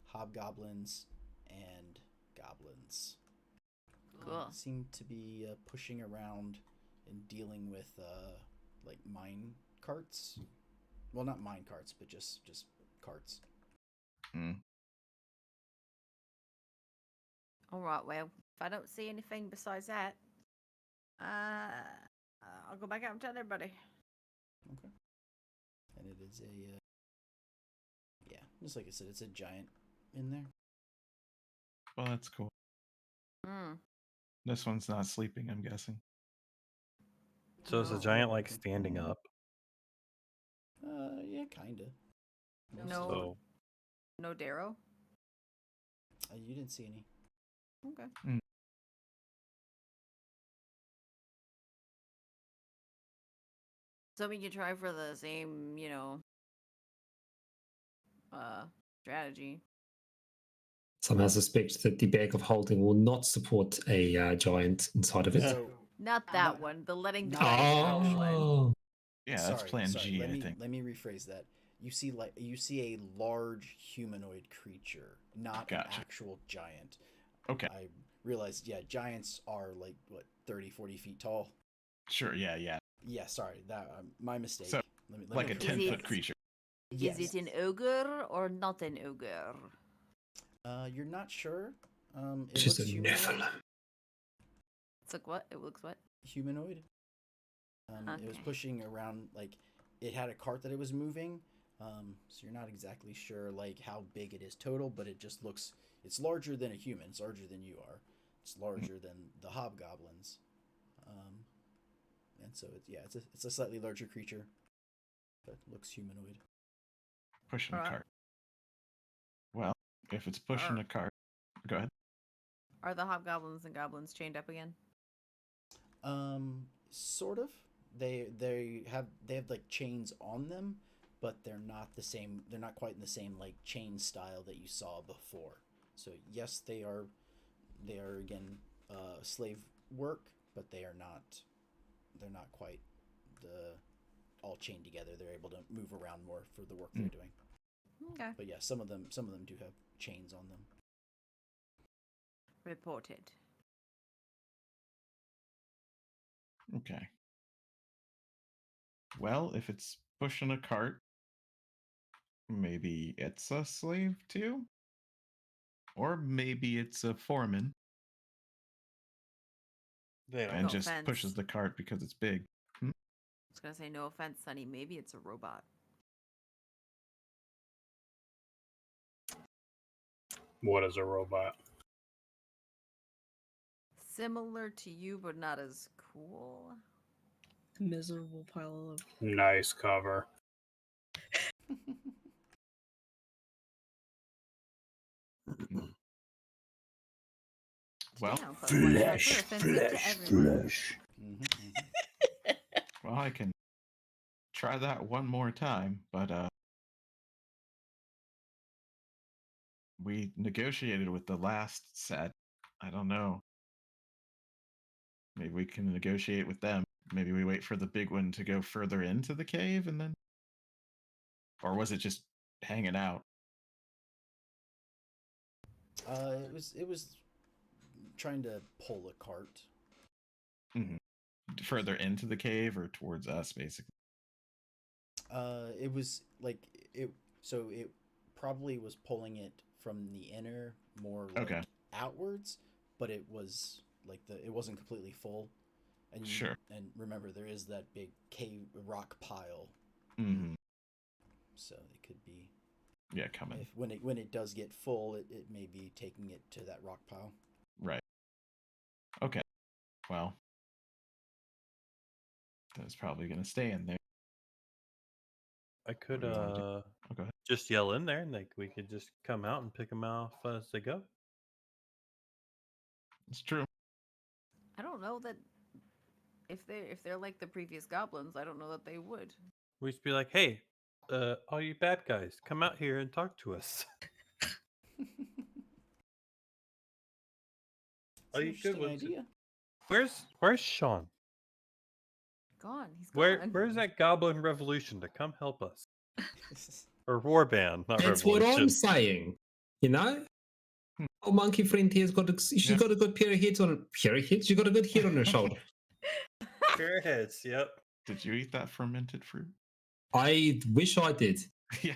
S1: hobgoblins, and goblins.
S2: Cool.
S1: Seem to be pushing around and dealing with like mine carts. Well, not mine carts, but just carts.
S2: All right. Well, if I don't see anything besides that, I'll go back out and tell everybody.
S1: Okay. And it is a yeah, just like I said, it's a giant in there.
S4: Well, that's cool.
S2: Hmm.
S4: This one's not sleeping, I'm guessing.
S7: So is the
S2: No.
S7: giant like standing up?
S1: Yeah, kinda.
S2: No.
S7: So
S2: No Derro?
S1: You didn't see any.
S2: Okay. So we could try for the same, strategy.
S3: Somehow suspect that the bag of holding will not support a giant inside of it.
S1: So,
S2: Not that one. The letting the
S1: not
S2: giant
S1: that
S2: out
S1: one.
S2: one.
S3: Oh,
S4: Yeah, that's plan G,
S1: let
S4: I
S1: me,
S4: think.
S1: Let me rephrase that. You see a large humanoid creature, not an
S4: Gotcha.
S1: actual giant.
S4: Okay.
S1: I realized, yeah, giants are like what 30, 40 feet tall.
S4: Sure, yeah.
S1: Yeah, sorry, that my mistake.
S4: So, like a
S2: Is
S4: 10-foot
S2: it-
S4: creature.
S1: Yes.
S2: Is it an ogre or not an ogre?
S1: You're not sure. It
S3: it's just a
S1: looks humanoid.
S3: Nephilim.
S2: It's like what? It looks what?
S1: Humanoid. It was
S2: Okay.
S1: pushing around like it had a cart that it was moving. So you're not exactly sure like how big it is total, but it just looks it's larger than a human. It's larger than you are. It's larger than the hobgoblins. And so it's a slightly larger creature, but looks humanoid.
S4: Pushing a
S2: Alright.
S4: cart. Well, if it's pushing a cart, go ahead.
S2: Are the hobgoblins and goblins chained up again?
S1: Sort of. They have like chains on them, but they're not the same. They're not quite in the same like chain style that you saw before. So yes, they are again slave work, but they are not. They're not quite the all chained together. They're able to move around more for the work they're doing.
S2: Okay.
S1: But yeah, some of them do have chains on them.
S2: Reported.
S4: Okay. Well, if it's pushing a cart, maybe it's a slave too? Or maybe it's a foreman
S7: they don't
S4: and
S2: No
S4: just
S2: offense.
S4: pushes the cart because it's big.
S2: I was gonna say no offense, Sonny. Maybe it's a robot.
S6: What is a robot?
S2: Similar to you, but not as cool.
S5: Miserable pile of.
S6: Nice cover.
S4: Well,
S2: down, plus one strike. We're offensive to everyone.
S4: well, I can try that one more time, but we negotiated with the last set. I don't know. Maybe we can negotiate with them. Maybe we wait for the big one to go further into the cave and then. Or was it just hanging out?
S1: It was trying to pull a cart.
S4: Mm-hmm. Further into the cave or towards us, basically.
S1: It was like it. So it probably was pulling it from the inner, more like
S4: Okay.
S1: outwards, but it was like it wasn't completely full. And
S4: Sure.
S1: And remember, there is that big cave rock pile.
S4: Mm-hmm.
S1: So it could be.
S4: Yeah, coming.
S1: If when it does get full, it may be taking it to that rock pile.
S4: Right. Okay. Well, that's probably gonna stay in there.
S7: I could
S4: What do you wanna do? Oh, go ahead.
S7: just yell in there, and like we could just come out and pick them off as they go.
S4: It's true.
S2: I don't know that if they're like the previous goblins, I don't know that they would.
S7: We just be like, "Hey, all you bad guys, come out here and talk to us."
S1: It's an
S7: you good
S1: interesting
S7: ones?
S1: idea.
S7: Where's Sean?
S2: Gone. He's gone.
S7: Where's that Goblin Revolution to come help us? Or Warband, not
S3: That's what
S7: Revolution.
S3: I'm saying. You know? Oh, monkey friend here's she's got a good pair of heads on her. Pair of heads? She got a good head on her shoulder.
S7: Fair heads, yep.
S4: Did you eat that fermented fruit?
S3: I wish I did.
S4: Yeah.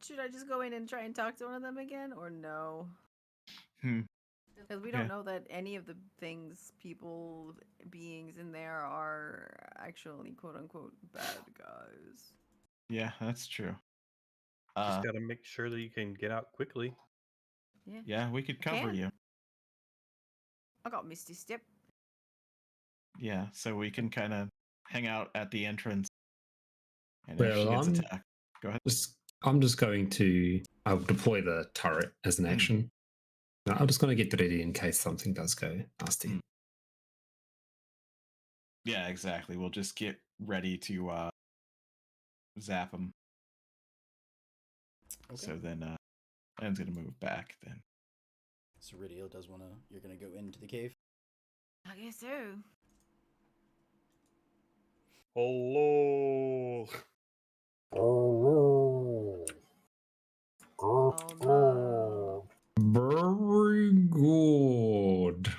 S2: Should I just go in and try and talk to one of them again, or no?
S4: Hmm.
S2: Because we don't know that any of the things, people, beings in there are actually quote unquote bad guys.
S4: Yeah, that's true.
S7: Just gotta make sure that you can get out quickly.
S2: Yeah.
S4: Yeah, we could cover
S2: Can.
S4: you.
S2: I got Misty Step.
S4: Yeah, so we can kind of hang out at the entrance. And if
S3: Well,
S4: she gets attacked, go ahead.
S3: I'm just going to I'll deploy the turret as an action. No, I'm just going to get ready in case something does go nasty.
S4: Yeah, exactly. We'll just get ready to zap them.
S1: Okay.
S4: So then Anne's going to move back then.
S1: So Ridio does want to. You're gonna go into the cave.
S2: I guess so.
S7: Hello.
S6: Oh,
S2: Oh no.
S3: Very good.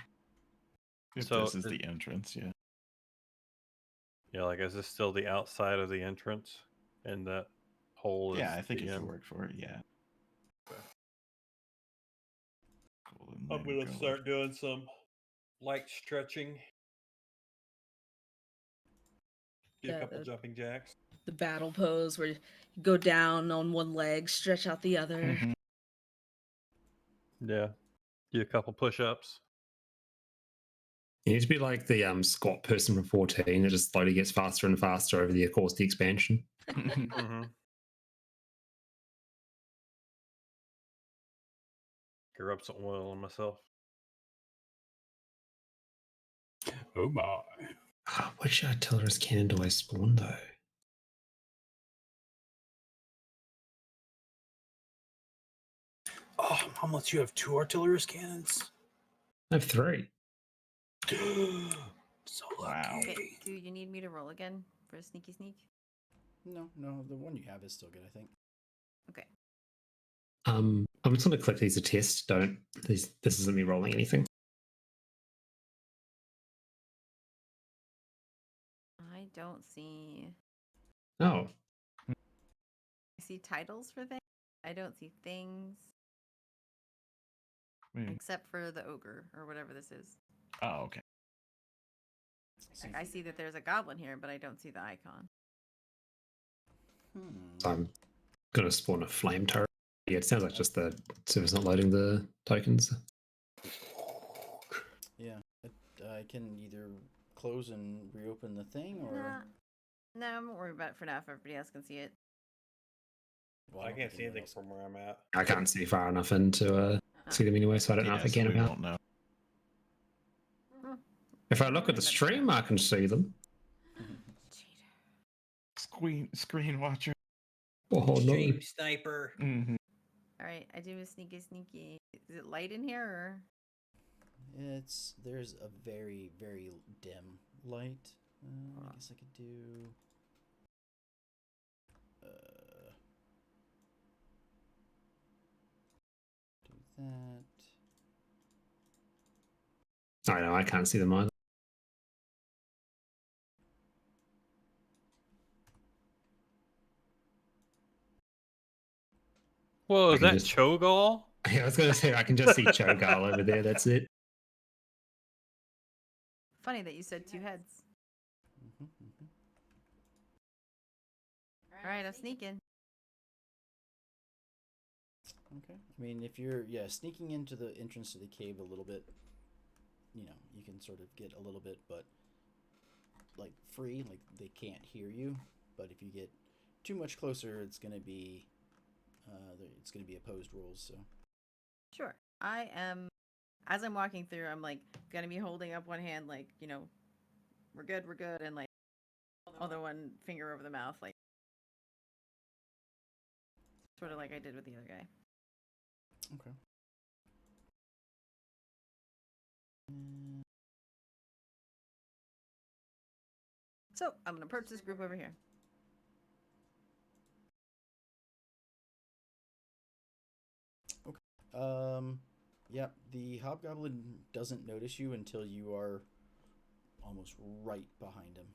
S4: If
S7: So
S4: this is the entrance, yeah.
S7: Yeah, like is this still the outside of the entrance? And that hole is
S4: Yeah, I think
S7: the
S4: it could
S7: end?
S4: work for it, yeah. Cool, and
S7: I'm
S4: then
S7: gonna
S4: go
S7: start doing some light stretching. Do a
S5: Yeah,
S7: couple jumping jacks.
S5: The battle pose where you go down on one leg, stretch out the other.
S4: Mhm.
S7: Yeah. Do a couple push-ups.
S3: You need to be like the squat person from 14 that just slowly gets faster and faster over the course of the expansion.
S7: Mm-hmm. Could rub some oil on myself.
S6: Oh my.
S3: Which artillerist cannon do I spawn though?
S6: Oh, Mom lets you have 2 artillerist cannons.
S3: I have 3.
S6: So
S4: Wow.
S6: lucky.
S2: Okay, do you need me to roll again for a sneaky sneak?
S1: No, the one you have is still good, I think.
S2: Okay.
S3: I'm just going to click these a test. This isn't me rolling anything.
S2: I don't see.
S3: Oh,
S2: I see titles for things. I don't see things
S4: Wait.
S2: except for the ogre or whatever this is.
S4: Oh, okay.
S2: Like, I see that there's a goblin here, but I don't see the icon.
S3: I'm going to spawn a flame turret. Yeah, it sounds like just the server's not loading the tokens.
S1: Yeah, I can either close and reopen the thing, or
S2: No, I'm not worried about it for now if everybody else can see it.
S1: Well,
S7: I
S1: don't
S7: can't
S1: think
S7: see
S1: anyone
S7: anything
S1: else
S7: from where I'm at.
S3: I can't see far enough in to see them anyway, so I don't know if
S4: Yeah,
S3: I
S4: so
S3: can
S4: we
S3: about.
S4: won't know.
S3: If I look at the
S2: Maybe that's
S3: stream, I can see them.
S2: Cheater.
S4: Screen watcher.
S3: Oh no.
S7: Stream sniper.
S4: Mm-hmm.
S2: All right, I do a sneaky. Is it light in here or?
S1: There's a very dim light. I guess I could do. Do that.
S3: I know, I can't see them either.
S7: Whoa,
S3: I
S7: is
S3: can
S7: that
S3: just-
S7: Cho'Gall?
S3: Yeah, I was gonna say I can just see Cho'Gall over there. That's it.
S2: Funny that you said 2 heads. All right, I'm sneaking.
S1: Okay. I mean, if you're sneaking into the entrance to the cave a little bit, you can sort of get a little bit, but like free, like they can't hear you. But if you get too much closer, it's gonna be opposed rules. So
S2: Sure. I am. As I'm walking through, I'm like gonna be holding up one hand, like we're good, and like other one finger over the mouth, like sort of like I did with the other guy.
S1: okay.
S2: So I'm gonna approach this group over here.
S1: Yeah, the hobgoblin doesn't notice you until you are almost right behind him.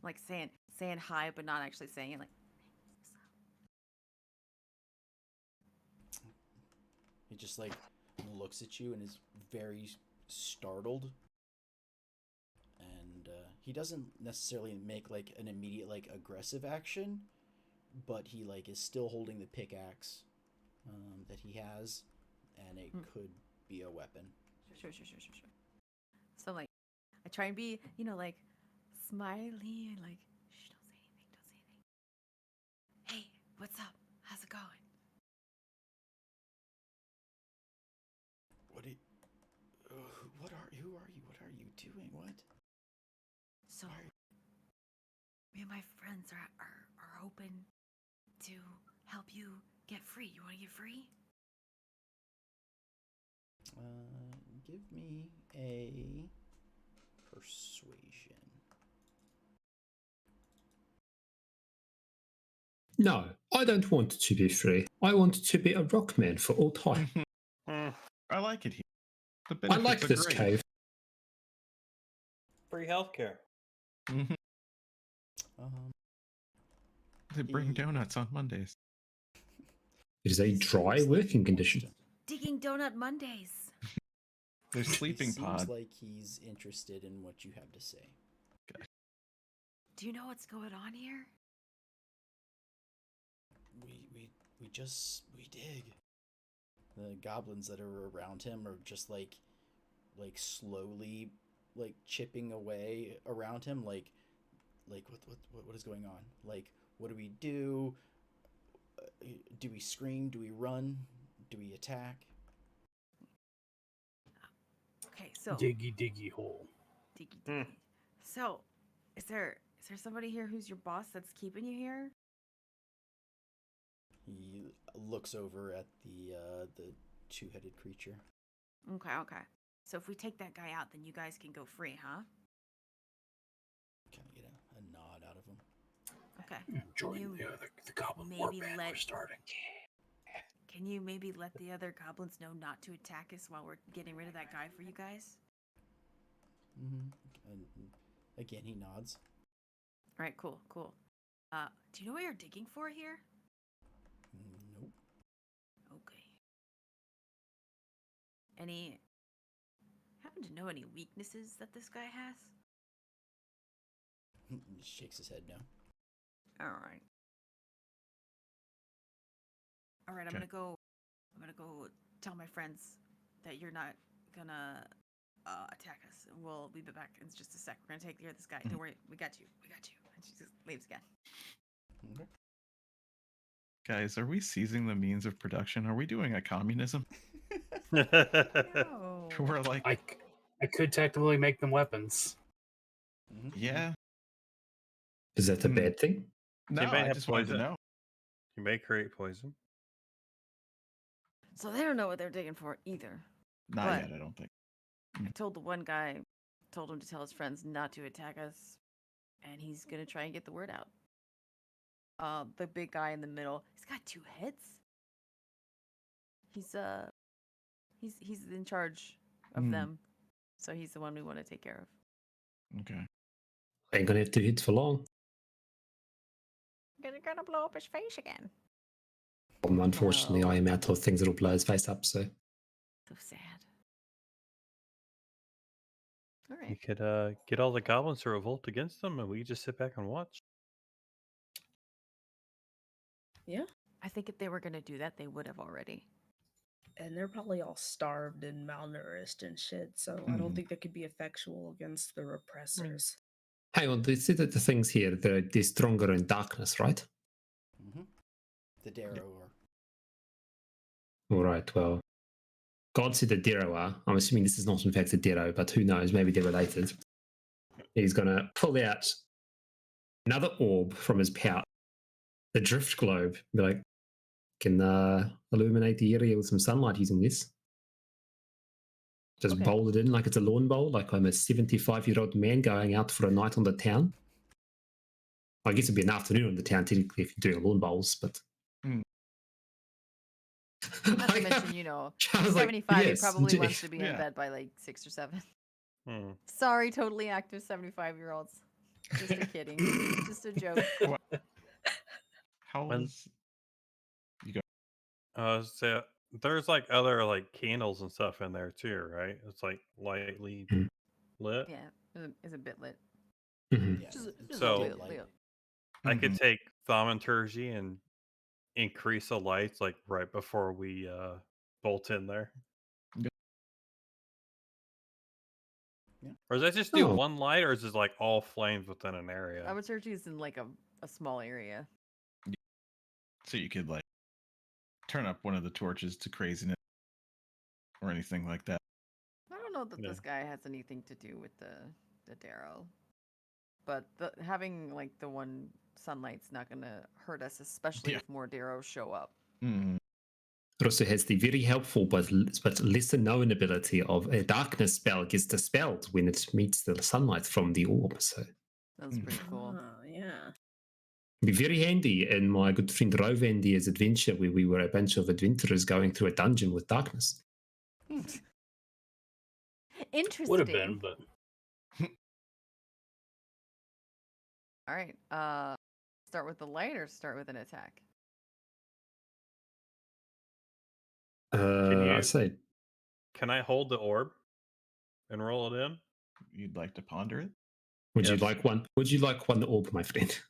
S2: Like saying hi, but not actually saying it. Like
S1: He just like looks at you and is very startled. And he doesn't necessarily make like an immediate like aggressive action, but he like is still holding the pickaxe that he has, and it could be a weapon.
S2: Sure. So like, I try and be like smiley and like, shh, don't say anything. Hey, what's up? How's it going?
S1: Who are you? What are you doing? What?
S2: So, me and my friends are hoping to help you get free. You want to get free?
S1: Give me a persuasion.
S3: No, I don't want to be free. I want to be a rockman for all time.
S4: I like it here. The
S3: I
S4: benefits
S3: like
S4: are
S3: this
S4: great.
S3: cave.
S7: Free healthcare.
S4: Mhm.
S1: Um,
S4: They bring donuts on Mondays.
S3: It is a dry working condition.
S2: Digging Donut Mondays.
S4: There's sleeping
S1: seems
S4: pod.
S1: like he's interested in what you have to say.
S2: Do you know what's going on here?
S1: We dig. The goblins that are around him are just like slowly like chipping away around him, like what is going on? Like, what do we do? Do we scream? Do we run? Do we attack?
S2: Okay, so
S6: Diggy hole.
S2: diggy. So, is there somebody here who's your boss that's keeping you here?
S1: He looks over at the two-headed creature.
S2: Okay. So if we take that guy out, then you guys can go free, huh?
S1: Kind of get a nod out of him.
S2: Okay.
S6: Join the goblin war
S2: maybe
S6: band
S2: let-
S6: we're starting.
S2: Can you maybe let the other goblins know not to attack us while we're getting rid of that guy for you guys?
S1: And again, he nods.
S2: All right, cool. Do you know what you're digging for here?
S1: Nope.
S2: Okay. Happen to know any weaknesses that this guy has?
S1: He shakes his head no.
S2: All right. I'm gonna go tell my friends that you're not gonna attack us. We'll be back in just a sec. We're gonna take care of this guy. Don't worry, we got you. We got you. And she just leaves again.
S1: Okay.
S4: Guys, are we seizing the means of production? Are we doing a communism?
S2: No.
S4: We're like,
S6: I could technically make them weapons.
S1: Mhm.
S4: yeah.
S3: Is that a
S4: Hmm.
S3: bad thing?
S4: No,
S7: may
S4: I
S7: have
S4: just wanted to
S7: poison.
S4: know.
S7: You may create poison.
S2: So they don't know what they're digging for either.
S4: Not
S2: But-
S4: yet, I don't think.
S2: I told the one guy, told him to tell his friends not to attack us, and he's gonna try and get the word out. The big guy in the middle, he's got 2 heads. He's in charge of
S4: Hmm.
S2: them, so he's the one we want to take care of.
S4: Okay.
S3: Ain't gonna have 2 hits for long.
S2: You're gonna blow up his face again.
S3: Unfortunately,
S2: Oh.
S3: I am out of things that'll blow his face up. So
S2: So sad. All
S7: You
S2: right.
S7: could get all the goblins to revolt against them, and we just sit back and watch.
S5: Yeah.
S2: I think if they were gonna do that, they would have already.
S5: And they're probably all starved and malnourished and shit, so I don't
S4: Mhm.
S5: think that could be effectual against the repressors.
S3: hang on, they said that the things here they're stronger in darkness, right?
S1: Mm-hmm. The Derro or
S3: All right. Well, God said the Derro are. I'm assuming this is not in fact the Derro, but who knows? Maybe they're related. He's gonna pull out another orb from his pouch, the drift globe. Be like, can illuminate the area with some sunlight using this. Just
S2: Okay.
S3: bowl it in like it's a lawn bowl, like I'm a 75-year-old man going out for a night on the town. I guess it'd be an afternoon on the town technically if you're doing lawn bowls, but
S4: Mm.
S2: Not to
S3: I
S2: mention,
S3: was like,
S2: 75,
S3: yes,
S2: he probably
S3: indeed.
S2: wants to be in
S4: Yeah.
S2: bed by like 6 or 7.
S7: Hmm.
S2: Sorry, totally active 75-year-olds. Just a kidding. Just a joke.
S4: How
S7: When-
S4: was
S7: So there's like other like candles and stuff in there too, right? It's like lightly
S3: Mm.
S7: lit.
S2: Yeah, is a bit lit.
S3: Mhm.
S1: yeah.
S2: Just
S7: So-
S2: a bit
S1: light.
S2: lit.
S7: I could
S4: Mhm.
S7: take thaumaturgy and increase the lights like right before we bolt in there.
S4: Yep.
S1: Yeah.
S7: Or does that just do
S3: Oh.
S7: one light, or is it like all flames within an area?
S2: Thaumaturgy is in like a small area.
S4: so you could like turn up one of the torches to craziness or anything like that?
S2: I don't know that
S7: Yeah.
S2: this guy has anything to do with the Derro. But having like the one sunlight's not gonna hurt us, especially
S4: Yeah.
S2: if more Derros show up.
S4: Mm.
S3: It also has the very helpful but lesser known ability of a darkness spell gets dispelled when it meets the sunlight from the orb. So
S2: That was pretty cool.
S5: Oh, yeah.
S3: it'd be very handy in my good friend Rovandia's adventure where we were a bunch of adventurers going through a dungeon with darkness.
S2: Interesting.
S6: Would have been, but
S2: All right. Start with the light or start with an attack?
S7: you-
S3: I say,
S7: Can I hold the orb and roll it in?
S4: You'd like to ponder it?
S3: would you
S7: Yes.
S3: like one? Would you like one orb, my friend?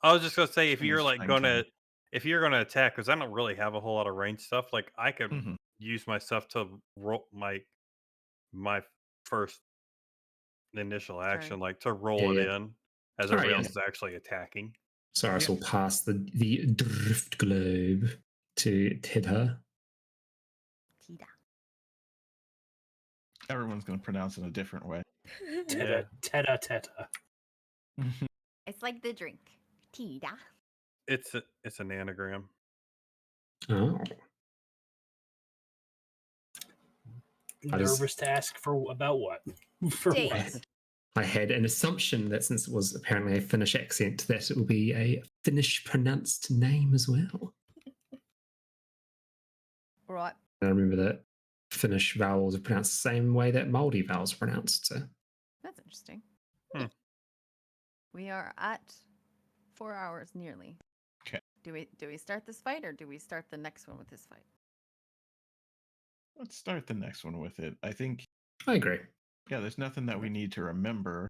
S7: I was just gonna say if
S4: Almost
S7: you're like
S4: fine
S7: gonna
S4: time.
S7: if you're gonna attack, because I don't really have a whole lot of range stuff. Like I could
S4: Mhm.
S7: use my stuff to roll my first initial action,
S2: Turn.
S7: like to roll
S3: Yeah,
S7: it
S3: yeah.
S7: in as
S3: Alright,
S7: everybody
S3: yeah.
S7: else is actually attacking.
S3: So I
S4: Yeah.
S3: shall pass the drift globe to Tedha.
S2: Tida.
S4: Everyone's going to pronounce it a different way.
S6: teta, teta.
S8: It's like the drink. Tida.
S7: It's an anagram.
S3: Oh, I just-
S6: Nervous to ask for about what? For
S8: Date.
S6: what?
S3: I had an assumption that since it was apparently a Finnish accent, that it would be a Finnish pronounced name as well.
S2: Right.
S3: I remember that Finnish vowels are pronounced the same way that Māori vowels are pronounced. So
S2: That's interesting.
S7: Hmm.
S2: We are at 4 hours nearly.
S4: 'Kay.
S2: Do we start this fight or do we start the next one with this fight?
S4: Let's start the next one with it. I think,
S3: I agree.
S4: yeah, there's nothing that we need to remember.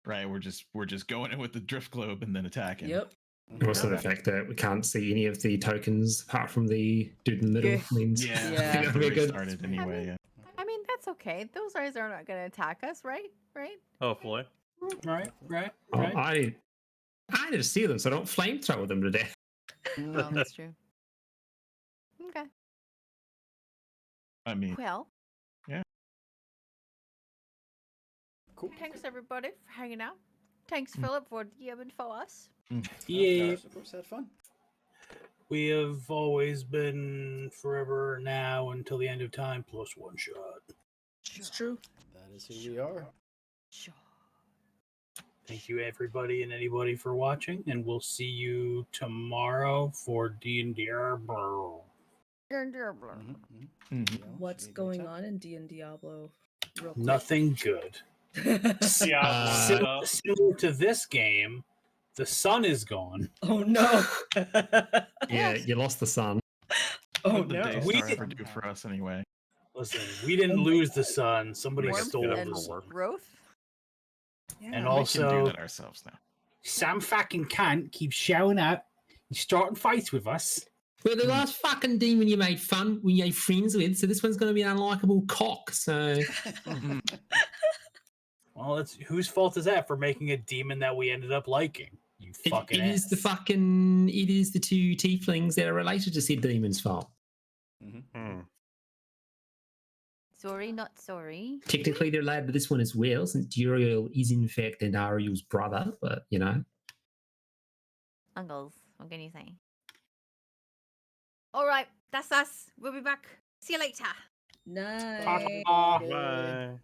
S4: Right, we're just going in with the drift globe and then attacking.
S5: Yep.
S3: Also, the fact that we can't see any of the tokens apart from the dude in the middle
S2: Yeah.
S3: means
S4: Yeah,
S2: Yeah.
S4: we have to
S3: We're good.
S4: restart it anyway. Yeah.
S2: I mean, That's okay. Those guys are not going to attack us, right? Right?
S7: Hopefully.
S6: Right.
S3: Oh, I need to see them, so I don't flamethrower them to death.
S2: Well, that's true. Okay.
S4: I mean,
S2: Well,
S1: Cool.
S2: thanks everybody for hanging out. Thanks, Philip, for DMing for us.
S6: Yeah.
S1: Of course, had fun.
S6: We have always been forever now until the end of time plus one shot.
S5: It's true.
S1: That is who we are.
S2: Sure.
S6: Thank you, everybody and anybody, for watching, and we'll see you tomorrow for D&D.
S1: Mhm,
S2: Mm-hmm.
S5: What's going on in D and Diablo? Real quick.
S6: Nothing good. Similar to this game, the sun is gone.
S5: Oh no!
S3: Yeah, you lost the sun.
S5: Oh
S4: what did
S5: no!
S4: the
S6: We
S4: Daystar
S6: did-
S4: ever do for us anyway?
S6: Listen, we didn't lose the sun. Somebody
S7: Warmth
S6: stole
S7: and
S6: the sun.
S2: Growth?
S6: And
S4: We can
S6: also,
S4: do that ourselves now.
S6: Sam fucking Kant keeps showing up and starting fights with us.
S3: Well, the last fucking demon you made fun, you made friends with, so this one's going to be an unlikable cock. So
S6: Well, it's whose fault is that for making a demon that we ended up liking? You fucking
S3: it is the
S6: ass.
S3: it is the two tieflings that are related to said demon's fault.
S7: Hmm.
S8: Sorry, not sorry.
S3: Technically, they're related to this one as well, since Duriel is in fact Andariel's brother. But you know,
S8: Uncles, what can you say? All right, that's us. We'll be back. See you later.
S5: Nice.
S6: Ta-ta.
S7: Bye.